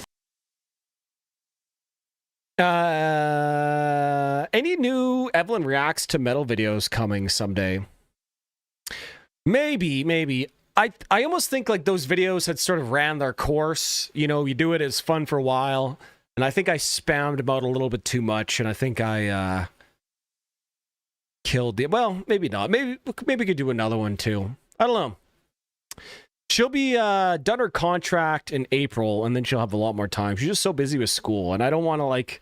Any new Evelyn Reacts to Metal videos coming someday? Maybe. I almost think like those videos had sort of ran their course. You know, you do it as fun for a while, and I think I spammed about a little bit too much, and I think I killed the... Well, maybe not. Maybe we could do another one too. I don't know. She'll be done her contract in April, and then she'll have a lot more time. She's just so busy with school, and I don't want to like...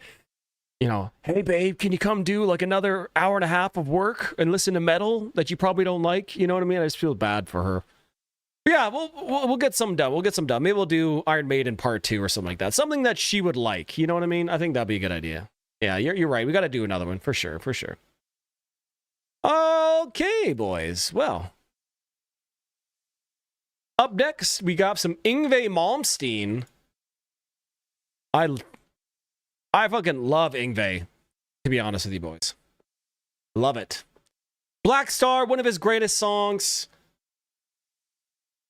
You know, hey babe, can you come do like another hour and a half of work and listen to metal that you probably don't like? You know what I mean? I just feel bad for her. But yeah, we'll get some done. We'll get some done. Maybe we'll do Iron Maiden Part 2 or something like that. Something that she would like. You know what I mean? I think that'd be a good idea. Yeah, you're right. We got to do another one for sure. Okay, boys. Well, up next we got some Yngwie Malmsteen. I fucking love Yngwie, to be honest with you boys. Love it. Black Star, one of his greatest songs.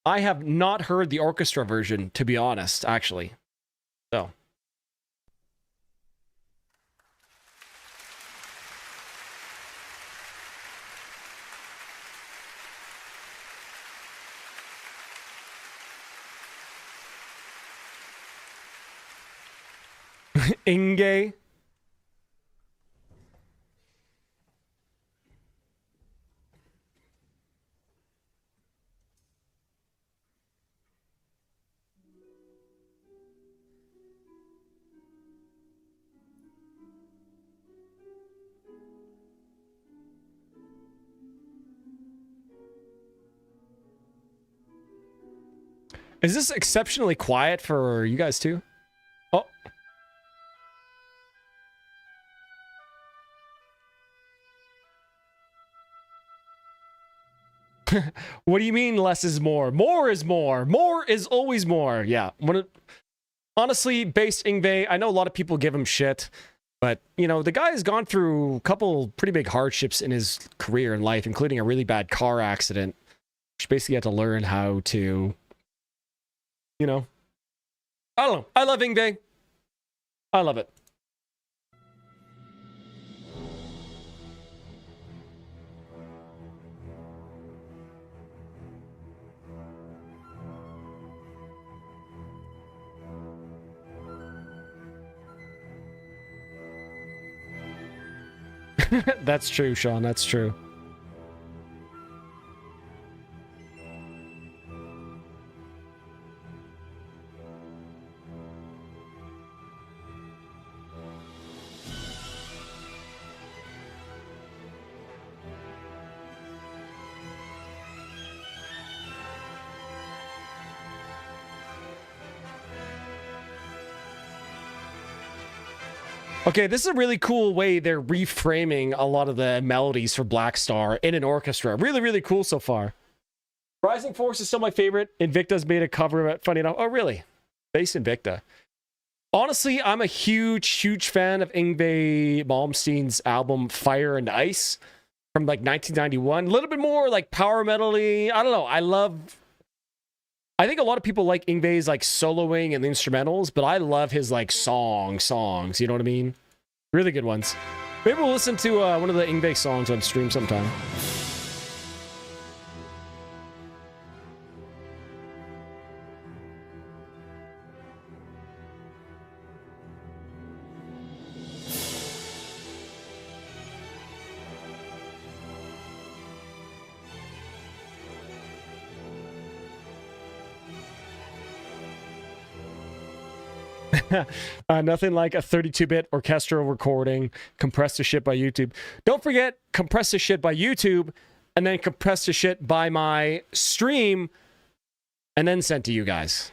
I have not heard the orchestra version, to be honest, actually. So. Yngwie. Is this exceptionally quiet for you guys too? Oh. What do you mean less is more? More is more. More is always more. Yeah. Honestly, based Yngwie, I know a lot of people give him shit, but, you know, the guy has gone through a couple pretty big hardships in his career and life, including a really bad car accident, which basically had to learn how to, you know. I don't know. I love Yngwie. I love it. That's true, Sean. That's true. Okay, this is a really cool way they're reframing a lot of the melodies for Black Star in an orchestra. Really, really cool so far. Rising Force is still my favorite. Invicta's made a cover of it. Funny enough. Oh, really? Based Invicta. Honestly, I'm a huge fan of Yngwie Malmsteen's album Fire and Ice from like 1991. A little bit more like power metal-y. I don't know. I think a lot of people like Yngwie's like soloing and the instrumentals, but I love his like songs, you know what I mean? Really good ones. Maybe we'll listen to one of the Yngwie songs on stream sometime. Nothing like a 32-bit orchestral recording, compressed to shit by YouTube. Don't forget, compressed to shit by YouTube, and then compressed to shit by my stream, and then sent to you guys.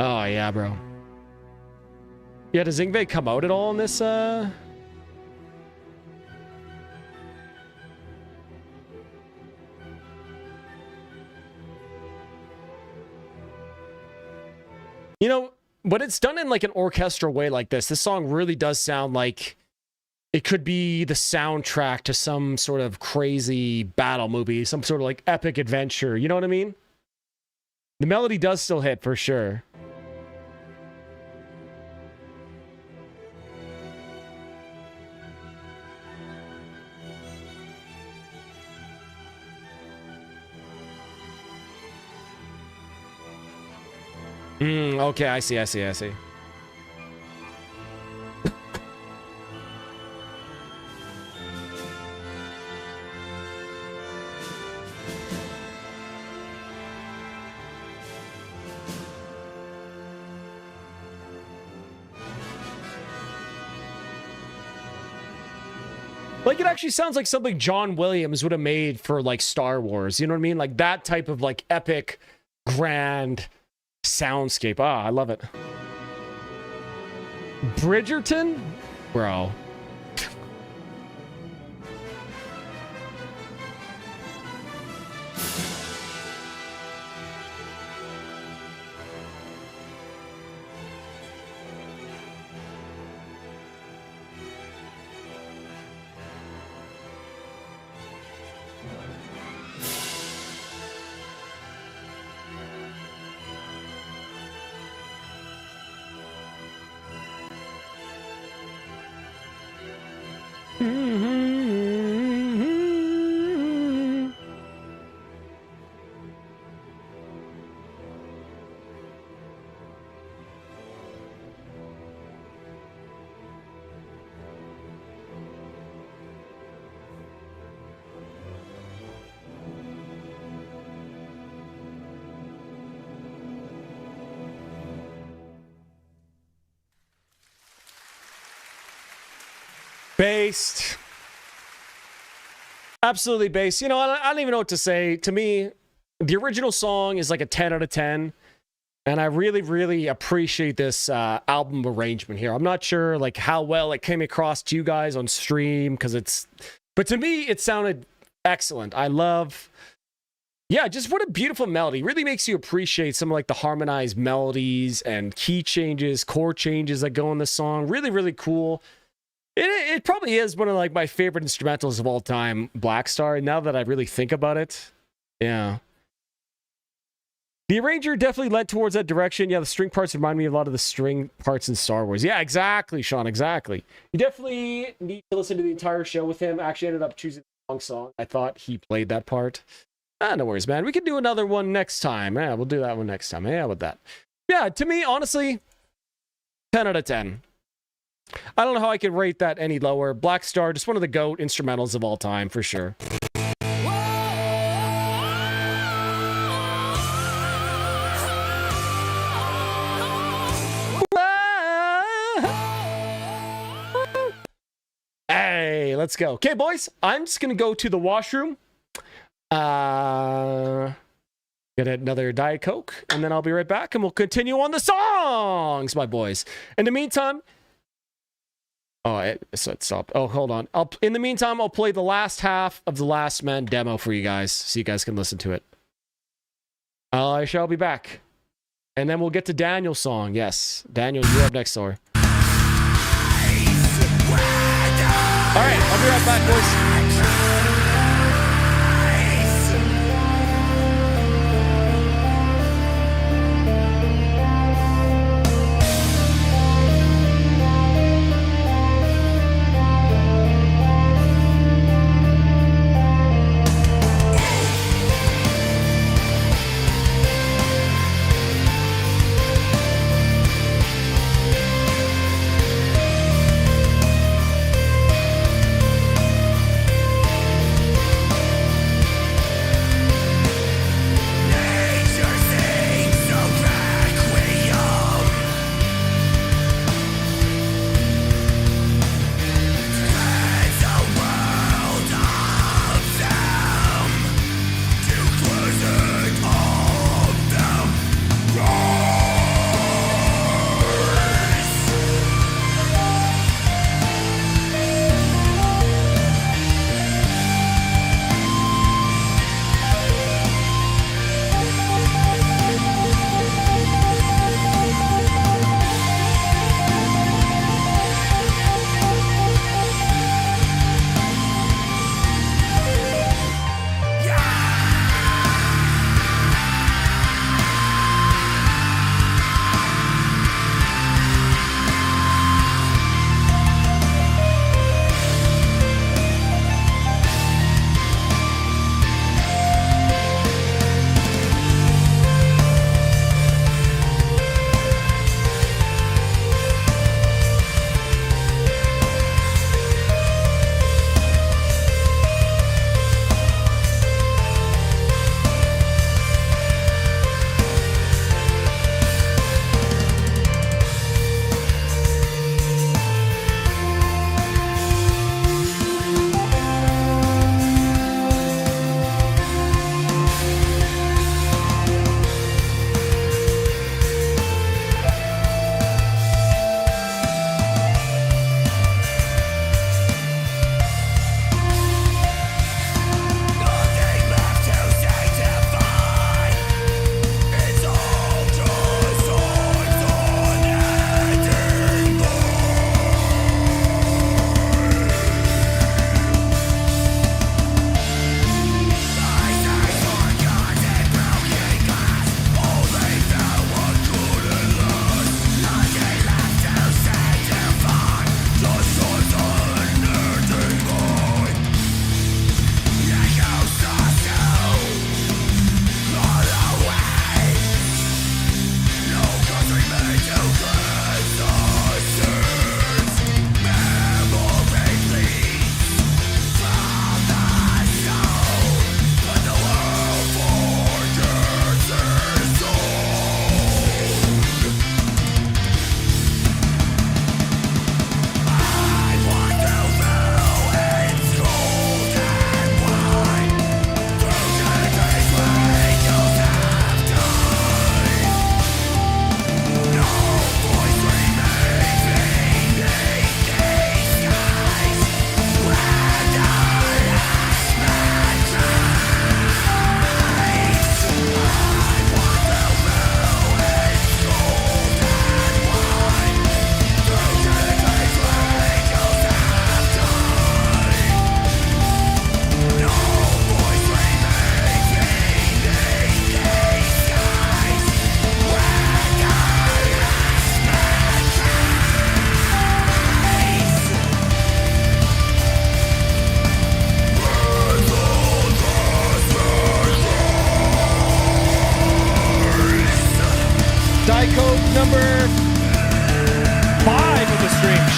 Oh, yeah, bro. Yeah, does Yngwie come out at all in this, You know, when it's done in like an orchestral way like this song really does sound like it could be the soundtrack to some sort of crazy battle movie, some sort of like epic adventure. You know what I mean? The melody does still hit for sure. Okay, I see. Like, it actually sounds like something John Williams would have made for, like, Star Wars. You know what I mean? Like, that type of, like, epic, grand soundscape. Ah, I love it. Bridgerton? Bro. Based. Absolutely based. You know, I don't even know what to say. To me, the original song is like a 10 out of 10. And I really, really appreciate this album arrangement here. I'm not sure like how well it came across to you guys on stream because it's... But to me, it sounded excellent. I love... Yeah, just what a beautiful melody. Really makes you appreciate some of like the harmonized melodies and key changes, chord changes that go in the song. Really, really cool. It probably is one of like my favorite instrumentals of all time, Black Star. Now that I really think about it, yeah. The arranger definitely led towards that direction. Yeah, the string parts remind me a lot of the string parts in Star Wars. Yeah, exactly, Sean, exactly. You definitely need to listen to the entire show with him. Actually ended up choosing the wrong song. I thought he played that part. No worries, man. We can do another one next time. Yeah, we'll do that one next time. Yeah, with that. Yeah, to me, honestly, 10 out of 10. I don't know how I could rate that any lower. Black Star, just one of the GOAT instrumentals of all time, for sure. Hey, let's go. Okay, boys, I'm just going to go to the washroom. Get another Diet Coke, and then I'll be right back, and we'll continue on the songs, my boys. In the meantime... Oh, it stopped. Oh, hold on. In the meantime, I'll play the last half of the Last Man demo for you guys, so you guys can listen to it. I shall be back. And then we'll get to Daniel's song. Yes. Daniel, you're up next, Thor. Alright, I'll be right back, boys.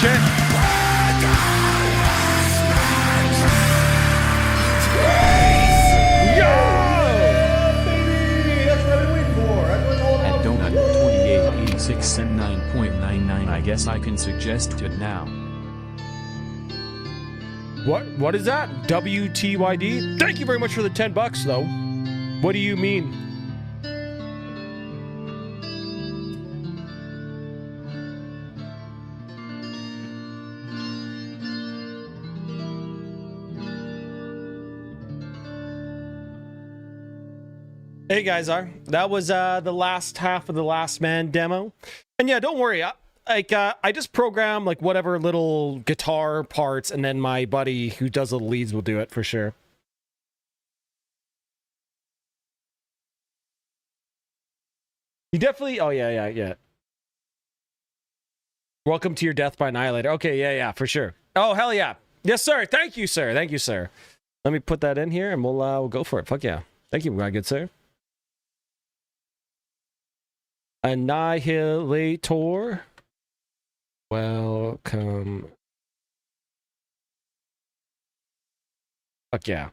shit. At Donut 2886 and 9.99, I guess I can suggest it now. What is that? WTYD? Thank you very much for the $10 though. What do you mean? Hey guys, that was the last half of the Last Man demo, and yeah, don't worry. I just program like whatever little guitar parts, and then my buddy who does the leads will do it for sure. You definitely. Oh yeah. Welcome to your death by Annihilator. Okay, yeah, for sure. Oh hell yeah, yes sir. Thank you, sir. Thank you, sir. Let me put that in here, and we'll go for it. Fuck yeah. Thank you, my good sir. Annihilator. Welcome. Fuck yeah.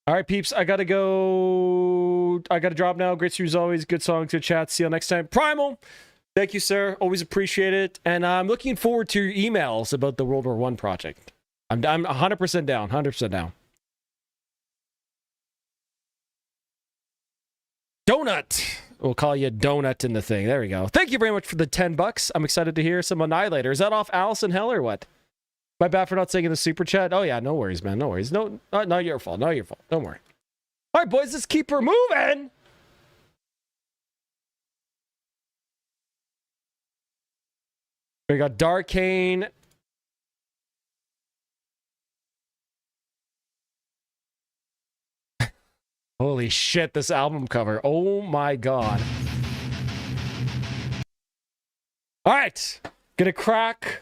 All right, peeps. I gotta go. I gotta drop now. Great streams always. Good songs. Good chat. See you next time. Primal. Thank you, sir. Always appreciate it. And I'm looking forward to your emails about the World War I project. I'm 100% down. 100% down. Donut. We'll call you Donut in the thing. There we go. Thank you very much for the $10. I'm excited to hear some Annihilator. Is that off Allison Hell or what? My bad for not saying in the super chat. Oh yeah, no worries, man. No worries. No, not your fault. Not your fault. Don't worry. All right, boys, let's keep her moving. We got Darkane. Holy shit, this album cover. Oh my god. All right. Gonna crack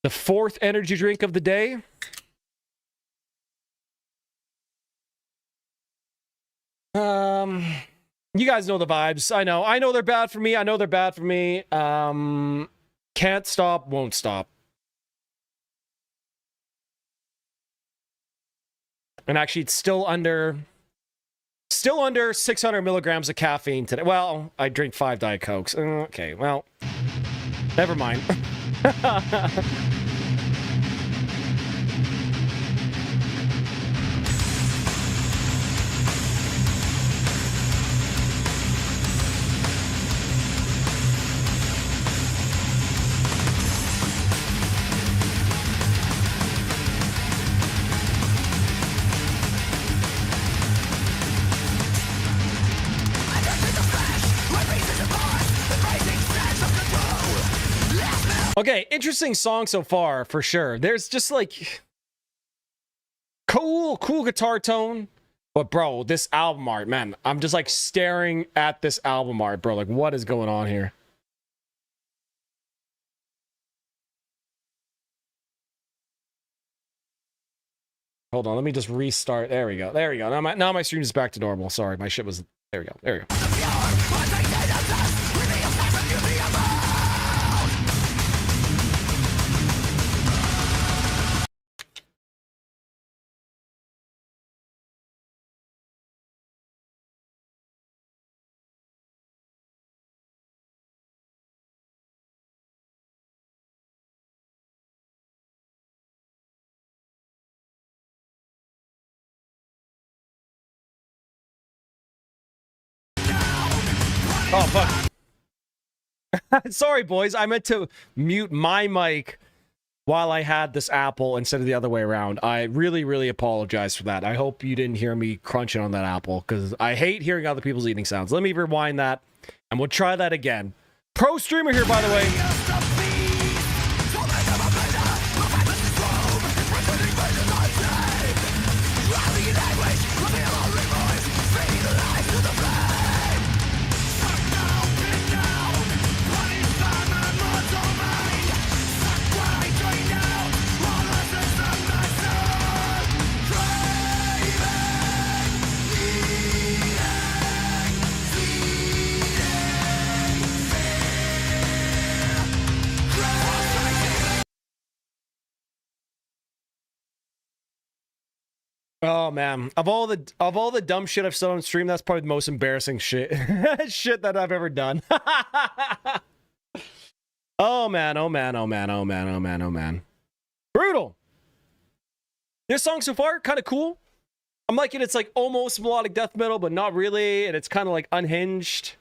the fourth energy drink of the day. You guys know the vibes. I know they're bad for me. I know they're bad for me. Can't stop, won't stop. And actually, it's still under 600 milligrams of caffeine today. Well, I drink 5 Diet Cokes. Okay, well, never mind. Okay, interesting song so far, for sure. There's just like cool guitar tone. But bro, this album art, man, I'm just like staring at this album art, bro. Like, what is going on here? Hold on, let me just restart. There we go. There we go. Now my stream is back to normal. Sorry, my shit was... There we go. There we go. Oh, fuck. Sorry, boys. I meant to mute my mic while I had this apple instead of the other way around. I really, really apologize for that. I hope you didn't hear me crunching on that apple, because I hate hearing other people's eating sounds. Let me rewind that, and we'll try that again. Pro streamer here, by the way. Oh man, of all the dumb shit I've said on stream, that's probably the most embarrassing shit shit that I've ever done. Oh man, oh man, oh man, oh man, oh man, oh man. Brutal. This song so far, kind of cool. I'm liking it's like almost melodic death metal, but not really, and it's kind of like unhinged.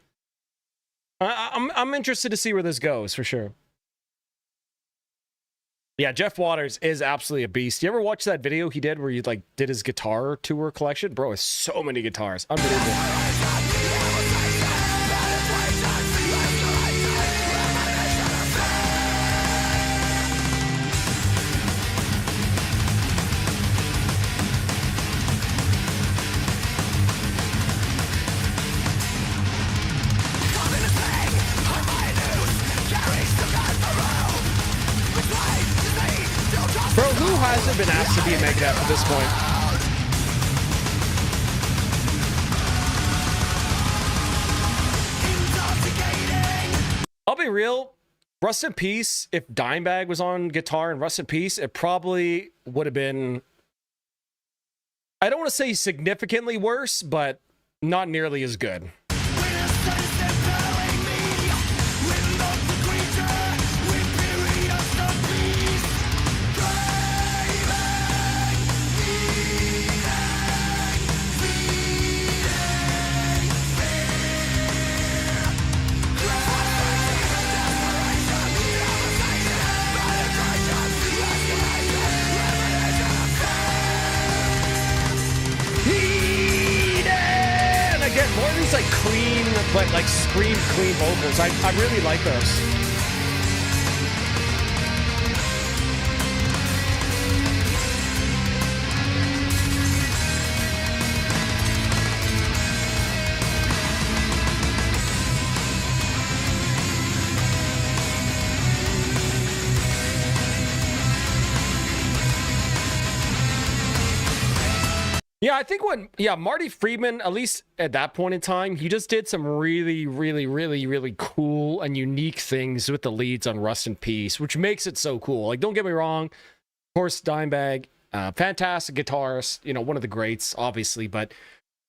I'm interested to see where this goes for sure. Yeah, Jeff Waters is absolutely a beast. You ever watch that video he did where he like did his guitar tour collection? Bro, it's so many guitars. Unbelievable. Bro, who hasn't been asked to be a Megadeth at this point? I'll be real. Rust in Peace, if Dimebag was on guitar and Rust in Peace, it probably would have been, I don't want to say significantly worse, but not nearly as good. More of these like clean, but like scream clean vocals. I really like those. Yeah, I think Marty Friedman, at least at that point in time, he just did some really, really, really, really cool and unique things with the leads on Rust in Peace, which makes it so cool. Like, don't get me wrong, of course, Dimebag, fantastic guitarist, you know, one of the greats, obviously, but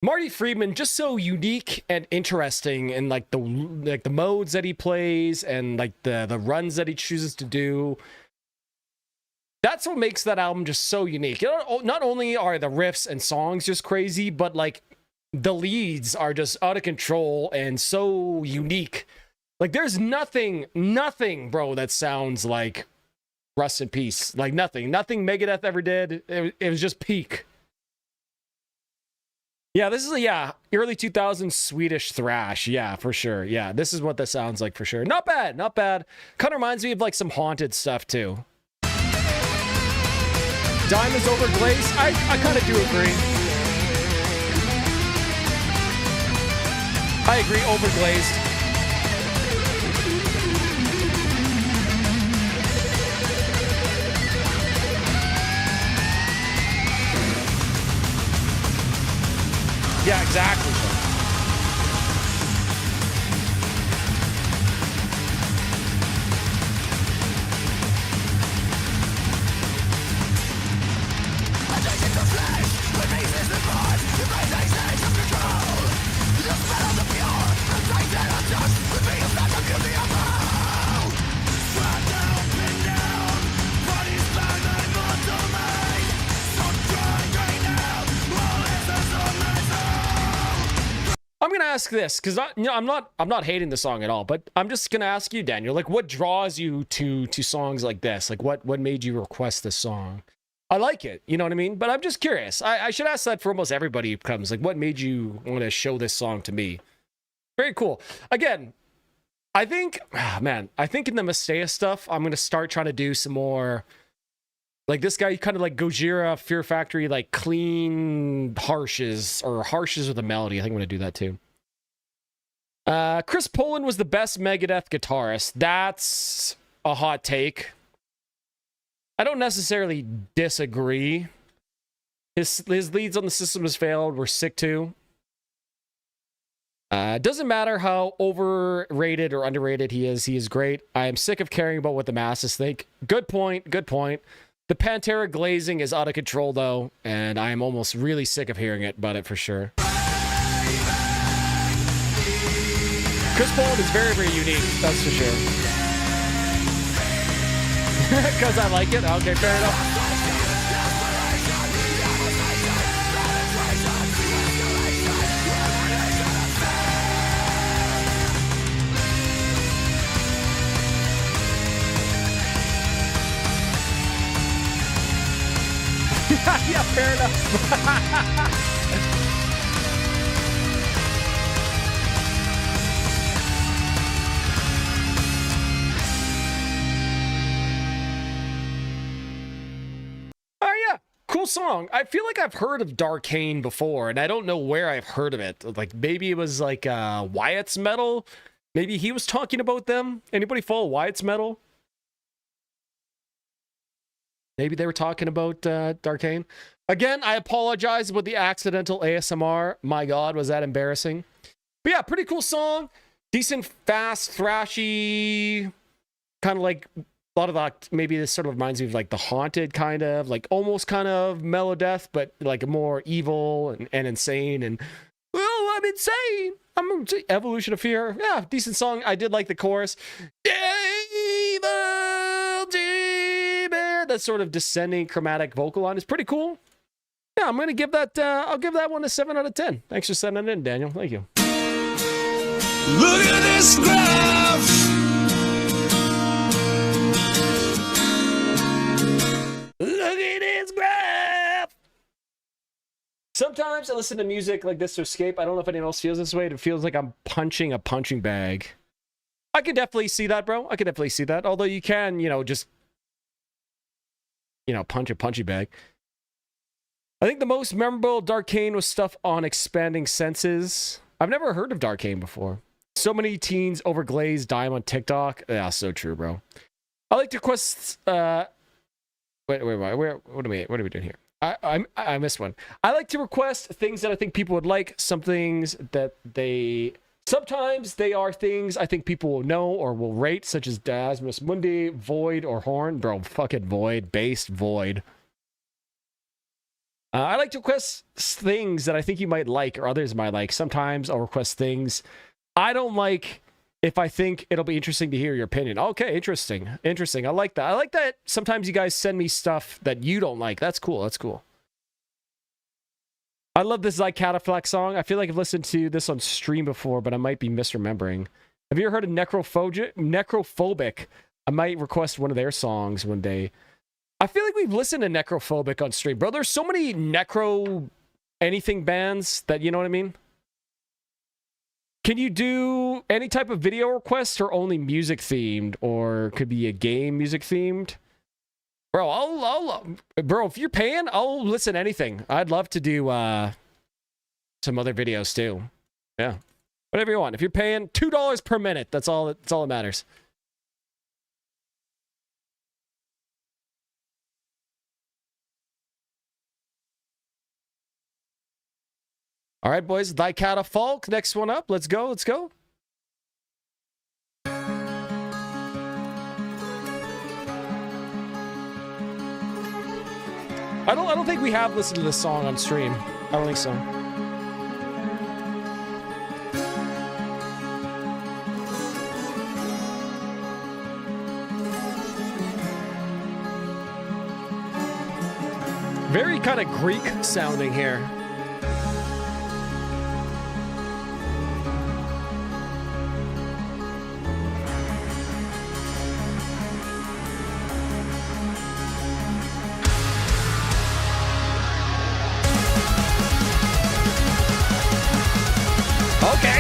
Marty Friedman just so unique and interesting in like the modes that he plays and like the runs that he chooses to do. That's what makes that album just so unique. You know, not only are the riffs and songs just crazy, but like the leads are just out of control and so unique. Like there's nothing, bro, that sounds like Rust in Peace. Like nothing Megadeth ever did. It was just peak. Yeah, this is early 2000s Swedish thrash. Yeah, for sure. Yeah, this is what that sounds like for sure. Not bad. Kind of reminds me of like some Haunted stuff too. Diamonds over glaze. I kind of do agree. I agree, overglazed. Yeah, exactly. I'm gonna ask this because I'm not hating the song at all, but I'm just gonna ask you, Daniel, like what draws you to songs like this? Like what made you request this song? I like it, you know what I mean? But I'm just curious. I should ask that for almost everybody who comes. Like what made you want to show this song to me? Very cool. Again, I think in the Mistaya stuff, I'm gonna start trying to do some more. Like this guy, kind of like Gojira, Fear Factory, like clean harshes with a melody. I think I'm going to do that too. Chris Poland was the best Megadeth guitarist. That's a hot take. I don't necessarily disagree. His leads on The System Has Failed were sick too. Doesn't matter how overrated or underrated he is great. I am sick of caring about what the masses think. Good point. The Pantera glazing is out of control, though, and I am almost really sick of hearing about it for sure. Chris Paul is very, very unique, that's for sure. Because I like it? Okay, fair enough. Yeah, fair enough. Cool song. I feel like I've heard of Darkane before, and I don't know where I've heard of it. Like, maybe it was like Wyatt's Metal. Maybe he was talking about them. Anybody follow Wyatt's Metal? Maybe they were talking about Darkane. Again, I apologize about the accidental ASMR. My God, was that embarrassing. But yeah, pretty cool song. Decent, fast, thrashy, kind of like... A lot of that, maybe this sort of reminds me of like The Haunted, kind of like almost kind of mellow death, but like more evil and insane. And well, I'm insane. I'm Evolution of Fear. Yeah, decent song. I did like the chorus. Evil demon. That sort of descending chromatic vocal line is pretty cool. Yeah, I'm gonna give that. I'll give that one a 7 out of 10. Thanks for sending it in, Daniel. Thank you. Look at this graph. Look at this graph! Sometimes I listen to music like this to escape. I don't know if anyone else feels this way. It feels like I'm punching a punching bag. I can definitely see that, bro. I can definitely see that. Although you can, just, punch a punchy bag. I think the most memorable Darkane was stuff on Expanding Senses. I've never heard of Darkane before. So many teens overglazed dime on TikTok. Yeah, so true, bro. I like to request... Wait, what are we doing here? I missed one. I like to request things that I think people would like. Some things that sometimes they are things I think people will know or will rate, such as Dasmus Mundi, Void, or Horn. Bro, fucking Void. Based Void. I like to request things that I think you might like or others might like. Sometimes I'll request things I don't like if I think it'll be interesting to hear your opinion. Okay, interesting. Interesting. I like that. I like that sometimes you guys send me stuff that you don't like. That's cool. That's cool. I love this Zycataflex song. I feel like I've listened to this on stream before, but I might be misremembering. Have you ever heard of Necrophobic? I might request one of their songs one day. I feel like we've listened to Necrophobic on stream. Bro, there's so many necro anything bands that, you know what I mean? Can you do any type of video request or only music themed, or could be a game music themed? Bro, bro, if you're paying, I'll listen to anything. I'd love to do some other videos too. Yeah, whatever you want. If you're paying $2 per minute, that's all that matters. All right, boys. Thycata Falk. Next one up. Let's go. Let's go. I don't think we have listened to this song on stream. I don't think so. Very kind of Greek sounding here. Okay.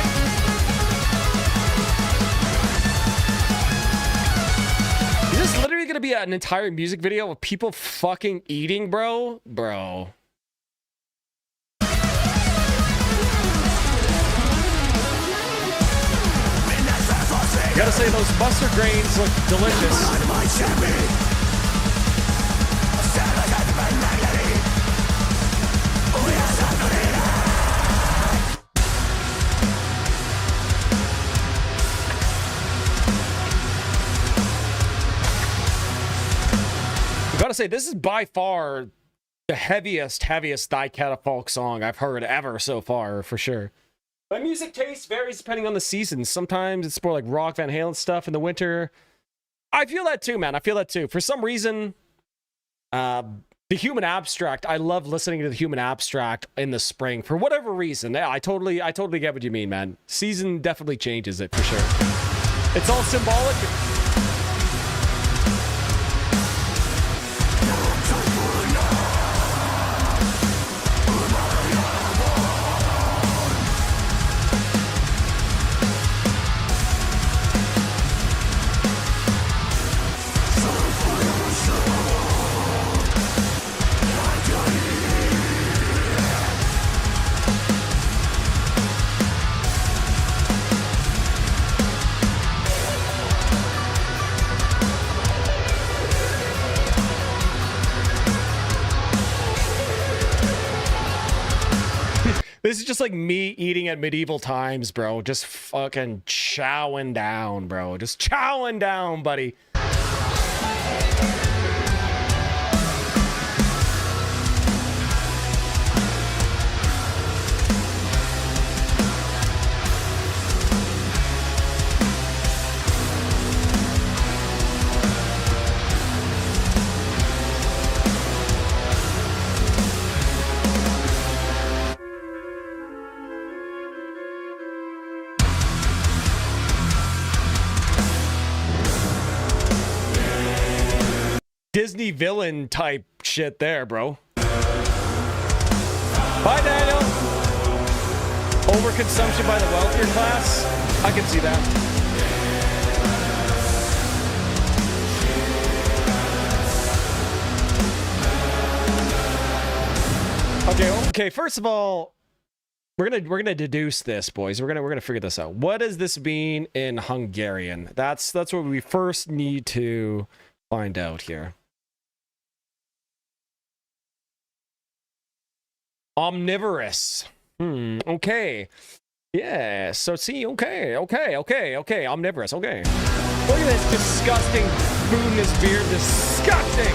Is this literally going to be an entire music video of people fucking eating, bro? Bro. Gotta say, those mustard grains look delicious. Gotta say, this is by far the heaviest Die Catafalque song I've heard ever so far, for sure. My music taste varies depending on the season. Sometimes it's more like rock, Van Halen stuff in the winter. I feel that too, man. I feel that too. For some reason, the Human Abstract, I love listening to the Human Abstract in the spring. For whatever reason. Yeah, I totally get what you mean, man. Season definitely changes it, for sure. It's all symbolic. This is just like me eating at medieval times, bro. Just fucking chowing down, bro. Just chowing down, buddy. Disney villain type shit there, bro. Bye, Daniel. Overconsumption by the wealthier class. I can see that. Okay. First of all, we're gonna deduce this, boys. We're gonna figure this out. What does this mean in Hungarian? That's what we first need to find out here. Omnivorous. Okay. Yeah, so see, okay. Omnivorous, okay. Look at this disgusting food in this beard. Disgusting!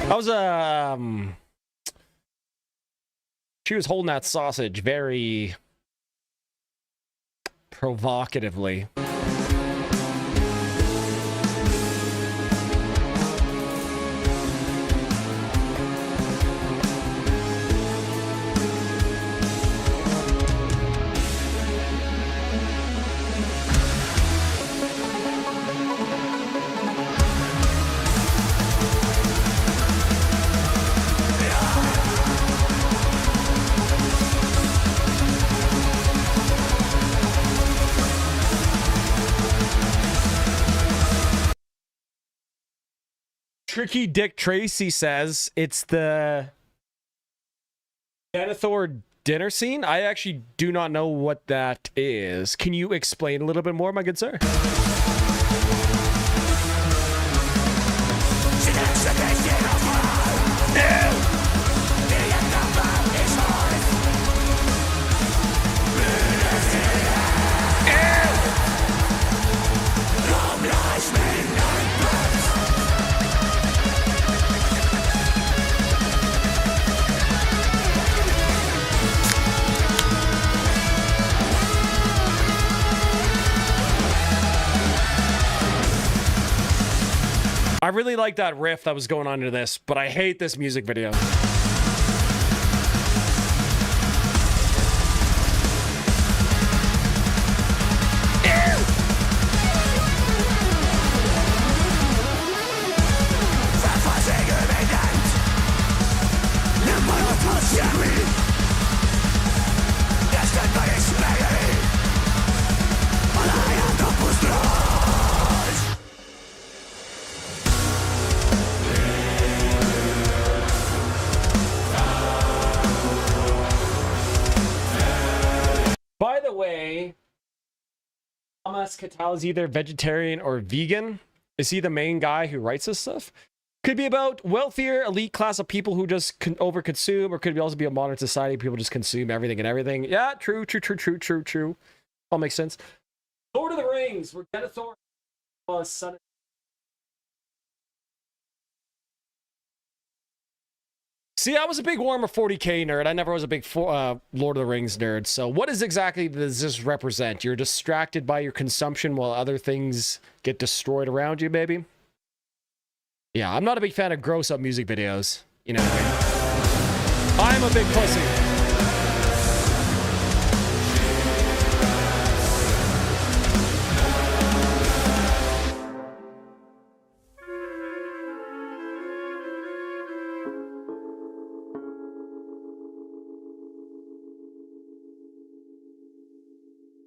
That was, she was holding that sausage very provocatively. Tricky Dick Tracy says it's the Denethor dinner scene. I actually do not know what that is. Can you explain a little bit more, my good sir? I really like that riff that was going on into this, but I hate this music video. By the way, Thomas Cattell is either vegetarian or vegan. Is he the main guy who writes this stuff? Could be about wealthier elite class of people who just overconsume, or could also be a modern society, people just consume everything and everything. Yeah, true. All makes sense. Lord of the Rings, where Denethor was son. See, I was a big Warhammer 40k nerd. I never was a big Lord of the Rings nerd. So what exactly does this represent? You're distracted by your consumption while other things get destroyed around you, baby? Yeah, I'm not a big fan of gross-up music videos. You know what I mean? I'm a big pussy.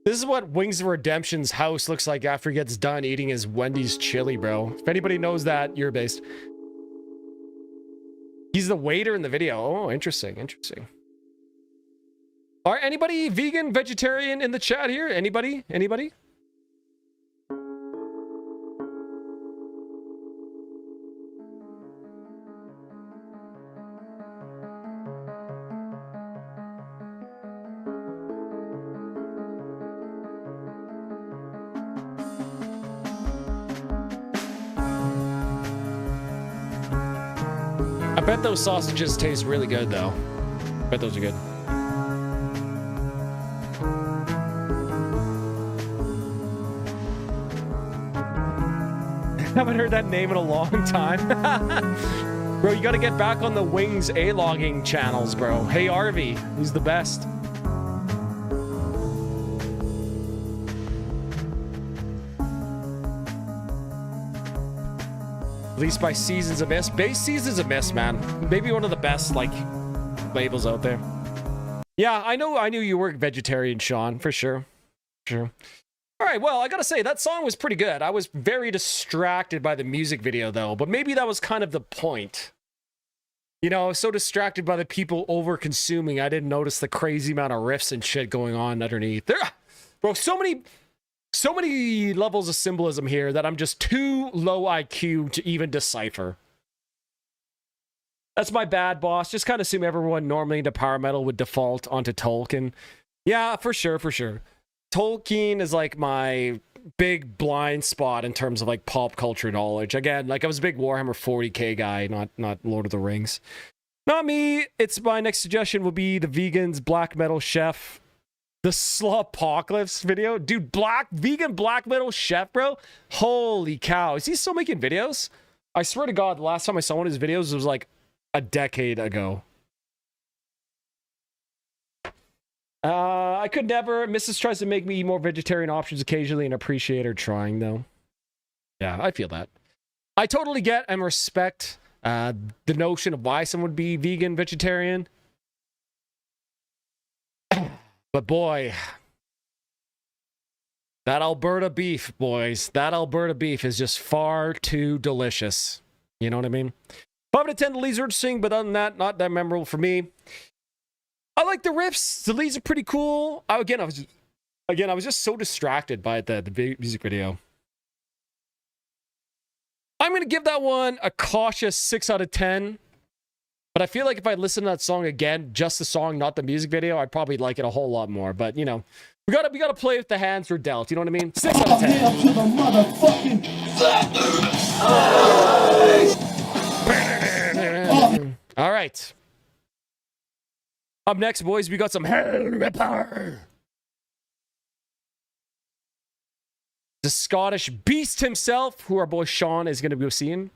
This is what Wings of Redemption's house looks like after he gets done eating his Wendy's chili, bro. If anybody knows that, you're based. He's the waiter in the video. Oh, interesting. All right, anybody vegan, vegetarian in the chat here? Anybody? I bet those sausages taste really good, though. I bet those are good. Haven't heard that name in a long time. Bro, you gotta get back on the Wings A-logging channels, bro. Hey, Arvy, he's the best. At least by Seasons of Mist. Base Seasons of Mist, man. Maybe one of the best, like, labels out there. Yeah, I knew you were vegetarian, Sean, for sure. All right, well, I gotta say, that song was pretty good. I was very distracted by the music video, though, but maybe that was kind of the point. You know, I was so distracted by the people over-consuming, I didn't notice the crazy amount of riffs and shit going on underneath. There, bro, so many levels of symbolism here that I'm just too low IQ to even decipher. That's my bad, boss. Just kind of assume everyone normally into power metal would default onto Tolkien. Yeah, for sure. Tolkien is like my big blind spot in terms of like pop culture knowledge. Again, like I was a big Warhammer 40k guy, not Lord of the Rings. Not me. It's my next suggestion will be the Vegan's Black Metal Chef. The Slawpocalypse video. Dude, vegan black metal chef, bro. Holy cow. Is he still making videos? I swear to God, the last time I saw one of his videos was like a decade ago. I could never. Mrs. tries to make me eat more vegetarian options occasionally and appreciate her trying, though. Yeah, I feel that. I totally get and respect the notion of why someone would be vegan, vegetarian. But boy, that Alberta beef, boys, that Alberta beef is just far too delicious. You know what I mean? 5 out of 10, the leads are interesting, but other than that, not that memorable for me. I like the riffs. The leads are pretty cool. I was just so distracted by the music video. I'm going to give that one a cautious 6 out of 10. But I feel like if I listen to that song again, just the song, not the music video, I'd probably like it a whole lot more. But, you know, we gotta play with the hands we're dealt. You know what I mean? 6 out of 10. All right. Up next, boys, we got some Hell Ripper. The Scottish beast himself, who our boy Sean is going to be seeing.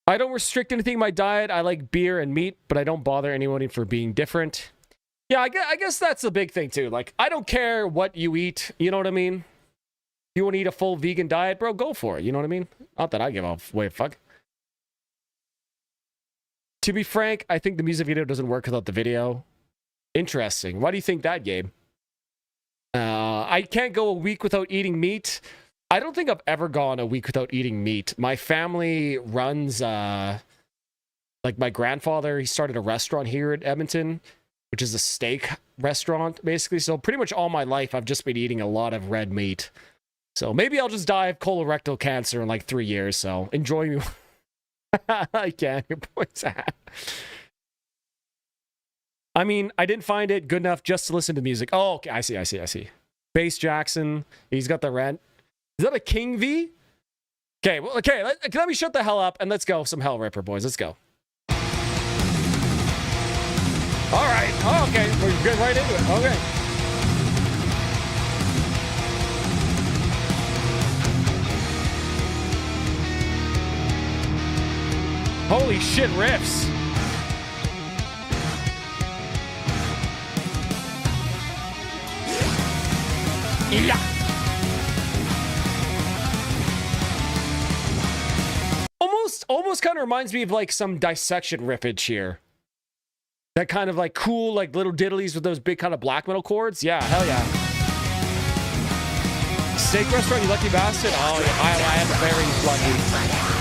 I don't restrict anything in my diet. I like beer and meat, but I don't bother anyone for being different. Yeah, I guess that's the big thing, too. Like, I don't care what you eat. You know what I mean? If you want to eat a full vegan diet, bro, go for it. You know what I mean? Not that I give a fuck. To be frank, I think the music video doesn't work without the video. Interesting. Why do you think that, Gabe? I can't go a week without eating meat. I don't think I've ever gone a week without eating meat. My family runs, like my grandfather, he started a restaurant here in Edmonton, which is a steak restaurant, basically. So pretty much all my life, I've just been eating a lot of red meat. So maybe I'll just die of colorectal cancer in like 3 years. So enjoy me. I can't. Your boy's at. I mean, I didn't find it good enough just to listen to music. Oh, okay. I see. Bass Jackson. He's got the rent. Is that a King V? Okay, well, okay. Let me shut the hell up and let's go some Hell Ripper, boys. Let's go. All right. Oh, okay. We're getting right into it. Okay. Holy shit, riffs. Yeah. Almost kind of reminds me of like some Dissection riffage here. That kind of like cool, like little diddlies with those big kind of black metal chords. Yeah, hell yeah. Steak restaurant, you lucky bastard. Oh, yeah, I am very lucky.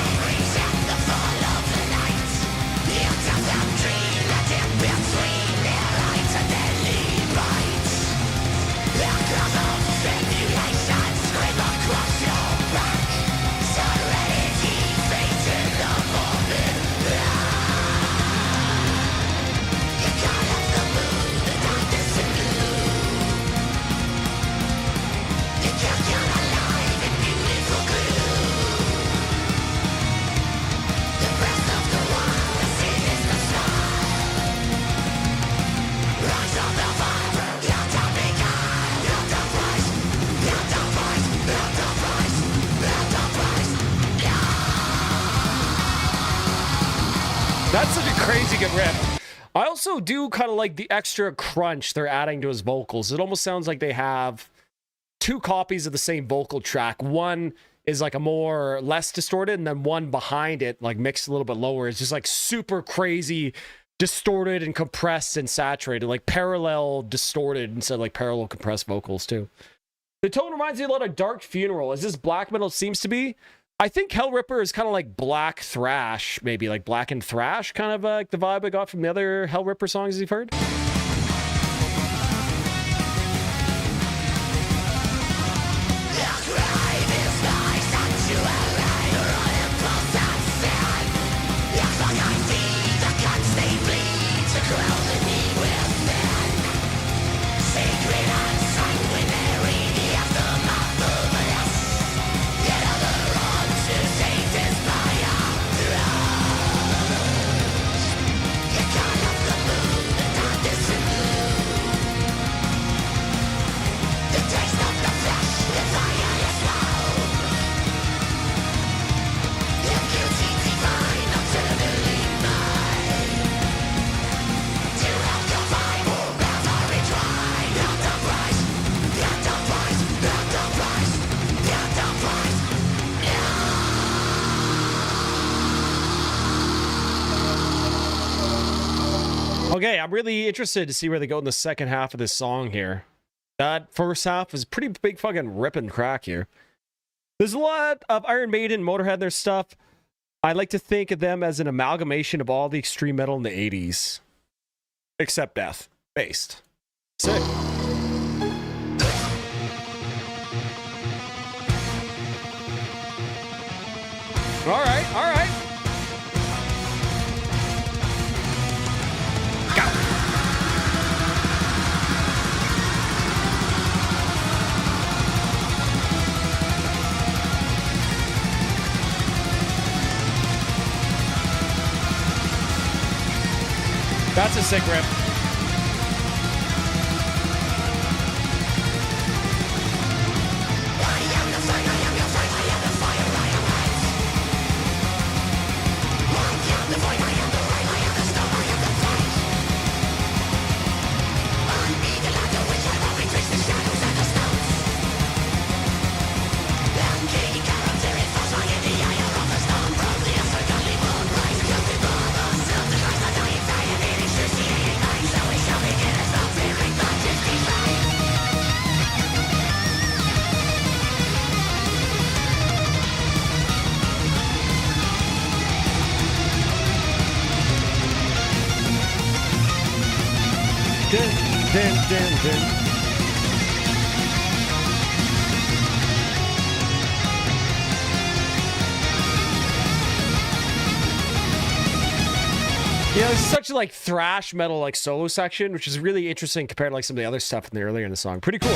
That's such a crazy good riff. I also do kind of like the extra crunch they're adding to his vocals. It almost sounds like they have two copies of the same vocal track. One is like a more less distorted, and then one behind it, like mixed a little bit lower. It's just like super crazy, distorted and compressed and saturated, like parallel distorted instead of like parallel compressed vocals too. The tone reminds me a lot of Dark Funeral, as this black metal seems to be. I think Hell Ripper is kind of like black thrash, maybe like black and thrash, kind of like the vibe I got from the other Hell Ripper songs you've heard. Okay, I'm really interested to see where they go in the second half of this song here. That first half is pretty big fucking rip and crack here. There's a lot of Iron Maiden, Motorhead, and their stuff. I like to think of them as an amalgamation of all the extreme metal in the 80s. Except death. Based. Sick. Alright, alright. That's a sick riff. Yeah, it's such a like thrash metal like solo section, which is really interesting compared to like some of the other stuff in the earlier in the song. Pretty cool.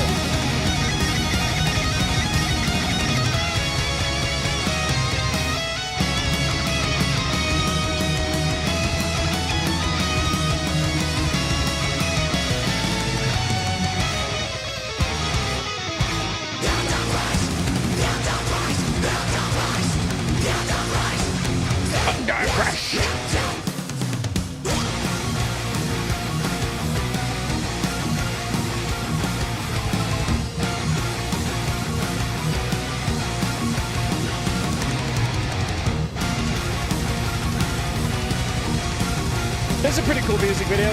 This is a pretty cool music video.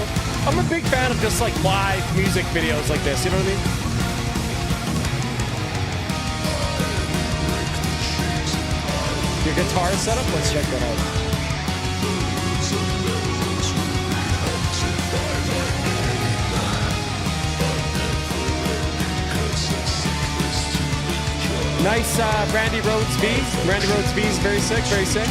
I'm a big fan of just like live music videos like this, you know what I mean? Your guitar setup? Let's check that out. Nice Randy Rhoads V. Randy Rhoads V is very sick, very sick.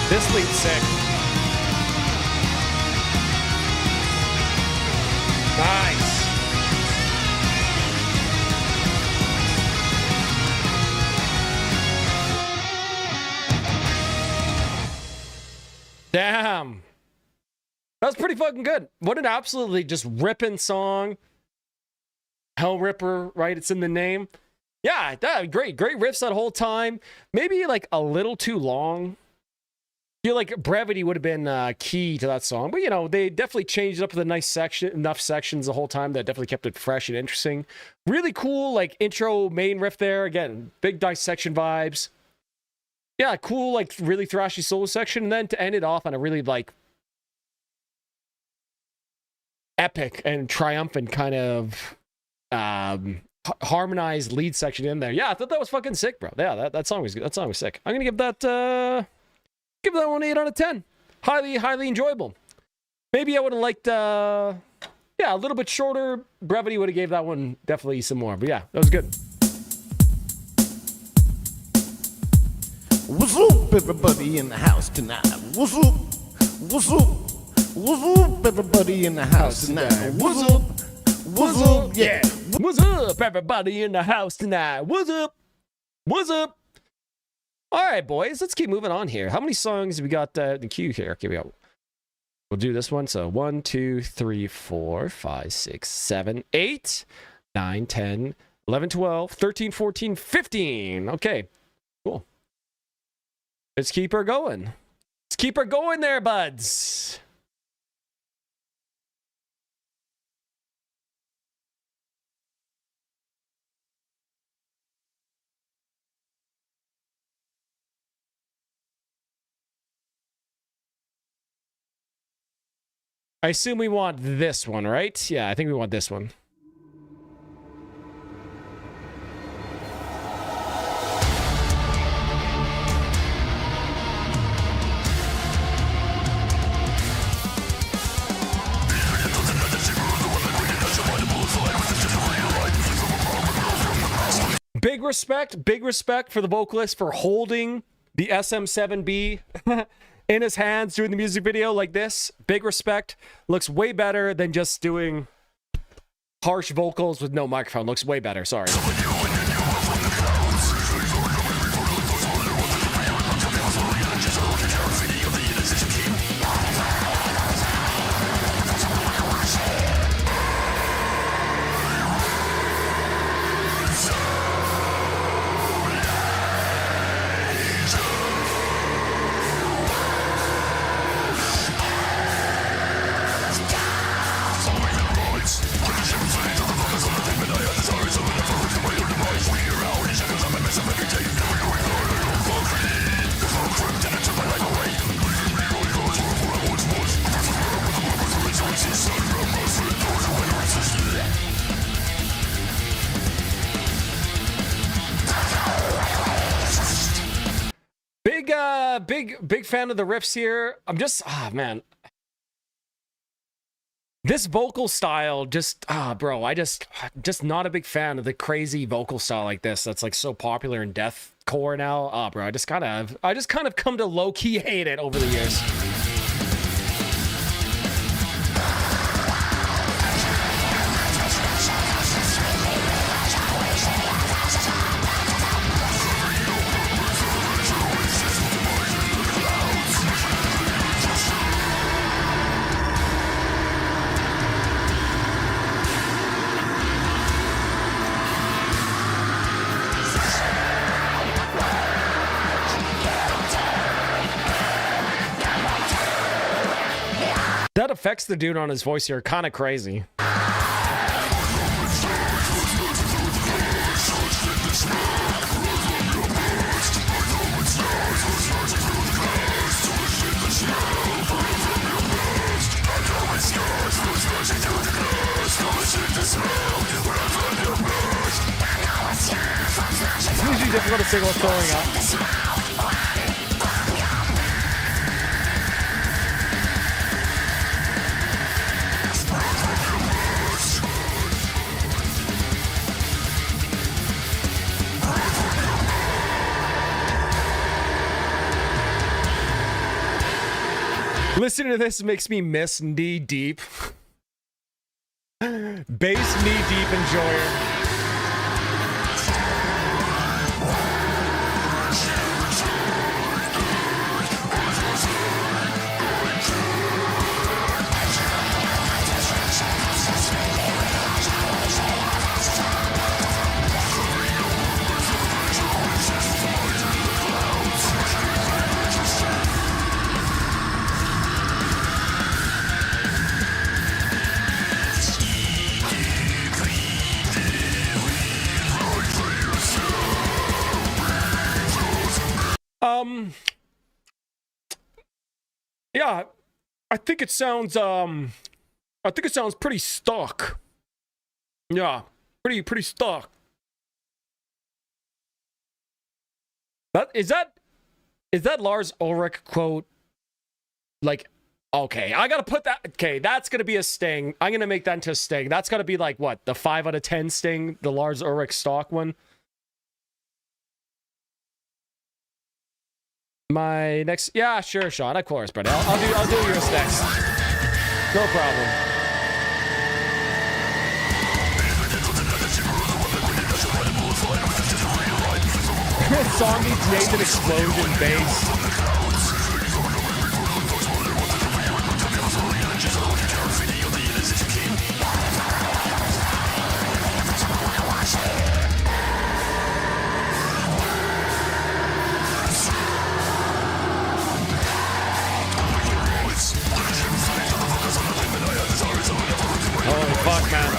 This lead's sick. Nice. Damn. That was pretty fucking good. What an absolutely just ripping song. Hell Ripper, right? It's in the name. Yeah, great riffs that whole time. Maybe like a little too long. I feel like brevity would have been key to that song, but you know, they definitely changed it up with a nice section, enough sections the whole time that definitely kept it fresh and interesting. Really cool, like intro main riff there. Again, big dissection vibes. Yeah, cool, like really thrashy solo section, and then to end it off on a really like epic and triumphant kind of harmonized lead section in there. Yeah, I thought that was fucking sick, bro. Yeah, that song was good. That song was sick. I'm gonna give that. Give that one 8 out of 10. Highly enjoyable. Maybe I would have liked, yeah, a little bit shorter. Brevity would have gave that one definitely some more. But yeah, that was good. What's up, everybody in the house tonight? What's up? What's up? What's up, everybody in the house tonight? What's up? What's up? Yeah. What's up, everybody in the house tonight? What's up? What's up? All right, boys, let's keep moving on here. How many songs have we got in the queue here? Okay, we'll do this one. So 1, 2, 3, 4, 5, 6, 7, 8, 9, 10, 11, 12, 13, 14, 15. Okay, cool. Let's keep her going. Let's keep her going there, buds. I assume we want this one, right? Yeah, I think we want this one. Big respect for the vocalist for holding the SM7B in his hands doing the music video like this. Big respect. Looks way better than just doing harsh vocals with no microphone. Looks way better. Sorry. Big fan of the riffs here. I'm just, man. This vocal style just, bro, just not a big fan of the crazy vocal style like this. That's like so popular in deathcore now. Bro, I just kind of come to low-key hate it over the years. That affects the dude on his voice here kind of crazy. It's usually difficult to sing while throwing up. Listening to this makes me miss Knee Deep. Bass Knee Deep enjoyer. Yeah, I think it sounds pretty stock. Yeah, pretty stock. Is that Lars Ulrich quote? Like, okay, I gotta put that. Okay, that's gonna be a sting. I'm gonna make that into a sting. That's gotta be like what, the 5 out of 10 sting, the Lars Ulrich stock one. My next, yeah, sure, Sean, of course, buddy. I'll do yours next. No problem. This song needs Nathan Explosion bass. Holy fuck, man.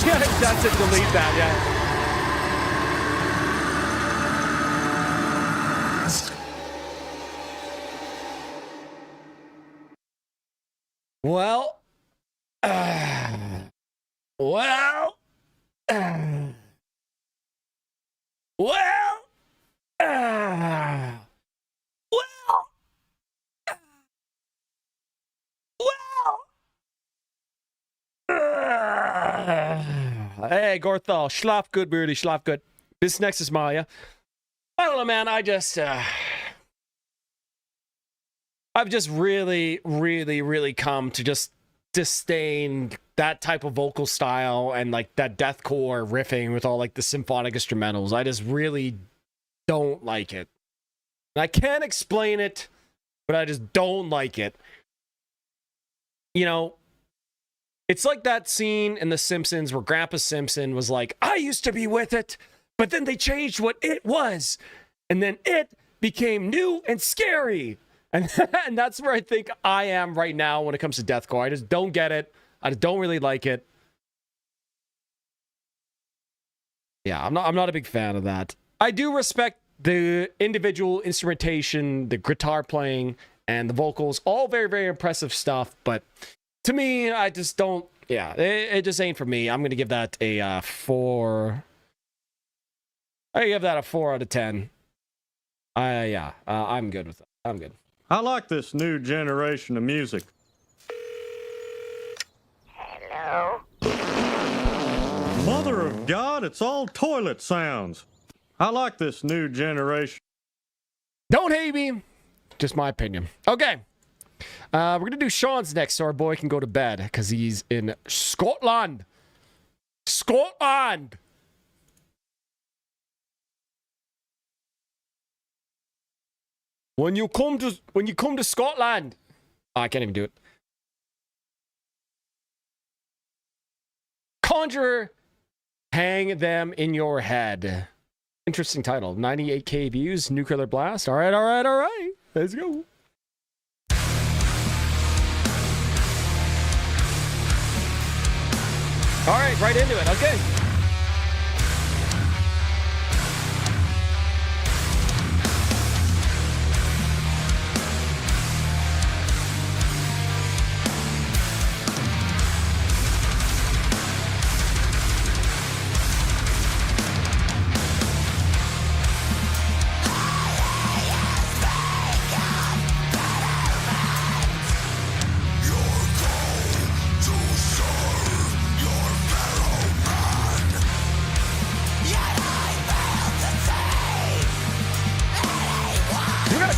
Yeah, that's it. Delete that, yeah. Well, well, hey, Gorthal, schlaf good, Beardy, schlaf good. This next is Maya. I don't know, man. I've just really come to just disdain that type of vocal style and like that deathcore riffing with all like the symphonic instrumentals. I just really don't like it. And I can't explain it, but I just don't like it. You know, it's like that scene in The Simpsons where Grandpa Simpson was like, I used to be with it, but then they changed what it was. And then it became new and scary. And that's where I think I am right now when it comes to deathcore. I just don't get it. I just don't really like it. Yeah, I'm not a big fan of that. I do respect the individual instrumentation, the guitar playing, and the vocals. All very, very impressive stuff, but To me, I just don't. Yeah, it just ain't for me. I'm gonna give that a 4. I give that a 4 out of 10. I'm good with that. I'm good. I like this new generation of music. Hello? Mother of God, it's all toilet sounds. I like this new generation. Don't hate me. Just my opinion. Okay. We're going to do Sean's next so our boy can go to bed because he's in Scotland. Scotland! When you come to Scotland. Oh, I can't even do it. Conjurer, hang them in your head. Interesting title. 98K views, nuclear blast. All right. Let's go. All right, right into it. Okay.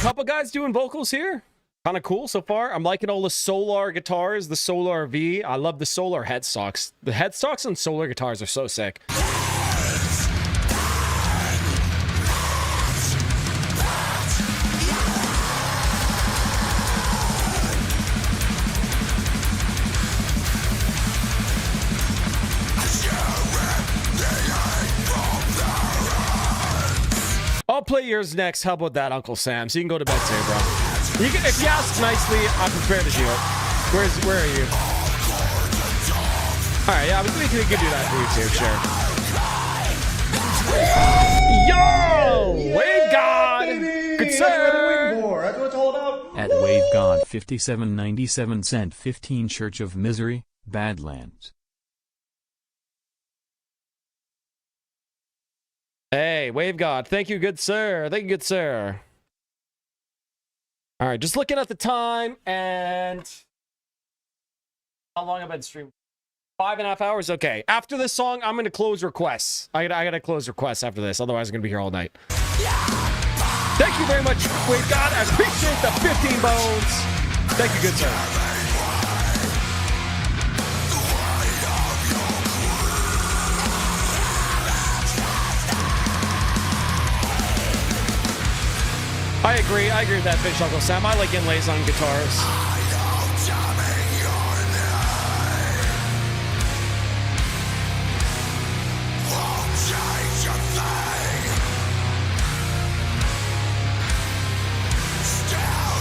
Couple guys doing vocals here. Kind of cool so far. I'm liking all the Solar guitars, the Solar V. I love the Solar headstocks. The headstocks on Solar guitars are so sick. I'll play yours next. How about that, Uncle Sam? So you can go to bed today, bro. If you ask nicely, I'm prepared to do it. Where are you? All right, yeah, we can do that for you too, sure. Yo, Wave God, good sir. That's what it's all about. At Wave God 57.97 cent 15 Church of Misery, Badlands. Hey, Wave God. Thank you, good sir. Thank you, good sir. All right, just looking at the time and how long have I been streaming? 5.5 hours. Okay. After this song, I'm gonna close requests. I gotta close requests after this. Otherwise, I'm gonna be here all night. Thank you very much, Wave God. I appreciate the 15 bones. Thank you, good sir. I agree with that fish, Uncle Sam. I like inlays on guitars.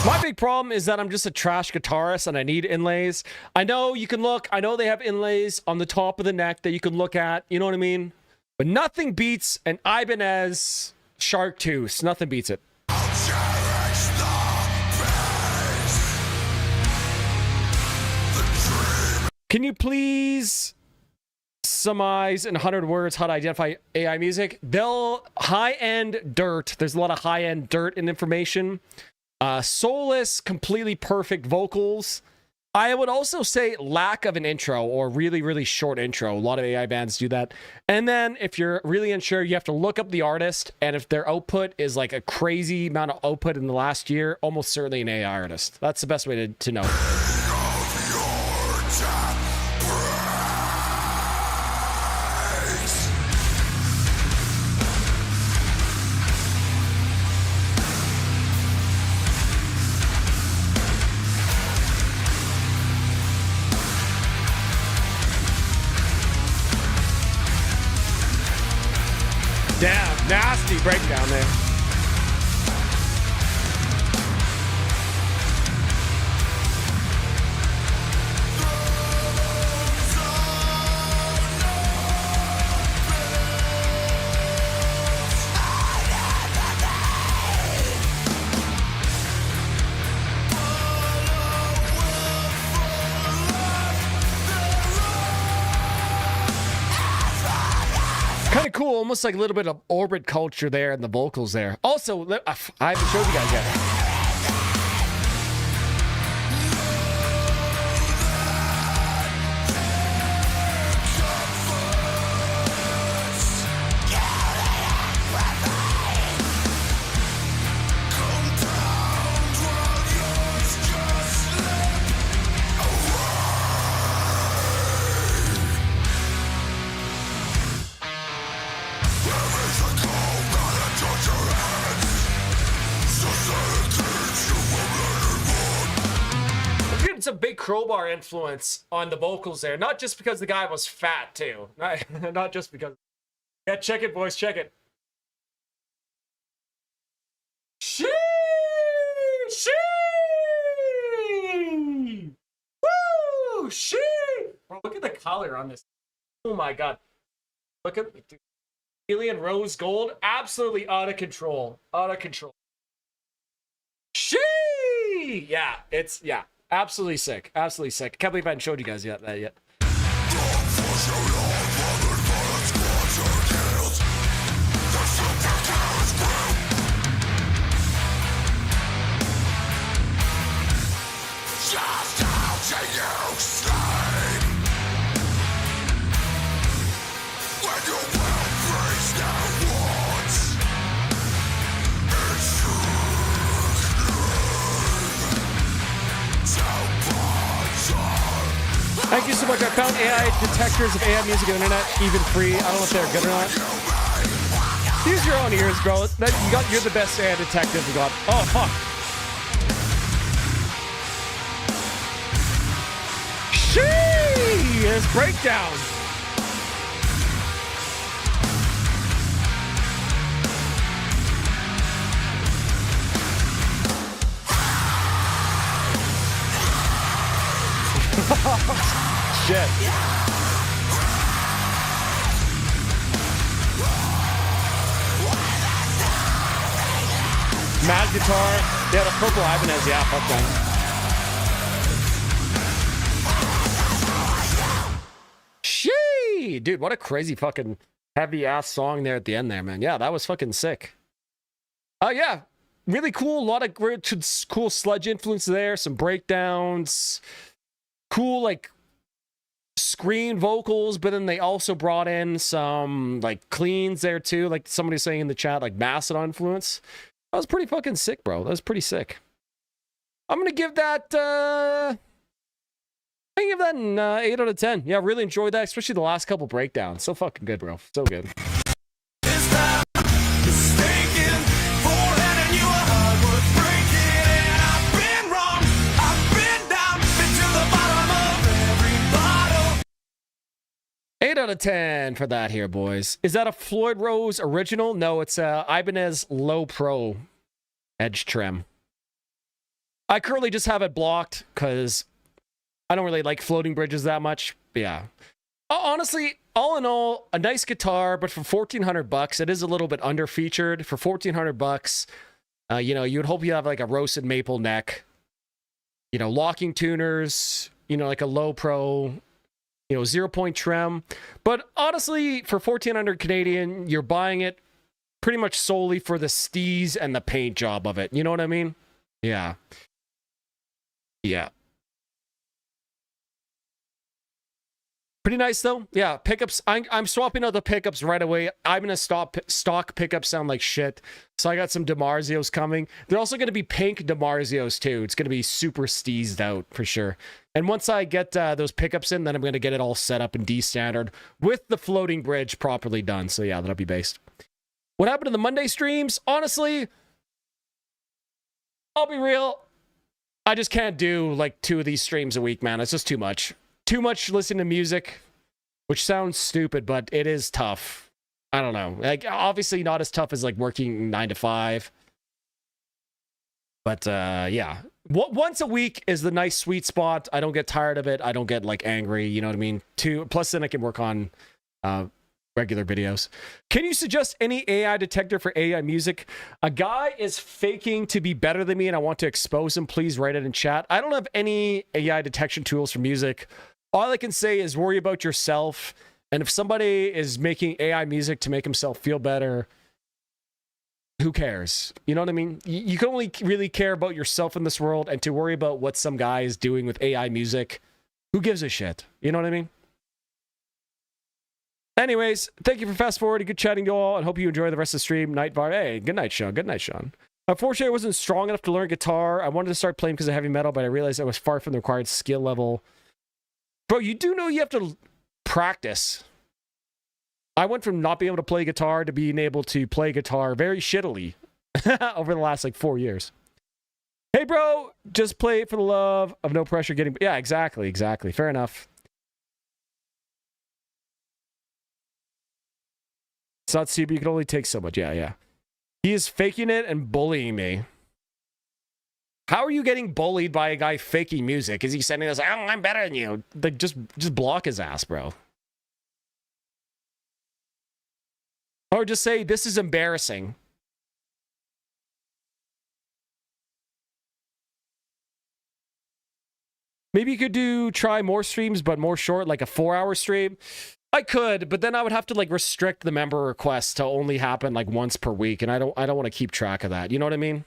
My big problem is that I'm just a trash guitarist and I need inlays. I know you can look, I know they have inlays on the top of the neck that you can look at, you know what I mean? But nothing beats an Ibanez Chartreuse. Nothing beats it. Can you please surmise in 100 words how to identify AI music? They'll high-end dirt. There's a lot of high-end dirt and information. Soulless, completely perfect vocals. I would also say lack of an intro or really, really short intro. A lot of AI bands do that. And then if you're really unsure, you have to look up the artist. And if their output is like a crazy amount of output in the last year, almost certainly an AI artist. That's the best way to know. Damn, nasty breakdown there. cool. Almost like a little bit of orbit culture there and the vocals there. Also, I haven't showed you guys yet. Some big crowbar influence on the vocals there, not just because the guy was fat too, not just because. Yeah, check it, boys, check it. Shee! Woo! Shee! Bro, look at the color on this. Oh my god, look at alien rose gold, absolutely out of control, Shee! Yeah, it's absolutely sick. Absolutely sick. Can't believe I haven't showed you guys that yet. Just how can you sleep when you will freeze their wounds? It's Thank you so much. I found AI detectors of AI music on the internet, even free. I don't know if they're good or not. Use your own ears, bro. You're the best AI detective we got. Oh, fuck. Shee! His breakdown. Shit. Mad guitar. Yeah, the purple Ibanez. Yeah, fuck that. Shee! Dude, what a crazy fucking heavy ass song there at the end there, man. Yeah, that was fucking sick. Oh, yeah. Really cool. A lot of great, cool sludge influence there. Some breakdowns. Cool, like, screen vocals, but then they also brought in some, like, cleans there, too. Like, somebody saying in the chat, like, Mastodon influence. That was pretty fucking sick, bro. That was pretty sick. I'm gonna give that, I can give that an 8 out of 10. Yeah, really enjoyed that, especially the last couple breakdowns. So fucking good, bro. So good. Out of 10 for that here, boys. Is that a Floyd Rose original? No, it's a Ibanez Low Pro edge trim. I currently just have it blocked because I don't really like floating bridges that much. But yeah. Honestly, all in all, a nice guitar, but for $1,400, it is a little bit under-featured. For $1,400, you know, you would hope you have like a roasted maple neck, you know, locking tuners, you know, like a low pro, you know, 0-point trim. But honestly, for $1,400 Canadian, you're buying it pretty much solely for the steez and the paint job of it. You know what I mean? Yeah. Yeah. Pretty nice though. Yeah, pickups. I'm swapping out the pickups right away. I'm gonna stop stock pickups sound like shit. So I got some DiMarzios coming. They're also gonna be pink DiMarzios too. It's gonna be super steezed out for sure. And once I get those pickups in, then I'm gonna get it all set up in D standard with the floating bridge properly done. So yeah, that'll be based. What happened to the Monday streams? Honestly, I'll be real. I just can't do like 2 of these streams a week, man. It's just too much. Too much listening to music, which sounds stupid, but it is tough. I don't know. Like, obviously not as tough as like working 9 to 5. But yeah. Once a week is the nice sweet spot. I don't get tired of it. I don't get like angry. You know what I mean? Plus then I can work on regular videos. Can you suggest any AI detector for AI music? A guy is faking to be better than me and I want to expose him. Please write it in chat. I don't have any AI detection tools for music. All I can say is worry about yourself And if somebody is making AI music to make himself feel better, who cares? You know what I mean? You can only really care about yourself in this world, and to worry about what some guy is doing with AI music, who gives a shit? You know what I mean? Anyways, thank you for fast forwarding. Good chatting to you all, and hope you enjoy the rest of the stream. Night bar. Hey, good night, Sean. Good night, Sean. Unfortunately, I wasn't strong enough to learn guitar. I wanted to start playing because of heavy metal, but I realized I was far from the required skill level. Bro, you do know you have to practice. I went from not being able to play guitar to being able to play guitar very shittily over the last like 4 years. Hey, bro, just play it for the love of no pressure getting... Yeah, exactly. Fair enough. It's not stupid. You can only take so much. Yeah. He is faking it and bullying me. How are you getting bullied by a guy faking music? Is he sending us, oh, I'm better than you? Like, just block his ass, bro. Or just say, this is embarrassing. Maybe you could try more streams, but more short, like a 4-hour stream. I could, but then I would have to like restrict the member requests to only happen like once per week, and I don't want to keep track of that. You know what I mean?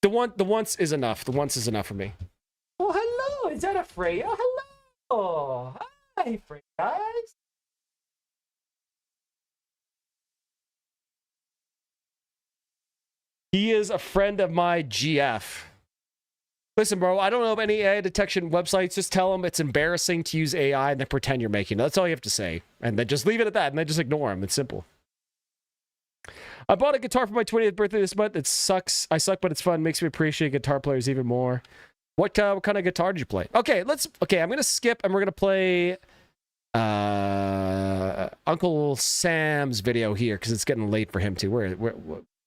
The once is enough. The once is enough for me. Oh, hello. Is that a Freya? Hello. Hi, Freya, guys. He is a friend of my GF. Listen, bro, I don't know of any AI detection websites. Just tell them it's embarrassing to use AI and then pretend you're making it. That's all you have to say. And then just leave it at that, and then just ignore them. It's simple. I bought a guitar for my 20th birthday this month. It sucks. I suck, but it's fun. Makes me appreciate guitar players even more. What kind of guitar did you play? Okay, I'm going to skip, and we're going to play Uncle Sam's video here, because it's getting late for him, too.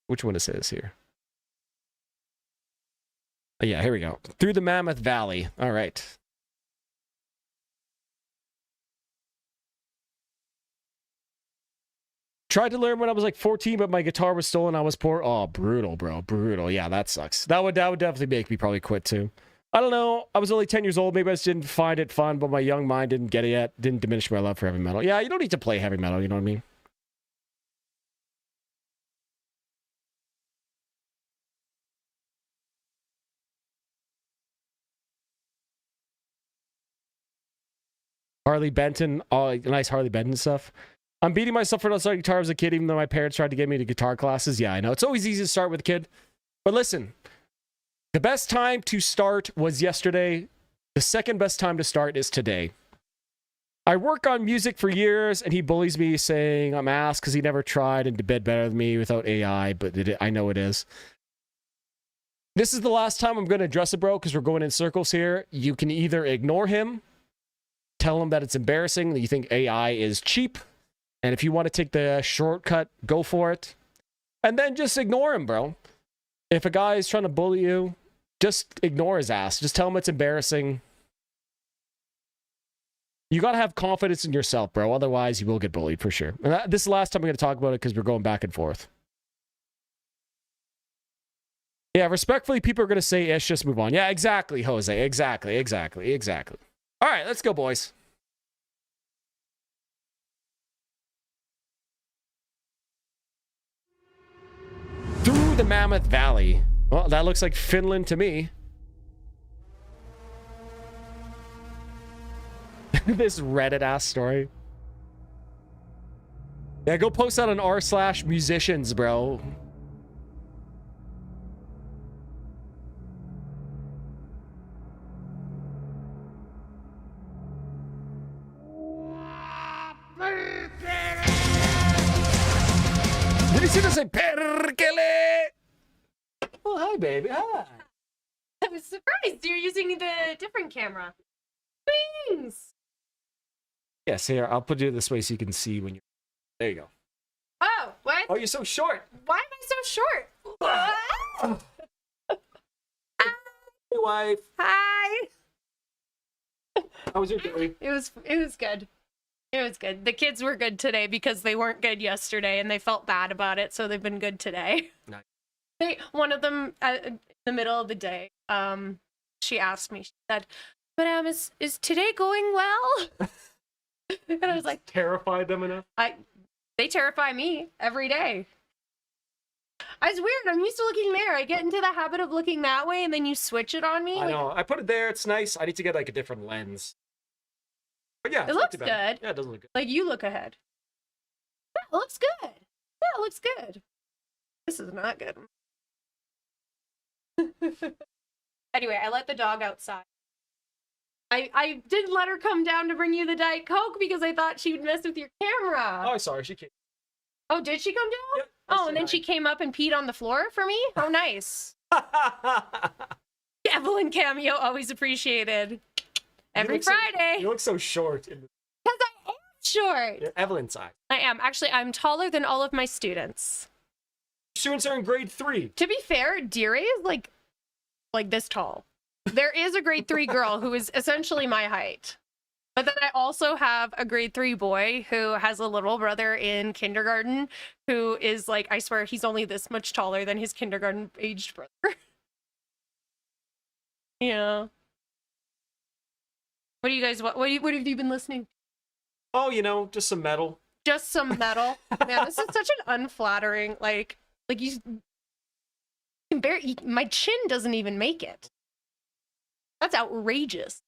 Which one is his here? Yeah, here we go. Through the Mammoth Valley. All right. Tried to learn when I was like 14, but my guitar was stolen. I was poor. Oh, brutal, bro. Brutal. Yeah, that sucks. That would definitely make me probably quit too. I don't know. I was only 10 years old. Maybe I just didn't find it fun, but my young mind didn't get it yet. Didn't diminish my love for heavy metal. Yeah, you don't need to play heavy metal. You know what I mean? Harley Benton, all nice Harley Benton stuff. I'm beating myself for not starting guitar as a kid, even though my parents tried to get me to guitar classes. Yeah, I know. It's always easy to start with a kid. But listen, the best time to start was yesterday. The second best time to start is today. I work on music for years, and he bullies me, saying I'm ass because he never tried and did better than me without AI, but I know it is. This is the last time I'm going to address it, bro, because we're going in circles here. You can either ignore him, tell him that it's embarrassing, that you think AI is cheap, and if you want to take the shortcut, go for it. And then just ignore him, bro. If a guy is trying to bully you, just ignore his ass. Just tell him it's embarrassing. You got to have confidence in yourself, bro. Otherwise, you will get bullied for sure. And this is the last time I'm going to talk about it because we're going back and forth. Yeah, respectfully, people are going to say, ish, just move on. Yeah, exactly, Jose. Exactly. All right, let's go, boys. Through the Mammoth Valley. Well, that looks like Finland to me. This Reddit-ass story. Yeah, go post that on r/musicians, bro. Did you see this? Perkele? Oh, hi, baby. Hi. I was surprised you're using the different camera. Thanks. Yes, here, I'll put you this way so you can see when you're... There you go. Oh, what? Oh, you're so short. Why am I so short? Hey, wife. Hi. How was your day? It was good. It was good. The kids were good today because they weren't good yesterday and they felt bad about it, so they've been good today. Nice. One of them in the middle of the day, she asked me, she said, "Madam, is today going well?" And I was like, terrified them enough? They terrify me every day. It's weird. I'm used to looking there. I get into the habit of looking that way, and then you switch it on me. I know. I put it there. It's nice. I need to get like a different lens. But yeah, it looks good. Yeah, it does look good. Like you look ahead. Yeah, it looks good. Yeah, it looks good. This is not good. Anyway, I let the dog outside. I didn't let her come down to bring you the Diet Coke because I thought she would mess with your camera. Oh, sorry. She came. Oh, did she come down? Yep, oh, and then she came up and peed on the floor for me? Oh, nice. Evelyn cameo, always appreciated. Every Friday. You look so short. Because I am short. You're Evelyn's size. I am. Actually, I'm taller than all of my students. Students are in grade 3. To be fair, Deary is like this tall. There is a grade 3 girl who is essentially my height. But then I also have a grade 3 boy who has a little brother in kindergarten who is like, I swear, he's only this much taller than his kindergarten aged brother. Yeah. What do you guys, what have you been listening to? Oh, you know, just some metal. Just some metal. Man, this is such an unflattering, like you can barely, my chin doesn't even make it. That's outrageous.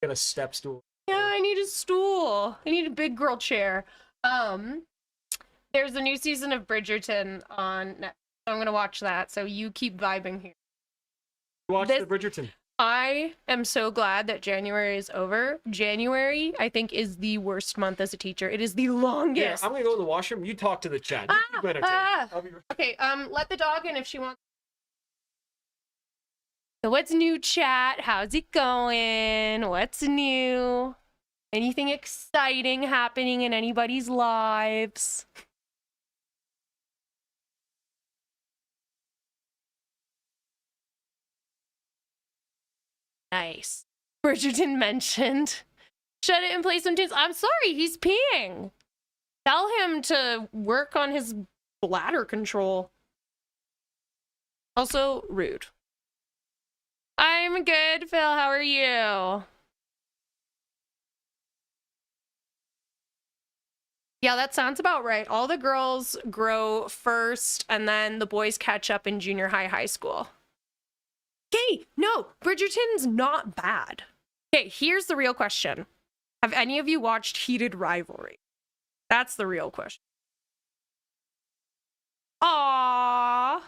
Get a step stool. Yeah, I need a stool. I need a big girl chair. There's a new season of Bridgerton on Netflix. I'm gonna watch that. So you keep vibing here. Watch the Bridgerton. I am so glad that January is over. January, I think, is the worst month as a teacher. It is the longest. Yeah, I'm gonna go to the washroom. You talk to the chat. You keep entertained. Okay, let the dog in if she wants. So what's new, chat? How's it going? What's new? Anything exciting happening in anybody's lives? Nice. Bridgerton mentioned. Shut it and play some tunes. I'm sorry, he's peeing. Tell him to work on his bladder control. Also, rude. I'm good, Phil. How are you? Yeah, that sounds about right. All the girls grow first, and then the boys catch up in junior high school. Okay, no, Bridgerton's not bad. Okay, here's the real question. Have any of you watched Heated Rivalry? That's the real question. Aww.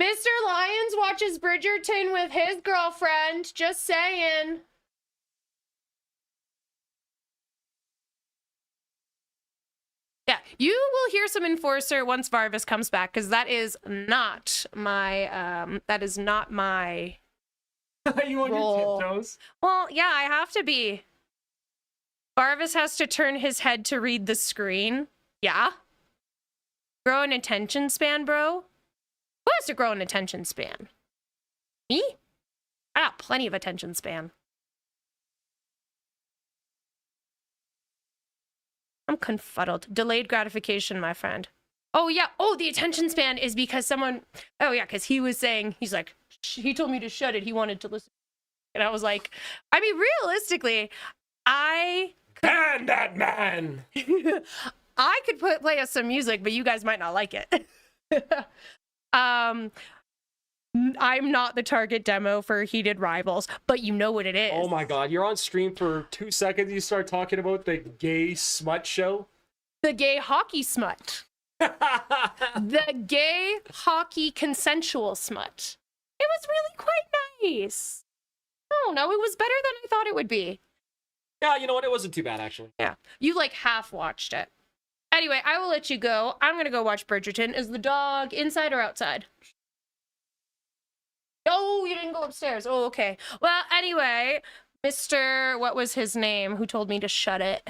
Mr. Lyons watches Bridgerton with his girlfriend. Just saying. Yeah, you will hear some Enforcer once Varvis comes back, because that is not my, Are you on role. your tiptoes? Well, yeah, I have to be. Varvis has to turn his head to read the screen. Yeah. Grow an attention span, bro. Who has to grow an attention span? Me? I got plenty of attention span. I'm confuddled. Delayed gratification, my friend. Oh, yeah. Oh, the attention span is because someone... Oh, yeah, because he was saying... He's like, he told me to shut it. He wanted to listen. And I was like... I mean, realistically, I... Ban that man! I could play us some music, but you guys might not like it. I'm not the target demo for Heated Rivals, but you know what it is. Oh my god, you're on stream for 2 seconds, you start talking about the gay smut show? The gay hockey smut. The gay hockey consensual smut. It was really quite nice. I don't know, it was better than I thought it would be. Yeah, you know what, it wasn't too bad, actually. Yeah, you like half watched it. Anyway, I will let you go. I'm gonna go watch Bridgerton. Is the dog inside or outside? Oh, you didn't go upstairs. Oh, okay. Well, anyway, Mr. What was his name? Who told me to shut it?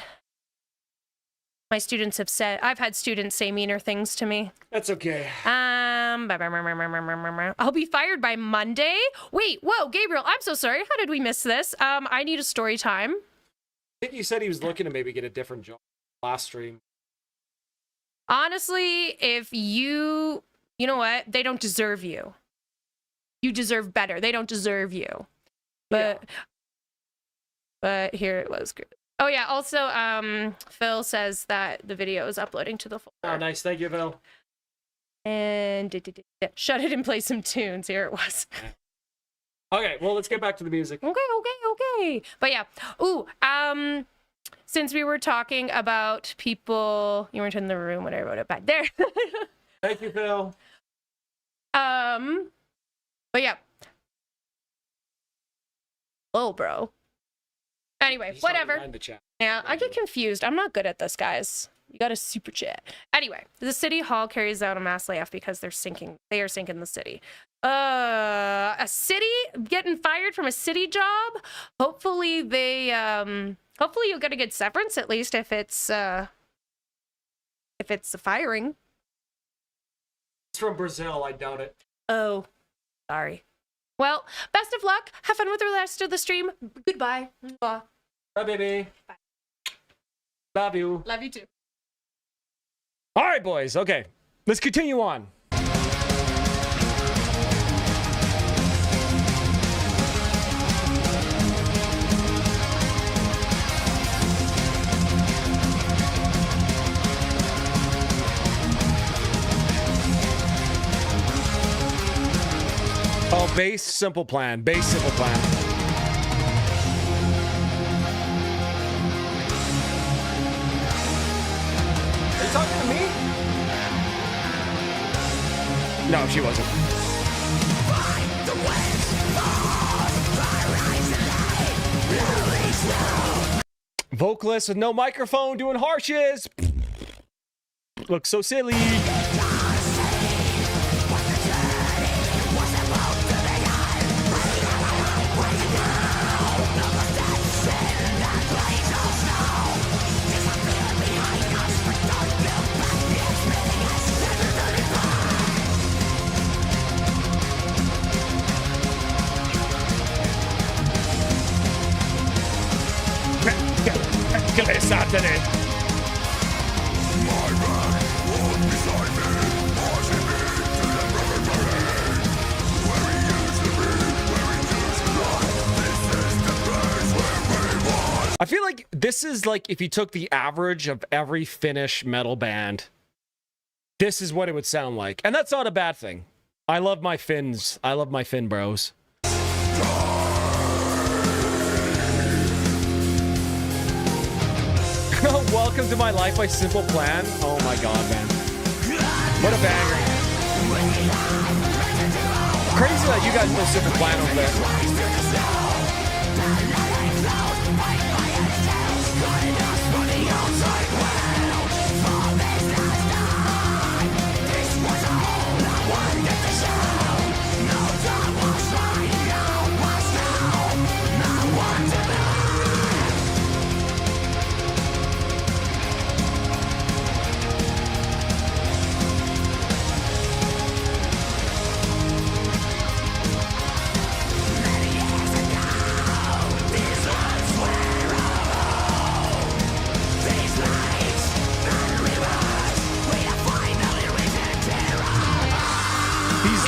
My students have said... I've had students say meaner things to me. That's okay. I'll be fired by Monday. Wait, whoa, Gabriel, I'm so sorry. How did we miss this? I need a story time. I think you said he was looking to maybe get a different job last stream. Honestly, if you know what? They don't deserve you. You deserve better. They don't deserve you. But But here it was. Oh yeah. Also, Phil says that the video is uploading to the folder. Oh, nice. Thank you, Phil. And shut it and play some tunes. Here it was. Okay, well, let's get back to the music. Okay. But yeah. Ooh, since we were talking about people, you weren't in the room when I wrote it back there. Thank you, Phil. But yeah. Oh, bro. Anyway, whatever. Yeah, I get confused. I'm not good at this, guys. You got a super chat. Anyway, the city hall carries out a mass layoff because they're sinking. They are sinking the city. A city getting fired from a city job. Hopefully they. Hopefully you'll get a good severance at least if it's a firing. It's from Brazil. I doubt it. Oh, sorry. Well, best of luck. Have fun with the rest of the stream. Goodbye. Bye, baby. Bye. Love you. Love you too. All right, boys. Okay, let's continue on. Oh, base simple plan. Base simple plan. Are you talking to me? No, she wasn't. Vocalist with no microphone doing harshes. Looks so silly. Saturday. I feel like this is like if you took the average of every Finnish metal band, this is what it would sound like. And that's not a bad thing. I love my Finns. I love my Finn bros. Welcome to My Life by Simple Plan. Oh my god, man. What a banger. Crazy that you guys know Simple Plan over there.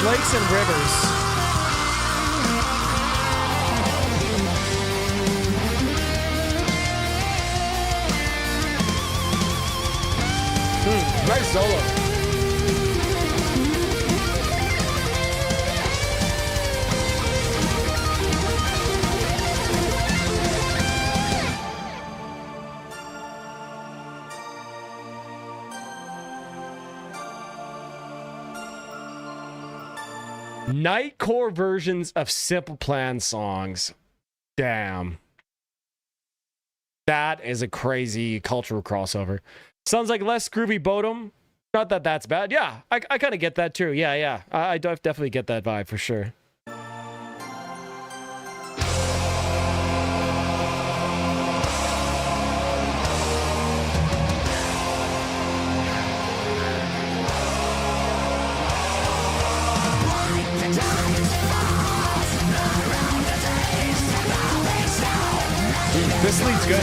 Lakes and rivers. Nice solo. Nightcore versions of Simple Plan songs. Damn. That is a crazy cultural crossover. Sounds like less groovy Bodum. Not that that's bad. Yeah, I kind of get that too. Yeah. I definitely get that vibe for sure. This lead's good.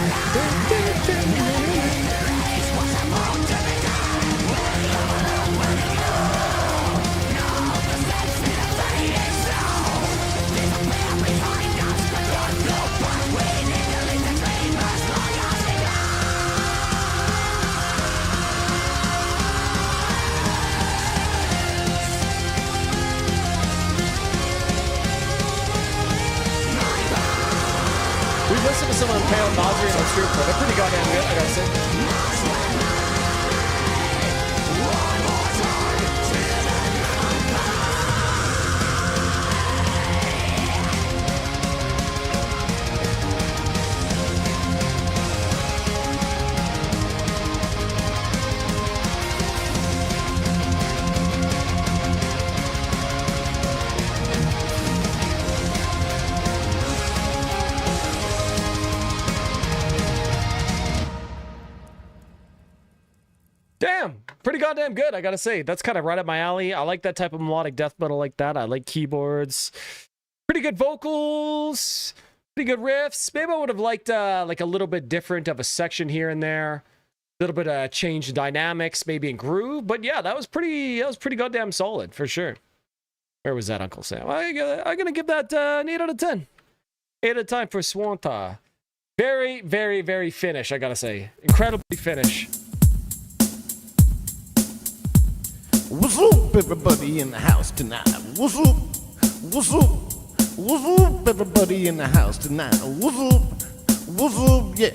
We've listened to some of the Pale Nasri on stream, but they're pretty goddamn good, I gotta say. Damn, pretty goddamn good, I gotta say. That's kind of right up my alley. I like that type of melodic death metal like that. I like keyboards. Pretty good vocals. Pretty good riffs. Maybe I would have liked like a little bit different of a section here and there. A little bit of change in dynamics, maybe in groove. But yeah, that was pretty goddamn solid, for sure. Where was that, Uncle Sam? I'm gonna give that an 8 out of 10. 8 out of 10 for Swanta. Very, very, very Finnish, I gotta say. Incredibly Finnish. What's up, everybody in the house tonight? What's up? What's up? What's up, everybody in the house tonight? What's up? What's up? Yeah.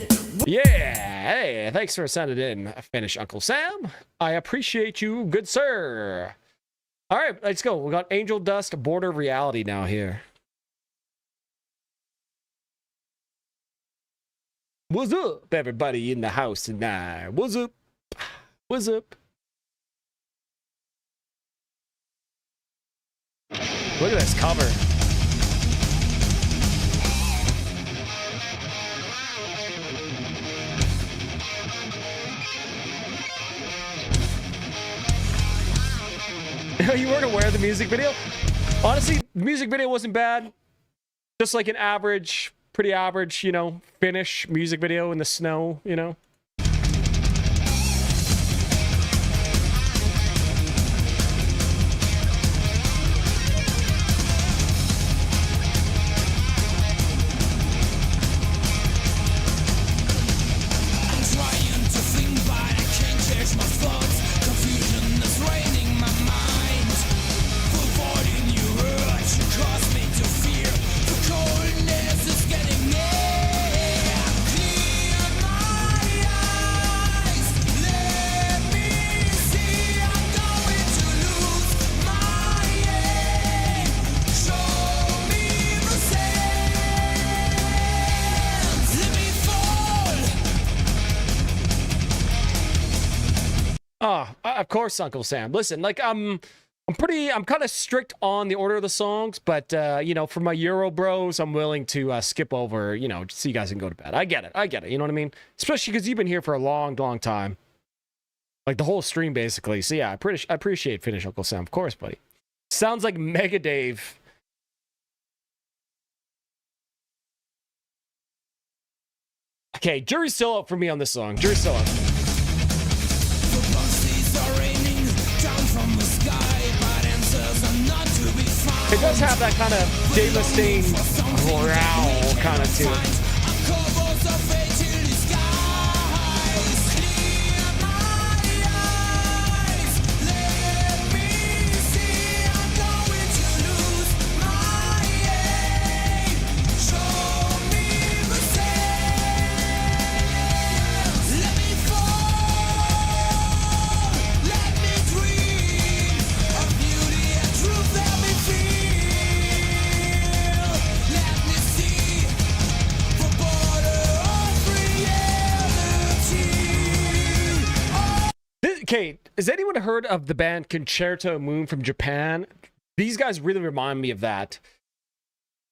Yeah. Hey, thanks for sending in, Finnish Uncle Sam. I appreciate you, good sir. All right, let's go. We got Angel Dust, Border Reality now here. What's up, everybody in the house tonight? What's up? What's up? Look at this cover. You weren't aware of the music video? Honestly, the music video wasn't bad. Just like an average, pretty average, you know, Finnish music video in the snow, you know? Of course, Uncle Sam. Listen, like I'm kind of strict on the order of the songs, but you know, for my Euro bros, I'm willing to skip over, you know, so you guys can go to bed. I get it. You know what I mean? Especially because you've been here for a long time, like the whole stream basically. So yeah, I appreciate Finnish Uncle Sam, of course, buddy. Sounds like Mega Dave. Okay, jury's still out for me on this song. Jury's still out. It does have that kind of Dave Mustaine growl kind of to it. Okay, has anyone heard of the band Concerto Moon from Japan? These guys really remind me of that.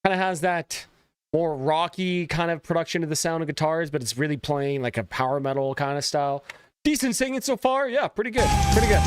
Kind of has that more rocky kind of production of the sound of guitars, but it's really playing like a power metal kind of style. Decent singing so far. Yeah, pretty good. Pretty good.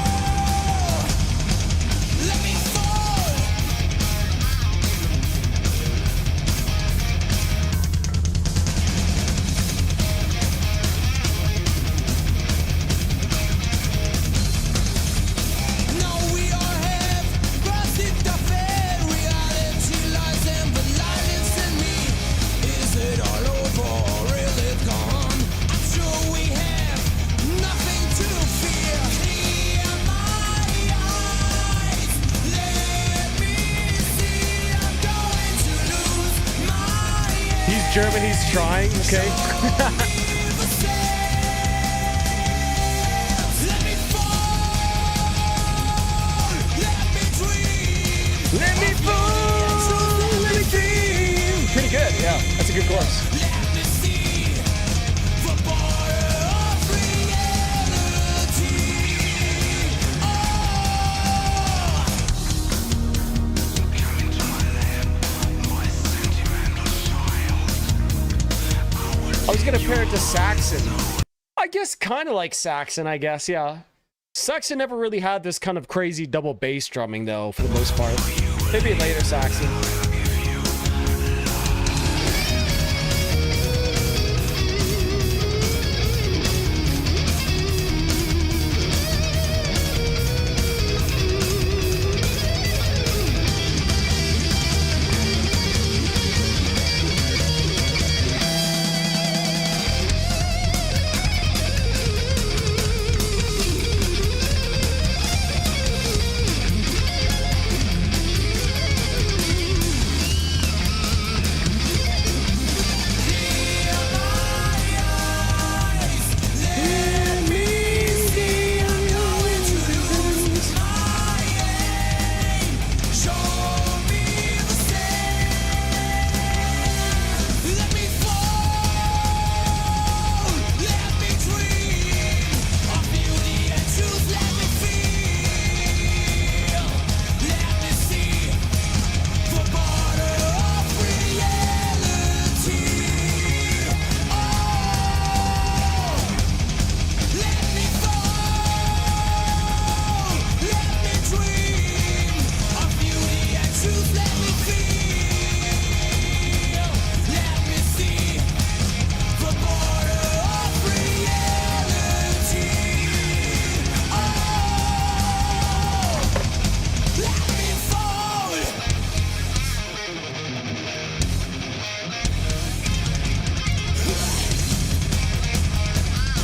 trying, okay? Let me fall, let me dream. Pretty good, yeah. That's a good chorus. I was gonna pair it to Saxon. I guess kind of like Saxon, I guess, yeah. Saxon never really had this kind of crazy double bass drumming, though, for the most part. Maybe later Saxon.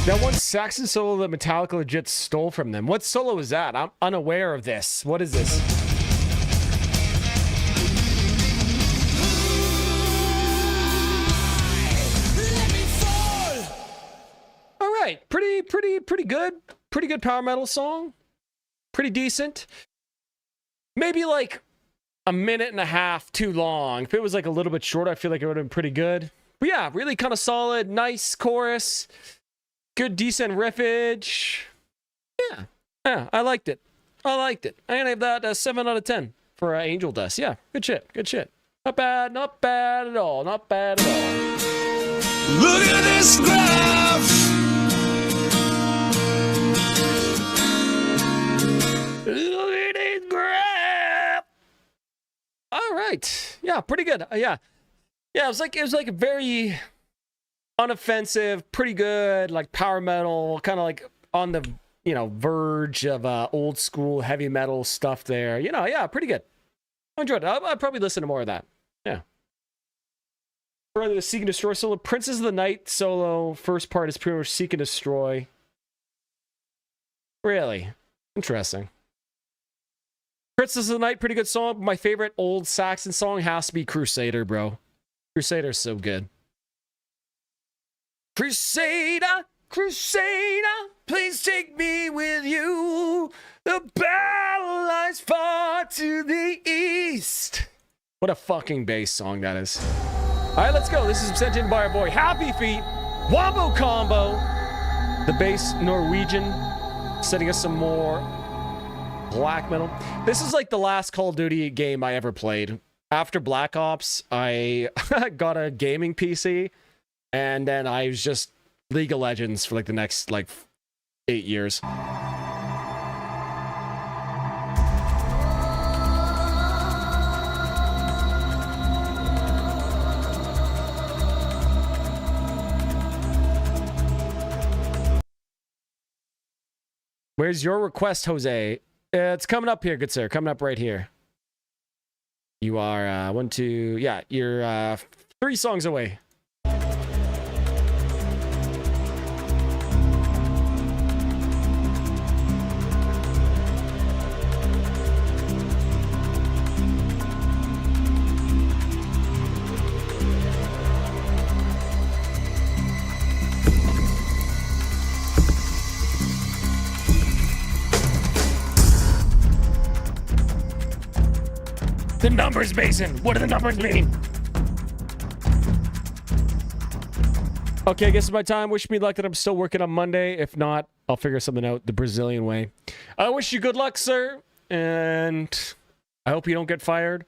That one Saxon solo that Metallica legit stole from them. What solo is that? I'm unaware of this. What is this? All right, pretty good. Pretty good power metal song. Pretty decent. Maybe like a minute and a half too long. If it was like a little bit shorter, I feel like it would have been pretty good. But yeah, really kind of solid, nice chorus. Good, decent riffage. Yeah, I liked it. I'm gonna give that a 7 out of 10 for Angel Dust. Yeah, good shit. Not bad at all. Not bad at all. Look at this graph. Look at this graph. All right. Yeah, pretty good. Yeah, it was like a very unoffensive, pretty good, like power metal, kind of like on the, verge of old school heavy metal stuff there. Yeah, pretty good. I enjoyed it. I'll probably listen to more of that. Yeah. Further, the Seek and Destroy solo. Princess of the Night solo. First part is pretty much Seek and Destroy. Really? Interesting. Princess of the Night, pretty good song. My favorite old Saxon song has to be Crusader, bro. Crusader's so good. Crusader, please take me with you. The battle lies far to the east. What a fucking bass song that is. All right, let's go. This is sent in by our boy Happy Feet. Wombo Combo. The bass Norwegian. Sending us some more black metal. This is like the last Call of Duty game I ever played. After Black Ops, I got a gaming PC. And then I was just League of Legends for like the next 8 years. Where's your request, Jose? It's coming up here, good sir. Coming up right here. You are you're 3 songs away. The numbers, Mason. What do the numbers mean? Okay, I guess it's my time. Wish me luck that I'm still working on Monday. If not, I'll figure something out the Brazilian way. I wish you good luck, sir. And I hope you don't get fired.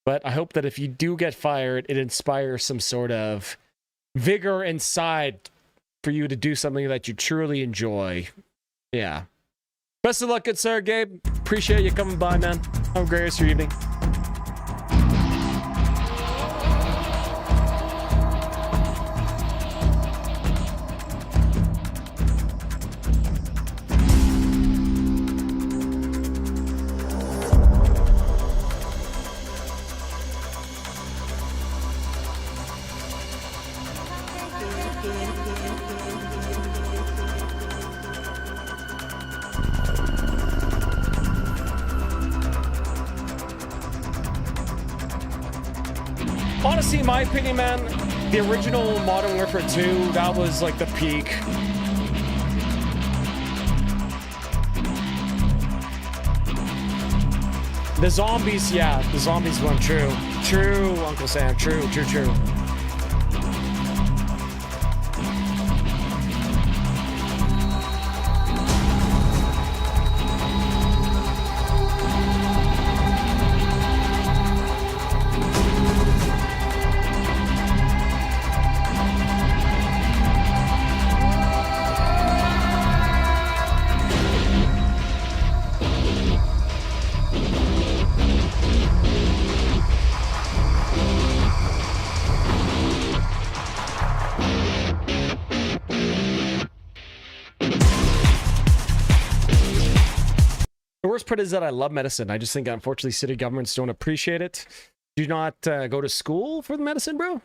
But I hope that if you do get fired, it inspires some sort of vigor inside for you to do something that you truly enjoy. Yeah. Best of luck, good sir, Gabe. Appreciate you coming by, man. Have a great rest of your evening. Honestly, in my opinion, man, the original Modern Warfare 2, that was like the peak. The zombies, yeah, the zombies one, true. True, Uncle Sam, true. The worst part is that I love medicine. I just think, unfortunately, city governments don't appreciate it. Do not go to school for the medicine, bro?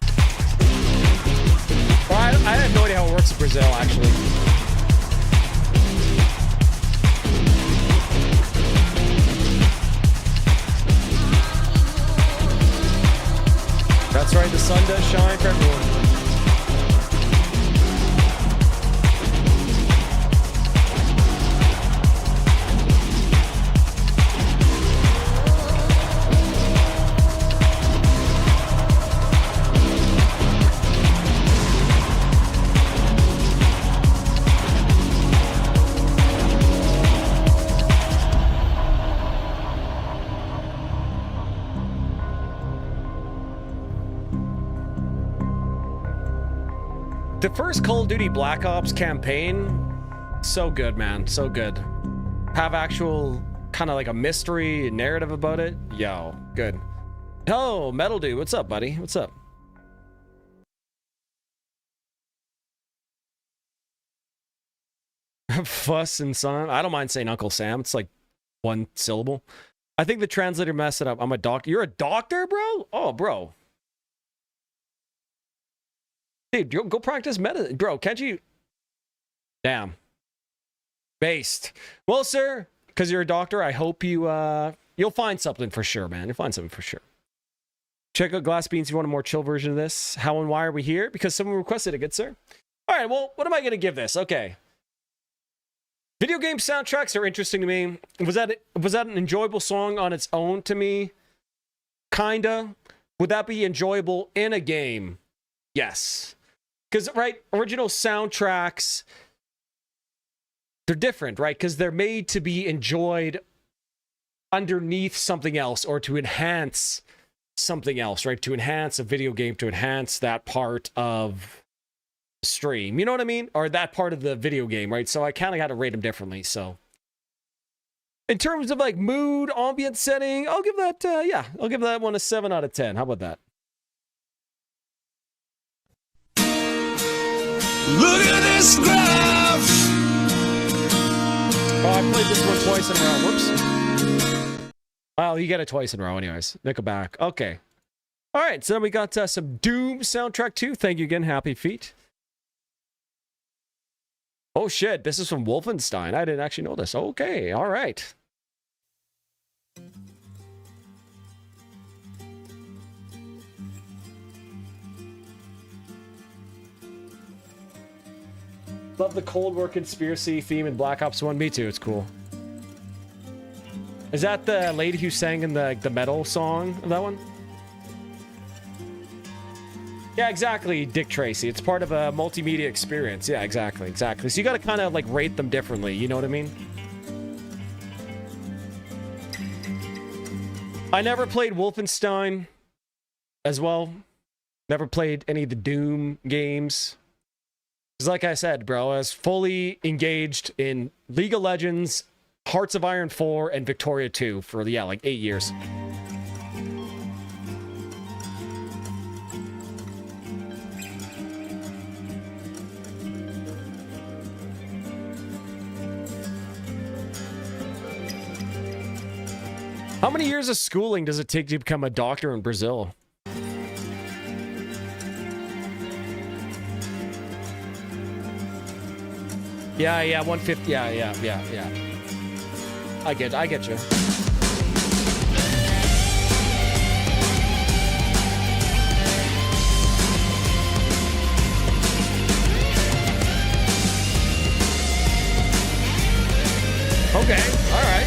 Well, I have no idea how it works in Brazil, actually. That's right, the sun does shine for everyone. The first Call of Duty Black Ops campaign, so good, man, so good. Have actual kind of like a mystery narrative about it. Yo, good. Oh, Metal Dude, what's up, buddy? What's up? Fuss and son. I don't mind saying Uncle Sam. It's like one syllable. I think the translator messed it up. I'm a doctor. You're a doctor, bro? Oh, bro. Dude, go practice medicine. Bro, can't you? Damn. Based. Well, sir, because you're a doctor, I hope you'll find something for sure, man. You'll find something for sure. Check out Glass Beans if you want a more chill version of this. How and why are we here? Because someone requested it, good sir. All right, well, what am I going to give this? Okay. Video game soundtracks are interesting to me. Was that an enjoyable song on its own to me? Kinda. Would that be enjoyable in a game? Yes. Because, right, original soundtracks, they're different, right? Because they're made to be enjoyed underneath something else or to enhance something else, right? To enhance a video game, to enhance that part of the stream. You know what I mean? Or that part of the video game, right? So I kind of got to rate them differently, so. In terms of, like, mood, ambient setting, I'll give that, I'll give that one a 7 out of 10. How about that? Look at this graph. Oh, I played this one twice in a row. Whoops. Well, you get it twice in a row anyways. Nickelback. Okay. All right, so then we got some Doom soundtrack too. Thank you again, Happy Feet. Oh, shit. This is from Wolfenstein. I didn't actually know this. Okay. All right. Love the Cold War conspiracy theme in Black Ops 1. Me too. It's cool. Is that the lady who sang in the metal song of that one? Yeah, exactly, Dick Tracy. It's part of a multimedia experience. Yeah, exactly. So you got to kind of like rate them differently. You know what I mean? I never played Wolfenstein as well. Never played any of the Doom games. Because like I said, bro, I was fully engaged in League of Legends, Hearts of Iron 4, and Victoria 2 for, yeah, like 8 years. How many years of schooling does it take to become a doctor in Brazil? Yeah, 150. Yeah. I get you. Okay, all right.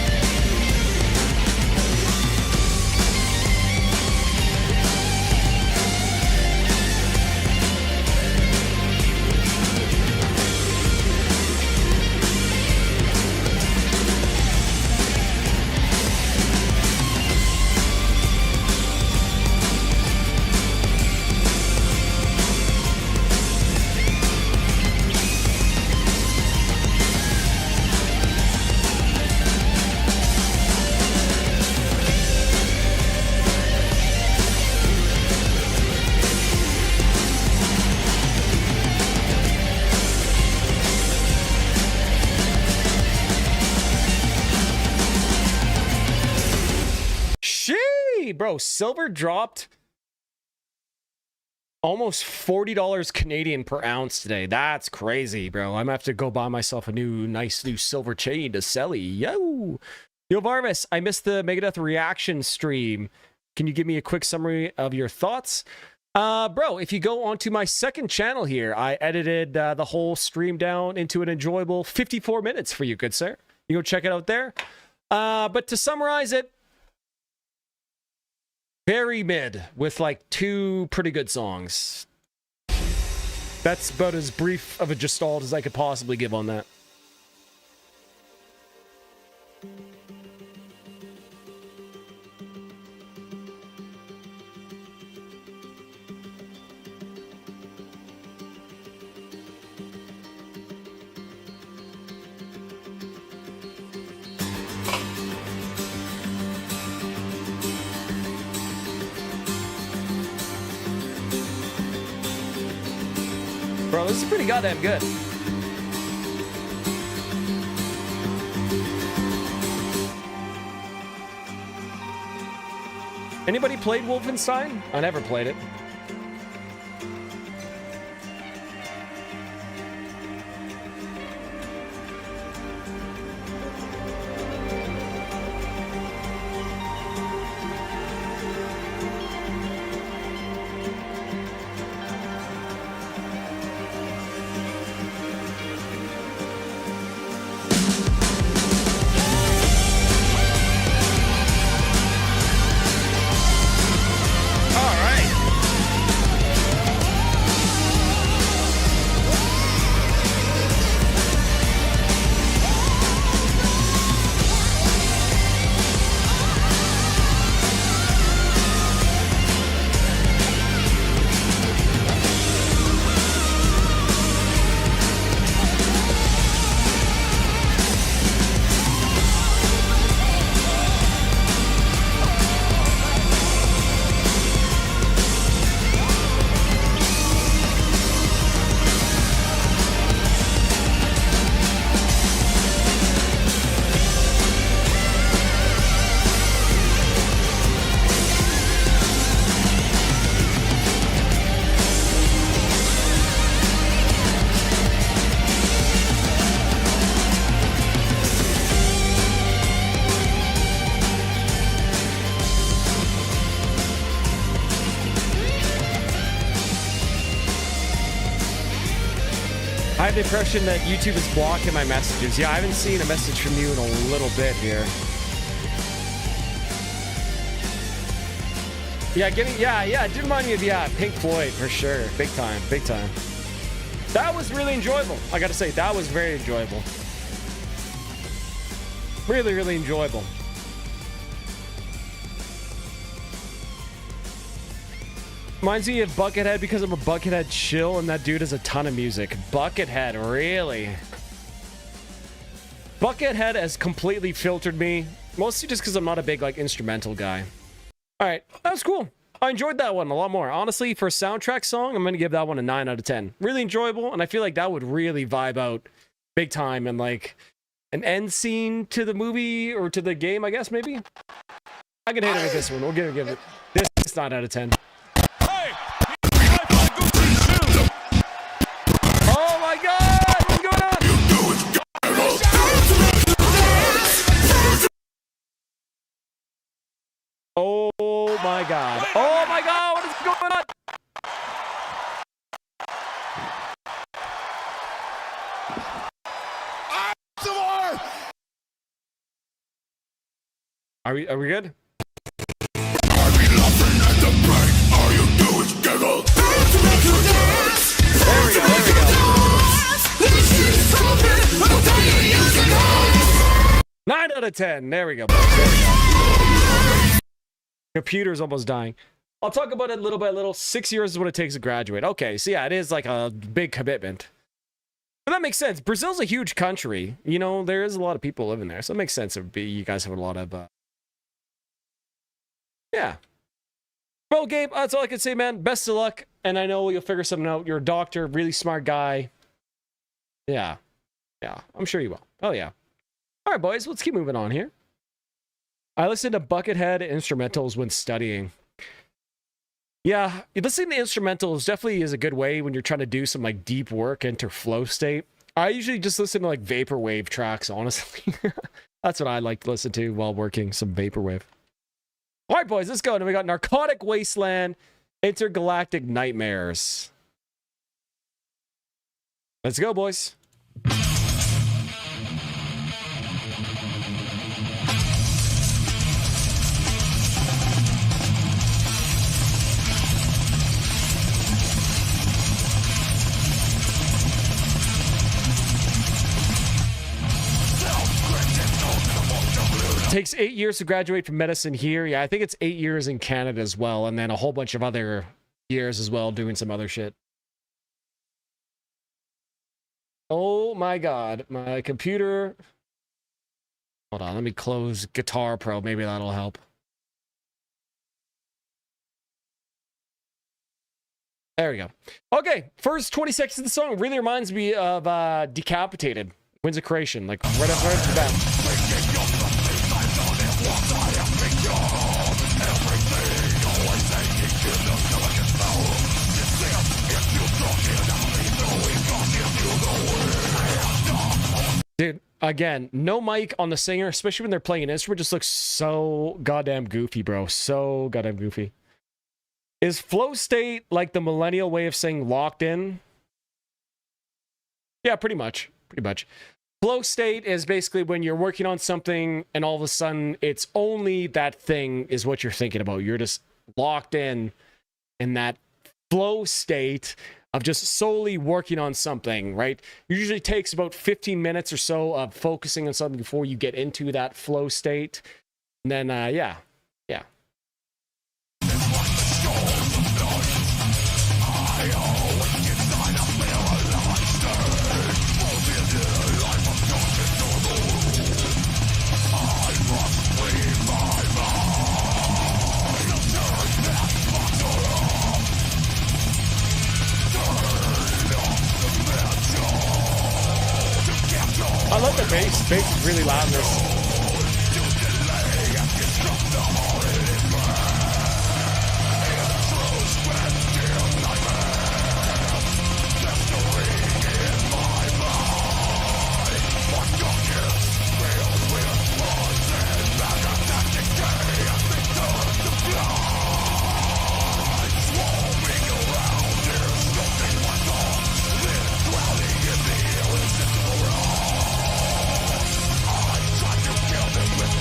Bro, silver dropped almost $40 Canadian per ounce today. That's crazy, bro. I'm gonna have to go buy myself a nice new silver chain to sell. Yo, Varvis, I missed the Megadeth reaction stream. Can you give me a quick summary of your thoughts? Bro, if you go onto my second channel here, I edited the whole stream down into an enjoyable 54 minutes for you, good sir. You go check it out there. But to summarize it, very mid with like 2 pretty good songs. That's about as brief of a gestalt as I could possibly give on that. Bro, this is pretty goddamn good. Anybody played Wolfenstein? I never played it. I have the impression that YouTube is blocking my messages. Yeah, I haven't seen a message from you in a little bit here. Yeah, it did remind me of, Pink Floyd, for sure. Big time, big time. That was really enjoyable. I gotta say, that was very enjoyable. Really, really enjoyable. Reminds me of Buckethead because I'm a Buckethead chill, and that dude has a ton of music. Buckethead, really? Buckethead has completely filtered me, mostly just because I'm not a big, like, instrumental guy. All right, that was cool. I enjoyed that one a lot more. Honestly, for a soundtrack song, I'm going to give that one a 9 out of 10. Really enjoyable, and I feel like that would really vibe out big time and, like, an end scene to the movie or to the game, I guess, maybe? I can hit it with this one. We'll give it this 9 out of 10. Oh, my God! What's going on? Oh my God. Oh my God, what is going on? Are we good? There we go. 9 out of 10. There we go. Computer's almost dying. I'll talk about it little by little. 6 years is what it takes to graduate. Okay, so yeah, it is like a big commitment. But that makes sense. Brazil's a huge country. You know, there is a lot of people living there. So it makes sense. You guys have a lot of... Yeah. Well, Gabe, that's all I can say, man. Best of luck. And I know you'll figure something out. You're a doctor, really smart guy. Yeah. Yeah, I'm sure you will. Oh, yeah. All right, boys, let's keep moving on here. I listen to Buckethead instrumentals when studying. Yeah, listening to instrumentals definitely is a good way when you're trying to do some like deep work into flow state. I usually just listen to like vaporwave tracks, honestly. That's what I like to listen to while working, some vaporwave. All right, boys, let's go. Then we got Narcotic Wasteland, Intergalactic Nightmares. Let's go, boys. Takes 8 years to graduate from medicine here. Yeah, I think it's 8 years in Canada as well, and then a whole bunch of other years as well doing some other shit. Oh my God, my computer. Hold on, let me close Guitar Pro. Maybe that'll help. There we go. Okay, first 20 seconds of the song really reminds me of Decapitated, Winds of Creation, like right off the bat. Dude, again, no mic on the singer, especially when they're playing an instrument, just looks so goddamn goofy, bro. So goddamn goofy. Is flow state like the millennial way of saying locked in? Yeah, pretty much. Pretty much. Flow state is basically when you're working on something and all of a sudden it's only that thing is what you're thinking about. You're just locked in that flow state of just solely working on something, right? It usually takes about 15 minutes or so of focusing on something before you get into that flow state. And then, yeah. I love the bass. The bass is really loud in this.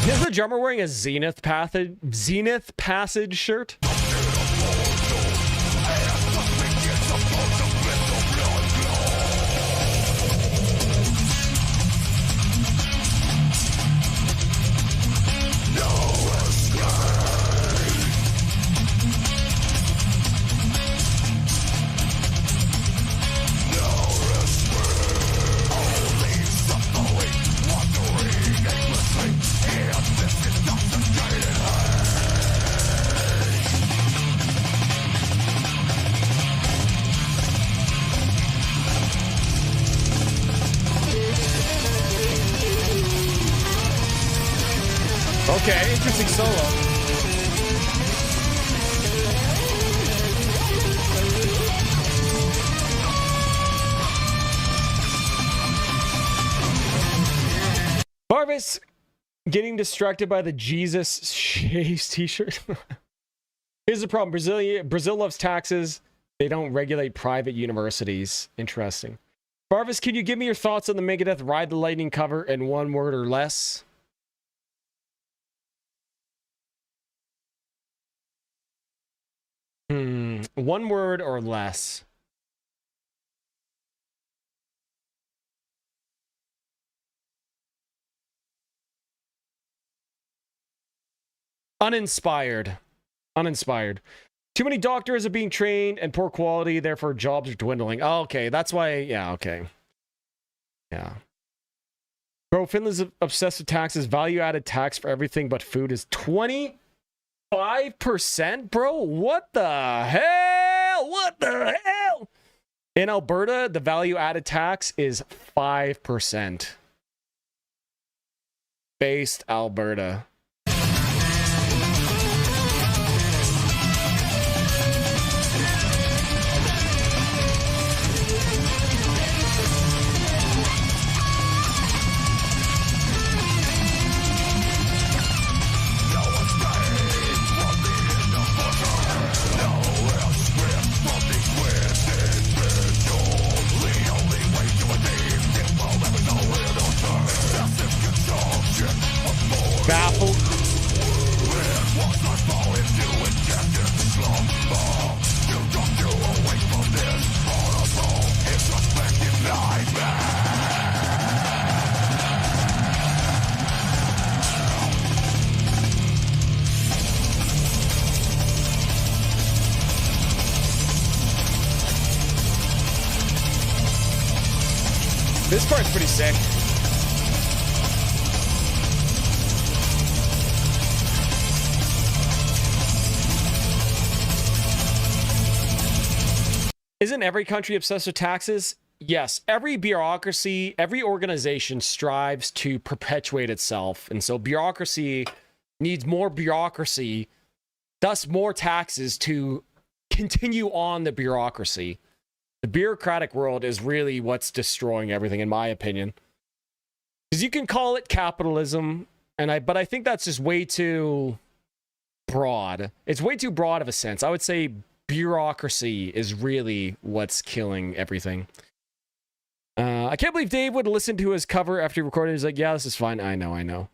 Is the drummer wearing a Zenith Passage shirt? Okay, interesting solo. Varvis getting distracted by the Jesus Shaves t-shirt. Here's the problem. Brazil loves taxes. They don't regulate private universities. Interesting. Varvis, can you give me your thoughts on the Megadeth Ride the Lightning cover in one word or less? One word or less. Uninspired. Uninspired. Too many doctors are being trained and poor quality, therefore jobs are dwindling. Oh, okay, that's why. Yeah, okay. Yeah. Bro, Finland's obsessed with taxes. Value-added tax for everything but food is 25%, bro? What the hell? What the hell? In Alberta, the value-added tax is 5%. Based Alberta. Baffled. This part's pretty sick. Isn't every country obsessed with taxes? Yes. Every bureaucracy, every organization strives to perpetuate itself. And so bureaucracy needs more bureaucracy, thus more taxes to continue on the bureaucracy. The bureaucratic world is really what's destroying everything, in my opinion. Because you can call it capitalism, but I think that's just way too broad. It's way too broad of a sense. I would say bureaucracy is really what's killing everything. I can't believe Dave would listen to his cover after he recorded. He's like, yeah, this is fine. I know.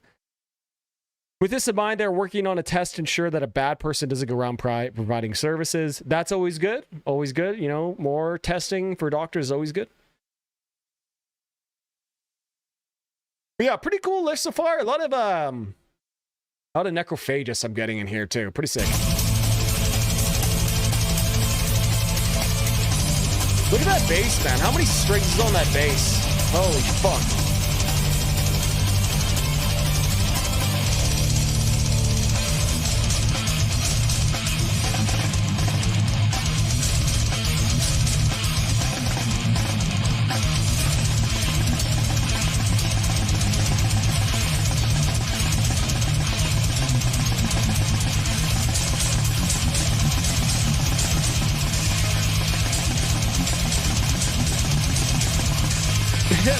With this in mind, they're working on a test to ensure that a bad person doesn't go around providing services. That's always good. Always good. You know, more testing for doctors is always good. But yeah, pretty cool list so far. A lot of necrophagus I'm getting in here too. Pretty sick. Look at that bass, man. How many strings is on that bass? Holy fuck.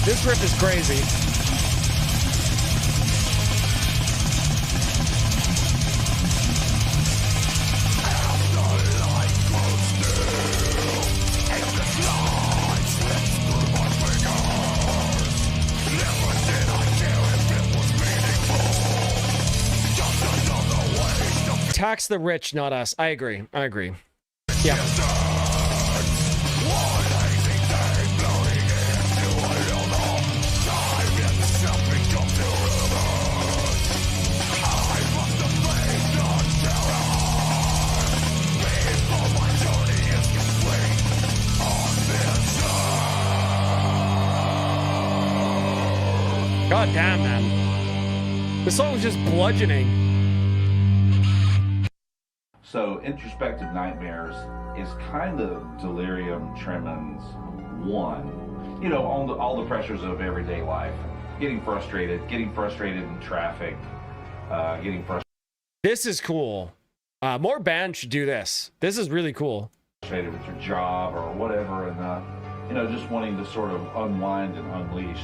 This riff is crazy. Tax the rich, not us. I agree. Yeah. God damn, man. The song was just bludgeoning. So, introspective nightmares is kind of delirium tremens 1. You know, all the pressures of everyday life. Getting frustrated in traffic, getting This is cool. More bands should do this. This is really cool. frustrated with your job or whatever, and just wanting to sort of unwind and unleash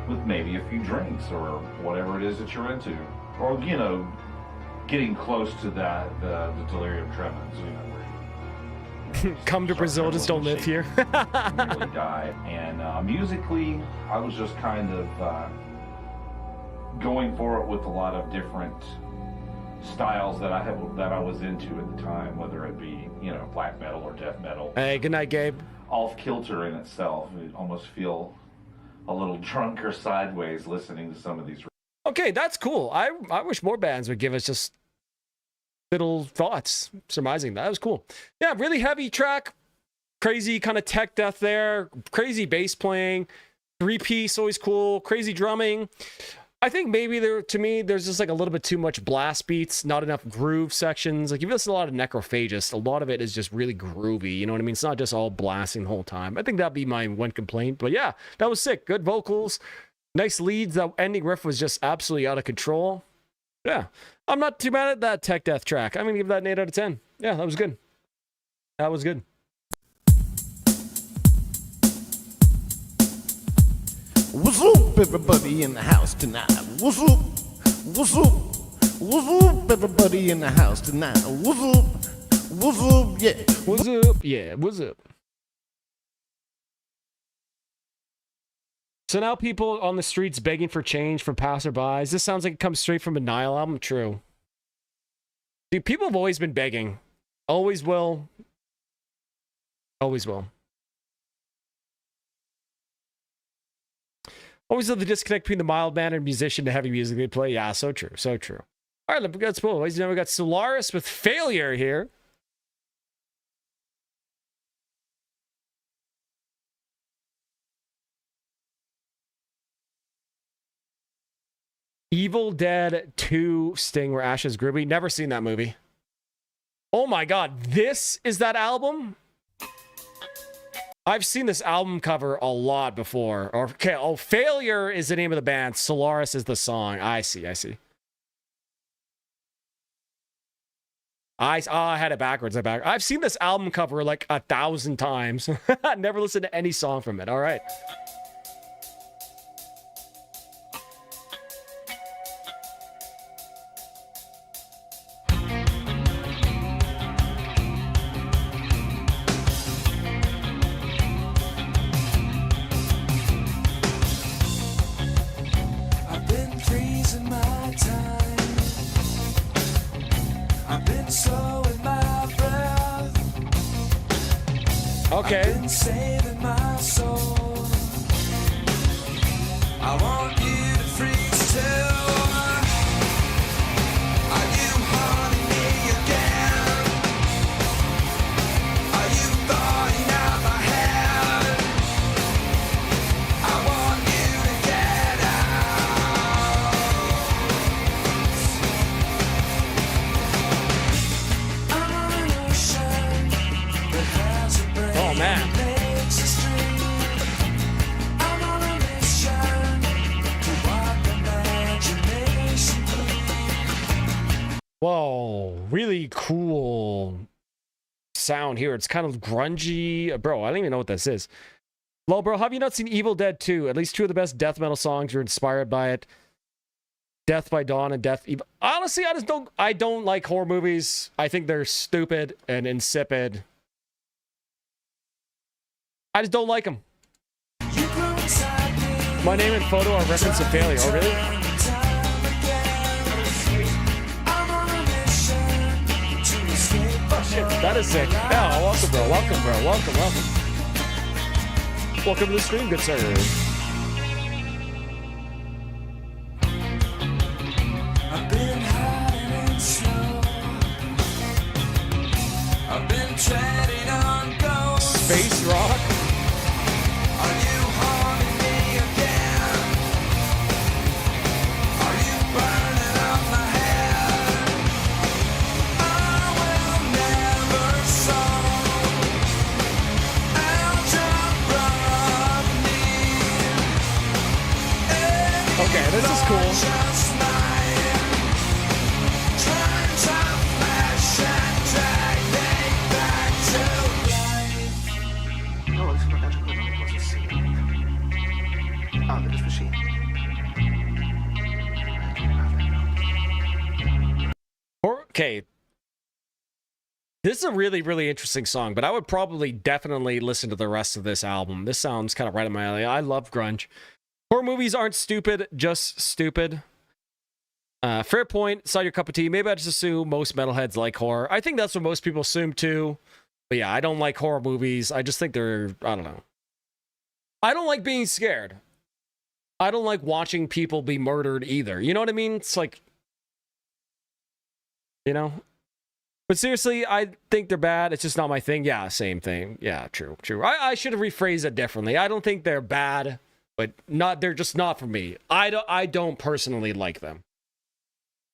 with maybe a few drinks or whatever it is that you're into, or getting close to that the delirium tremens, where come to Brazil, just don't live here. really die. And musically, I was just kind of going for it with a lot of different styles that I was into at the time, whether it be black metal or death metal. Hey, good night, Gabe. Off kilter in itself. You almost feel a little drunk or sideways listening to some of these. Okay, that's cool. I wish more bands would give us just little thoughts surmising that. That was cool. Yeah, really heavy track, crazy kind of tech death there, crazy bass playing, 3-piece, always cool, crazy drumming. I think maybe there's just like a little bit too much blast beats, not enough groove sections. Like if you listen to a lot of Necrophagist, a lot of it is just really groovy. You know what I mean? It's not just all blasting the whole time. I think that'd be my one complaint. But yeah, that was sick. Good vocals, nice leads. That ending riff was just absolutely out of control. Yeah, I'm not too mad at that tech death track. I'm gonna give that an 8 out of 10. Yeah, that was good. That was good. What's up, everybody in the house tonight? What's up? What's up? What's up, everybody in the house tonight? What's up? What's up? Yeah. What's up? Yeah, what's up? So now people on the streets begging for change from passerbys. This sounds like it comes straight from a Nile album. True. Dude, people have always been begging. Always will. Always will. Always the disconnect between the mild mannered musician to heavy music they play. Yeah, so true. So true. All right, let's go. Now we got Solaris with Failure here. Evil Dead 2 Sting where Ash is Groovy. Never seen that movie. Oh my god, this is that album? I've seen this album cover a lot before. Okay, Failure is the name of the band. Solaris is the song. I see. I had it backwards. I've seen this album cover like 1,000 times. Never listened to any song from it. All right. Okay. I've been saving my soul. I want you to freeze too. Are you haunting me again? Are you falling out my head? I want you to get out. I'm on an ocean that has a brain. Oh man. Whoa, really cool sound here. It's kind of grungy. Bro, I don't even know what this is. Lol, bro, have you not seen Evil Dead 2? At least two of the best death metal songs are inspired by it. Death by Dawn and Death Evil. Honestly, I don't like horror movies. I think they're stupid and insipid. I just don't like them. My name and photo are reference to Failure. Oh, really? Oh, shit. That is sick. Yeah, welcome, bro. Welcome, bro. Welcome. Welcome to the stream, good sir. I've been hiding and slow. I've been treading on ghosts. Space rock. Are you haunting me again? Are you burning up my head? I will never solve. I'll jump right Okay, this is cool. okay. This is a really, really interesting song, but I would probably definitely listen to the rest of this album. This sounds kind of right up my alley. I love grunge. Horror movies aren't stupid, just stupid. Fair point. It's not your cup of tea. Maybe I just assume most metalheads like horror. I think that's what most people assume too. But yeah, I don't like horror movies. I just think they're, I don't know. I don't like being scared. I don't like watching people be murdered either. You know what I mean? It's like, you know? But seriously, I think they're bad. It's just not my thing. Yeah, same thing. Yeah, true. I should have rephrased it differently. I don't think they're bad, but they're just not for me. I don't personally like them.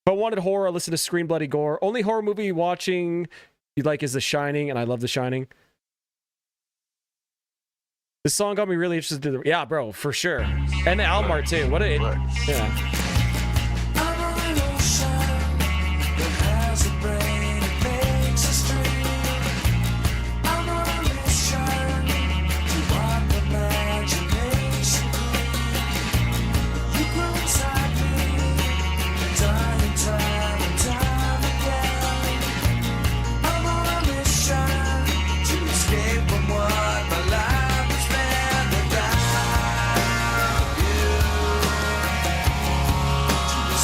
If I wanted horror, listen to Scream Bloody Gore. Only horror movie watching you like is The Shining, and I love The Shining. This song got me really interested. Yeah, bro, for sure. And the album art too. What a yeah.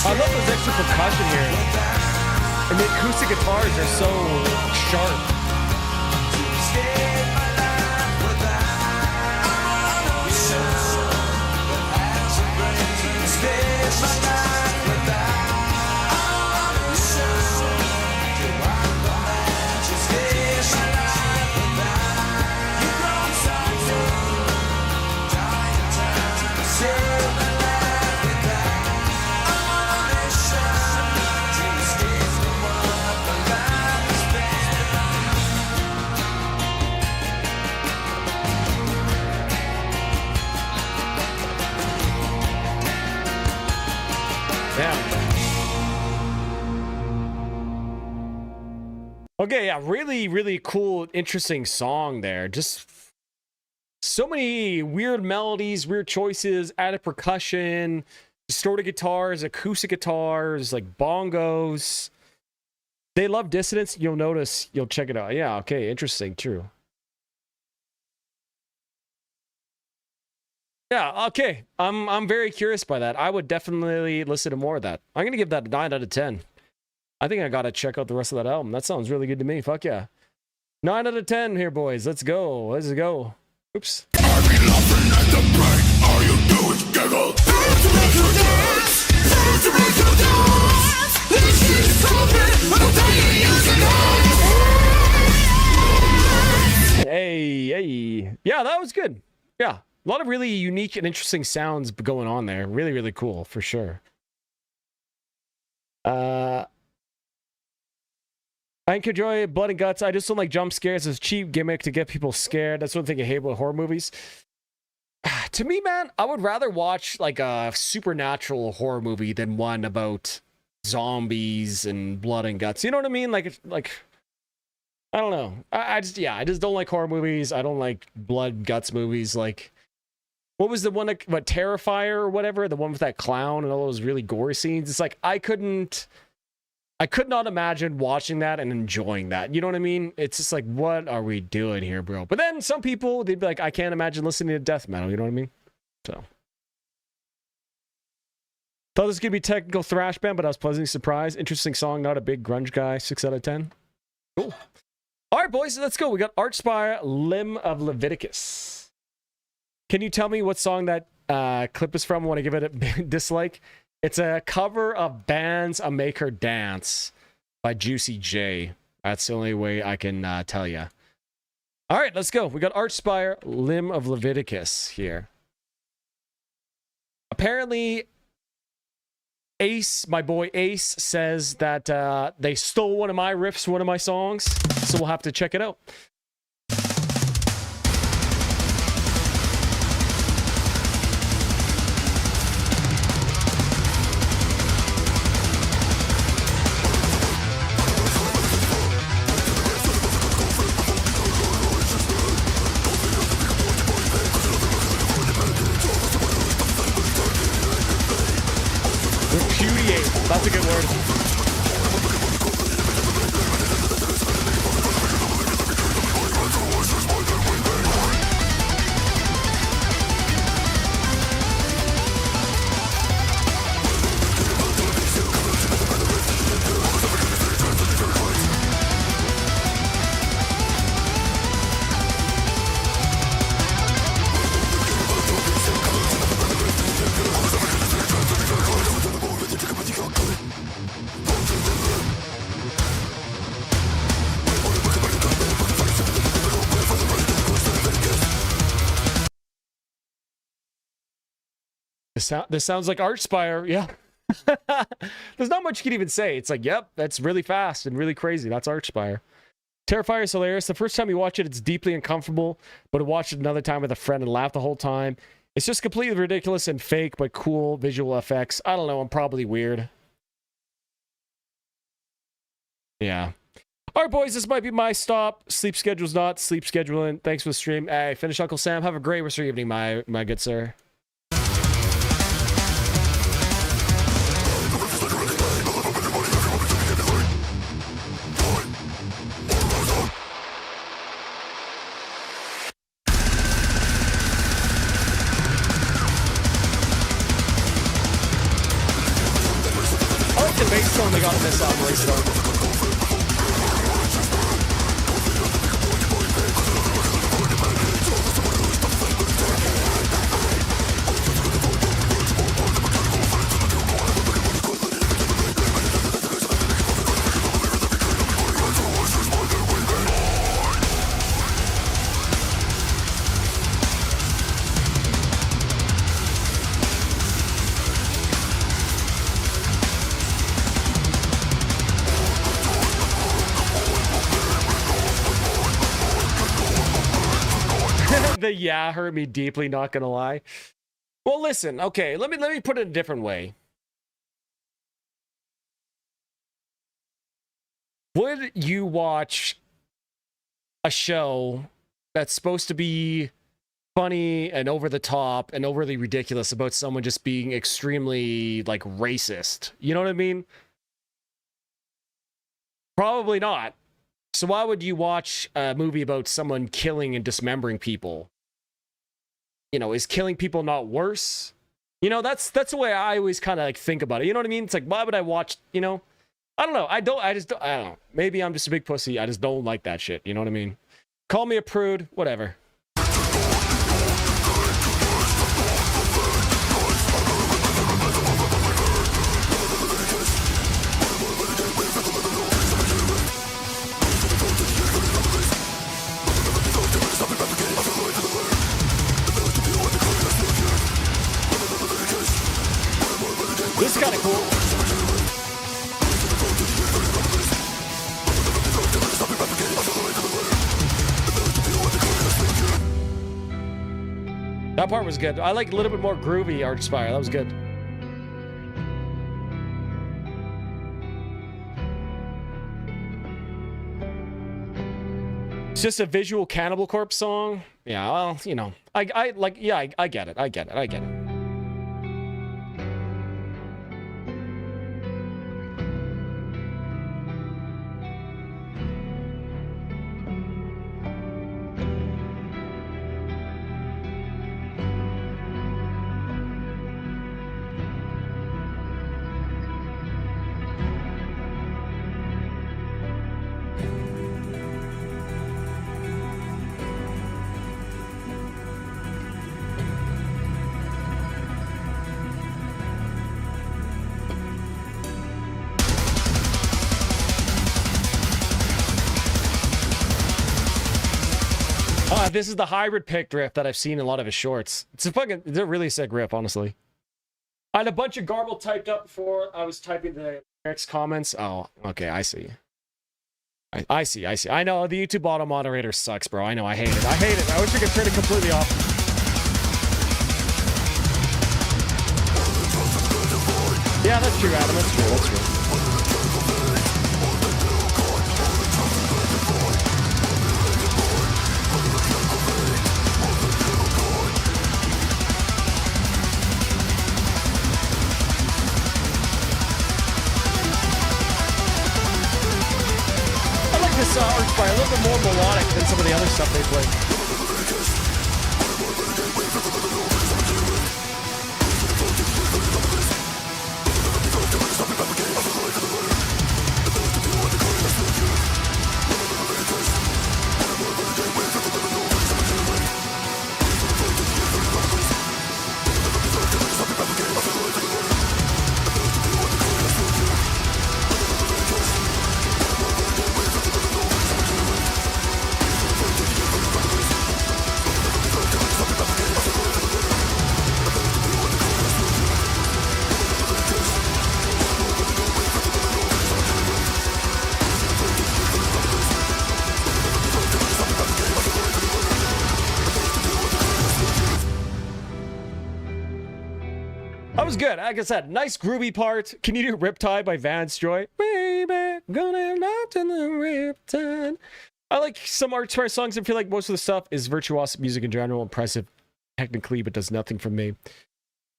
I love those extra percussion here. And the acoustic guitars are so sharp. Okay, yeah, really, really cool, interesting song there. Just so many weird melodies, weird choices, added percussion, distorted guitars, acoustic guitars, like bongos. They love dissonance. You'll notice, you'll check it out. Yeah, okay, interesting, true. Yeah, okay. I'm very curious by that. I would definitely listen to more of that. I'm gonna give that a 9 out of 10. I think I gotta check out the rest of that album. That sounds really good to me. Fuck yeah. 9 out of 10 here, boys. Let's go. Let's go. Oops. I be laughing at the break. All you do is giggle. Hey. Yeah, that was good. Yeah. A lot of really unique and interesting sounds going on there. Really, really cool, for sure. I can enjoy blood and guts. I just don't like jump scares. It's a cheap gimmick to get people scared. That's one thing I hate about horror movies. To me, man, I would rather watch like a supernatural horror movie than one about zombies and blood and guts. You know what I mean? Like I don't know. I just don't like horror movies. I don't like blood guts movies. Like, what was the one that, Terrifier or whatever? The one with that clown and all those really gory scenes. It's like, I could not imagine watching that and enjoying that. You know what I mean? It's just like, what are we doing here, bro? But then some people, they'd be like, I can't imagine listening to death metal. You know what I mean? So. Thought this was going to be technical thrash band, but I was pleasantly surprised. Interesting song, not a big grunge guy. 6 out of 10. Cool. All right, boys, let's go. We got Archspire, Limb of Leviticus. Can you tell me what song that clip is from? I want to give it a dislike. It's a cover of Band's A Make Her Dance by Juicy J. That's the only way I can tell you. All right, let's go. We got Archspire, Limb of Leviticus here. Apparently, Ace, my boy Ace, says that they stole one of my riffs, one of my songs. So we'll have to check it out. Repudiate. That's a good word. This sounds like Archspire. Yeah. There's not much you can even say. It's like, yep, that's really fast and really crazy. That's Archspire. Terrifier is hilarious. The first time you watch it, it's deeply uncomfortable, but to watch it another time with a friend and laugh the whole time, it's just completely ridiculous and fake, but cool visual effects. I don't know. I'm probably weird. Yeah. All right, boys, this might be my stop. Sleep schedule's not. Sleep scheduling. Thanks for the stream. Hey, finish Uncle Sam. Have a great rest of your evening, my good sir. I like the bass tone they got in this operation though. The yeah hurt me deeply, not gonna lie. Well, listen, okay, let me put it a different way. Would you watch a show that's supposed to be funny and over the top and overly ridiculous about someone just being extremely, like, racist? You know what I mean? Probably not. So why would you watch a movie about someone killing and dismembering people? You know, is killing people not worse? You know, that's the way I always kind of like think about it. You know what I mean? It's like, why would I watch, you know? I don't know. I don't know. Maybe I'm just a big pussy. I just don't like that shit. You know what I mean? Call me a prude, whatever. This is kind of cool. That part was good. I like a little bit more groovy Archspire. That was good. It's just a visual Cannibal Corpse song. Yeah, well, you know, I get it. I get it. This is the hybrid pick riff that I've seen in a lot of his shorts. It's a really sick riff, honestly. I had a bunch of garble typed up before I was typing the next comments. Oh, okay, I see. I see. I know, the YouTube auto moderator sucks, bro. I know, I hate it. I wish I could turn it completely off. Yeah, that's true, Adam. That's true. Archspire a little bit more melodic than some of the other stuff they play. That was good. Like I said, nice groovy part. Can you do Riptide by Vance Joy? Baby, gonna not in the Riptide. I like some Archspire songs. I feel like most of the stuff is virtuosic music in general, impressive technically, but does nothing for me.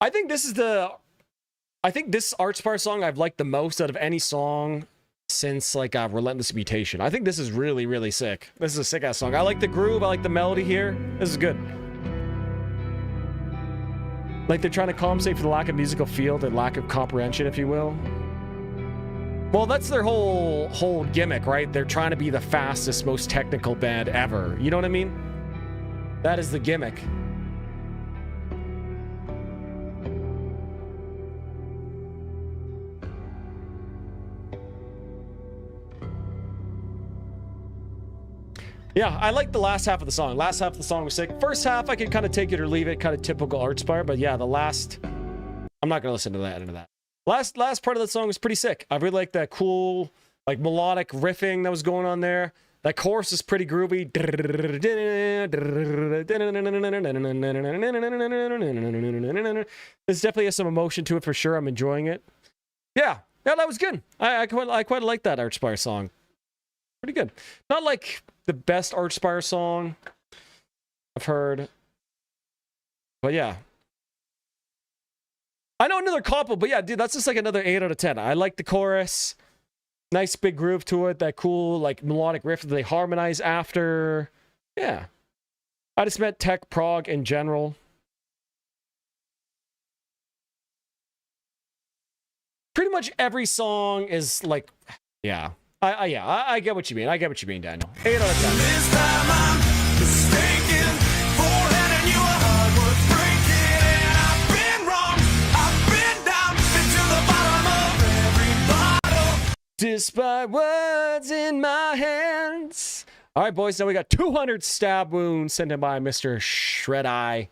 I think this Archspire song I've liked the most out of any song since like Relentless Mutation. I think this is really, really sick. This is a sick ass song. I like the groove. I like the melody here. This is good. Like they're trying to compensate for the lack of musical feel, the lack of comprehension, if you will. Well, that's their whole gimmick, right? They're trying to be the fastest, most technical band ever. You know what I mean? That is the gimmick. Yeah, I like the last half of the song. Last half of the song was sick. First half, I could kind of take it or leave it, kind of typical Archspire. But yeah, the last, I'm not gonna listen to that end of that. Last part of the song was pretty sick. I really like that cool, like melodic riffing that was going on there. That chorus is pretty groovy. This definitely has some emotion to it for sure. I'm enjoying it. Yeah, that was good. I quite like that Archspire song. Pretty good. Not like the best Archspire song I've heard, but yeah. I know another couple, but yeah, dude, that's just like another 8 out of 10. I like the chorus. Nice big groove to it. That cool, like, melodic riff that they harmonize after. Yeah. I just meant tech prog in general. Pretty much every song is like, yeah. I get what you mean. I get what you mean, Daniel. 8 out of 10. This time I'm mistaken for handing you a heart worth breaking. And I've been wrong. I've been down into the bottom of every bottle. Despite words in my hands. All right, boys. Now we got 200 stab wounds sent in by Mr. Shred Eye.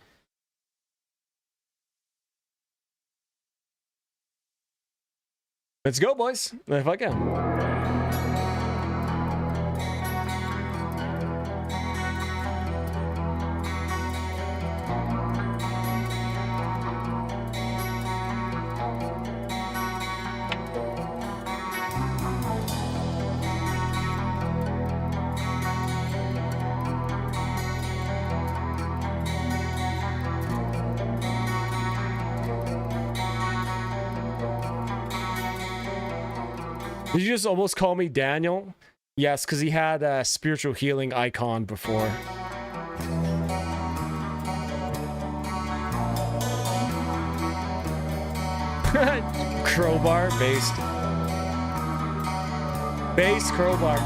Let's go, boys. If I can. Did you just almost call me Daniel? Yes, because he had a spiritual healing icon before. Crowbar based. Base crowbar.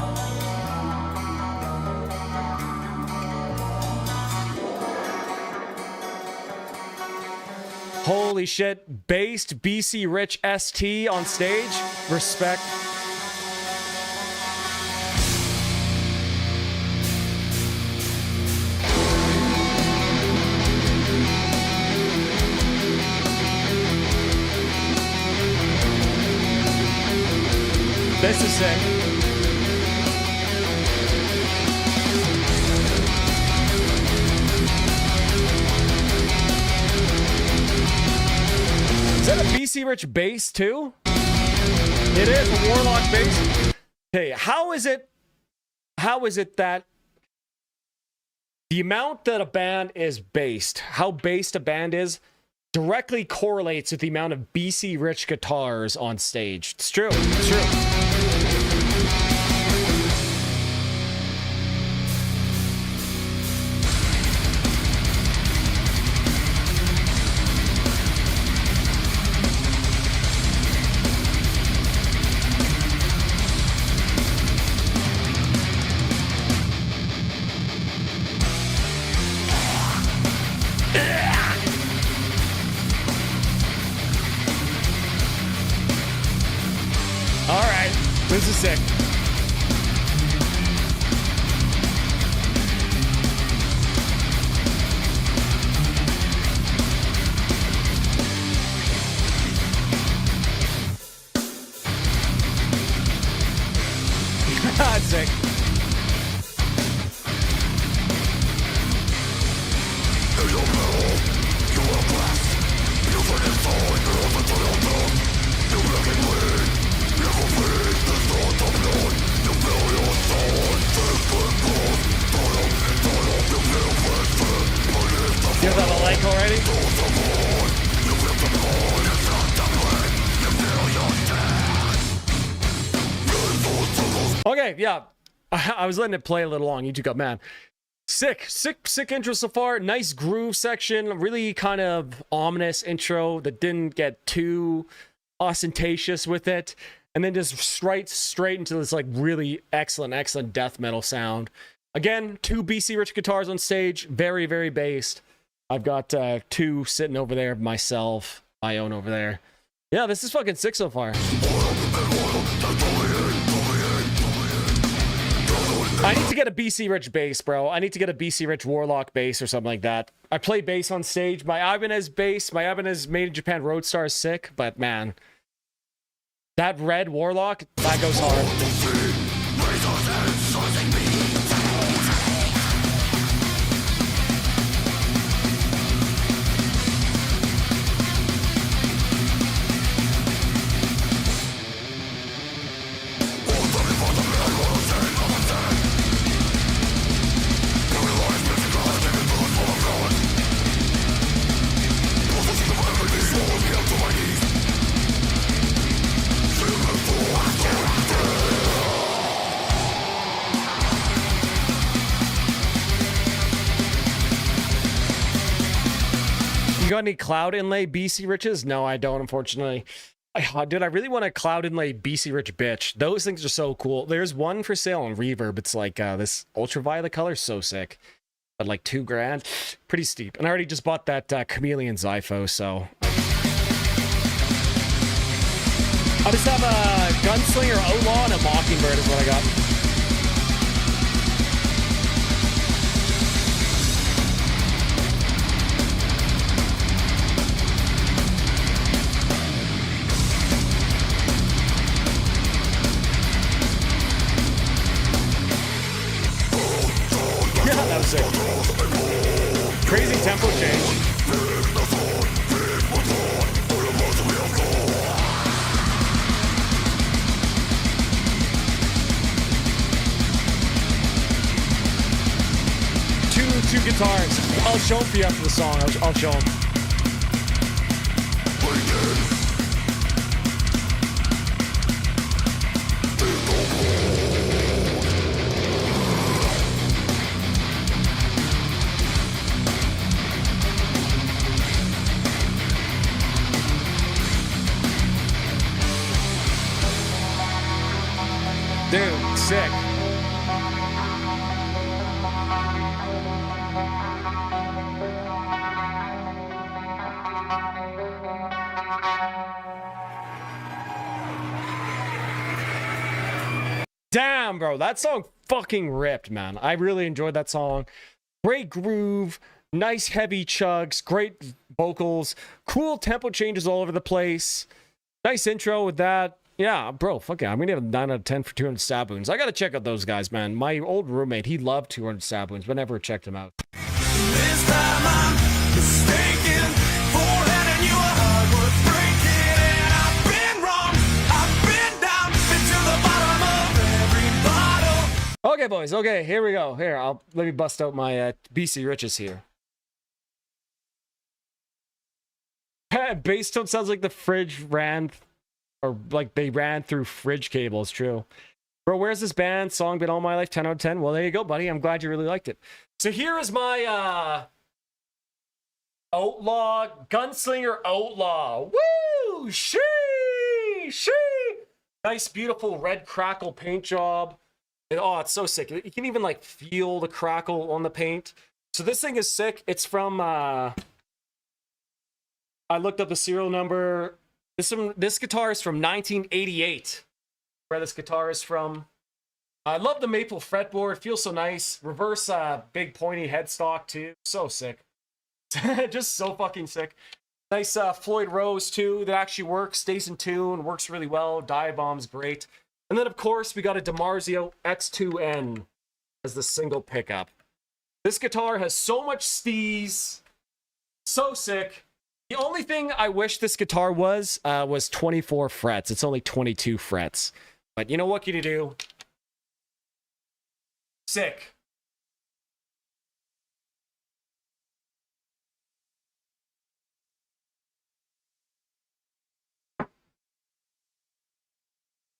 Holy shit. Based BC Rich ST on stage. Respect. This is sick. Is that a BC Rich bass too? It is a Warlock bass. Hey, how is it that the amount that a band is based, how based a band is, directly correlates with the amount of BC Rich guitars on stage? It's true. It's true. This is sick. That's sick. You are blessed. You yeah. I was letting it play a little long. You got man. Sick intro so far. Nice groove section. Really kind of ominous intro that didn't get too ostentatious with it. And then just straight into this like really excellent death metal sound. Again, 2 BC Rich guitars on stage. Very, very based. I've got 2 sitting over there myself. I own over there. Yeah, this is fucking sick so far. I need to get a BC Rich bass, bro. I need to get a BC Rich Warlock bass or something like that. I play bass on stage. My Ibanez bass, my Ibanez Made in Japan Roadstar is sick, but man, that red Warlock, that goes hard. You got any cloud inlay BC Riches? No, I don't, unfortunately. Dude, I really want a cloud inlay BC Rich bitch. Those things are so cool. There's one for sale on Reverb. It's like this ultraviolet color, so sick. But like $2,000, pretty steep. And I already just bought that Chameleon Zypho, so. I just have a Gunslinger Outlaw and a Mockingbird is what I got. That was sick. Crazy tempo change. Two guitars. I'll show them for you after the song. I'll show them. Dude, sick. Damn, bro, that song fucking ripped, man. I really enjoyed that song. Great groove, nice heavy chugs, great vocals, cool tempo changes all over the place. Nice intro with that. Yeah, bro, fuck yeah. I'm gonna have a 9 out of 10 for 200 stab wounds. I gotta check out those guys, man. My old roommate, he loved 200 stab wounds, but never checked him out. This time I'm mistaken for handing you a heart worth breaking. And I've been wrong, I've been down, been to the bottom of every bottle. Okay, boys, okay, here we go. Here, let me bust out my BC Riches here. Bass tone sounds like the fridge ran, or like they ran through fridge cables, true. Bro, where's this band? Song been all my life, 10 out of 10. Well, there you go, buddy. I'm glad you really liked it. So here is my Outlaw, Gunslinger Outlaw. Woo! Shee! Nice, beautiful red crackle paint job. And, oh, it's so sick. You can even like feel the crackle on the paint. So this thing is sick. It's from, I looked up the serial number. This guitar is from 1988. Where this guitar is from. I love the maple fretboard. It feels so nice. Reverse big pointy headstock too. So sick. Just so fucking sick. Nice Floyd Rose too. That actually works. Stays in tune. Works really well. Diabom's great. And then of course we got a DiMarzio X2N as the single pickup. This guitar has so much steez. So sick. The only thing I wish this guitar was 24 frets. It's only 22 frets. But you know what can you do? Sick.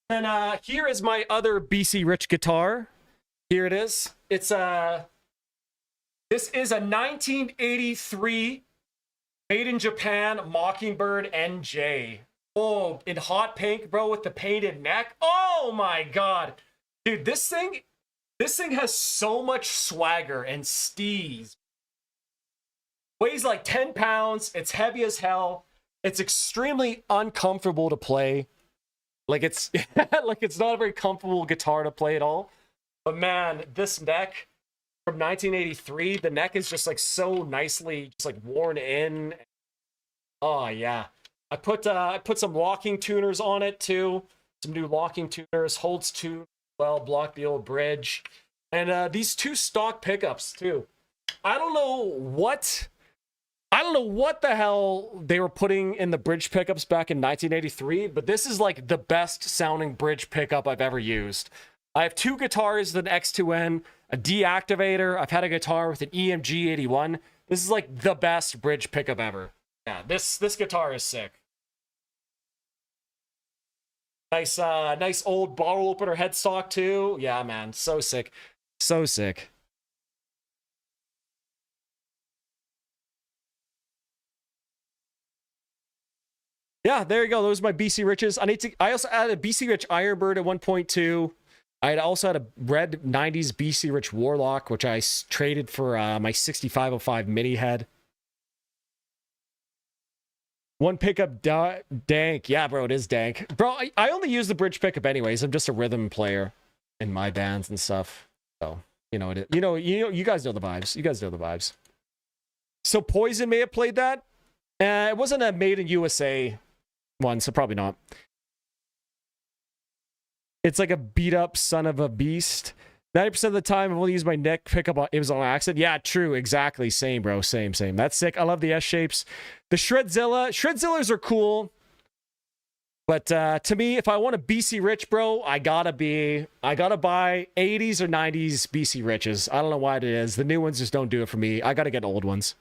And here is my other BC Rich guitar. Here it is. It's this is a 1983 made in Japan Mockingbird NJ. Oh, in hot pink, bro, with the painted neck. Oh my god. Dude, this thing has so much swagger and steez. Weighs like 10 pounds. It's heavy as hell. It's extremely uncomfortable to play. Like it's like it's not a very comfortable guitar to play at all. But man, this neck from 1983, the neck is just like so nicely just like worn in. Oh yeah. I put some locking tuners on it too. Some new locking tuners, holds tune well, block the old bridge. And these two stock pickups too. I don't know what the hell they were putting in the bridge pickups back in 1983, but this is like the best sounding bridge pickup I've ever used. I have two guitars with an X2N, a deactivator. I've had a guitar with an EMG 81. This is like the best bridge pickup ever. Yeah, this guitar is sick. Nice old bottle opener headstock too. Yeah, man, so sick. So sick. Yeah, there you go. Those are my BC Riches. I also added a BC Rich Ironbird at 1.2. I had also had a red 90s BC Rich Warlock, which I traded for my 6505 mini head. One pickup dank. Yeah, bro, it is dank. Bro, I only use the bridge pickup anyways. I'm just a rhythm player in my bands and stuff. So, you know, you guys know the vibes. You guys know the vibes. So Poison may have played that. It wasn't a made in USA one, so probably not. It's like a beat up son of a beast. 90% of the time, I've only used my neck pickup. It was on accident. Yeah, true. Exactly. Same, bro. Same. That's sick. I love the S shapes. The Shredzillas are cool. But to me, if I want a BC Rich, bro, I gotta buy 80s or 90s BC Riches. I don't know why it is. The new ones just don't do it for me. I gotta get old ones.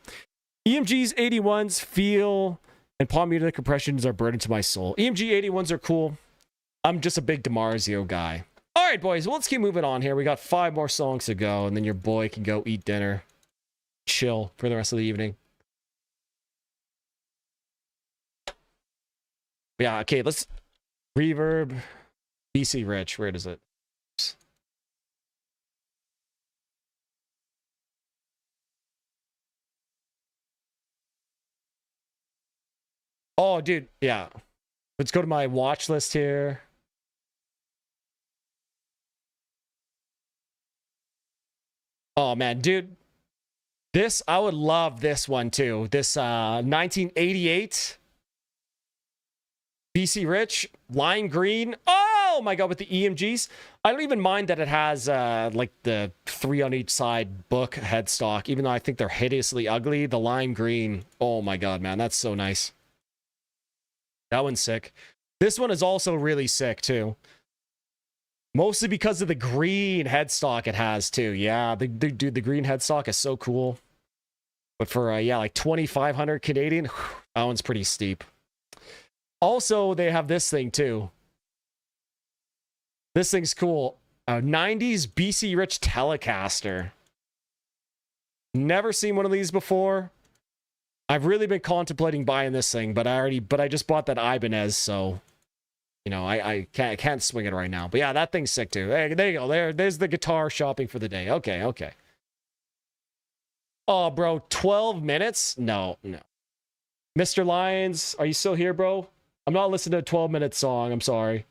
EMG's 81s feel and palm muted compressions are burden to my soul. EMG 81s are cool. I'm just a big DiMarzio guy. All right, boys, well, let's keep moving on here. We got 5 more songs to go, and then your boy can go eat dinner, chill for the rest of the evening. Yeah, okay, let's reverb BC Rich. Where is it? Oh, dude, yeah. Let's go to my watch list here. Oh, man, dude. I would love this one, too. This 1988 BC Rich, lime green. Oh, my God, with the EMGs. I don't even mind that it has, like, the 3 on each side book headstock, even though I think they're hideously ugly. The lime green. Oh, my God, man, that's so nice. That one's sick. This one is also really sick, too. Mostly because of the green headstock it has, too. Yeah, dude, the green headstock is so cool. But for, yeah, like 2,500 Canadian, that one's pretty steep. Also, they have this thing, too. This thing's cool. A 90s BC Rich Telecaster. Never seen one of these before. I've really been contemplating buying this thing, but I just bought that Ibanez, so... You know, I can't swing it right now. But yeah, that thing's sick too. Hey, there you go. There's the guitar shopping for the day. Okay. Oh, bro, 12 minutes? No. Mr. Lyons, are you still here, bro? I'm not listening to a 12-minute song. I'm sorry.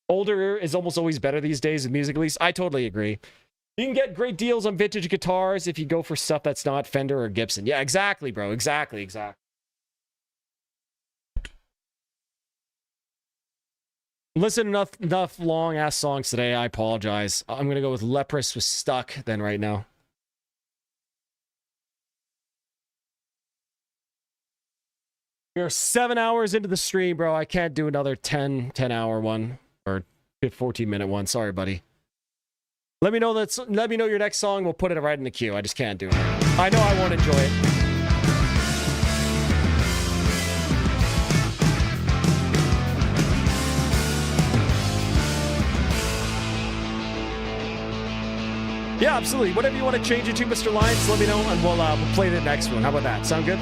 Older is almost always better these days with music, at least. I totally agree. You can get great deals on vintage guitars if you go for stuff that's not Fender or Gibson. Yeah, exactly, bro. Exactly. Listen enough long ass songs today. I apologize. I'm gonna go with Leprous with Stuck then right now. We're 7 hours into the stream, bro. I can't do another 10 hour one or 14-minute one. Sorry, buddy. Let me know your next song. We'll put it right in the queue. I just can't do it. I know I won't enjoy it. Yeah, absolutely. Whatever you want to change it to, Mr. Lyons, let me know, and we'll play the next one. How about that? Sound good?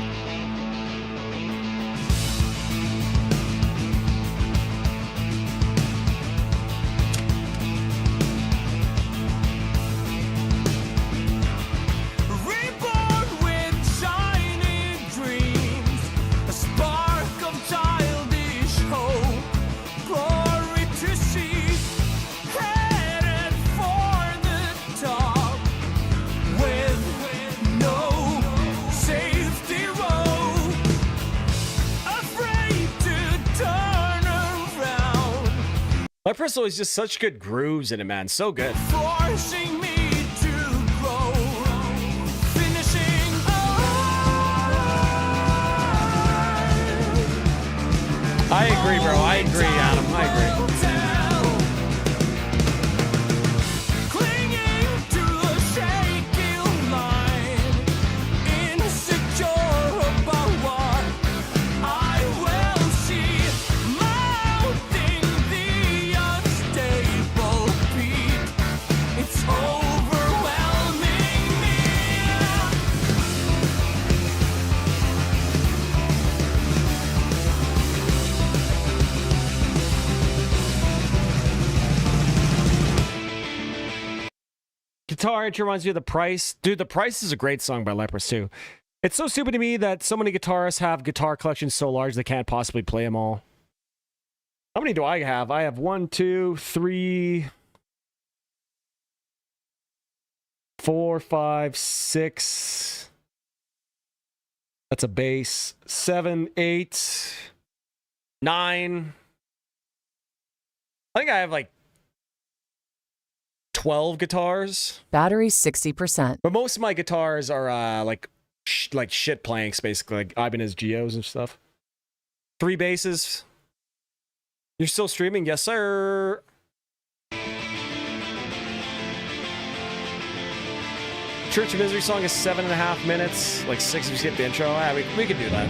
My personal is just such good grooves in it, man. So good. Forcing me to grow, finishing I agree, bro. I agree, Adam. I agree. clinging to a shaky line, insecure about what I will see, mounting the unstable peak. It's overwhelming me. Guitar intro reminds me of The Price. Dude, The Price is a great song by Lepers, too. It's so stupid to me that so many guitarists have guitar collections so large they can't possibly play them all. How many do I have? I have 1, 2, 3, 4, 5, 6. That's a bass. 7, 8, 9. I think I have like 12 guitars. Battery 60%. But most of my guitars are like shit planks, basically, like Ibanez Geos and stuff. 3 basses. You're still streaming? Yes, sir. Church of Misery song is 7.5 minutes, like 6 if you skip the intro. Yeah, we can do that.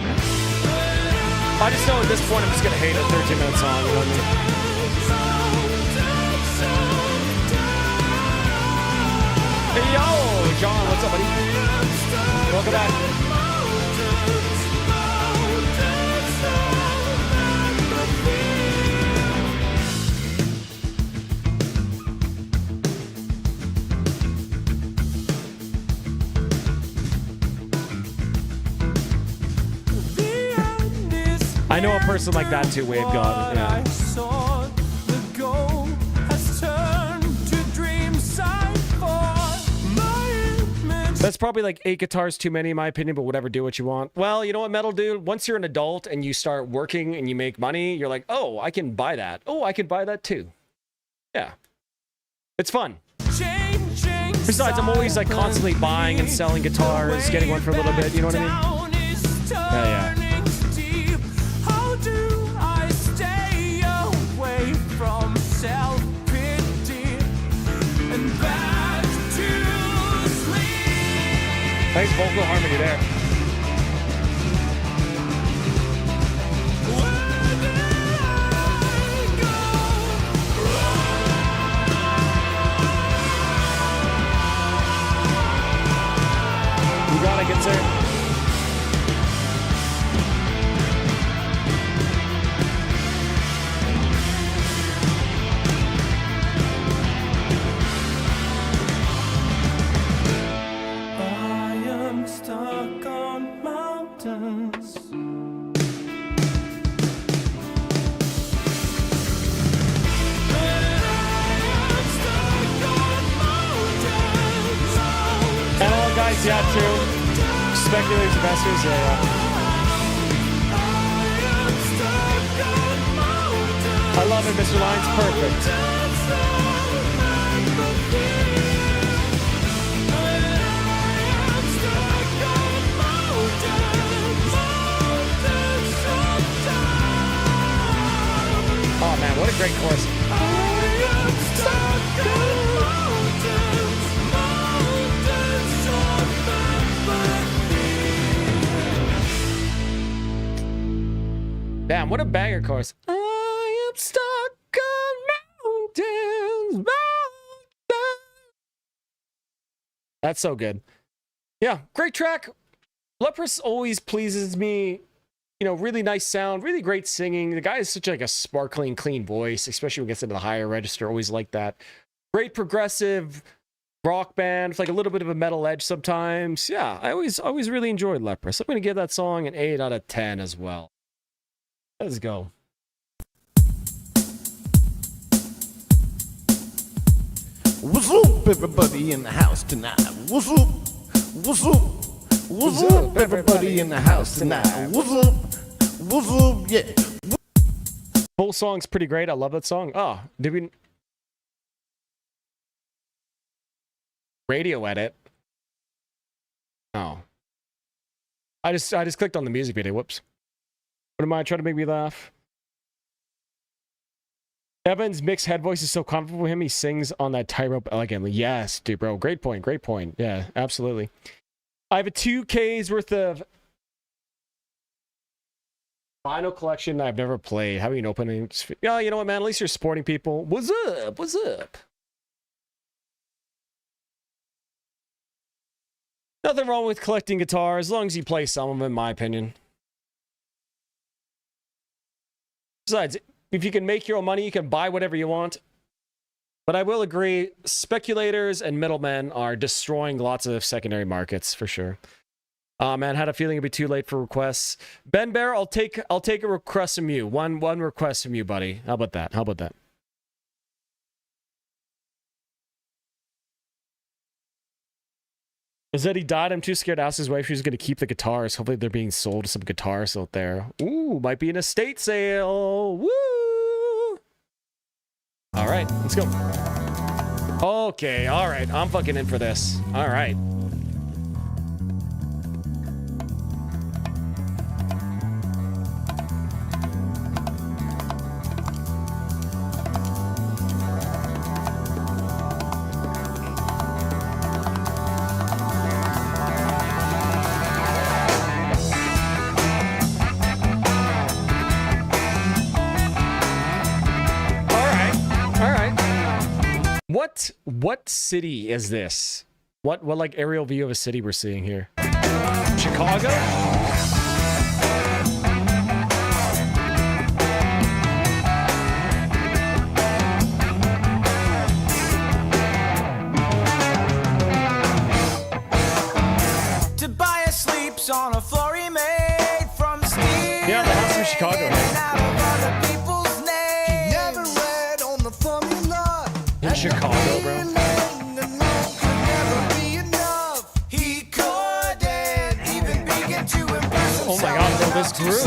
I just know at this point I'm just gonna hate a 13-minute song. You know what I mean? Hey, yo, John, what's up, buddy? Welcome back. I know a person like that too, Wave God. Yeah. That's probably like 8 guitars too many in my opinion, but whatever, do what you want. Well, you know what, Metal Dude? Once you're an adult and you start working and you make money, you're like, oh, I can buy that. Oh, I can buy that too. Yeah. It's fun. Besides, I'm always like constantly buying and selling guitars, getting one for a little bit, you know what I mean? Yeah. Nice vocal harmony there. You got it, good sir. Yeah, true. Speculators, investors, yeah. I love it, Mr. Lyons. Perfect. Oh man, what a great chorus. Damn, what a banger chorus. I am stuck on mountains, mountains. That's so good. Yeah, great track. Leprous always pleases me. You know, really nice sound, really great singing. The guy has such like a sparkling, clean voice, especially when it gets into the higher register. Always like that. Great progressive rock band with like a little bit of a metal edge sometimes. Yeah, I always really enjoyed Leprous. I'm going to give that song an 8 out of 10 as well. Let's go. What's up, everybody in the house tonight? What's up? What's up? What's up, everybody in the house tonight? What's up? What's up? Yeah. Full song's pretty great. I love that song. Oh, did we... Radio edit. Oh. I just clicked on the music video. Whoops. What am I trying to make me laugh? Evan's mixed head voice is so comfortable with him. He sings on that tightrope elegantly. Yes, dude, bro. Great point. Great point. Yeah, absolutely. I have a 2K's worth of vinyl collection I've never played. How are you an opening? Yeah, you know what, man? At least you're supporting people. What's up? What's up? Nothing wrong with collecting guitars, as long as you play some of them, in my opinion. Besides, if you can make your own money, you can buy whatever you want. But I will agree, speculators and middlemen are destroying lots of secondary markets, for sure. Man, had a feeling it'd be too late for requests. Ben Bear, I'll take a request from you. One request from you, buddy. How about that? How about that? Is that he died? I'm too scared to ask his wife if she's going to keep the guitars. Hopefully they're being sold to some guitarists out there. Ooh, might be an estate sale. Woo! All right, let's go. Okay, all right. I'm fucking in for this. All right. What city is this? What like aerial view of a city we're seeing here? Chicago? Tobias sleeps on a floor he made from steel. Yeah, the house in Chicago. In Chicago, bro. Oh my god, bro, this grew.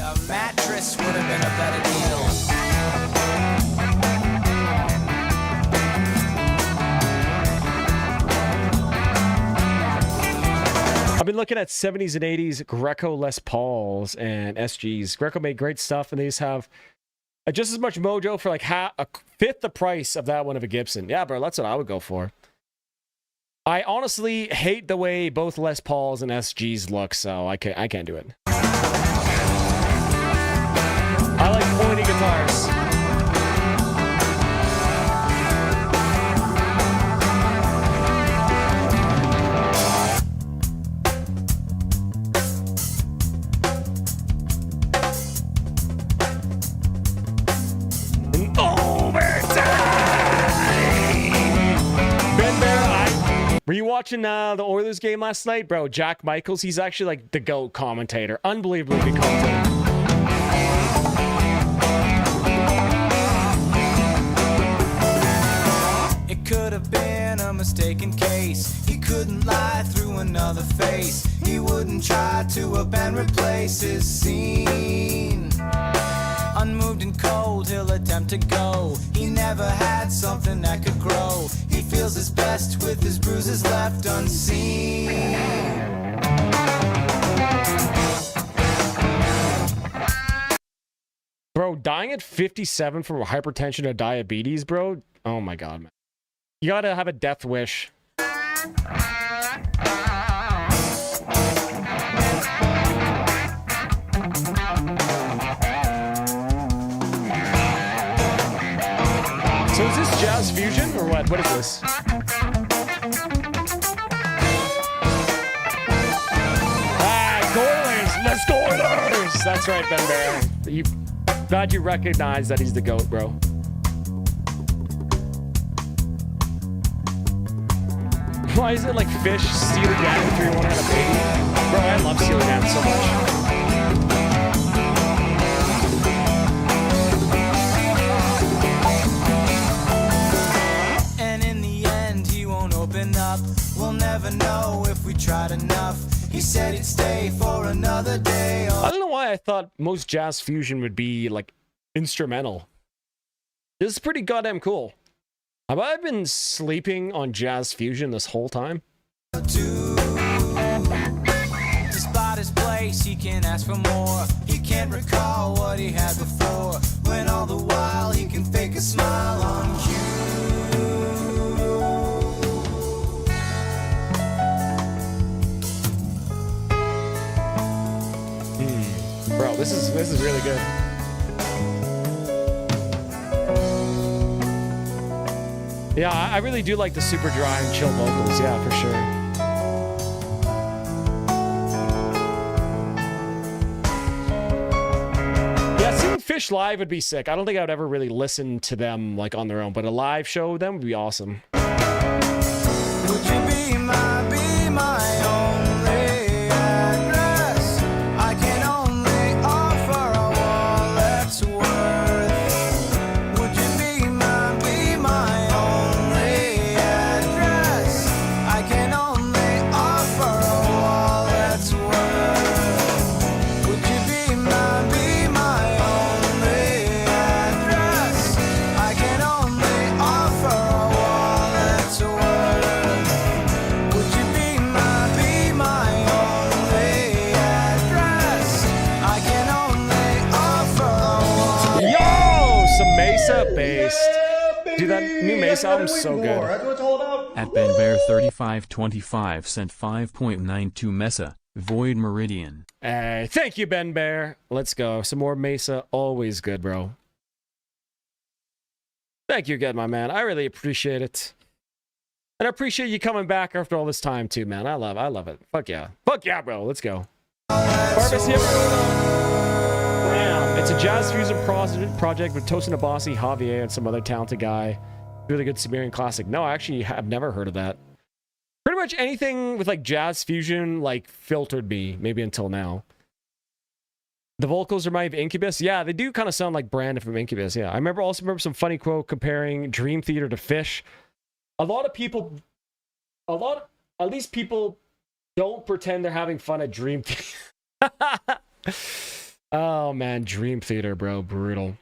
A mattress would have been a better deal. I've been looking at 70s and 80s Greco Les Pauls and SGs. Greco made great stuff, and they just have just as much mojo for like a fifth the price of that one of a Gibson. Yeah, bro, that's what I would go for. I honestly hate the way both Les Pauls and SGs look, so I can't do it. I like pointy guitars. Were you watching the Oilers game last night? Bro, Jack Michaels, he's actually like the GOAT commentator. Unbelievably good commentator. It could have been a mistaken case. He couldn't lie through another face. He wouldn't try to up and replace his scene. Unmoved and cold, he'll attempt to go. He never had something that could grow. He feels his best with his bruises left unseen. Bro, dying at 57 from hypertension or diabetes, bro. Oh my god, man. You gotta have a death wish. So is this jazz fusion or what? What is this? That's right, Ben Bear. Glad you recognize that he's the GOAT, bro. Why is it like Fish, Steely Dan, 3-1 had a baby? Bro, I love Steely Dan so much. And in the end, he won't open up. We'll never know if we tried enough. He said he'd stay for another day. I don't know why I thought most jazz fusion would be like instrumental. This is pretty goddamn cool. Have I been sleeping on jazz fusion this whole time? Despite his place, he can't ask for more. He can't recall what he had before. When all the while he can fake a smile on cue. Bro, this is really good. Yeah, I really do like the super dry and chill vocals. Yeah, for sure. Yeah, seeing Fish live would be sick. I don't think I would ever really listen to them like on their own, but a live show of them would be awesome. Would you be my only address? I can only offer a wallet's worth. Would you be my only address? I can only offer a wallet's worth. Would you be my only address? I can only offer a wallet's worth. Would you be my only address? I can only offer a wallet's Yo, some Mesa based. Dude, that new Mesa album's so good. At BenBear3525 sent 5.92 Mesa, Void Meridian. Hey, thank you, Ben Bear. Let's go. Some more Mesa. Always good, bro. Thank you again, my man. I really appreciate it. And I appreciate you coming back after all this time, too, man. I love it. Fuck yeah. Fuck yeah, bro. Let's go. Varvis here. Damn. It's a jazz fusion project with Tosin Abasi, Javier, and some other talented guy. Really good Sumerian classic. No, I actually have never heard of that. Pretty much anything with like jazz fusion like filtered me, maybe until now. The vocals remind me of Incubus. Yeah, they do kind of sound like Brandon from Incubus. Yeah, I remember some funny quote comparing Dream Theater to Fish. At least people don't pretend they're having fun at Dream Theater. Oh man, Dream Theater, bro, brutal.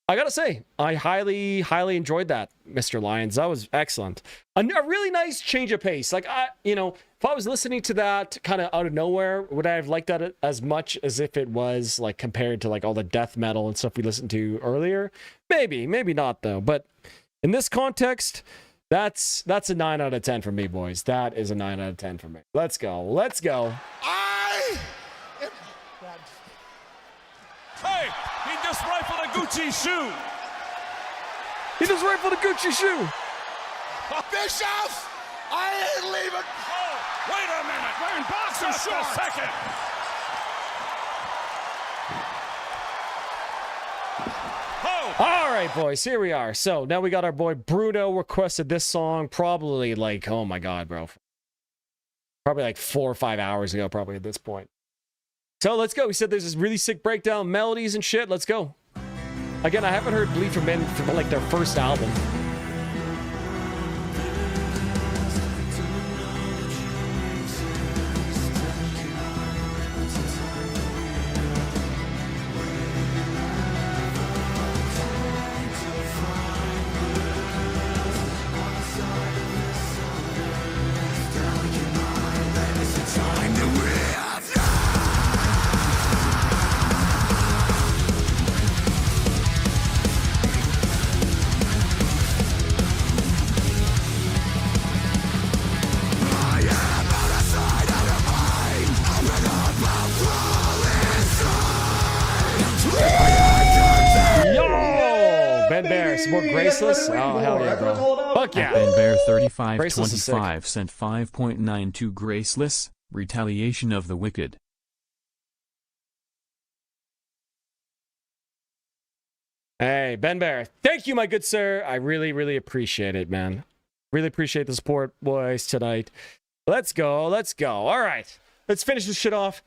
I gotta say, I highly enjoyed that, Mr. Lyons. That was excellent. A really nice change of pace. Like, if I was listening to that kind of out of nowhere, would I have liked that as much as if it was like compared to like all the death metal and stuff we listened to earlier? Maybe not though. But in this context, that's a 9 out of 10 for me, boys. That is a 9 out of 10 for me. Let's go. Hey, he just rifled a Gucci shoe. Bischoff! I ain't leaving! Oh, wait a minute. Wearing boxer shorts. A second. Oh. All right, boys, here we are. So now we got our boy Bruno requested this song probably like, oh my God, bro. Probably like 4 or 5 hours ago, probably at this point. So let's go. He said there's this really sick breakdown, melodies and shit. Let's go. Again, I haven't heard Bleed for Men from like their first album. More Graceless? Oh, hell yeah, bro. Fuck yeah. BenBear3525 sent 5.92 Graceless, Retaliation of the Wicked. Hey, Ben Bear. Thank you, my good sir. I really, really appreciate it, man. Really appreciate the support, boys, tonight. Let's go. Let's go. All right. Let's finish this shit off.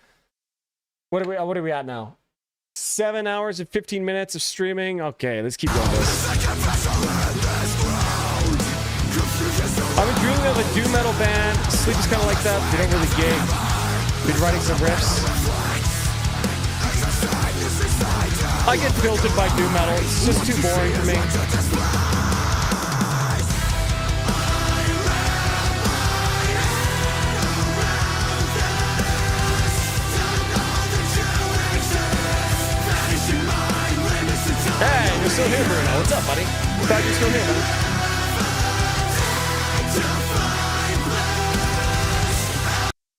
What are we at now? 7 hours and 15 minutes of streaming. Okay, let's keep going, boys. I've been dreaming of a doom metal band. Sleep is kind of like that. They don't really gig. Been writing some riffs. I get filtered by doom metal. It's just too boring for me. Hey, you're still here, Bruno. What's up, buddy? Glad you're still here, man.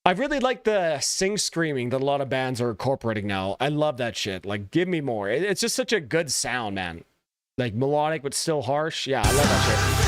I really like the sing screaming that a lot of bands are incorporating now. I love that shit. Like, give me more. It's just such a good sound, man. Like, melodic but still harsh. Yeah, I love that shit.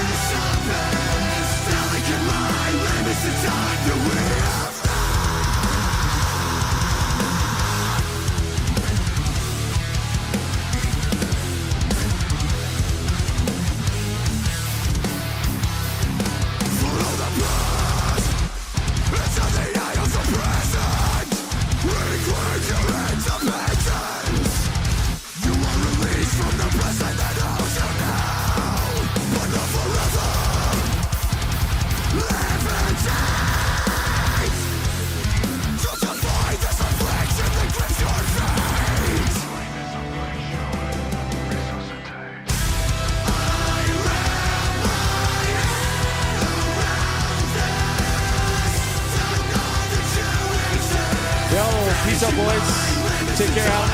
Peace out, boys. Take care out.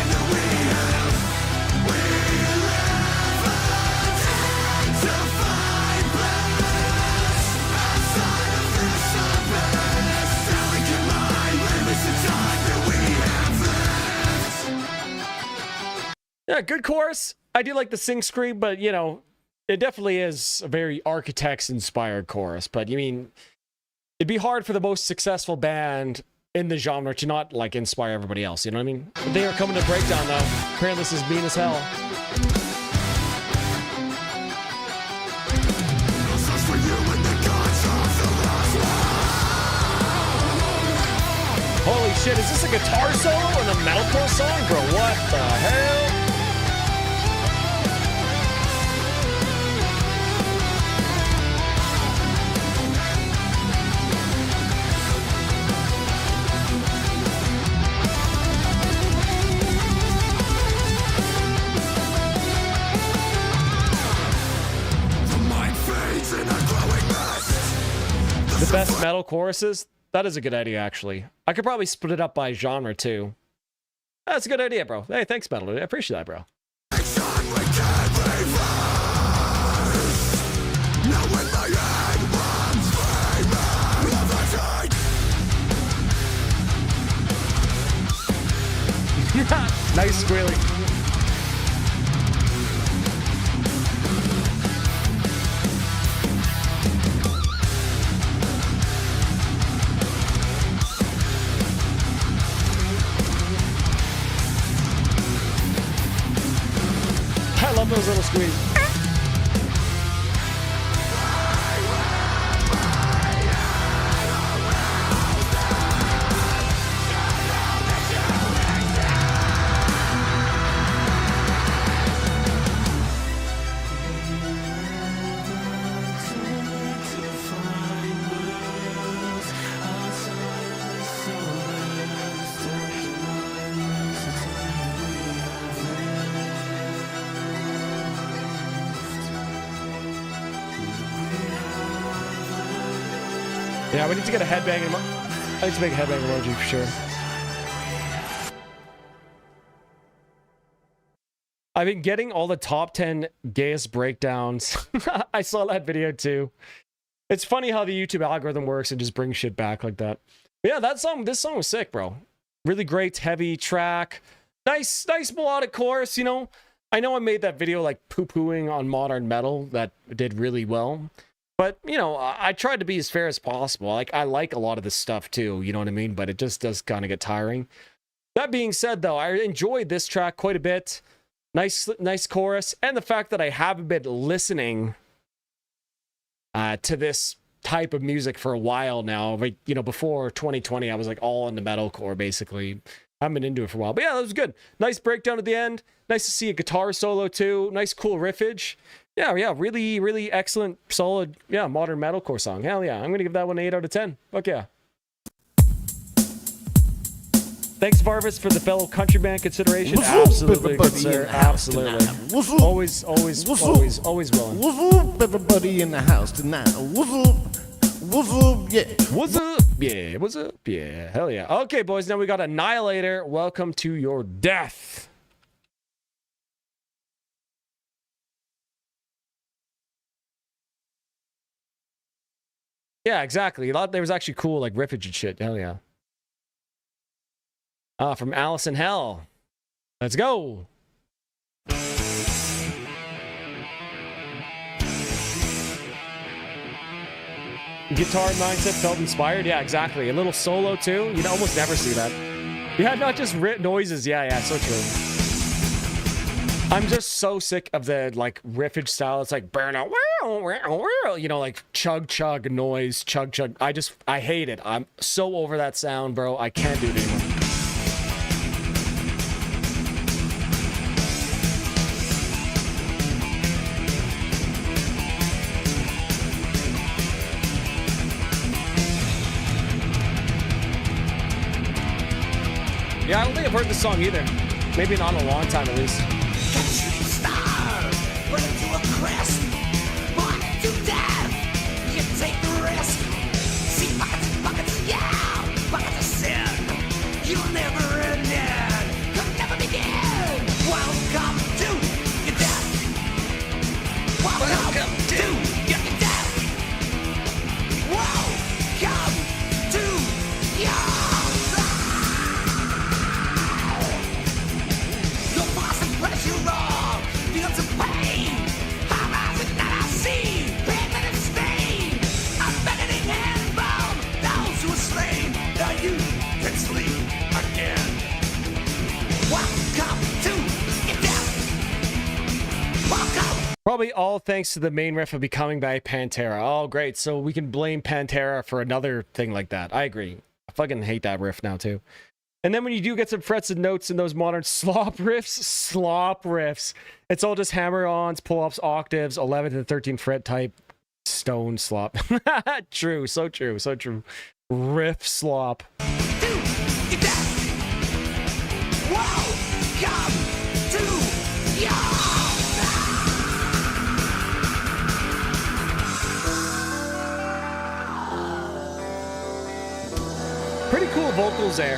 Yeah, good chorus. I do like the sing scream, but you know, it definitely is a very Architects inspired chorus. But you mean, it'd be hard for the most successful band in the genre to not like inspire everybody else, you know what I mean? They are coming to Breakdown though. Apparently this is mean as hell. Holy shit, is this a guitar solo in a metalcore song? Bro, what the hell? The best metal choruses? That is a good idea, actually. I could probably split it up by genre, too. That's a good idea, bro. Hey, thanks, Metal. I appreciate that, bro. Nice squealing. I love those little squeaks. Yeah, we need to get a headbang. I need to make a headbang emoji for sure. I've been getting all the top 10 gayest breakdowns. I saw that video too. It's funny how the YouTube algorithm works and just brings shit back like that. But yeah, this song was sick, bro. Really great, heavy track. Nice melodic chorus, you know. I know I made that video like poo-pooing on modern metal that did really well. But, you know, I tried to be as fair as possible. Like, I like a lot of this stuff too, you know what I mean? But it just does kind of get tiring. That being said, though, I enjoyed this track quite a bit. Nice chorus. And the fact that I haven't been listening to this type of music for a while now. Like, you know, before 2020, I was like all into metalcore, basically. I haven't been into it for a while. But yeah, that was good. Nice breakdown at the end. Nice to see a guitar solo too. Nice, cool riffage. Yeah, really, really excellent, solid, yeah, modern metalcore song. Hell yeah. I'm going to give that one an 8 out of 10. Fuck yeah. Thanks, Varvis, for the fellow country band consideration. Absolutely, good sir. Absolutely. Always willing. What's up, everybody in the house tonight? What's up? What's up? Yeah. What's up? Yeah. What's up? Yeah. Hell yeah. Okay, boys. Now we got Annihilator. Welcome to your death. Yeah, exactly. I thought there was actually cool, like, riffage and shit. Hell yeah. From Alice in Hell. Let's go. Guitar mindset felt inspired. Yeah, exactly. A little solo too. You almost never see that. Yeah, not just noises. Yeah, so true. I'm just so sick of the like riffage style. It's like burn out, you know, like chug noise, chug. I hate it. I'm so over that sound, bro. I can't do it anymore. Yeah, I don't think I've heard this song either. Maybe not in a long time, at least. Probably all thanks to the main riff of Becoming by Pantera. Oh, great. So we can blame Pantera for another thing like that. I agree. I fucking hate that riff now, too. And then when you do get some frets and notes in those modern slop riffs, it's all just hammer-ons, pull-ups, octaves, 11th and 13th fret type stone slop. True, so true, so true. Riff slop. Pretty cool vocals there.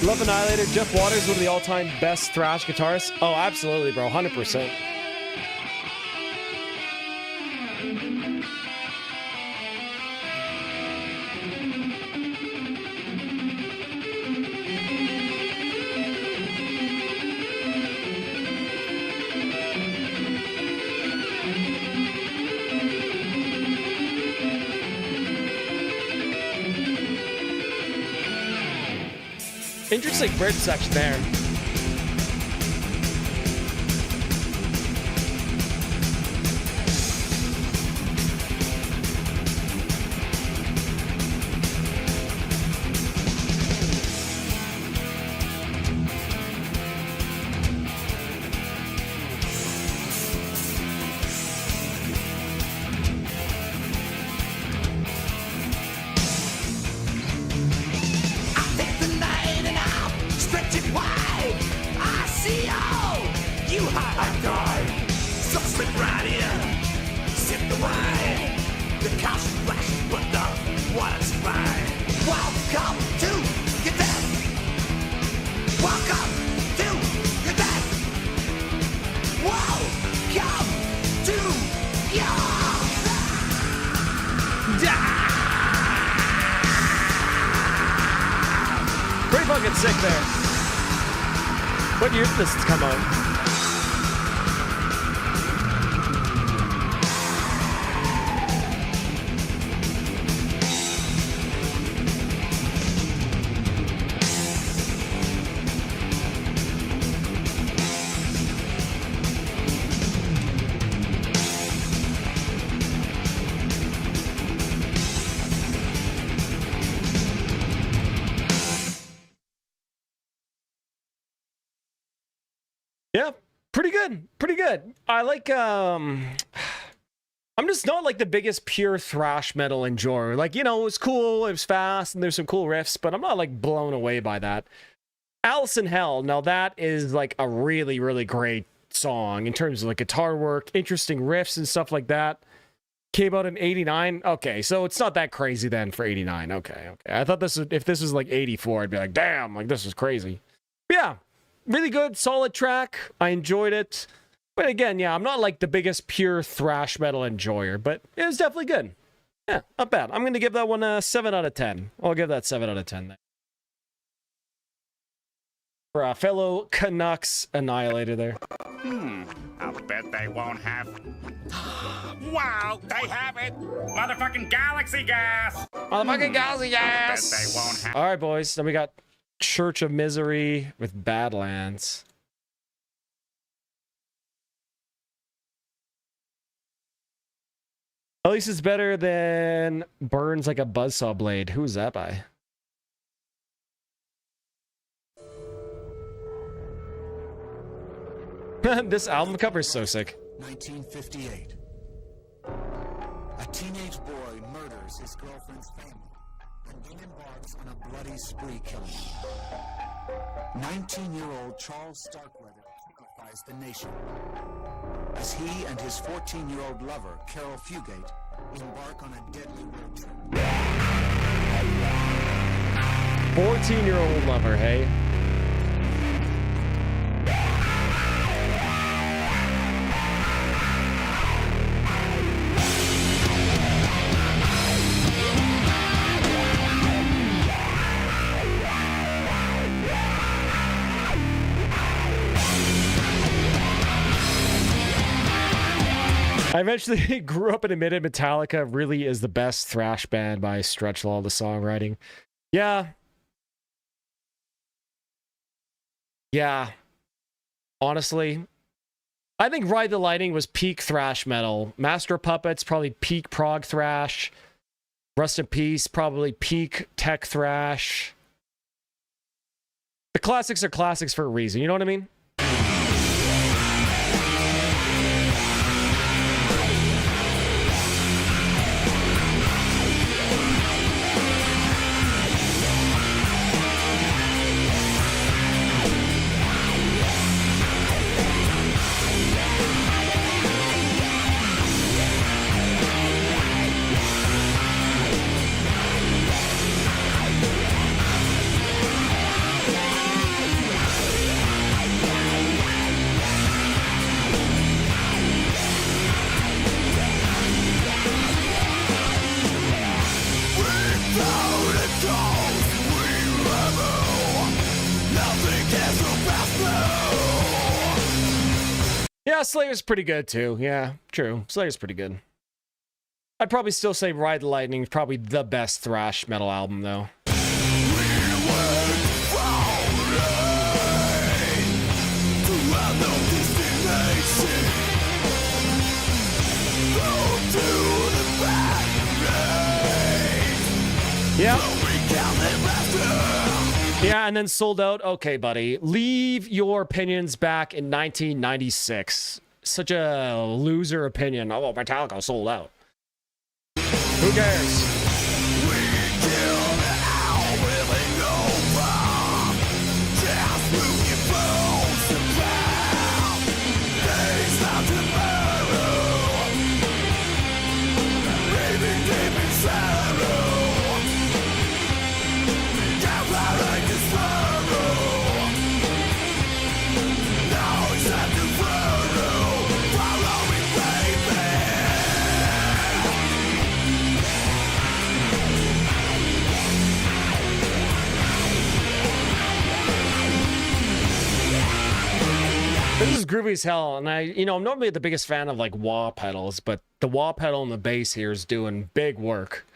Love Annihilator. Jeff Waters, one of the all-time best thrash guitarists. Oh, absolutely, bro. 100%. Interesting bridge section there. Pretty fucking sick there. What year did this come out? Yeah, pretty good. Pretty good. I like, I'm just not like the biggest pure thrash metal enjoyer. Like, you know, it was cool, it was fast, and there's some cool riffs, but I'm not like blown away by that. Alice in Hell, now that is like a really, really great song in terms of like guitar work, interesting riffs and stuff like that. Came out in 89. Okay, so it's not that crazy then for 89. Okay. I thought this was, if this was like 84, I'd be like, damn, like this is crazy. But yeah, really good, solid track. I enjoyed it. But again, yeah, I'm not like the biggest pure thrash metal enjoyer, but it was definitely good. Yeah, not bad. I'm going to give that one a 7 out of 10. I'll give that 7 out of 10 then. For a fellow Canucks annihilator there. I'll bet they won't have. Wow, they have it! Motherfucking galaxy gas! Motherfucking galaxy gas! I'll bet they won't have. All right, boys. Then we got Church of Misery with Badlands. At least it's better than Burns Like a Buzzsaw Blade. Who is that by? This album cover is so sick. 1958. A teenage boy murders his girlfriend's family and then embarks on a bloody spree killing. 19-year-old Charles Starkweather terrifies the nation as he and his 14-year-old lover, Carol Fugate, embark on a deadly road trip. 14-year-old lover, hey? I eventually grew up and admitted Metallica really is the best thrash band by stretch of all the songwriting. Yeah. Yeah. Honestly, I think Ride the Lightning was peak thrash metal. Master of Puppets, probably peak prog thrash. Rust in Peace, probably peak tech thrash. The classics are classics for a reason, you know what I mean? Yeah, Slayer's pretty good too. Yeah, true. Slayer's pretty good. I'd probably still say Ride the Lightning is probably the best thrash metal album though. Yeah. Yeah, and then Sold Out. Okay, buddy. Leave your opinions back in 1996. Such a loser opinion. Oh, Metallica sold out. Who cares? This is groovy as hell, and I'm normally the biggest fan of like wah pedals, but the wah pedal and the bass here is doing big work.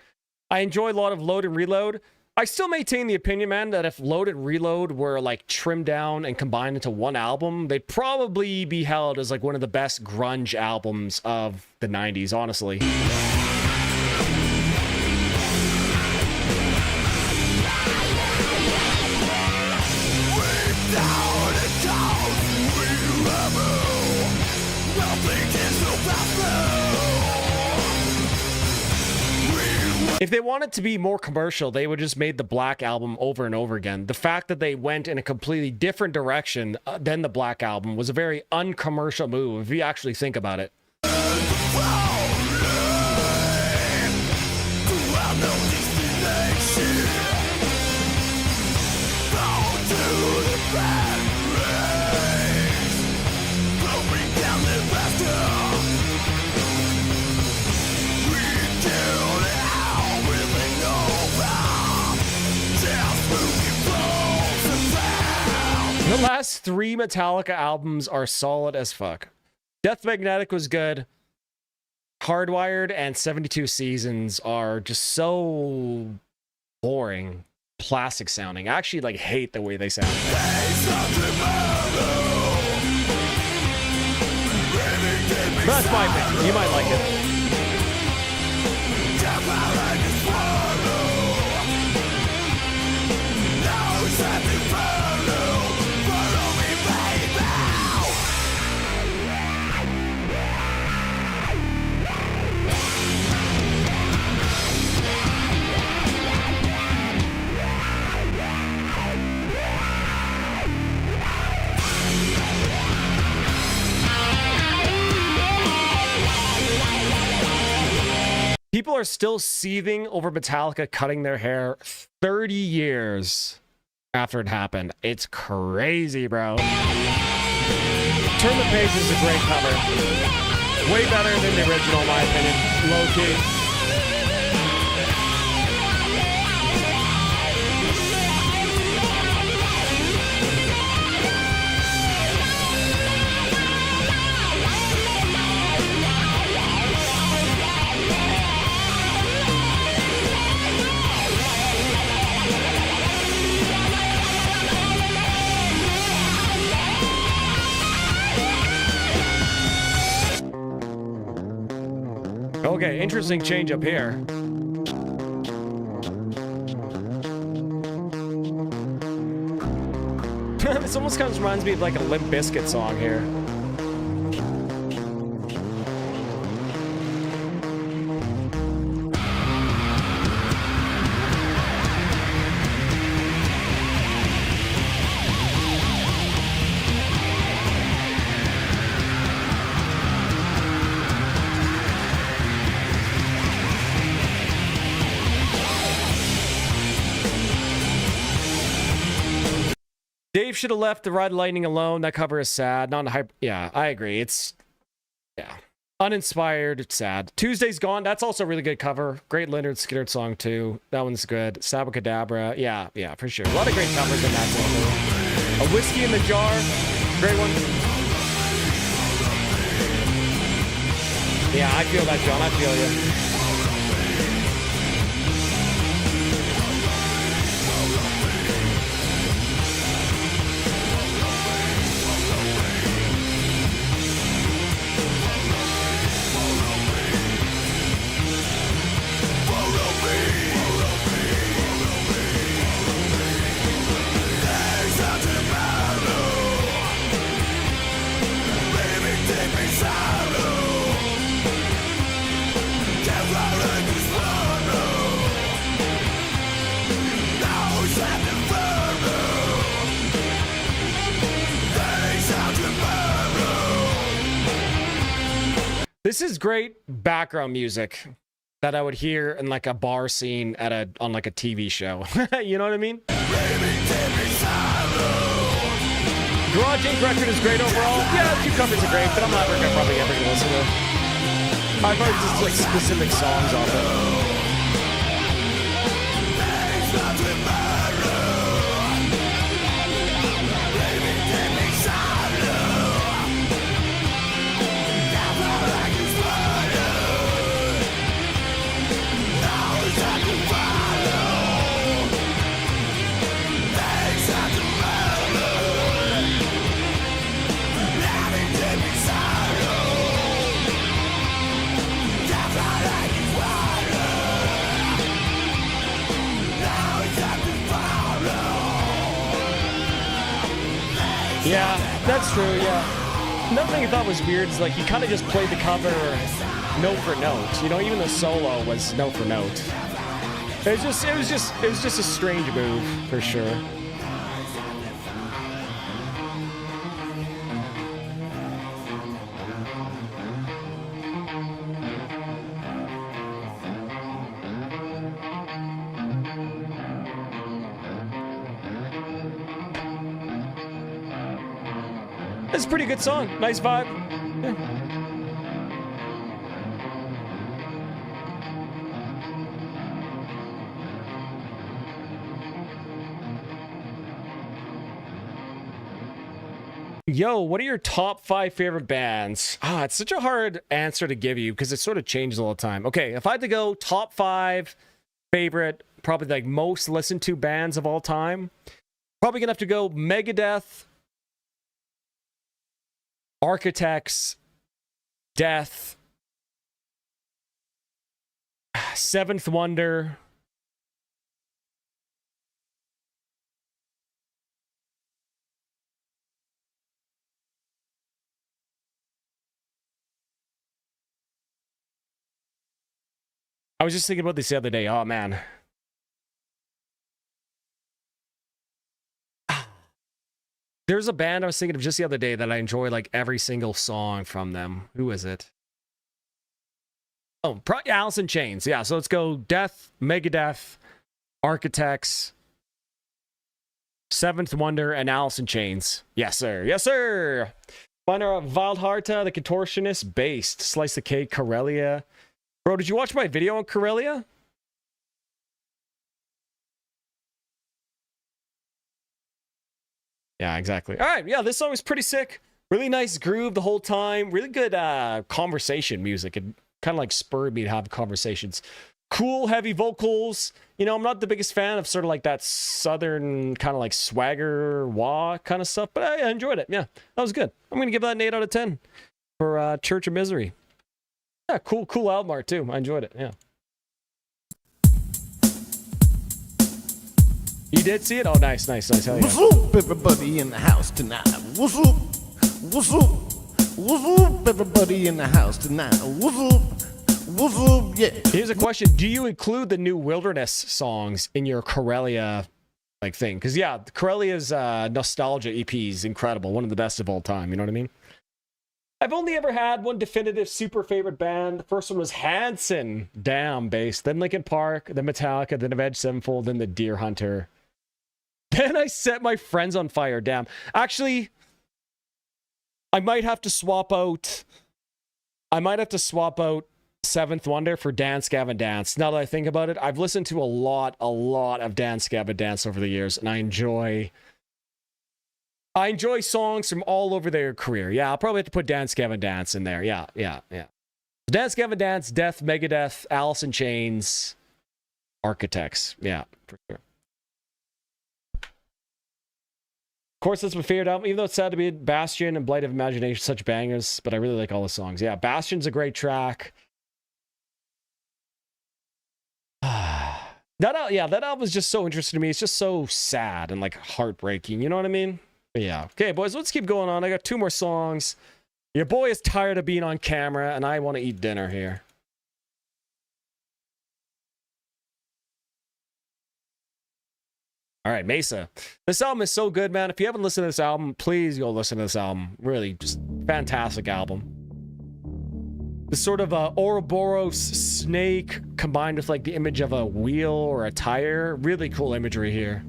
I enjoy a lot of Load and Reload. I still maintain the opinion, man, that if Load and Reload were like trimmed down and combined into one album, they'd probably be held as like one of the best grunge albums of the 90s, honestly. If they wanted to be more commercial, they would just made the Black Album over and over again. The fact that they went in a completely different direction than the Black Album was a very uncommercial move, if you actually think about it. The last 3 Metallica albums are solid as fuck. Death Magnetic was good. Hardwired and 72 Seasons are just so boring, plastic sounding. I actually like hate the way they sound. That's my opinion. You might like it. People are still seething over Metallica cutting their hair 30 years after it happened. It's crazy, bro. Turn the Page is a great cover. Way better than the original, in my opinion. Low-key. Okay, interesting change up here. This almost kind of reminds me of like a Limp Bizkit song here. Dave should have left the Ride Lightning alone. That cover is sad. Not a hype. Yeah, I agree. It's, yeah, uninspired. It's sad. Tuesday's Gone. That's also a really good cover. Great Leonard Skinner song too. That one's good. Sabacadabra. Yeah, for sure. A lot of great covers in that song. A Whiskey in the Jar. Great one. Yeah, I feel that, John. I feel you. This is great background music that I would hear in like a bar scene at on like a TV show. You know what I mean? Garage Inc. record is great overall. Yeah, the 2 covers are great, but I'm not probably ever gonna listen to it. I've heard just like specific songs off it. Yeah, that's true, yeah. Another thing I thought was weird is like he kind of just played the cover note for note. You know, even the solo was note for note. It was just a strange move for sure. It's a pretty good song. Nice vibe. Yeah. Yo, what are your top 5 favorite bands? It's such a hard answer to give you because it sort of changes all the time. Okay, if I had to go top 5 favorite, probably like most listened to bands of all time, probably gonna have to go Megadeth, Architects, Death, Seventh Wonder, I was just thinking about this the other day. Oh, man. There's a band I was thinking of just the other day that I enjoy like every single song from them. Who is it? Oh, Alice in Chains. Yeah, so let's go Death, Megadeth, Architects, Seventh Wonder, and Alice in Chains. Yes, sir. Yes, sir. Minor Wildharta, The Contortionist, Based, Slice the Cake, Corellia. Bro, did you watch my video on Corellia? Yeah, exactly. All right, yeah, this song is pretty sick. Really nice groove the whole time. Really good conversation music. It kind of like spurred me to have conversations. Cool, heavy vocals. You know, I'm not the biggest fan of sort of like that southern kind of like swagger wah kind of stuff, but I enjoyed it. Yeah, that was good. I'm going to give that an 8 out of 10 for Church of Misery. Yeah, cool album art too. I enjoyed it. Yeah. You did see it? Oh, nice. Hell yeah. What's up, everybody in the house tonight? What's up? What's up? What's up, everybody in the house tonight? What's up? What's up? Yeah. Here's a question: do you include the new Wilderness songs in your Corellia like thing? Because yeah, Corellia's nostalgia EP is incredible. One of the best of all time. You know what I mean? I've only ever had one definitive super favorite band. The first one was Hanson, Damn, bass. Then Linkin Park, then Metallica, then Avenged Sevenfold, then the Deer Hunter. Then I Set My Friends on Fire, damn. Actually, I might have to swap out Seventh Wonder for Dance Gavin Dance. Now that I think about it, I've listened to a lot of Dance Gavin Dance over the years, and I enjoy songs from all over their career. Yeah, I'll probably have to put Dance Gavin Dance in there. Yeah. Dance Gavin Dance, Death, Megadeth, Alice in Chains, Architects. Yeah, for sure. Of course, that's my favorite album, even though it's sad to be Bastion and Blight of Imagination, such bangers, but I really like all the songs. Yeah, Bastion's a great track. That album is just so interesting to me. It's just so sad and like heartbreaking. You know what I mean? But yeah. Okay, boys, let's keep going on. I got 2 more songs. Your boy is tired of being on camera, and I want to eat dinner here. All right, Mesa. This album is so good, man. If you haven't listened to this album, please go listen to this album. Really, just fantastic album. This sort of Ouroboros snake combined with like the image of a wheel or a tire. Really cool imagery here.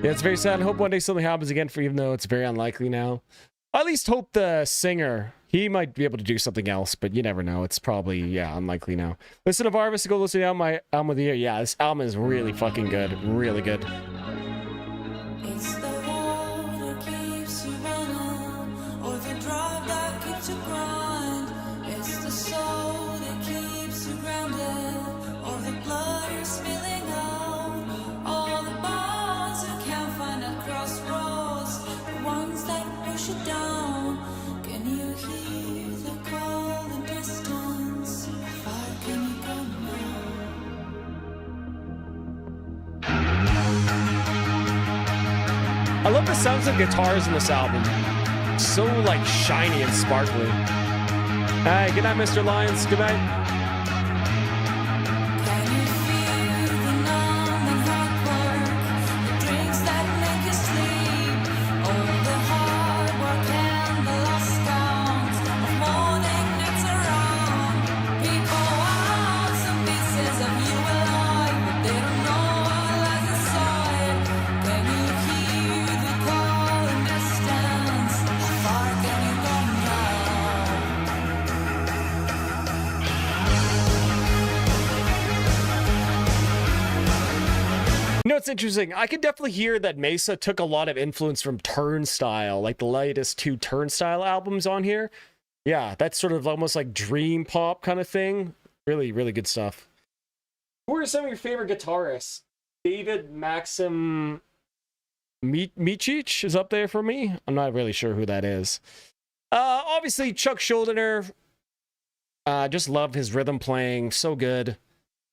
Yeah, it's very sad. I hope one day something happens again for you, even though it's very unlikely now. I at least hope the singer, he might be able to do something else, but you never know. It's probably, yeah, unlikely now. Listen to Varvis to go listen to my album of the year. Yeah, this album is really fucking good. Really good. It's the wall that keeps you running, or the drive that keeps you grind. It's the soul that keeps you grounded, or the blood you're spilling out. All the bonds that count the sounds of guitars in this album. So like shiny and sparkly. Hey, good night, Mr. Lyons. Good night. You know, it's interesting. I could definitely hear that Mesa took a lot of influence from Turnstile, like the latest 2 Turnstile albums on here. Yeah, that's sort of almost like dream pop kind of thing. Really, really good stuff. Who are some of your favorite guitarists? David Maxim Michich is up there for me. I'm not really sure who that is. Obviously, Chuck Schuldiner. Just love his rhythm playing. So good.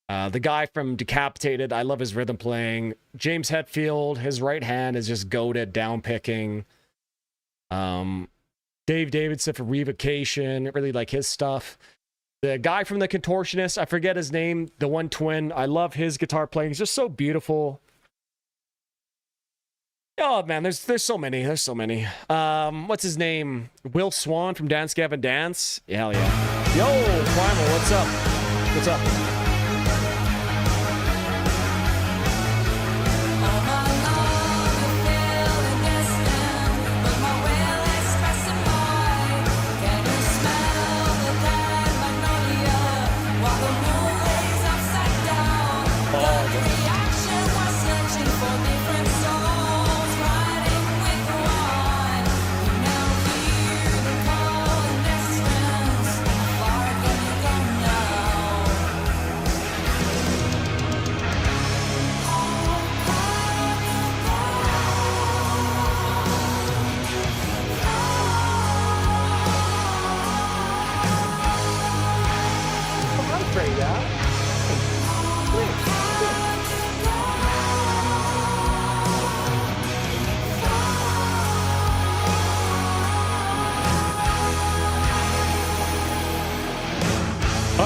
The guy from Decapitated, I love his rhythm playing. James Hetfield, his right hand is just goated down picking. Dave Davidson for Revocation, really like his stuff. The guy from The Contortionist, I forget his name, the one twin, I love his guitar playing. It's just so beautiful. Oh man, there's so many. There's so many. What's his name? Will Swan from Dance Gavin Dance. Yeah, hell yeah. Yo, Primal, what's up? What's up?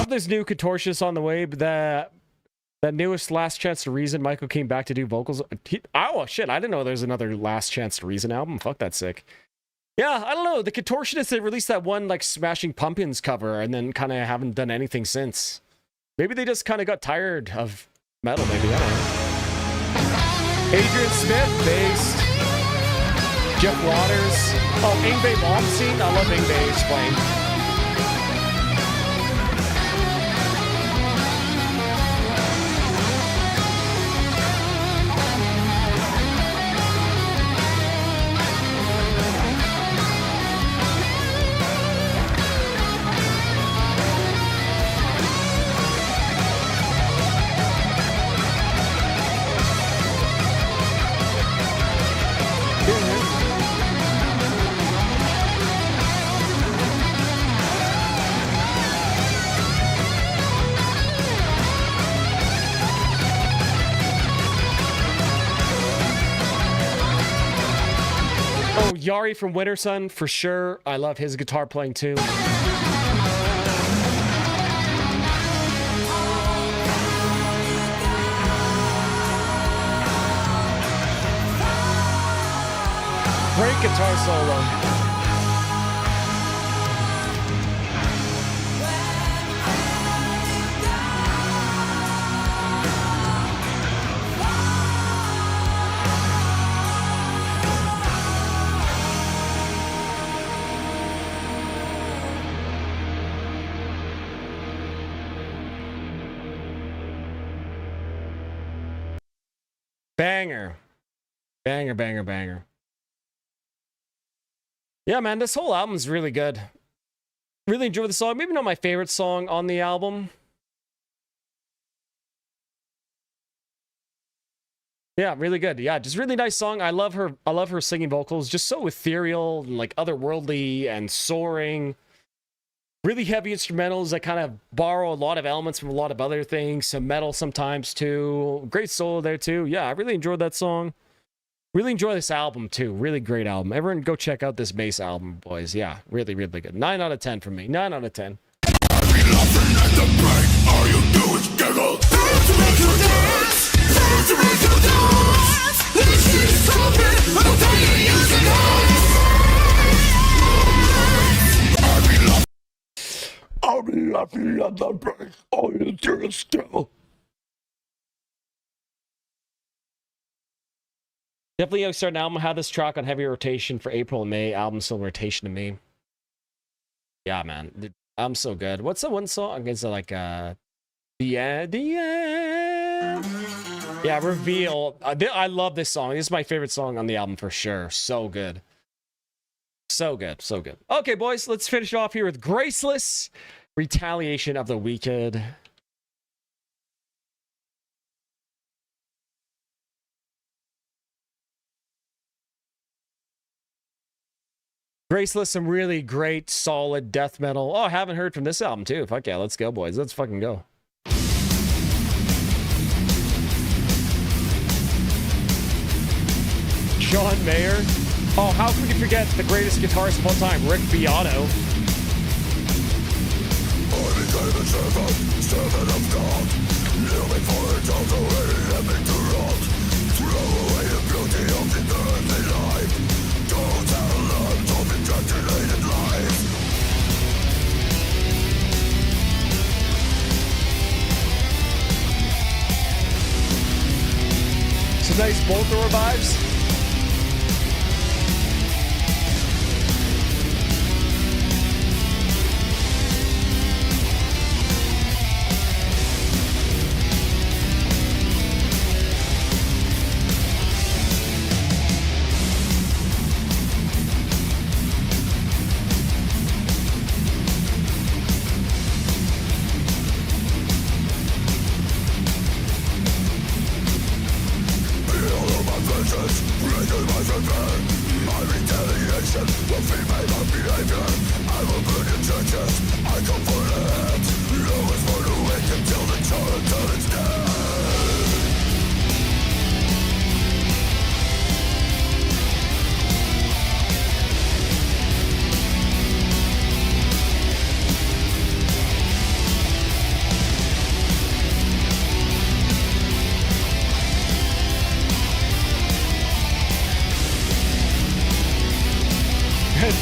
There's new Contortionist on the way, but that newest Last Chance to Reason, Michael came back to do vocals. Oh shit, I didn't know there's another Last Chance to Reason album. Fuck, that's sick. Yeah, I don't know. The Contortionists, they released that one like Smashing Pumpkins cover and then kind of haven't done anything since. Maybe they just kind of got tired of metal, maybe. I don't know. Adrian Smith, bass. Jeff Waters. Oh, Yngwie Malmsteen. I love Yngwie's playing. Yari from Winter Sun, for sure. I love his guitar playing too. Great guitar solo. Banger. Banger, banger, banger. Yeah, man, this whole album's really good. Really enjoy the song. Maybe not my favorite song on the album. Yeah, really good. Yeah, just really nice song. I love her singing vocals. Just so ethereal and like otherworldly and soaring. Really heavy instrumentals that kind of borrow a lot of elements from a lot of other things. Some metal sometimes too. Great solo there too. Yeah, I really enjoyed that song. Really enjoy this album, too. Really great album. Everyone go check out this bass album, boys. Yeah, really, really good. 9 out of 10 for me. 9 out of 10. I'll be laughing at the break. All you do is still. Definitely start an album. Have this track on heavy rotation for April and May. Album still in rotation to me. Yeah, man. The album's so good. What's the one song? Is it like The End? The End. Yeah, Reveal. I love this song. This is my favorite song on the album for sure. So good. So good. So good. Okay, boys. Let's finish off here with Graceless. Retaliation of the Wicked. Graceless, some really great, solid death metal. Oh, I haven't heard from this album, too. Fuck yeah, let's go, boys. Let's fucking go. John Mayer. Oh, how could you forget the greatest guitarist of all time, Rick Beato? I became a servant of God. Kneeling for the times already left me to rot. Throw away the beauty of the earthly life. Don't tell lands of ejaculated life. Some nice bolt thrower vibes.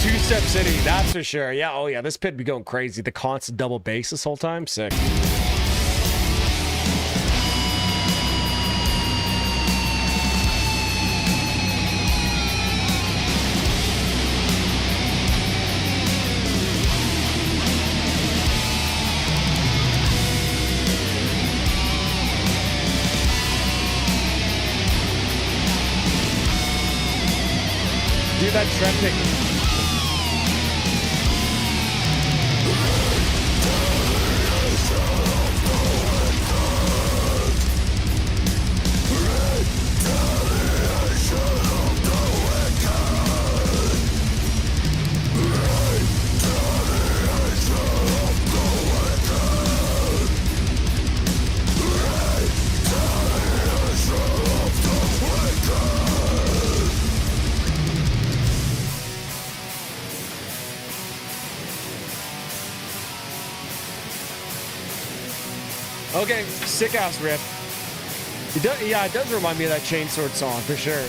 Two-Step City, that's for sure. Yeah, oh yeah, this pit be going crazy. The constant double bass this whole time, sick. Dude, that trend pick. Okay, sick ass riff. It does remind me of that Chainsword song for sure.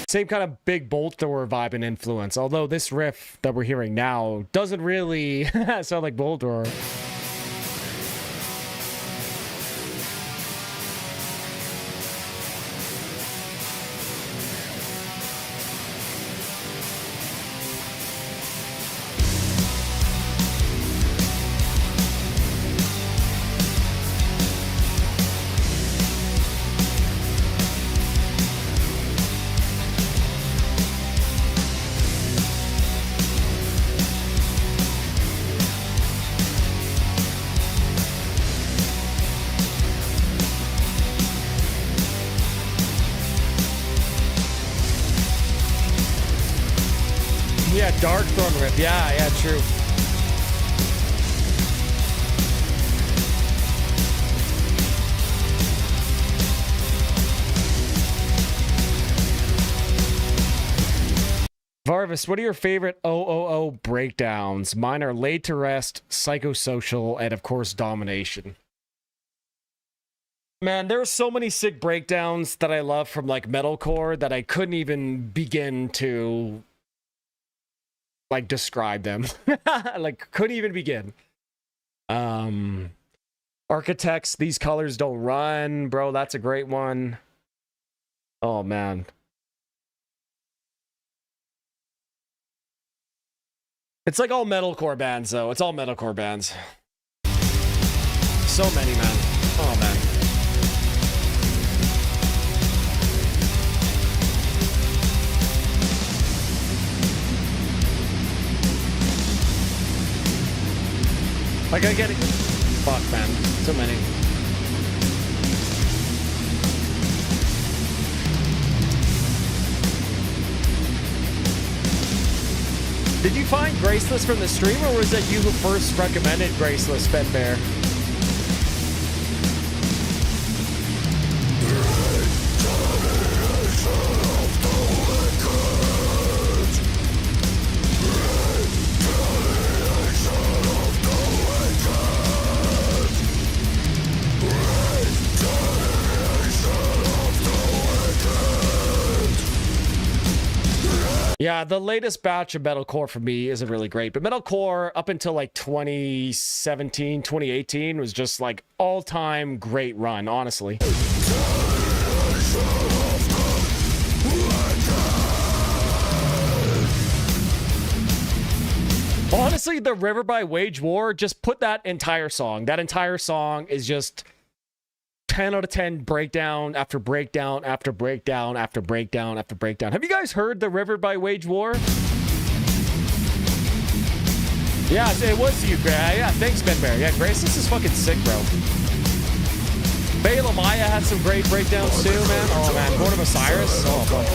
Same kind of big bolt thrower vibe and influence. Although this riff that we're hearing now doesn't really sound like bolt thrower. Yeah, Dark Throne riff. Yeah, true. Varvis, what are your favorite OOO breakdowns? Mine are Laid to Rest, Psychosocial, and of course, Domination. Man, there are so many sick breakdowns that I love from like metalcore that I couldn't even begin to like describe them. Like couldn't even begin. Architects, These Colors Don't Run, bro, that's a great one. Oh man. It's like all metalcore bands though. It's all metalcore bands. So many, man. Oh man. Like I get it. Fuck, man. So many. Did you find Graceless from the stream, or was that you who first recommended Graceless, Ben Bear? Yeah, the latest batch of metalcore for me isn't really great, but metalcore up until like 2017, 2018 was just like all-time great run, honestly. Honestly, the River by Wage War, just put that entire song. That entire song is just 10 out of 10 breakdown after breakdown after breakdown after breakdown after breakdown. Have you guys heard The River by Wage War? Yeah, it was you, Gray. Yeah, thanks, Ben Bear. Yeah, Grace, this is fucking sick, bro. Bela Maya had some great breakdowns too, man. Oh, man. Born of Osiris. Oh, fuck.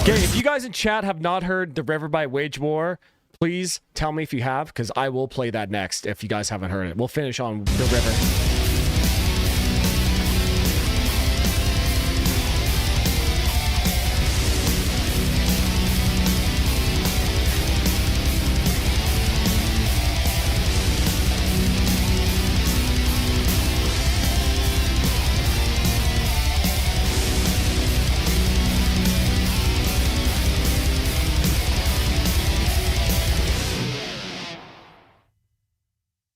Okay, if you guys in chat have not heard The River by Wage War, please tell me if you have, because I will play that next if you guys haven't heard it. We'll finish on The River.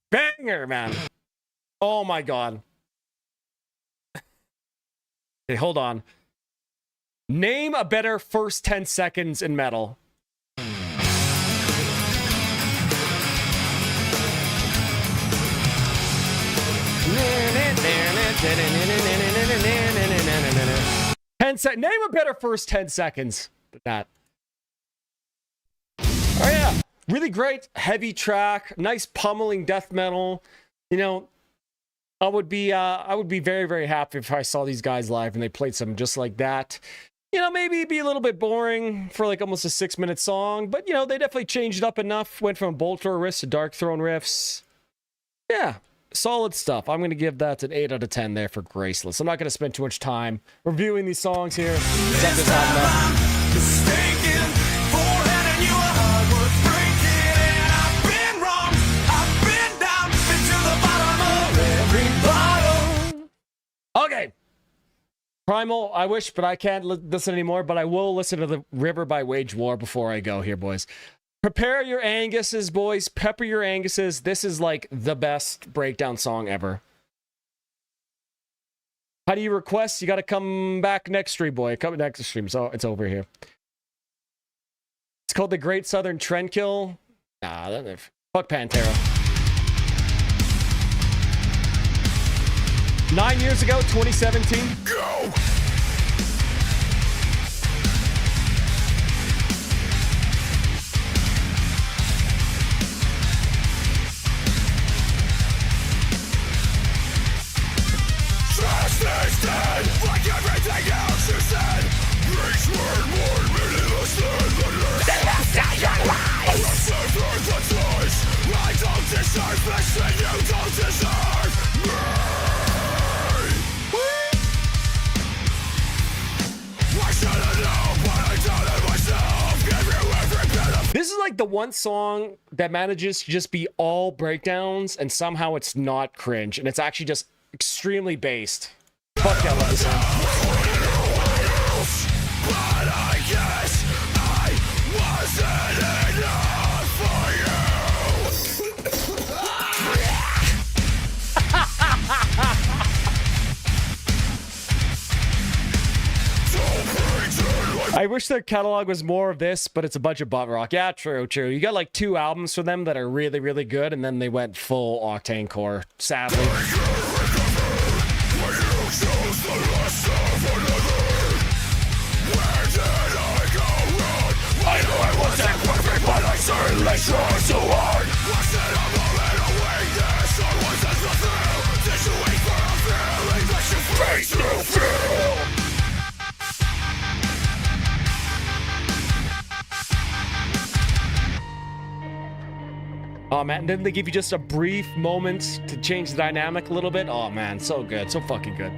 Banger, man. Oh my god. Hey, hold on. Name a better first 10 seconds in metal. Name a better first 10 seconds than that. Oh yeah. Really great heavy track, nice pummeling death metal. You know, I would be very, very happy if I saw these guys live and they played something just like that. You know, maybe it'd be a little bit boring for like almost a 6-minute song, but you know, they definitely changed it up enough. Went from Bolt Thrower riffs to Dark Throne riffs. Yeah, solid stuff. I'm going to give that an 8 out of 10 there for Graceless. I'm not going to spend too much time reviewing these songs here. Okay. Primal, I wish, but I can't listen anymore, but I will listen to The River by Wage War before I go here, boys. Prepare your Anguses, boys. Pepper your Anguses. This is like the best breakdown song ever. How do you request? You got to come back next stream, boy. Come next stream. So it's over here. It's called The Great Southern Trendkill. Nah, fuck Pantera. 9 years ago, 2017. Go! Trust is dead, like everything else you said. Reach word more meaningless than the rest. The rest of your life. I'm a server that lies. I don't deserve this, and you don't deserve. like the one song that manages to just be all breakdowns and somehow it's not cringe and it's actually just extremely based. Fuck yeah, I love this song. But I guess I wasn't enough for you. I wish their catalog was more of this, but it's a bunch of butt rock. Yeah, true. You got like 2 albums from them that are really, really good, and then they went full Octane Core, sadly. I know I wasn't perfect, but I certainly tried so hard. Was it a moment of weakness, or was it the thrill? Did you wait for a feeling that you face to feel? Oh man, didn't they give you just a brief moment to change the dynamic a little bit? Oh man, so good, so fucking good.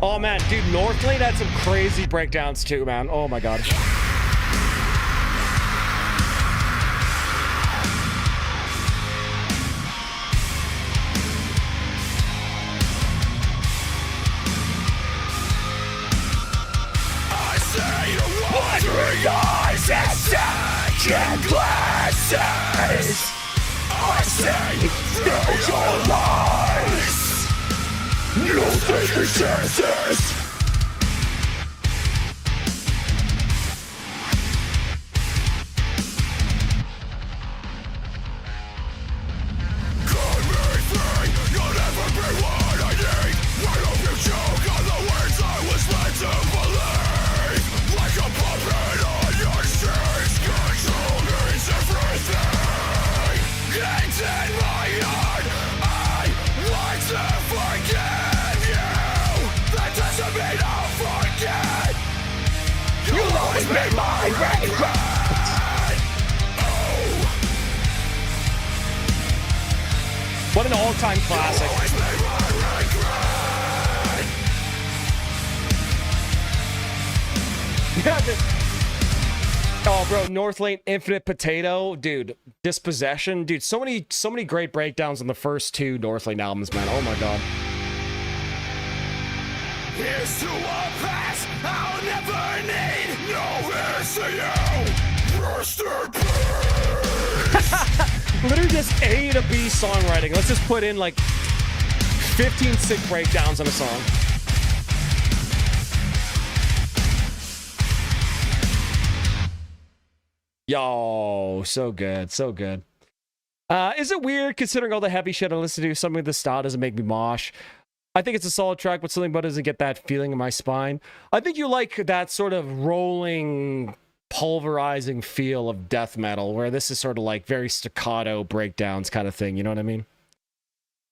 Oh man, dude, Northlane had some crazy breakdowns too, man. Oh my god. I say wandering eyes and second glasses. I say fill your lies. You take your chances. Call me free, you'll never be what I need. Why don't you choke on the words I was led to believe? Like a puppet on your strings, control means everything. It's in my heart, I want to forgive you. That doesn't mean I'll forget. You'll always be my regret. What an all-time classic. Oh, bro, Northlane, Infinite Potato, dude, Dispossession, dude, so many great breakdowns on the first 2 Northlane albums, man. Oh my god. Here's to a past I'll never need. No, here's to you. Rest in peace. Literally just A to B songwriting. Let's just put in like 15 sick breakdowns on a song. Yo, so good, so good. Is it weird considering all the heavy shit I listen to? Something of this style doesn't make me mosh. I think it's a solid track, but something about it doesn't get that feeling in my spine. I think you like that sort of rolling, pulverizing feel of death metal, where this is sort of like very staccato breakdowns kind of thing. You know what I mean?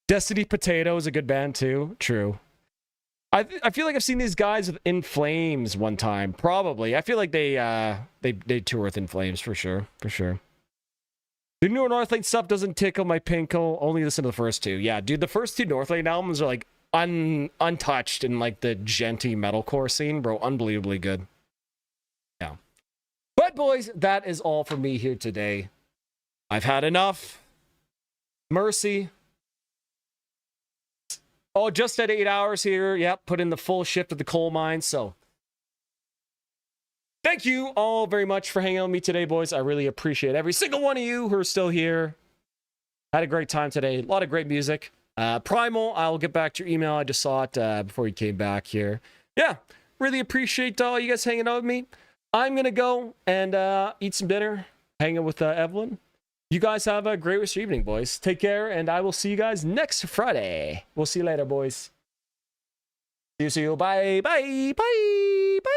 Destiny Potato is a good band too. True. I feel like I've seen these guys with In Flames one time. Probably. I feel like they tour with In Flames for sure. For sure. The newer Northlane stuff doesn't tickle my pinkle. Only listen to the first 2. Yeah, dude, the first 2 Northlane albums are like untouched in like the genty metalcore scene, bro. Unbelievably good. Yeah. But boys, that is all for me here today. I've had enough. Mercy. Oh, just at 8 hours here. Yep, put in the full shift at the coal mine. So thank you all very much for hanging out with me today, boys. I really appreciate every single one of you who are still here. Had a great time today. A lot of great music. Primal, I'll get back to your email. I just saw it before you came back here. Yeah, really appreciate all you guys hanging out with me. I'm going to go and eat some dinner, hang out with Evelyn. You guys have a great rest of your evening, boys. Take care, and I will see you guys next Friday. We'll see you later, boys. See you. Bye. Bye. Bye. Bye.